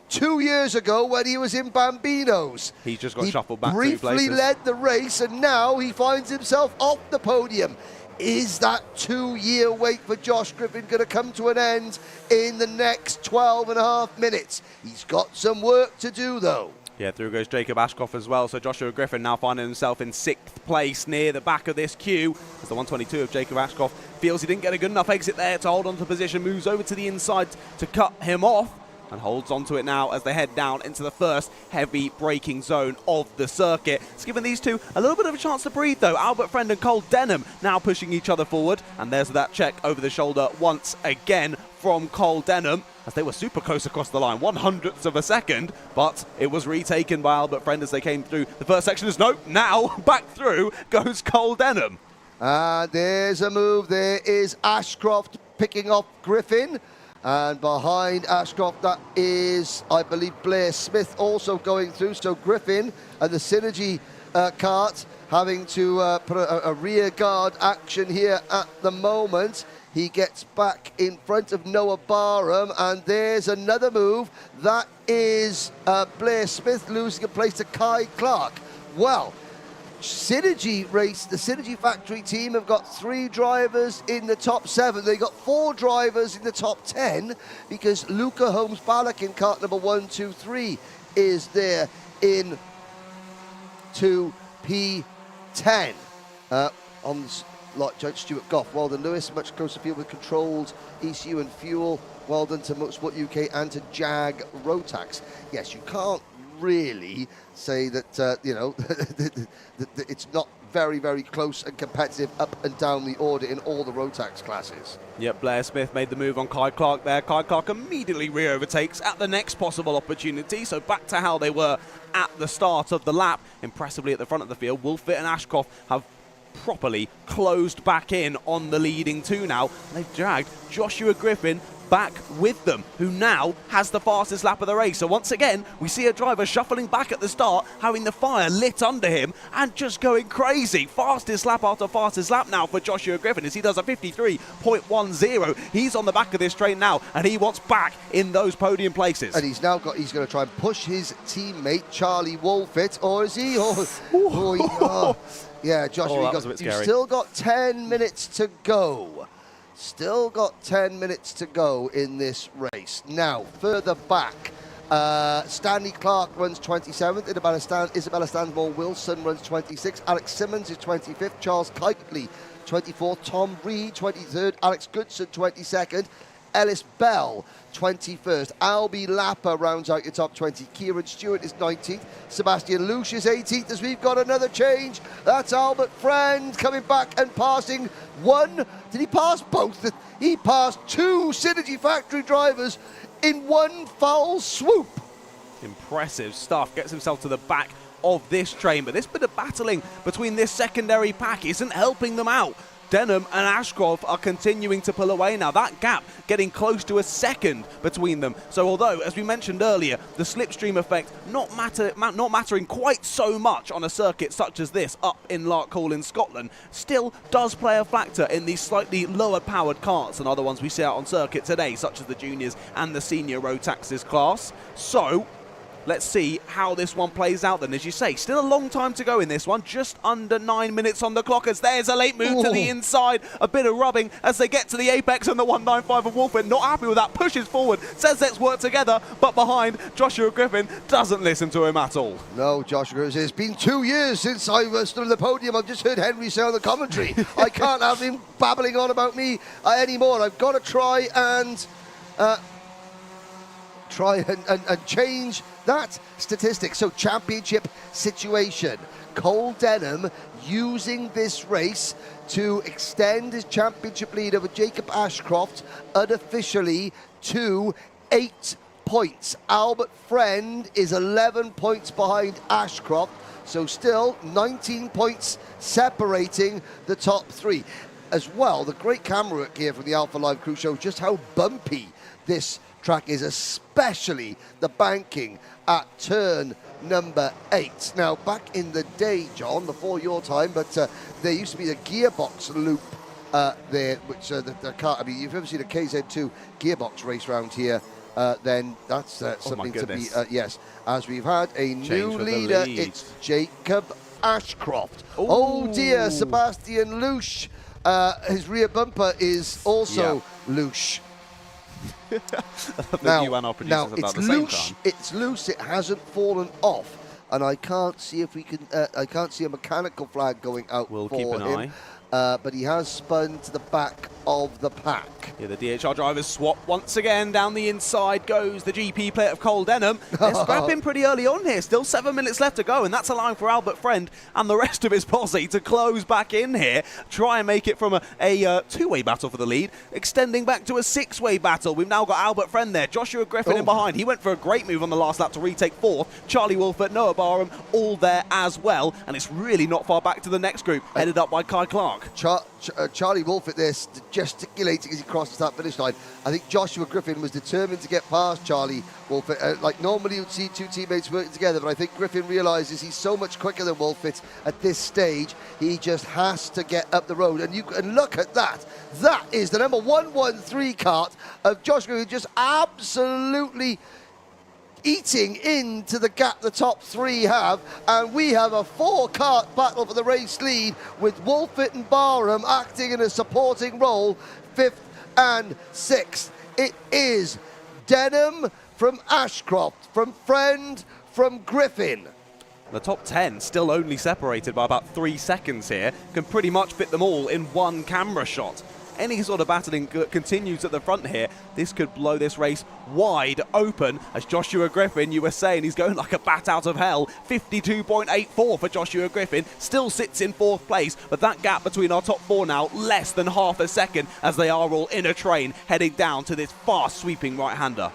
2 years ago when he was in Bambinos. He just got shuffled back briefly 2 places. Led the race, and now he finds himself off the podium. Is that 2-year wait for Josh Griffin going to come to an end in the next 12 and a half minutes? He's got some work to do, though. Yeah, through goes Jacob Ashcroft as well. So Joshua Griffin now finding himself in 6th place near the back of this queue as the 122 of Jacob Ashcroft feels he didn't get a good enough exit there to hold on to the position, moves over to the inside to cut him off and holds onto it now as they head down into the first heavy braking zone of the circuit. It's given these two a little bit of a chance to breathe though. Albert Friend and Cole Denham now pushing each other forward, and there's that check over the shoulder once again from Cole Denham as they were super close across the line, 100ths of a second, but it was retaken by Albert Friend as they came through the first section. Now back through goes Cole Denham. There's a move. There is Ashcroft picking off Griffin. And behind Ashcroft, that is, I believe, Blair Smith also going through. So Griffin and the Synergy Kart having to put a rear guard action here at the moment. He gets back in front of Noah Barham, and there's another move. That is Blair Smith losing a place to Kai Clark. Well, Synergy race, the Synergy factory team have got 3 drivers in the top 7. They got 4 drivers in the top 10 because Luca Holmes Ballack in kart number 1, 2, 3 is there in 2P10. On like Judge Stuart Goff, well done Lewis, much closer field with controlled ECU and fuel. Well done to Motorsport UK and to Jag Rotax. Yes, you can't really say that it's not very, very close and competitive up and down the order in all the Rotax classes. Yep, Blair Smith made the move on Kai Clark there. Kai Clark immediately re-overtakes at the next possible opportunity. So back to how they were at the start of the lap. Impressively at the front of the field, Wolfett and Ashcroft have properly closed back in on the leading 2 now. They've dragged Joshua Griffin back with them, who now has the fastest lap of the race. So once again, we see a driver shuffling back at the start, having the fire lit under him and just going crazy. Fastest lap after fastest lap now for Joshua Griffin as he does a 53.10. He's on the back of this train now, and he wants back in those podium places. And he's going to try and push his teammate Charlie Wolfett, or is he? Yeah, Joshua, you've still got 10 minutes to go. Still got 10 minutes to go in this race. Now, further back, Stanley Clark runs 27th. Isabella Stanmore Wilson runs 26th. Alex Simmons is 25th. Charles Kitely, 24th. Tom Reed, 23rd. Alex Goodson, 22nd. Ellis Bell, 21st. Albie Lapper rounds out your top 20. Kieran Stewart is 19th. Sebastian Lush is 18th as we've got another change. That's Albert Friend coming back and passing one. Did he pass both? He passed 2 Synergy Factory drivers in one foul swoop. Impressive stuff. Gets himself to the back of this train, but this bit of battling between this secondary pack isn't helping them out. Denham and Ashcroft are continuing to pull away now. That gap getting close to a second between them. So although, as we mentioned earlier, the slipstream effect not mattering quite so much on a circuit such as this up in Larkhall in Scotland, still does play a factor in these slightly lower powered karts than other ones we see out on circuit today, such as the juniors and the senior Rotax's class. So let's see how this one plays out then. As you say, still a long time to go in this one. Just under 9 minutes on the clock as there's a late move to the inside. A bit of rubbing as they get to the apex and the 195 of Wolford. Not happy with that. Pushes forward. Says let's work together. But behind, Joshua Griffin doesn't listen to him at all. No, Joshua Griffin. It's been 2 years since I was stood on the podium. I've just heard Henry say on the commentary. I can't have him babbling on about me anymore. I've got to try and change that statistic. So championship situation. Cole Denham using this race to extend his championship lead over Jacob Ashcroft unofficially to 8 points. Albert Friend is 11 points behind Ashcroft, so still 19 points separating the top 3. As well, the great camera work here from the Alpha Live crew shows just how bumpy this track is, especially the banking at turn number 8. Now, back in the day, John, before your time, but there used to be the gearbox loop there, which the car, I mean, you've ever seen a KZ2 gearbox race round here, then that's something to be, yes, as we've had a new leader, it's Jacob Ashcroft. Oh dear, Sebastian Lush, his rear bumper is also Lush. Now it's loose. It hasn't fallen off, and I can't see if we can. I can't see a mechanical flag going out for keep an him. But he has spun to the back of the pack. Yeah, the DHR drivers swap once again. Down the inside goes the GP player of Cole Denham. They're scrapping pretty early on here. Still 7 minutes left to go, and that's allowing for Albert Friend and the rest of his posse to close back in here. Try and make it from a two-way battle for the lead, extending back to a 6-way battle. We've now got Albert Friend there. Joshua Griffin in behind. He went for a great move on the last lap to retake 4th. Charlie Wolfert, Noah Barham, all there as well. And it's really not far back to the next group, headed up by Kai Clark. Charlie Wolfert there gesticulating as he crosses that finish line. I think Joshua Griffin was determined to get past Charlie Wolfert. Like normally you'd see 2 teammates working together, but I think Griffin realises he's so much quicker than Wolfert at this stage. He just has to get up the road. And you can look at that. That is the number 113 kart of Joshua Griffin, just absolutely eating into the gap the top 3 have, and we have a 4-kart battle for the race lead with Wolfert and Barham acting in a supporting role, 5th and 6th. It is Denham from Ashcroft, from Friend, from Griffin. The top 10 still only separated by about 3 seconds here, can pretty much fit them all in one camera shot. Any sort of battling continues at the front here. This could blow this race wide open as Joshua Griffin, you were saying, he's going like a bat out of hell. 52.84 for Joshua Griffin, still sits in 4th place, but that gap between our top 4 now, less than half a second as they are all in a train heading down to this fast sweeping right-hander.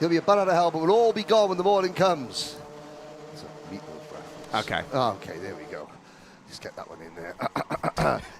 He'll be a bat out of hell, but we'll all be gone when the morning comes. Okay. Oh, okay, there we go. Just get that one in there.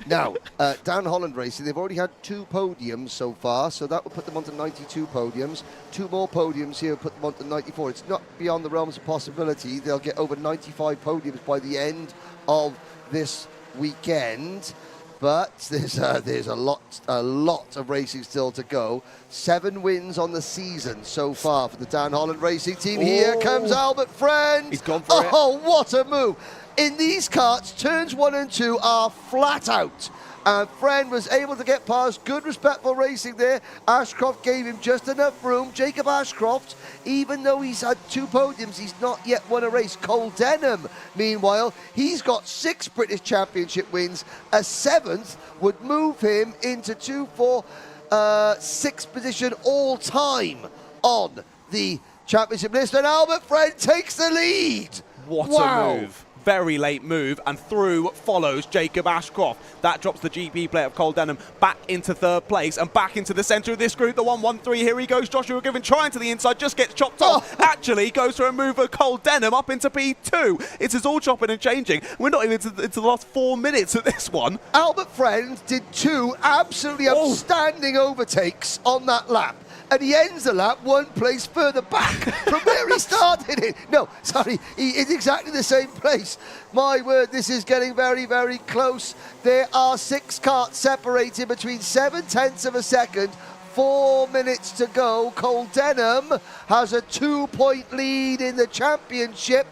Now, Dan Holland Racing, they've already had 2 podiums so far, so that will put them onto 92 podiums. 2 more podiums here will put them onto 94. It's not beyond the realms of possibility. They'll get over 95 podiums by the end of this weekend. But there's a lot of racing still to go. 7 wins on the season so far for the Dan Holland Racing team. Here comes Albert Friend. He's gone for it. Oh, what a move. In these karts, turns 1 and 2 are flat out. And Friend was able to get past. Good, respectful racing there. Ashcroft gave him just enough room. Jacob Ashcroft, even though he's had 2 podiums, he's not yet won a race. Cole Denham, meanwhile, he's got 6 British Championship wins. A 7th would move him into 2, 4, 6th position all time on the championship list, and Albert Friend takes the lead. What wow. a move. Very late move, and through follows Jacob Ashcroft. That drops the GP player of Cole Denham back into 3rd place and back into the centre of this group. The 1-1-3, here he goes. Joshua Griffin trying to the inside, just gets chopped off. Actually goes for a move of Cole Denham up into P2. It is all chopping and changing. We're not even into the last 4 minutes of this one. Albert Friend did 2 absolutely outstanding overtakes on that lap. And he ends the lap 1 place further back from where he started it. No, sorry, he is exactly the same place. My word, this is getting very, very close. There are 6 karts separated between 7/10 of a second. 4 minutes to go. Cole Denham has a 2-point lead in the championship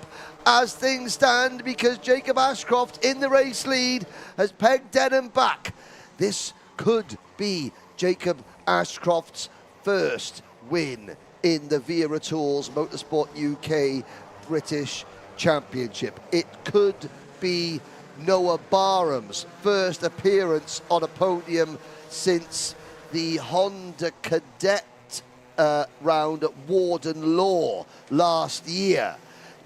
as things stand, because Jacob Ashcroft in the race lead has pegged Denham back. This could be Jacob Ashcroft's first win in the Wera Tools Motorsport UK British Championship. It could be Noah Barham's first appearance on a podium since the Honda Cadet round at Warden Law last year.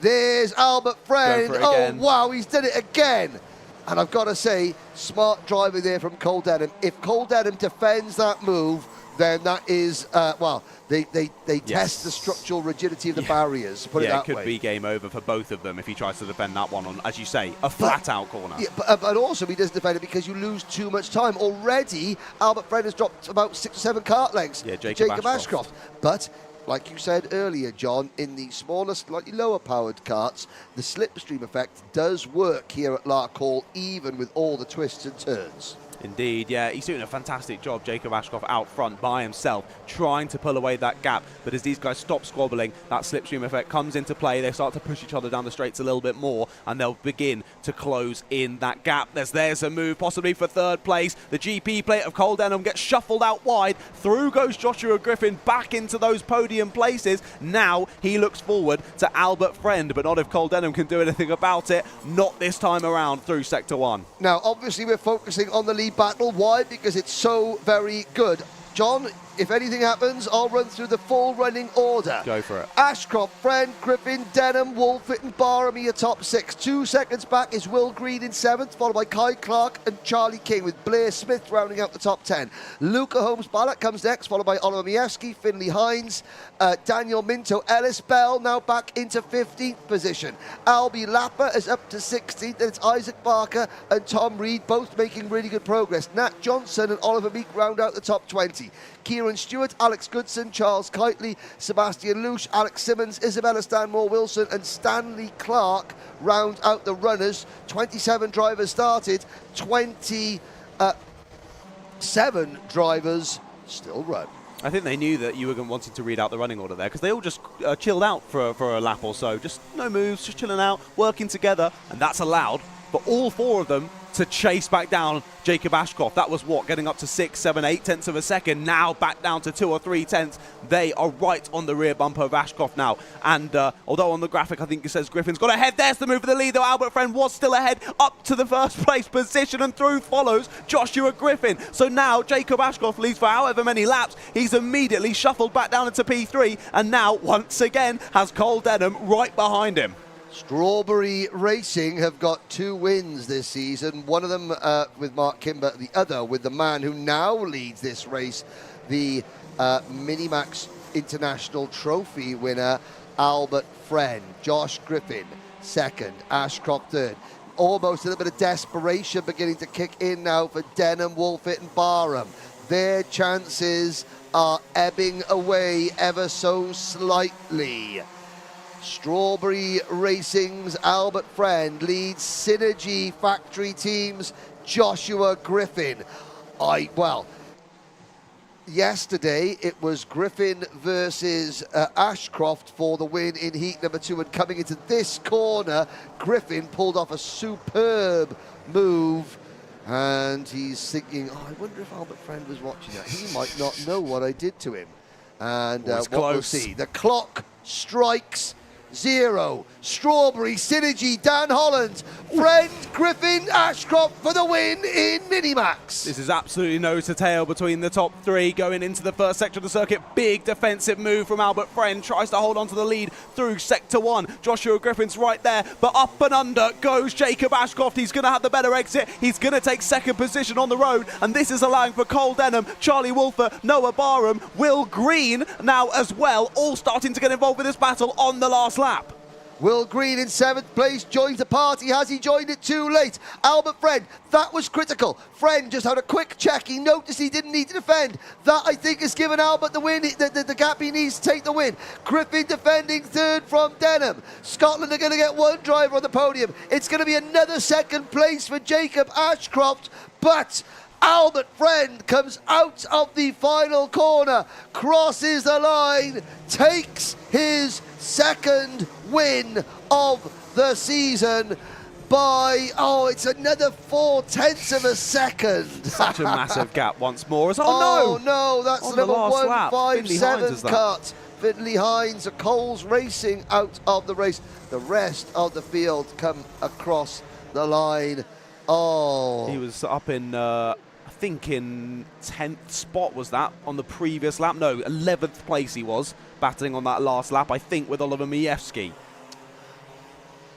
There's Albert Friend. Oh wow, he's done it again. And I've got to say, smart driving there from Cole Denham. If Cole Denham defends that move, then that is, well, they test the structural rigidity of the barriers, put it that way. Yeah, it could be game over for both of them if he tries to defend that one on, as you say, a flat-out corner. Yeah, but also he doesn't defend it because you lose too much time. Already, Albert Friend has dropped about 6 or 7 kart lengths to Jacob Ashcroft. But, like you said earlier, John, in the smaller, slightly lower-powered karts, the slipstream effect does work here at Larkhall, even with all the twists and turns. Indeed, yeah, he's doing a fantastic job, Jacob Ashcroft, out front by himself, trying to pull away that gap. But as these guys stop squabbling, that slipstream effect comes into play. They start to push each other down the straights a little bit more, and they'll begin to close in that gap. There's a move, possibly for 3rd place. The GP plate of Cole Denham gets shuffled out wide. Through goes Joshua Griffin back into those podium places. Now he looks forward to Albert Friend, but not if Cole Denham can do anything about it. Not this time around through Sector 1. Now, obviously, we're focusing on the lead battle. Why? Because it's so very good. John, if anything happens, I'll run through the full running order. Go for it. Ashcroft, Friend, Griffin, Denham, Wolfett and Barham are your top 6. 2 seconds back is Will Green in 7th, followed by Kai Clark and Charlie King, with Blair Smith rounding out the top 10. Luca Holmes-Ballack comes next, followed by Oliver Miewski, Finley Hines, Daniel Minto, Ellis Bell now back into 15th position. Albie Lapper is up to 16th, and it's Isaac Barker and Tom Reed both making really good progress. Nat Johnson and Oliver Meek round out the top 20. Kieran Stewart, Alex Goodson, Charles Kitely, Sebastian Lusch, Alex Simmons, Isabella Stanmore-Wilson and Stanley Clark round out the runners. 27 drivers started, 27 drivers still run. I think they knew that you were wanting to read out the running order there, because they all just chilled out for a lap or so. Just no moves, just chilling out, working together, and that's allowed for all 4 of them to chase back down Jacob Ashcroft. That was what, getting up to 6, 7, 8 tenths of a second. Now back down to 2 or 3 tenths. They are right on the rear bumper of Ashcroft now. And although on the graphic I think it says Griffin's got ahead, there's the move for the lead, though Albert Friend was still ahead up to the 1st place position, and through follows Joshua Griffin. So now Jacob Ashcroft leads for however many laps. He's immediately shuffled back down into P3, and now once again has Cole Denham right behind him. Strawberry Racing have got 2 wins this season, one of them with Mark Kimber, the other with the man who now leads this race, the Minimax International Trophy winner, Albert Friend. Josh Griffin 2nd, Ashcroft 3rd. Almost a little bit of desperation beginning to kick in now for Denham, Wolfett and Barham. Their chances are ebbing away ever so slightly. Strawberry Racing's Albert Friend leads Synergy Factory Team's Joshua Griffin. Yesterday it was Griffin versus Ashcroft for the win in heat number 2, and coming into this corner, Griffin pulled off a superb move, and he's thinking, I wonder if Albert Friend was watching that. He might not know what I did to him. And what we'll see, the clock strikes 0. Strawberry, Synergy, Dan Holland, Friend, Griffin, Ashcroft for the win in Minimax. This is absolutely nose to tail between the top three going into the first section of the circuit. Big defensive move from Albert Friend. Tries to hold on to the lead through sector 1. Joshua Griffin's right there, but up and under goes Jacob Ashcroft. He's going to have the better exit. He's going to take second position on the road, and this is allowing for Cole Denham, Charlie Wolfer, Noah Barham, Will Green now as well, all starting to get involved with this battle on the last lap. Will Green in 7th place joins the party. Has he joined it too late? Albert Friend, that was critical. Friend just had a quick check. He noticed he didn't need to defend. That, I think, has given Albert the win, the gap he needs to take the win. Griffin defending 3rd from Denham. Scotland are going to get 1 driver on the podium. It's going to be another 2nd place for Jacob Ashcroft, but Albert Friend comes out of the final corner, crosses the line, takes his 2nd win of the season by, it's another 0.4 of a second. Such a massive gap once more. No, that's on number the last lap. 157 cut. Finley Hines, Coles racing out of the race. The rest of the field come across the line. He was up in, I think in 10th spot was that on the previous lap. No, 11th place he was, battling on that last lap, I think, with Oliver Majewski.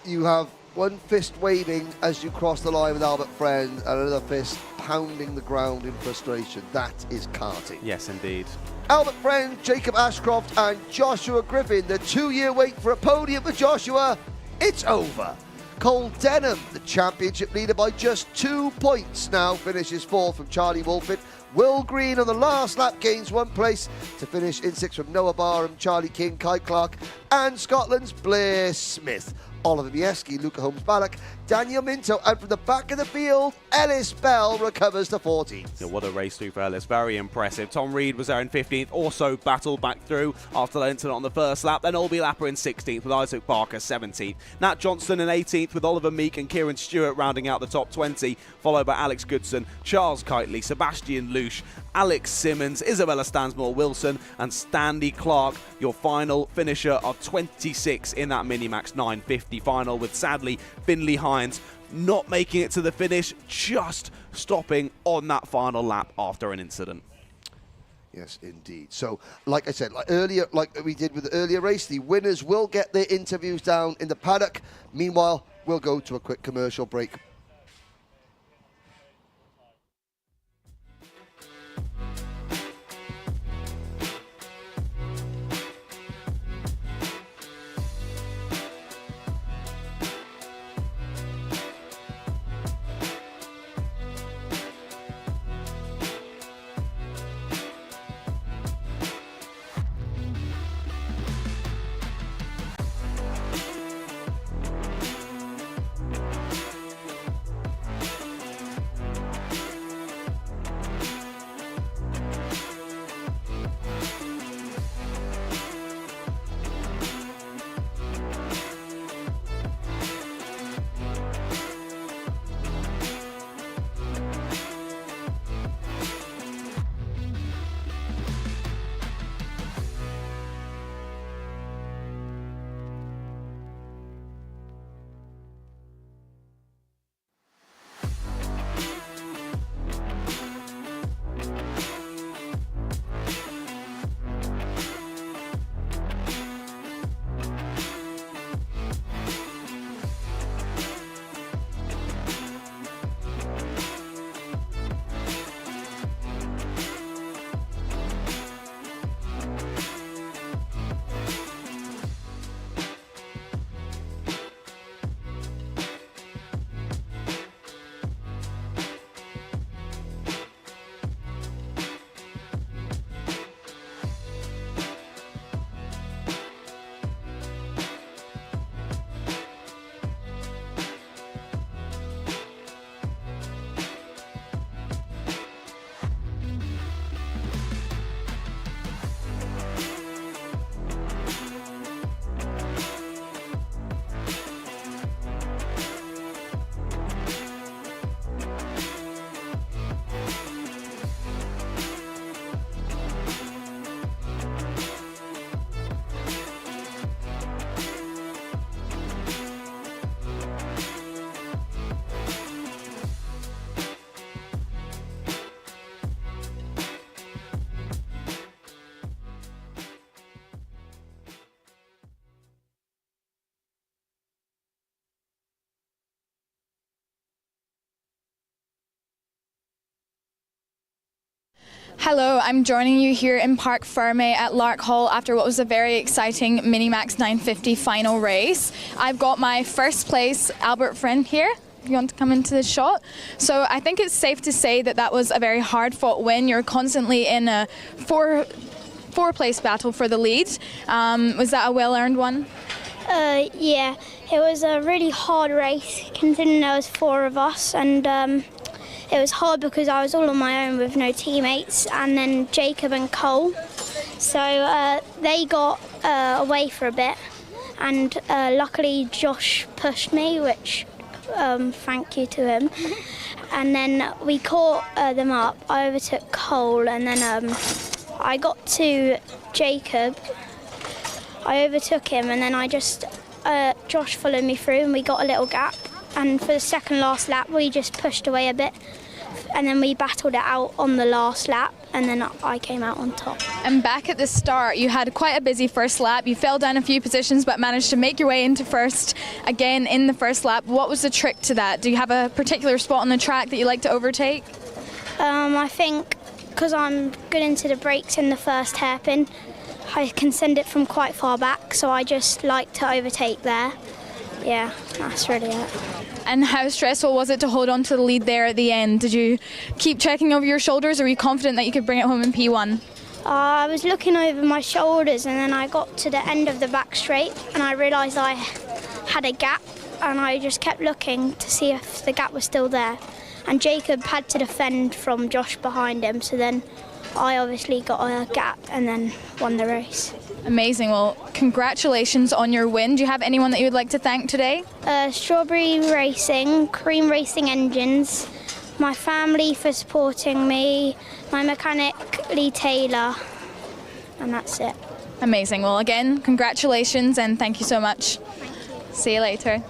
You have one fist waving as you cross the line with Albert Friend, and another fist pounding the ground in frustration. That is karting. Yes, indeed. Albert Friend, Jacob Ashcroft, and Joshua Griffin. The 2-year wait for a podium for Joshua, it's over. Cole Denham, the championship leader by just 2 points, now finishes 4th from Charlie Wolfett. Will Green on the last lap gains 1 place to finish in 6th from Noah Barham, Charlie King, Kai Clark, and Scotland's Blair Smith. Oliver Majewski, Luca Holmes-Ballock, Daniel Minto, and from the back of the field, Ellis Bell recovers to 14th. Yeah, what a race through for Ellis, very impressive. Tom Reed was there in 15th, also battled back through after that incident on the first lap. Then Olby Lapper in 16th with Isaac Barker 17th. Nat Johnston in 18th with Oliver Meek and Kieran Stewart rounding out the top 20, followed by Alex Goodson, Charles Kitely, Sebastian Lusch, Alex Simmons, Isabella Stansmore-Wilson, and Stanley Clark, your final finisher of 26 in that Minimax 950 final, with sadly Finley Hines not making it to the finish, just stopping on that final lap after an incident. Yes, indeed. So, like I said, like we did with the earlier race, the winners will get their interviews down in the paddock. Meanwhile, we'll go to a quick commercial break. Hello, I'm joining you here in Parc Fermé at Larkhall after what was a very exciting Minimax 950 final race. I've got my first place Albert friend here. If you want to come into the shot. So I think it's safe to say that that was a very hard fought win. You're constantly in a four place battle for the lead. Was that a well earned one? Yeah, it was a really hard race considering there was 4 of us, and it was hard because I was all on my own with no teammates, and then Jacob and Cole. So they got away for a bit, and luckily Josh pushed me, which thank you to him. And then we caught them up. I overtook Cole, and then I got to Jacob. I overtook him, and then Josh followed me through, and we got a little gap. And for the second last lap, we just pushed away a bit, and then we battled it out on the last lap, and then I came out on top. And back at the start, you had quite a busy first lap. You fell down a few positions, but managed to make your way into first again in the first lap. What was the trick to that? Do you have a particular spot on the track that you like to overtake? I think because I'm good into the brakes in the first hairpin, I can send it from quite far back, so I just like to overtake there. Yeah, that's really it. And how stressful was it to hold on to the lead there at the end? Did you keep checking over your shoulders, or were you confident that you could bring it home in P1? I was looking over my shoulders, and then I got to the end of the back straight and I realised I had a gap, and I just kept looking to see if the gap was still there. And Jacob had to defend from Josh behind him, so then I obviously got a gap and then won the race. Amazing. Well, congratulations on your win. Do you have anyone that you would like to thank today? Strawberry Racing, Cream Racing Engines, my family for supporting me, my mechanic Lee Taylor, and that's it. Amazing. Well, again, congratulations and thank you so much. See you later.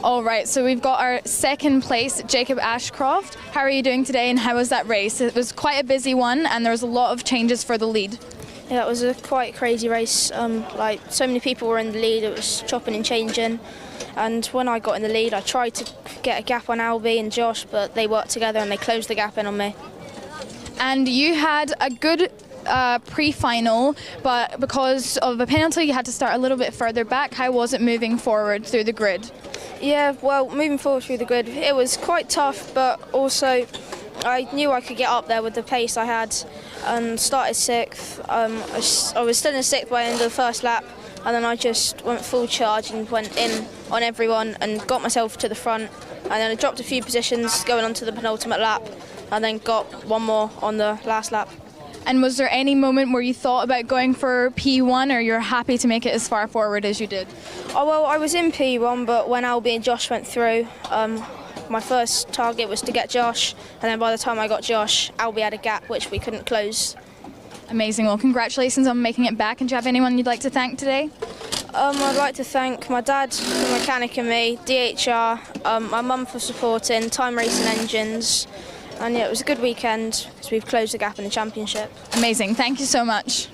All right, so we've got our second place, Jacob Ashcroft. How are you doing today, and how was that race? It was quite a busy one, and there was a lot of changes for the lead. Yeah, it was a quite crazy race. Like, so many people were in the lead, it was chopping and changing. And when I got in the lead, I tried to get a gap on Albie and Josh, but they worked together and they closed the gap in on me. And you had a good pre-final, but because of a penalty, you had to start a little bit further back. How was it moving forward through the grid? Yeah, well, moving forward through the grid, it was quite tough, but also I knew I could get up there with the pace I had. Started 6th. I was still in 6th by the end of the first lap, and then I just went full charge and went in on everyone and got myself to the front. And then I dropped a few positions going on to the penultimate lap, and then got one more on the last lap. And was there any moment where you thought about going for P1, or you're happy to make it as far forward as you did? Oh, well, I was in P1, but when Albie and Josh went through, my first target was to get Josh, and then by the time I got Josh, Albie had a gap which we couldn't close. Amazing. Well, congratulations on making it back. And do you have anyone you'd like to thank today? I'd like to thank my dad, the mechanic, and me, DHR, my mum for supporting, Time Racing Engines, and yeah, it was a good weekend because we've closed the gap in the championship. Amazing. Thank you so much.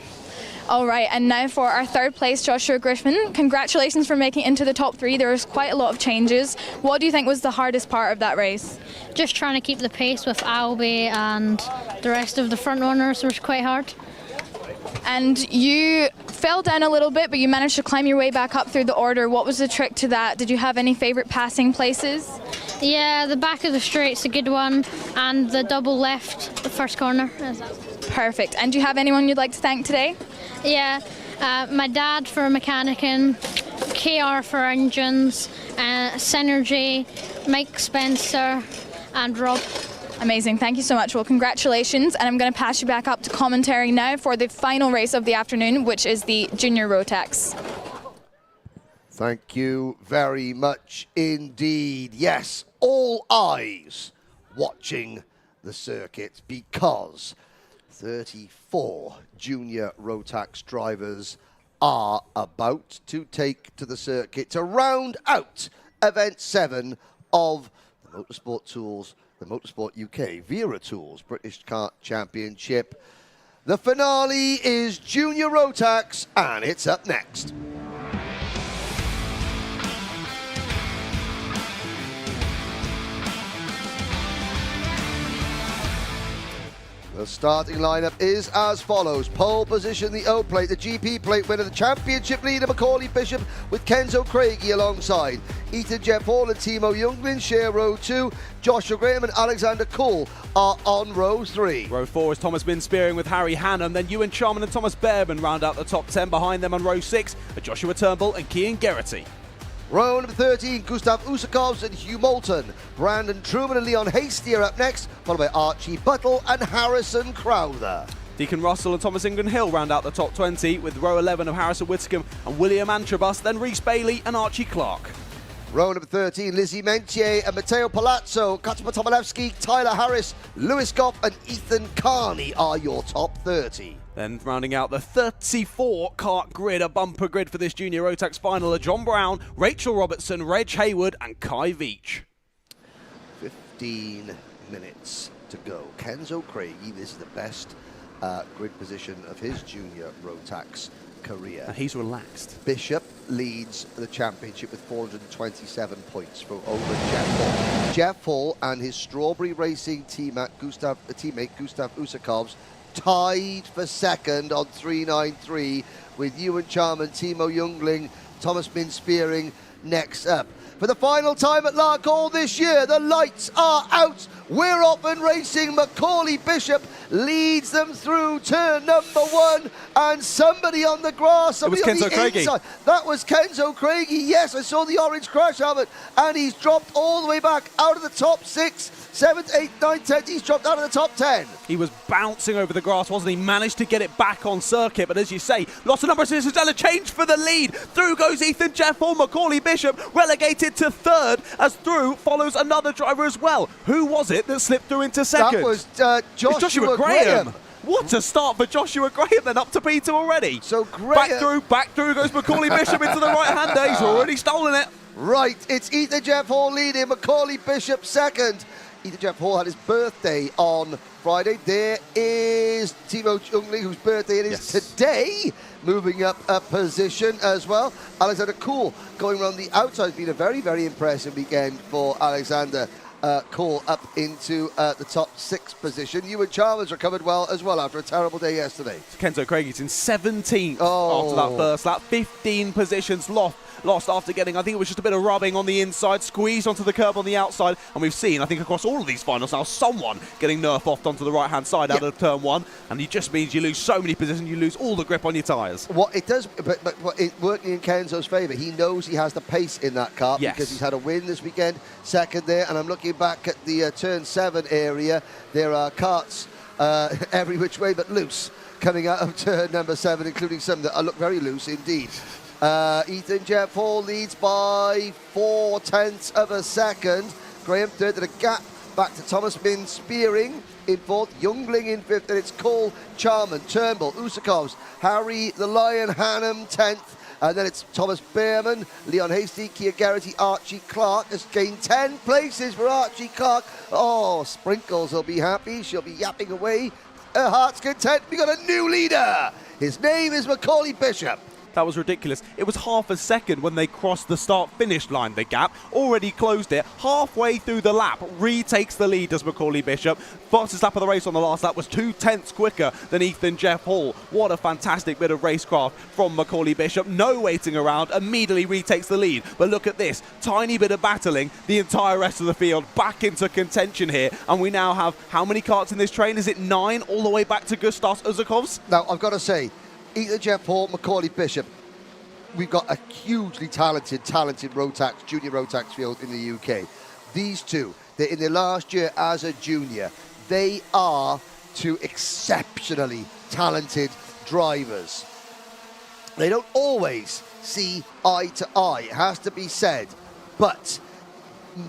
All right, and now for our third place, Joshua Griffin. Congratulations for making it into the top 3. There was quite a lot of changes. What do you think was the hardest part of that race? Just trying to keep the pace with Albie and the rest of the front runners was quite hard. And you fell down a little bit, but you managed to climb your way back up through the order. What was the trick to that? Did you have any favourite passing places? Yeah, the back of the straight's a good one, and the double left, the first corner. Perfect. And do you have anyone you'd like to thank today? Yeah, my dad for mechanicking, KR for engines, Synergy, Mike Spencer, and Rob. Amazing. Thank you so much. Well, congratulations. And I'm going to pass you back up to commentary now for the final race of the afternoon, which is the Junior Rotax. Thank you very much indeed. Yes, all eyes watching the circuit because 34 Junior Rotax drivers are about to take to the circuit to round out Event 7 of the Motorsport Tools, the Motorsport UK Wera Tools British Kart Championship. The finale is Junior Rotax, and it's up next. The starting lineup is as follows. Pole position, the O plate, the GP plate winner, the championship leader, Macaulay Bishop, with Kenzo Craigie alongside. Ethan Jeff Hall and Timo Youngling share row 2. Joshua Graham and Alexander Cole are on row 3. Row 4 is Thomas Bin Spearing with Harry Hannum. Then Ewan Charman and Thomas Behrman round out the top 10. Behind them on row 6 are Joshua Turnbull and Cian Geraghty. Row number 13, Gustav Usakovs and Hugh Moulton. Brandon Truman and Leon Hasty are up next, followed by Archie Buttle and Harrison Crowther. Deacon Russell and Thomas Ingram Hill round out the top 20, with row 11 of Harrison Whitcomb and William Antrobus, then Rhys Bailey and Archie Clark. Row number 13, Lizzie Mentier and Matteo Palazzo, Katima Tomalewski, Tyler Harris, Lewis Goff and Ethan Carney are your top 30. Then rounding out the 34 kart grid, a bumper grid for this junior Rotax final are John Brown, Rachel Robertson, Reg Hayward and Kai Veach. 15 minutes to go. Kenzo Craigie, this is the best grid position of his junior Rotax career. And he's relaxed. Bishop leads the championship with 427 points for over Jeff Hall. Jeff Hall and his Strawberry Racing teammate Gustav Usakovs tied for second on 393, with Ewan Charman, Timo Youngling, Thomas Bin Spearing next up. For the final time at Larkhall this year, the lights are out. We're off and racing. Macaulay Bishop leads them through turn number 1, and somebody on the grass, somebody on the inside. That was Kenzo Craigie. Yes, I saw the orange crash helmet, and he's dropped all the way back out of the top 6, 7th, 8th, 9th, 10th. He's dropped out of the top 10. He was bouncing over the grass, wasn't he? Managed to get it back on circuit, but as you say, lots of number systems and a change for the lead. Through goes Ethan Jeff Hall. Macaulay Bishop relegated to 3rd, as through follows another driver as well. Who was it that slipped through into 2nd? That was Joshua Graham. What a start for Joshua Graham, then up to P2 already. So Graham, back through goes Macaulay Bishop into the right-hander. He's already stolen it. Right, it's Ethan Jeff Hall leading, Macaulay Bishop 2nd. Ethan Jeff Hall had his birthday on Friday. There is Timo Youngling, whose birthday it is today, moving up a position as well. Alexander Cole going around the outside. It's been a very, very impressive weekend for Alexander Cole, up into the top 6 position. Ewan Chalmers recovered well as well after a terrible day yesterday. Kenzo Craigie's in 17th after that first lap. 15 positions lost after getting, I think it was just a bit of rubbing on the inside, squeezed onto the curb on the outside, and we've seen, I think across all of these finals now, someone getting nerf-offed onto the right-hand side out of turn 1, and it just means you lose so many positions, you lose all the grip on your tyres. What it does, but working in Kenzo's favour, he knows he has the pace in that car because he's had a win this weekend, 2nd there, and I'm looking back at the turn 7 area. There are karts every which way but loose coming out of turn number 7, including some that look very loose indeed. Ethan Jeff Hall leads by 0.4 of a second. Graham 3rd, and a gap back to Thomas Bin Spearing in 4th, Youngling in 5th, and it's Cole, Charman, Turnbull, Usakovs, Harry the Lion Hannum 10th, and then it's Thomas Behrman, Leon Hasty, Cian Geraghty, Archie Clark has gained 10 places for Archie Clark. Oh, Sprinkles will be happy. She'll be yapping away. Her heart's content. We got a new leader. His name is Macaulay Bishop. That was ridiculous. It was half a second when they crossed the start-finish line. The gap already closed it. Halfway through the lap, retakes the lead as Macaulay Bishop. Fastest lap of the race on the last lap was 0.2 quicker than Ethan Jeff Hall. What a fantastic bit of racecraft from Macaulay Bishop. No waiting around, immediately retakes the lead. But look at this, tiny bit of battling. The entire rest of the field back into contention here. And we now have how many karts in this train? Is it 9 all the way back to Gustav Usakovs? Now, I've got to say, Ethan Jeff Hall, Macaulay Bishop, we've got a hugely talented Rotax, junior Rotax field in the UK. These two, they're in their last year as a junior. They are two exceptionally talented drivers. They don't always see eye to eye, it has to be said. But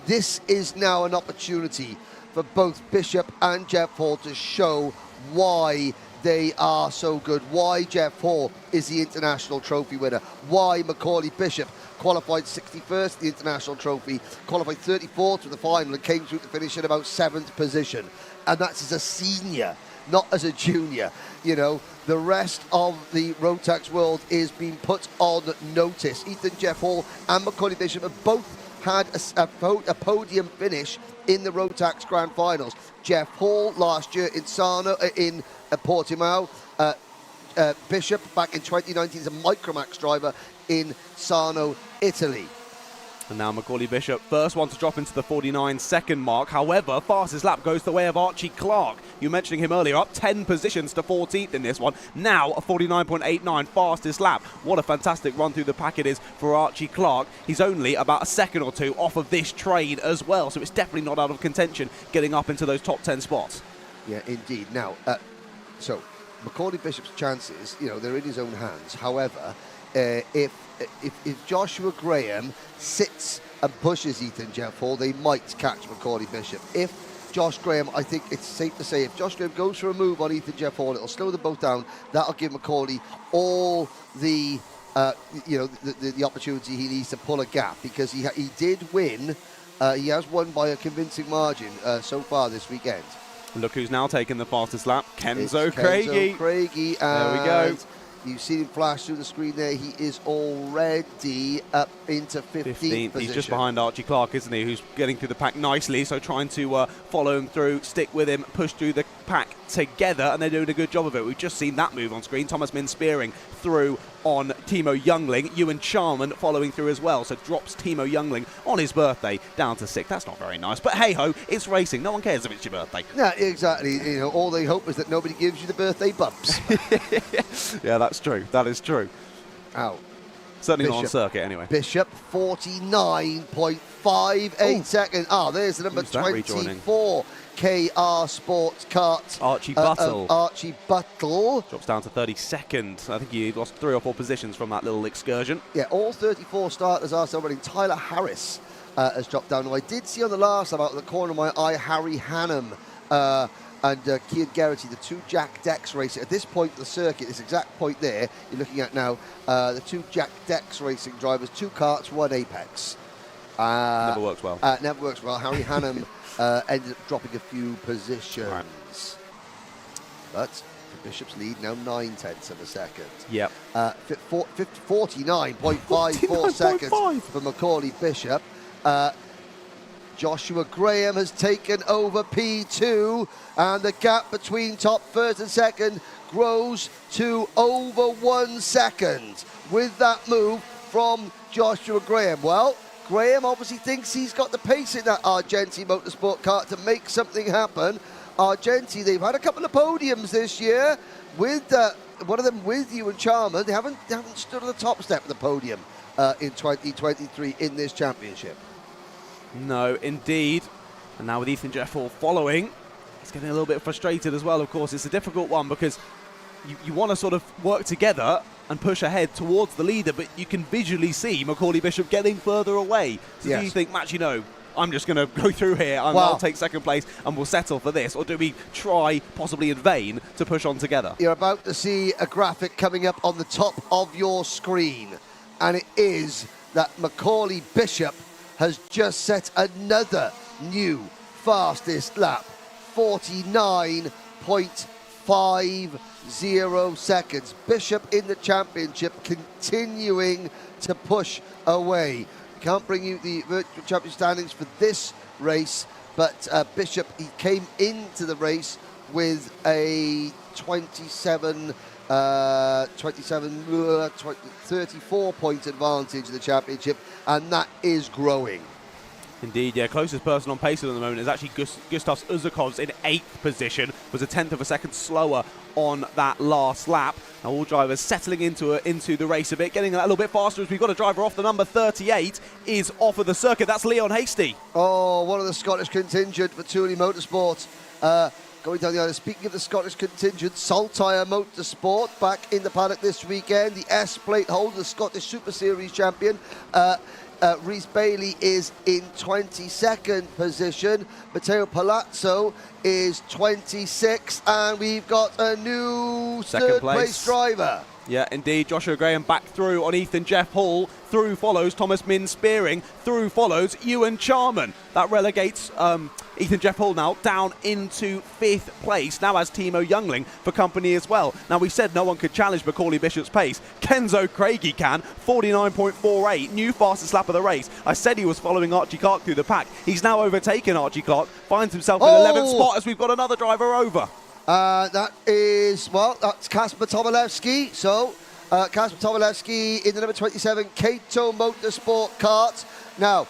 this is now an opportunity for both Bishop and Jeff Hall to show why they are so good, why Jeff Hall is the international trophy winner, why Macaulay Bishop qualified 61st the international trophy, qualified 34th to the final and came through to finish in about 7th position. And that's as a senior, not as a junior. You know, the rest of the Rotax world is being put on notice. Ethan Jeff Hall and Macaulay Bishop have both had a podium finish in the Rotax Grand Finals. Jeff Hall last year in Portimao. Bishop back in 2019 is a Micromax driver in Sarno, Italy. And now Macaulay Bishop, first one to drop into the 49-second mark. However, fastest lap goes the way of Archie Clark. You were mentioning him earlier, up 10 positions to 14th in this one. Now a 49.89 fastest lap. What a fantastic run through the pack it is for Archie Clark. He's only about a second or two off of this train as well, so it's definitely not out of contention getting up into those top 10 spots. Yeah, indeed. Now, so Macaulay Bishop's chances, they're in his own hands. However, if Joshua Graham sits and pushes Ethan Jeff Hall, they might catch Macaulay Bishop. If Josh Graham, I think it's safe to say, if Josh Graham goes for a move on Ethan Jeff Hall, it'll slow them both down. That'll give Macaulay all the the opportunity he needs to pull a gap, because he did win. He has won by a convincing margin so far this weekend. Look who's now taking the fastest lap, Kenzo Craigie. Kenzo Craigie. There we go. You've seen him flash through the screen there. He is already up into 15th position. He's just behind Archie Clark, isn't he, who's getting through the pack nicely, so trying to follow him through, stick with him, push through the pack together, and they're doing a good job of it. We've just seen that move on screen. Thomas Min spearing through on Timo Youngling. Ewan Charman following through as well, so drops Timo Youngling on his birthday down to 6th. That's not very nice, but hey-ho, it's racing. No one cares if it's your birthday. Yeah, exactly. All they hope is that nobody gives you the birthday bumps. Yeah, that's true. That is true. Ow. Certainly not on circuit, anyway. Bishop, 49.58 seconds. There's the number 24. KR Sports Kart. Archie Buttle. Archie Buttle. Drops down to 32nd. I think he lost 3 or 4 positions from that little excursion. Yeah, all 34 starters are still running. Tyler Harris has dropped down. Now, I did see on the last lap, out of the corner of my eye, Harry Hannum and Cian Geraghty, the 2 Jack Dex racing. At this point of the circuit, this exact point there, you're looking at now, the 2 Jack Dex racing drivers, 2 karts, 1 Apex. Never works well. Never works well. Harry Hannum ended up dropping a few positions. Right. But the Bishop's lead now 9/10 of a second. Yep. 49.54 seconds for Macaulay Bishop. Joshua Graham has taken over P2, and the gap between top first and second grows to over 1 second with that move from Joshua Graham. Well, Graham obviously thinks he's got the pace in that Argenti Motorsport kart to make something happen. Argenti, they've had a couple of podiums this year, with one of them with Ewan Charman. They haven't stood on the top step of the podium in 2023 in this championship. No, indeed. And now with Ethan Jeff Hall following, it's getting a little bit frustrated as well, of course. It's a difficult one because you want to sort of work together and push ahead towards the leader, but you can visually see Macaulay Bishop getting further away. So do you think, Matt, I'm just going to go through here and I'll take second place and we'll settle for this? Or do we try, possibly in vain, to push on together? You're about to see a graphic coming up on the top of your screen, and it is that Macaulay Bishop has just set another new fastest lap, 49.50 seconds. Bishop in the championship, continuing to push away. Can't bring you the virtual championship standings for this race, but Bishop, he came into the race with a 34-point advantage in the championship, and that is growing. Indeed, yeah. Closest person on pace at the moment is actually Gustav Uzakovs in 8th position. Was a 10th of a second slower on that last lap. Now all drivers settling into the race a bit, getting a little bit faster as we've got a driver off. The number 38 is off of the circuit. That's Leon Hasty. Oh, one of the Scottish contingent for Thule Motorsport. Going down the island. Speaking of the Scottish contingent, Saltire Motorsport back in the paddock this weekend. The S-plate holder, the Scottish Super Series champion. Rhys Bailey is in 22nd position. Matteo Palazzo is 26th, and we've got a new third place driver. Yeah, indeed. Joshua Graham back through on Ethan Jeff Hall. Through follows Thomas Min Spearing. Through follows Ewan Charman. That relegates Ethan Jeff Hall now down into 5th place. Now has Timo Youngling for company as well. Now, we said no one could challenge Macaulay Bishop's pace. Kenzo Craigie can. 49.48. New fastest lap of the race. I said he was following Archie Clark through the pack. He's now overtaken Archie Clark. Finds himself in 11th spot as we've got another driver over. That's Kasper Tomilewski. So, Kasper Tomilewski in the number 27 Kato Motorsport Kart. Now,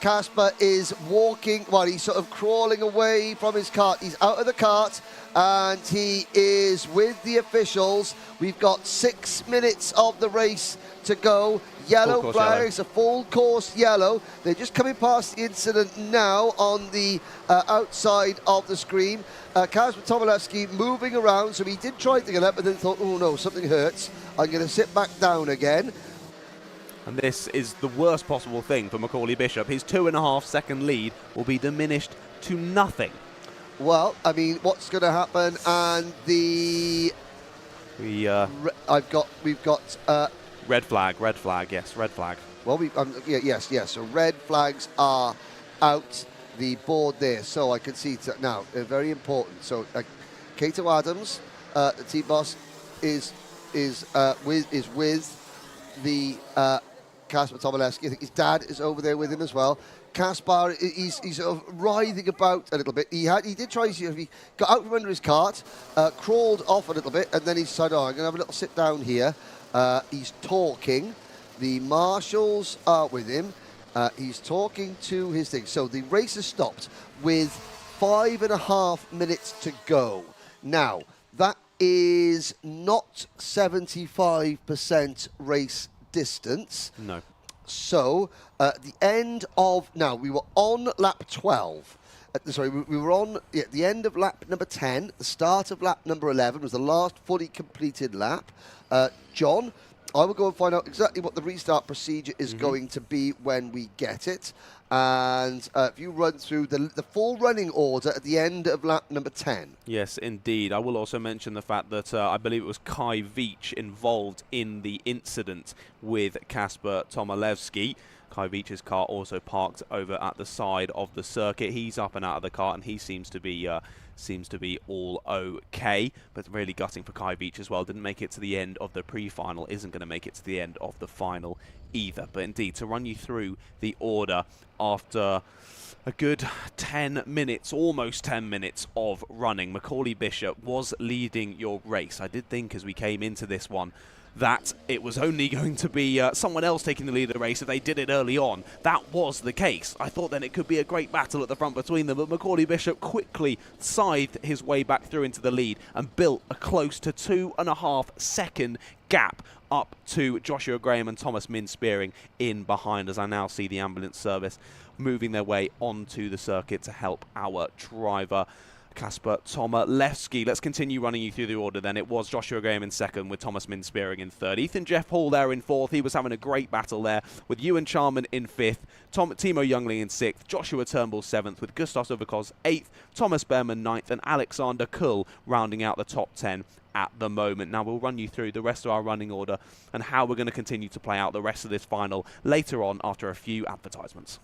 Kasper is walking, he's sort of crawling away from his kart. He's out of the kart and he is with the officials. We've got 6 minutes of the race to go. Yellow flags, a full course yellow. They're just coming past the incident now on the outside of the screen. Kasper Tomilewski moving around, so he did try to get up, but then thought, oh no, something hurts. I'm going to sit back down again. And this is the worst possible thing for Macaulay Bishop. His 2.5 second lead will be diminished to nothing. Well, I mean, what's going to happen? And the we've got red flag. Yes, red flag. Well, yes. So red flags are out the board there. So I can see now. They're very important. So Kato Adams, the team boss, is with the Kasper Tomilewski. I think his dad is over there with him as well. Kaspar, he's sort of writhing about a little bit. He did try, he got out from under his cart, crawled off a little bit, and then he decided, I'm going to have a little sit down here. He's talking. The marshals are with him. He's talking to his thing. So the race has stopped with 5.5 minutes to go. Now, that is not 75% race distance. No. So, the end of... Now, we were on lap 12. We were on the end of lap number 10. The start of lap number 11 was the last fully completed lap. John, I will go and find out exactly what the restart procedure is going to be when we get it. And if you run through the full running order at the end of lap number 10. Yes, indeed. I will also mention the fact that I believe it was Kai Veach involved in the incident with Kasper Tomilewski. Kai Veach's car also parked over at the side of the circuit. He's up and out of the car, and he seems to be all okay, but really gutting for Kai Veach as well. Didn't make it to the end of the pre-final, isn't going to make it to the end of the final either. But indeed, to run you through the order after a good 10 minutes, almost 10 minutes of running, Macaulay Bishop was leading your race. I did think as we came into this one that it was only going to be someone else taking the lead of the race if they did it early on. That was the case. I thought then it could be a great battle at the front between them, but Macaulay Bishop quickly scythed his way back through into the lead and built a close to 2.5 second gap up to Joshua Graham and Thomas Min Spearing in behind, as I now see the ambulance service moving their way onto the circuit to help our driver Kasper Tomilewski. Let's continue running you through the order then. It was Joshua Graham in second with Thomas Min Spearing in third. Ethan Jeff Hall there in fourth. He was having a great battle there with Ewan Charman in fifth. Timo Youngling in sixth. Joshua Turnbull seventh with Gustav Overkos eighth. Thomas Behrman ninth and Alexander Kull rounding out the top 10 at the moment. Now we'll run you through the rest of our running order and how we're going to continue to play out the rest of this final later on after a few advertisements.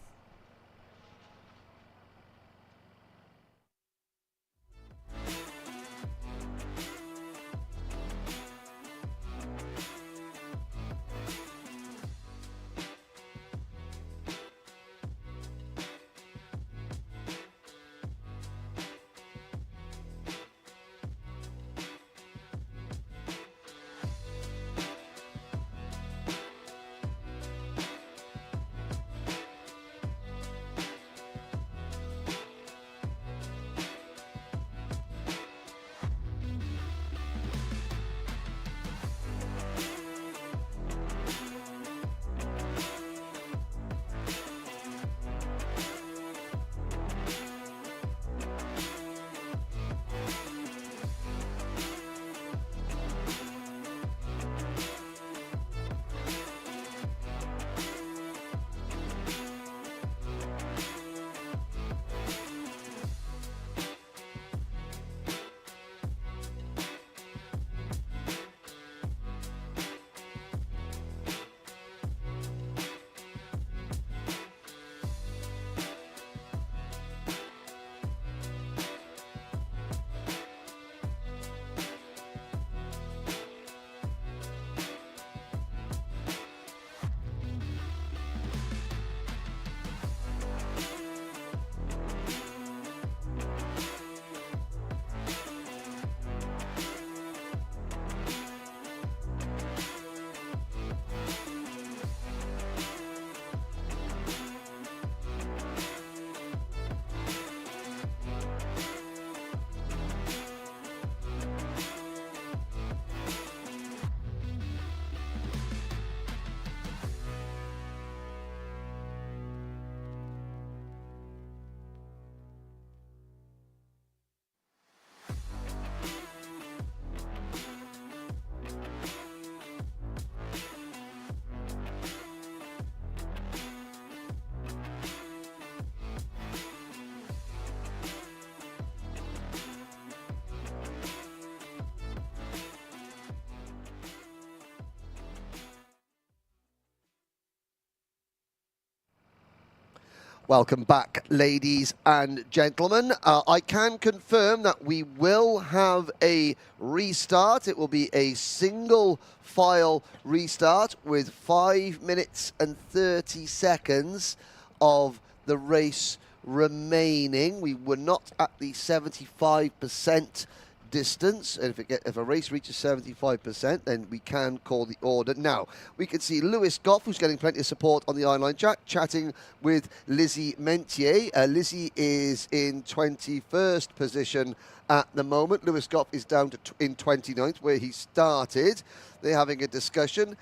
Welcome back, ladies and gentlemen. I can confirm that we will have a restart. It will be a single file restart with 5 minutes and 30 seconds of the race remaining. We were not at the 75% distance, and if a race reaches 75%, then we can call the order. Now, we can see Lewis Goff, who's getting plenty of support on the online chat, chatting with Lizzie Mentier. Lizzie is in 21st position at the moment. Lewis Goff is down to in 29th, where he started. They're having a discussion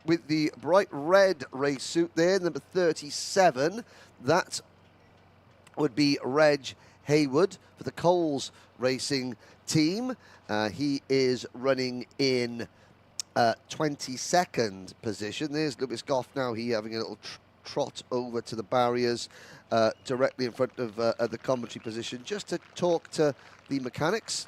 with the bright red race suit there, number 37. That would be Reg Haywood for the Coles Racing team. He is running in 22nd position. There's Lewis Goff now. He having a little trot over to the barriers directly in front of the commentary position just to talk to the mechanics.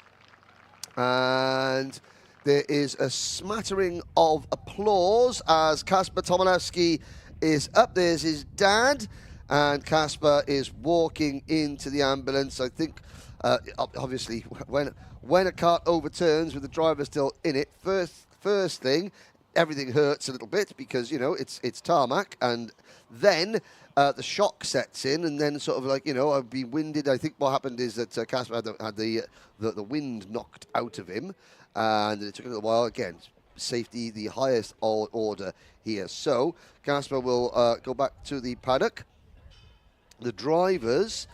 And there is a smattering of applause as Kasper Tomaszewski is up. There's his dad, and Kasper is walking into the ambulance. I think obviously when a cart overturns with the driver still in it, first thing, everything hurts a little bit because, you know, it's tarmac, and then the shock sets in, and then sort of like, you know, I've been winded. I think what happened is that Kasper had the wind knocked out of him, and it took a little while. Again, safety, the highest order here. So Kasper will go back to the paddock. The drivers,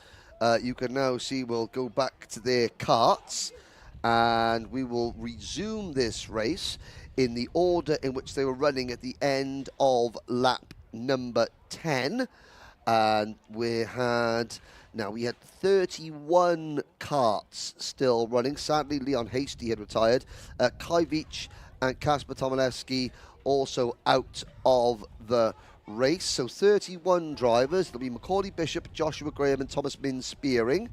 you can now see, will go back to their karts, and we will resume this race in the order in which they were running at the end of lap number 10. And we had 31 karts still running. Sadly, Leon Hasty had retired. Kai Veach and Kasper Tomaszewski also out of the race. So 31 drivers. It'll be Macaulay Bishop, Joshua Graham and Thomas Min Spearing.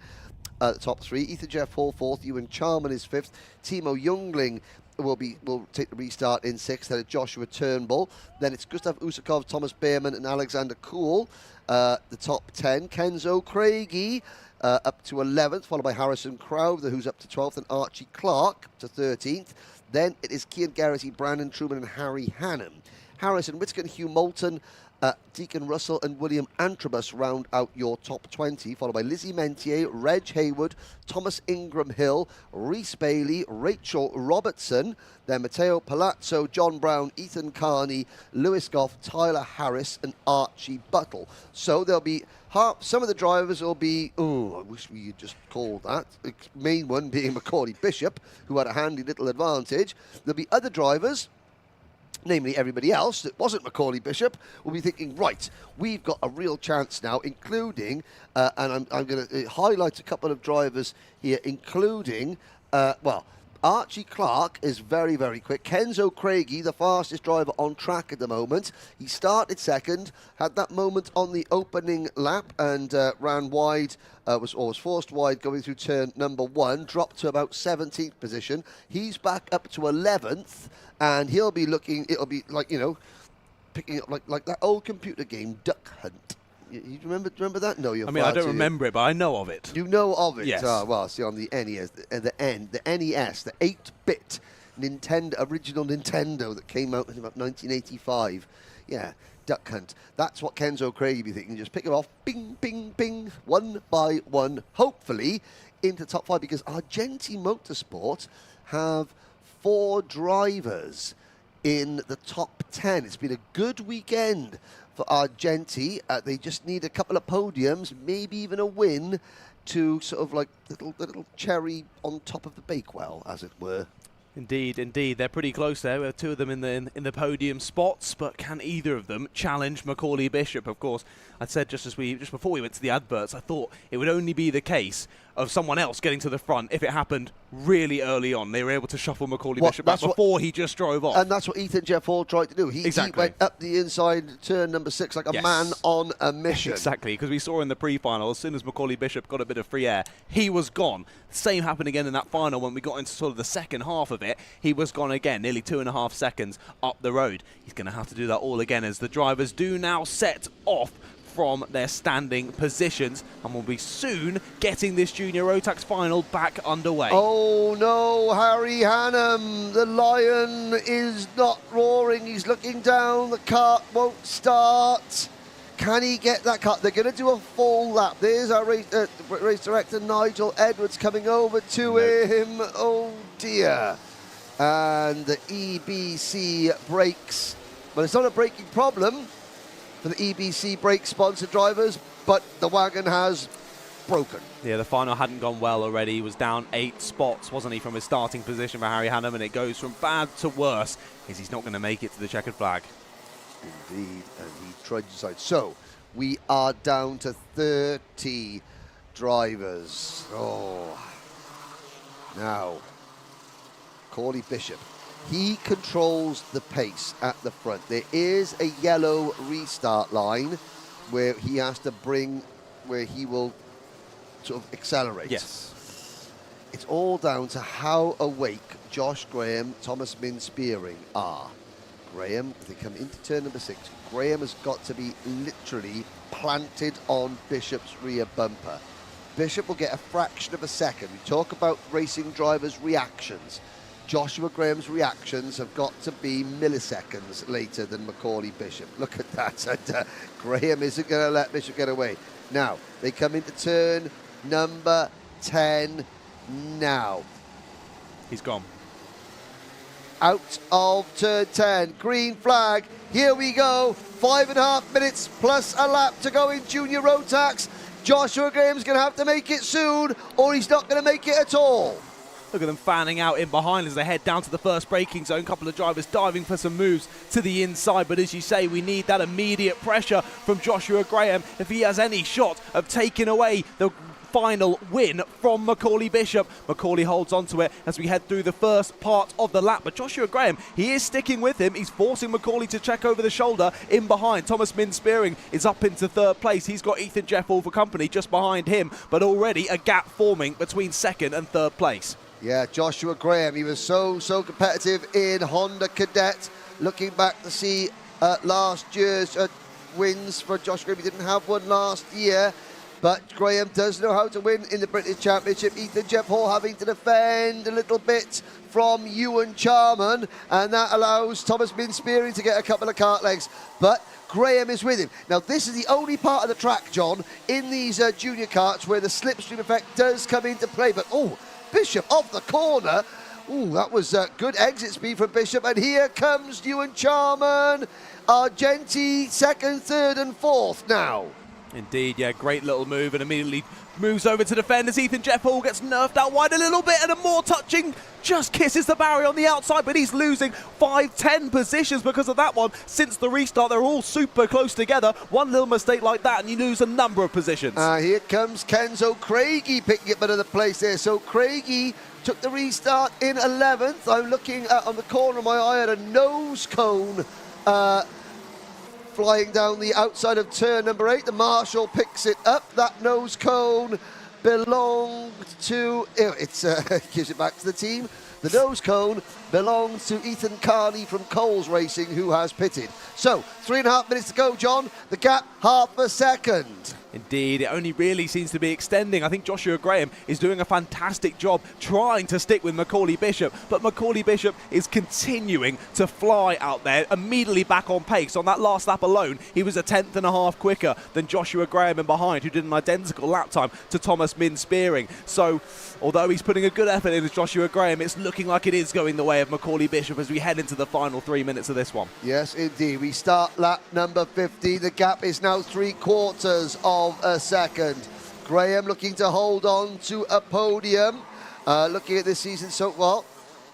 The top three. Ethan Jeff Hall fourth. Ewan Charman is fifth. Timo Jungling will take the restart in sixth. Then it's Joshua Turnbull. Then it's Gustav Usakov, Thomas Behrman and Alexander Kuhl. The top 10. Kenzo Craigie up to 11th, followed by Harrison Crowther, who's up to 12th, and Archie Clark to 13th. Then it is Cian Garrity, Brandon Truman and Harry Hannam. Harrison Whitcomb, Hugh Moulton, Deacon Russell and William Antrobus round out your top 20, followed by Lizzie Mentier, Reg Haywood, Thomas Ingram Hill, Rhys Bailey, Rachel Robertson, then Matteo Palazzo, John Brown, Ethan Carney, Lewis Goff, Tyler Harris and Archie Buttle. So there'll be some of the drivers will be, I wish we had just called that, the main one being Macaulay Bishop, who had a handy little advantage. There'll be other drivers, namely everybody else that wasn't Macaulay Bishop, will be thinking, right, we've got a real chance now, including, and I'm going to highlight a couple of drivers here, including, Archie Clark is very, very quick. Kenzo Craigie, the fastest driver on track at the moment. He started second, had that moment on the opening lap and ran wide, was forced wide going through turn number 1, dropped to about 17th position. He's back up to 11th, and he'll be looking, it'll be like, you know, picking up like that old computer game, Duck Hunt. You remember that? No, you're. I mean, I don't remember it, but I know of it. You know of it? Yes. Well, see, on the NES, the NES, the 8-bit original Nintendo that came out in about 1985. Yeah, Duck Hunt. That's what Kenzo Craigie be thinking. Just pick it off, bing, bing, bing, one by one, hopefully into top 5, because Argenti Motorsport have 4 drivers in the top 10. It's been a good weekend for Argenti. They just need a couple of podiums, maybe even a win, to sort of like the little cherry on top of the bakewell, as it were. Indeed, indeed. They're pretty close there. We have 2 of them in the podium spots, but can either of them challenge Macaulay Bishop? Of course, I said just before we went to the adverts, I thought it would only be the case of someone else getting to the front if it happened really early on. They were able to shuffle Macaulay Bishop back before he just drove off. And that's what Ethan Jeff Hall tried to do. He went up the inside turn number 6 like a man on a mission. Exactly, because we saw in the pre-final, as soon as Macaulay Bishop got a bit of free air, he was gone. Same happened again in that final when we got into sort of the second half of it. He was gone again, nearly 2.5 seconds up the road. He's going to have to do that all again as the drivers do now set off from their standing positions, and will be soon getting this Junior Rotax final back underway. Oh no, Harry Hannum, the lion is not roaring, he's looking down, the kart won't start. Can he get that kart? They're going to do a full lap. There's our race director Nigel Edwards coming over to him. Oh dear. And the EBC brakes. Well, it's not a braking problem for the EBC brake sponsor drivers, but the wagon has broken. Yeah, the final hadn't gone well already. He was down 8 spots, wasn't he, from his starting position for Harry Hannum, and it goes from bad to worse as he's not going to make it to the checkered flag. Indeed, and he trudges aside. So, we are down to 30 drivers. Oh. Now, Corley Bishop. He controls the pace at the front. There is a yellow restart line where he has to bring, where he will sort of accelerate. Yes. It's all down to how awake Josh Graham, Thomas Min Spearing are. Graham, if they come into turn number 6, Graham has got to be literally planted on Bishop's rear bumper. Bishop will get a fraction of a second. We talk about racing drivers' reactions. Joshua Graham's reactions have got to be milliseconds later than Macaulay Bishop. Look at that. And, Graham isn't going to let Bishop get away. Now, they come into turn number 10 now. He's gone. Out of turn 10. Green flag. Here we go. 5.5 minutes plus a lap to go in Junior Rotax. Joshua Graham's going to have to make it soon, or he's not going to make it at all. Look at them fanning out in behind as they head down to the first braking zone. Couple of drivers diving for some moves to the inside. But as you say, we need that immediate pressure from Joshua Graham if he has any shot of taking away the final win from Macaulay Bishop. Macaulay holds on to it as we head through the first part of the lap. But Joshua Graham, he is sticking with him. He's forcing Macaulay to check over the shoulder in behind. Thomas Min Spearing is up into 3rd place. He's got Ethan Jeffall for company just behind him. But already a gap forming between 2nd and 3rd place. Yeah, Joshua Graham, he was so competitive in Honda Cadet. Looking back to see last year's wins for Josh Graham. He didn't have one last year, but Graham does know how to win in the British Championship. Ethan Jeff Hall having to defend a little bit from Ewan Charman, and that allows Thomas Min Spearing to get a couple of kart legs. But Graham is with him. Now, this is the only part of the track, John, in these junior karts where the slipstream effect does come into play. But, oh, Bishop off the corner. Ooh, that was good exit speed from Bishop. And here comes Ewan Charman. Argenti 2nd, 3rd and 4th now. Indeed, yeah, great little move, and immediately moves over to defend as Ethan Jeffall gets nerfed out wide a little bit, and a more touching just kisses the barrier on the outside, but he's losing 5-10 positions because of that one. Since the restart, they're all super close together. One little mistake like that and you lose a number of positions. Here comes Kenzo Craigie picking up another place there. So Craigie took the restart in 11th. I'm looking on the corner of my eye at a nose cone flying down the outside of turn number 8. The marshal picks it up. That nose cone belonged to... gives it back to the team. The nose cone belongs to Ethan Carney from Coles Racing, who has pitted. So, 3.5 minutes to go, John. The gap, half a second. Indeed, it only really seems to be extending. I think Joshua Graham is doing a fantastic job trying to stick with Macaulay Bishop, but Macaulay Bishop is continuing to fly out there, immediately back on pace. On that last lap alone, he was a 10th and a half quicker than Joshua Graham in behind, who did an identical lap time to Thomas Min Spearing. So, although he's putting a good effort in as Joshua Graham, it's looking like it is going the way of Macaulay Bishop as we head into the final 3 minutes of this one. Yes, indeed. We start lap number 50. The gap is now 3/4 of a second. Graham looking to hold on to a podium. Looking at this season so well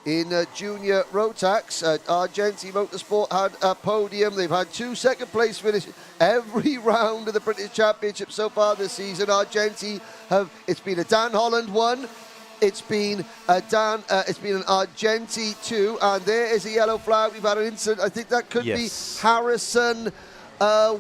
in Junior Rotax, Argenti Motorsport had a podium. They've had 2 second-place finishes every round of the British Championship so far this season. Argenti it's been a Dan Holland 1. It's been an Argenti 2, and there is a yellow flag. We've had an incident. I think that could be Harrison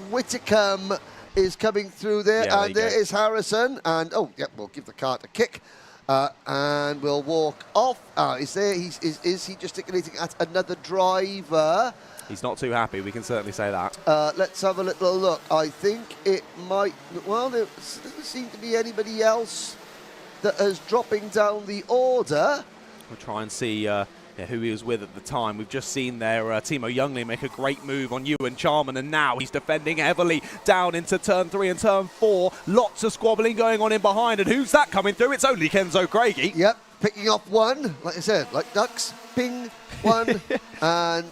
Whitcomb is coming through there, yeah, and there is Harrison, and we'll give the kart a kick, and we'll walk off. Is he gesticulating at another driver? He's not too happy, we can certainly say that. Let's have a little look. I think it might... Well, there doesn't seem to be anybody else that is dropping down the order. We'll try and see who he was with at the time. We've just seen there Timo Youngling make a great move on Ewan Charman, and now he's defending heavily down into turn 3 and turn 4. Lots of squabbling going on in behind, and who's that coming through? It's only Kenzo Craigie. Yep, picking off one, like I said, like ducks, ping, one, and...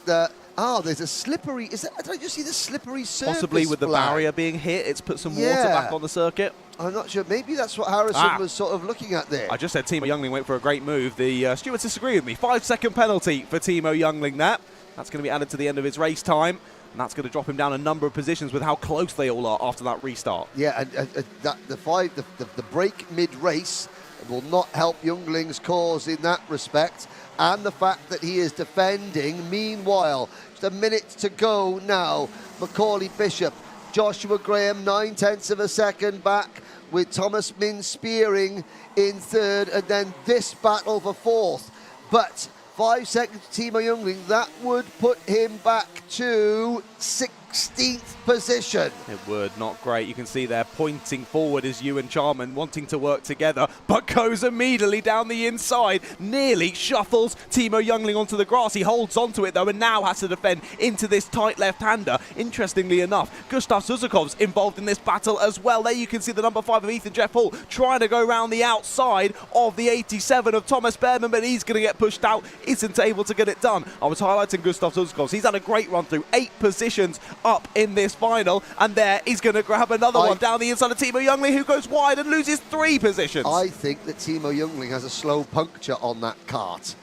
there's a slippery... Did I just see the slippery surface Possibly with the flag? Barrier being hit, it's put some water back on the circuit. I'm not sure. Maybe that's what Harrison was sort of looking at there. I just said Timo Youngling went for a great move. The stewards disagree with me. 5-second penalty for Timo Youngling there. That's going to be added to the end of his race time. And that's going to drop him down a number of positions with how close they all are after that restart. Yeah, and the break mid-race will not help Youngling's cause in that respect. And the fact that he is defending. Meanwhile, just a minute to go now. Macaulay Bishop, Joshua Graham, 9/10 of a second back, with Thomas Min spearing in third, and then this battle for fourth. But 5 seconds to Timo Youngling, that would put him back to 16th position. It would, not great. You can see there pointing forward is Ewan Charman wanting to work together, but goes immediately down the inside, nearly shuffles Timo Youngling onto the grass. He holds onto it though, and now has to defend into this tight left-hander. Interestingly enough, Gustav Suzakov's involved in this battle as well. There you can see the number 5 of Ethan Jeff Hall trying to go around the outside of the 87 of Thomas Behrman, but he's going to get pushed out, isn't able to get it done. I was highlighting Gustav Suzakov's. He's had a great run through, 8 positions up in this final, and there he's going to grab another one down the inside of Timo Youngling, who goes wide and loses 3 positions. I think that Timo Youngling has a slow puncture on that kart.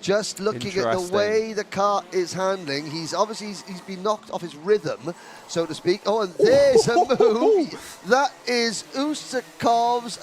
Just looking at the way the kart is handling, he's been knocked off his rhythm, so to speak. Oh, and there's a move. That is Usakov's.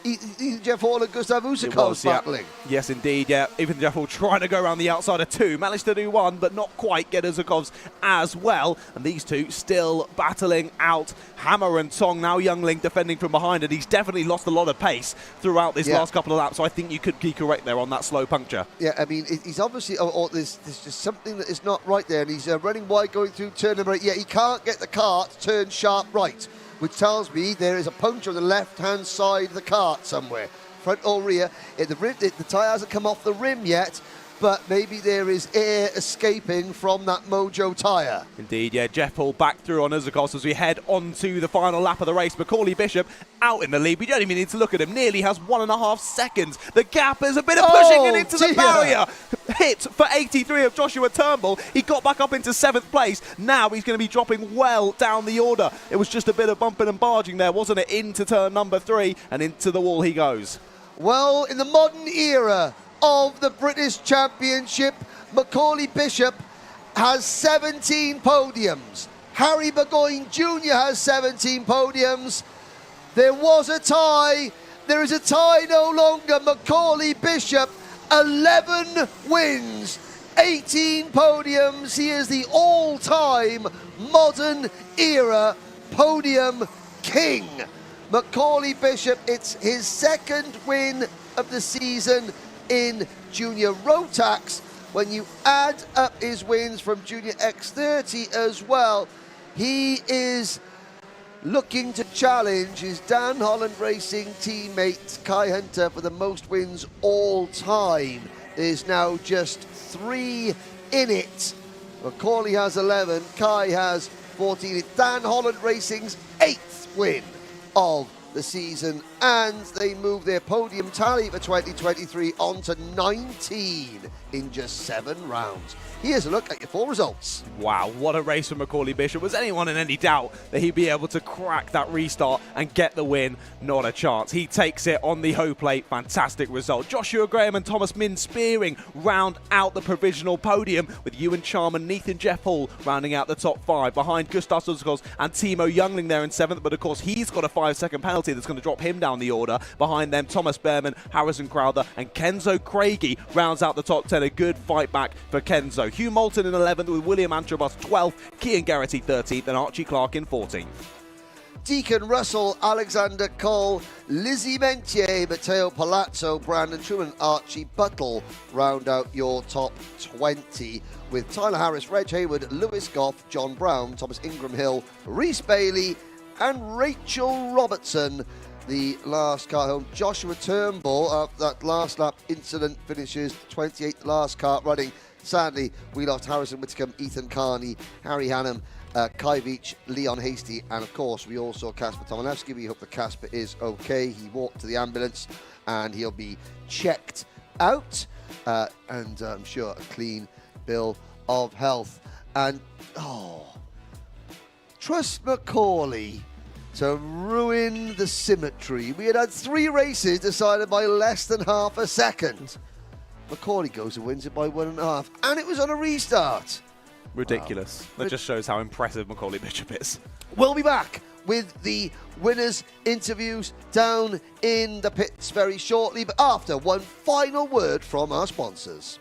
Ethan Jeff Hall and Gustav Usakov's battling. Yes, indeed, yeah. Ethan Jeff Hall trying to go around the outside of 2. Managed to do 1, but not quite get Usakov's as well. And these two still battling out hammer and tong. Now Youngling defending from behind, and he's definitely lost a lot of pace throughout this last couple of laps. So I think you could be correct there on that slow puncture. Yeah, I mean, he's obviously... there's just something that is not right there. And he's running wide going through turn number 8. Yeah, he can't get the kart to turn sharp right, which tells me there is a puncture on the left-hand side of the kart somewhere, front or rear. The tyre hasn't come off the rim yet, but maybe there is air escaping from that Mojo tyre. Indeed, yeah. Jeff Hall back through on Uzakos as we head on to the final lap of the race. Macaulay Bishop out in the lead. We don't even need to look at him. Nearly has 1.5 seconds. The gap is a bit of pushing it into the barrier. Hit for 83 of Joshua Turnbull. He got back up into 7th place. Now he's going to be dropping well down the order. It was just a bit of bumping and barging there, wasn't it? Into turn number 3, and into the wall he goes. Well, in the modern era of the British Championship, Macaulay Bishop has 17 podiums. Harry Burgoyne Jr. has 17 podiums. There was a tie. There is a tie no longer. Macaulay Bishop, 11 wins, 18 podiums. He is the all-time modern era podium king. Macaulay Bishop, it's his 2nd win of the season in Junior Rotax. When you add up his wins from Junior X30 as well, he is looking to challenge his Dan Holland Racing teammate Kai Hunter for the most wins all time. There's now just 3 in it. Macaulay has 11, Kai has 14. It's Dan Holland Racing's 8th win of the season, and they move their podium tally for 2023 on to 19 in just 7 rounds. Here's a look at your 4 results. Wow, what a race for Macaulay Bishop. Was anyone in any doubt that he'd be able to crack that restart and get the win? Not a chance. He takes it on the hoe plate. Fantastic result. Joshua Graham and Thomas Min spearing round out the provisional podium, with Ewan Charman and Ethan Jeff Hall rounding out the top 5 behind Gustav Suzakovs and Timo Youngling there in 7th. But of course, he's got a 5-second penalty that's going to drop him down the order. Behind them, Thomas Behrman, Harrison Crowther and Kenzo Craigie rounds out the top 10. A good fight back for Kenzo. Hugh Moulton in 11th with William Antrobus 12th, Cian Garrity 13th and Archie Clark in 14th. Deacon Russell, Alexander Cole, Lizzie Mentier, Matteo Palazzo, Brandon Truman, Archie Buttle round out your top 20, with Tyler Harris, Reg Hayward, Lewis Goff, John Brown, Thomas Ingram Hill, Reese Bailey and Rachel Robertson. The last car home, Joshua Turnbull, that last lap incident finishes 28th last kart running. Sadly, we lost Harrison Whitcomb, Ethan Carney, Harry Hannum, Kai Veach, Leon Hasty, and of course we all saw Kasper Tomanowski. We hope that Kasper is okay. He walked to the ambulance and he'll be checked out, and I'm sure a clean bill of health. And trust Macaulay to ruin the symmetry. We had 3 races decided by less than half a second. Macaulay goes and wins it by 1.5, and it was on a restart. Ridiculous. Wow. That just shows how impressive Macaulay Bishop is. We'll be back with the winners' interviews down in the pits very shortly, but after one final word from our sponsors.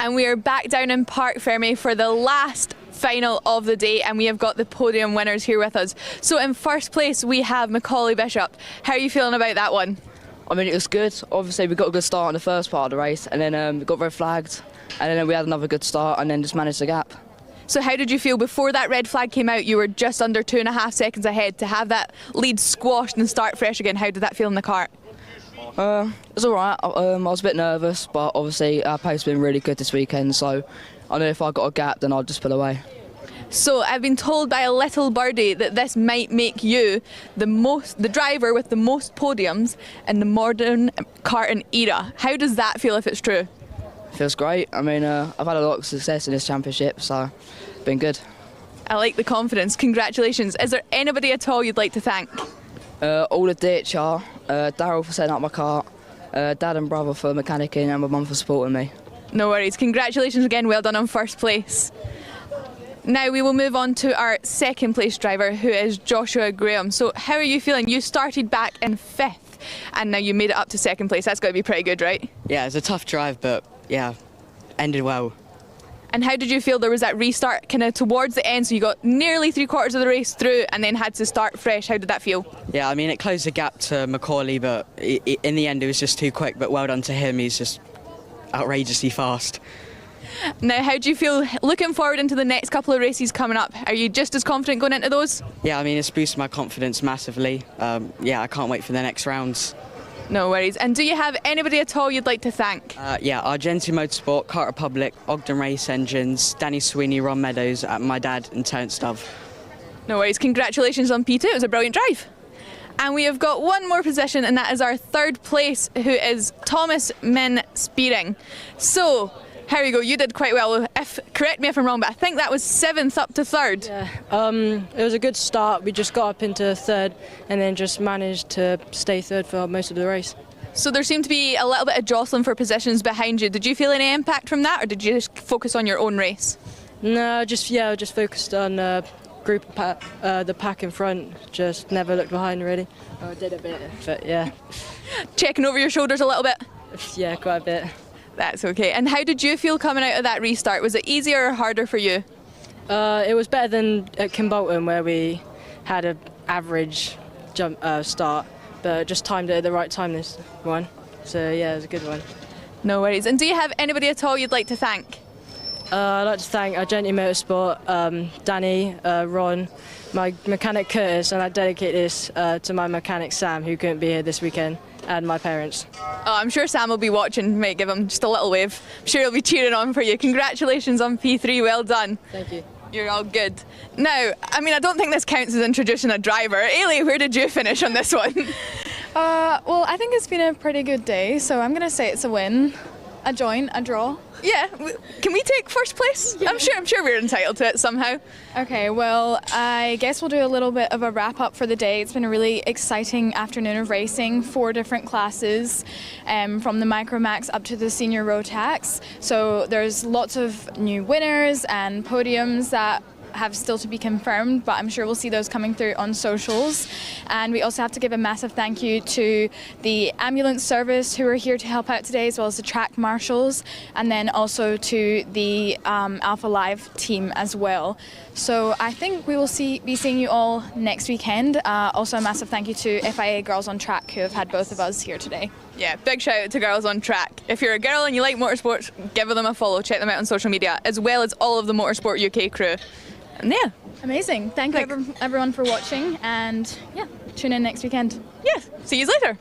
And we are back down in Parc Fermé for the last final of the day, and we have got the podium winners here with us. So in first place we have Macaulay Bishop. How are you feeling about that one? I mean, it was good. Obviously we got a good start in the first part of the race, and then we got red flagged, and then we had another good start and then just managed the gap. So how did you feel before that red flag came out? You were just under 2.5 seconds ahead. To have that lead squashed and start fresh again, how did that feel in the kart? It was alright. I was a bit nervous, but obviously our pace has been really good this weekend, so I know if I got a gap then I'd just pull away. So I've been told by a little birdie that this might make you the driver with the most podiums in the modern karting era. How does that feel if it's true? Feels great. I mean, I've had a lot of success in this championship, so it's been good. I like the confidence. Congratulations. Is there anybody at all you'd like to thank? All the DHR, Daryl for setting up my kart, Dad and brother for mechanicking, and my mum for supporting me. No worries. Congratulations again. Well done on first place. Now we will move on to our second place driver, who is Joshua Graham. So how are you feeling? You started back in 5th and now you made it up to second place. That's got to be pretty good, right? Yeah, it was a tough drive, but yeah, ended well. And how did you feel there was that restart kind of towards the end, so you got nearly 3/4 of the race through and then had to start fresh? How did that feel? Yeah, I mean, it closed the gap to Macaulay, but in the end it was just too quick, but well done to him. He's just outrageously fast. Now, how do you feel looking forward into the next couple of races coming up? Are you just as confident going into those? Yeah, I mean, it's boosted my confidence massively. Yeah, I can't wait for the next rounds. No worries. And do you have anybody at all you'd like to thank? Yeah, Argenti Motorsport, Kart Republic, Ogden Race Engines, Danny Sweeney, Ron Meadows, my dad and Terence Dove. No worries. Congratulations on P2. It was a brilliant drive. And we have got one more position, and that is our third place, who is Thomas Min Spearing. So, here we go. You did quite well. Correct me if I'm wrong, but I think that was 7th up to 3rd. Yeah, it was a good start. We just got up into 3rd and then just managed to stay 3rd for most of the race. So there seemed to be a little bit of jostling for positions behind you. Did you feel any impact from that, or did you just focus on your own race? No, just focused on the pack in front. Just never looked behind really. Oh, I did a bit, but yeah. Checking over your shoulders a little bit? Yeah, quite a bit. That's okay. And how did you feel coming out of that restart? Was it easier or harder for you? It was better than at Kimbolton, where we had an average jump start, but just timed it at the right time this one. So yeah, it was a good one. No worries. And do you have anybody at all you'd like to thank? I'd like to thank Argenti Motorsport, Danny, Ron, my mechanic Curtis, and I dedicate this to my mechanic Sam, who couldn't be here this weekend, and my parents. Oh, I'm sure Sam will be watching. Might give him just a little wave. I'm sure he'll be cheering on for you. Congratulations on P3, well done. Thank you. You're all good. Now, I mean, I don't think this counts as introducing a driver. Ailey, where did you finish on this one? Well, I think it's been a pretty good day, so I'm going to say it's a win, a join, a draw. Yeah, can we take first place? Yeah. I'm sure we're entitled to it somehow. Okay, well, I guess we'll do a little bit of a wrap up for the day. It's been a really exciting afternoon of racing, 4 different classes, from the Micromax up to the senior Rotax. So there's lots of new winners and podiums that have still to be confirmed, but I'm sure we'll see those coming through on socials. And we also have to give a massive thank you to the ambulance service who are here to help out today, as well as the track marshals, and then also to the Alpha Live team as well. So I think we will be seeing you all next weekend. Also a massive thank you to FIA Girls on Track, who have had both of us here today. Yeah, big shout out to Girls on Track. If you're a girl and you like motorsports, give them a follow, check them out on social media, as well as all of the Motorsport UK crew. And yeah. Amazing. Thank you everyone for watching, and yeah, tune in next weekend. Yeah, see you later.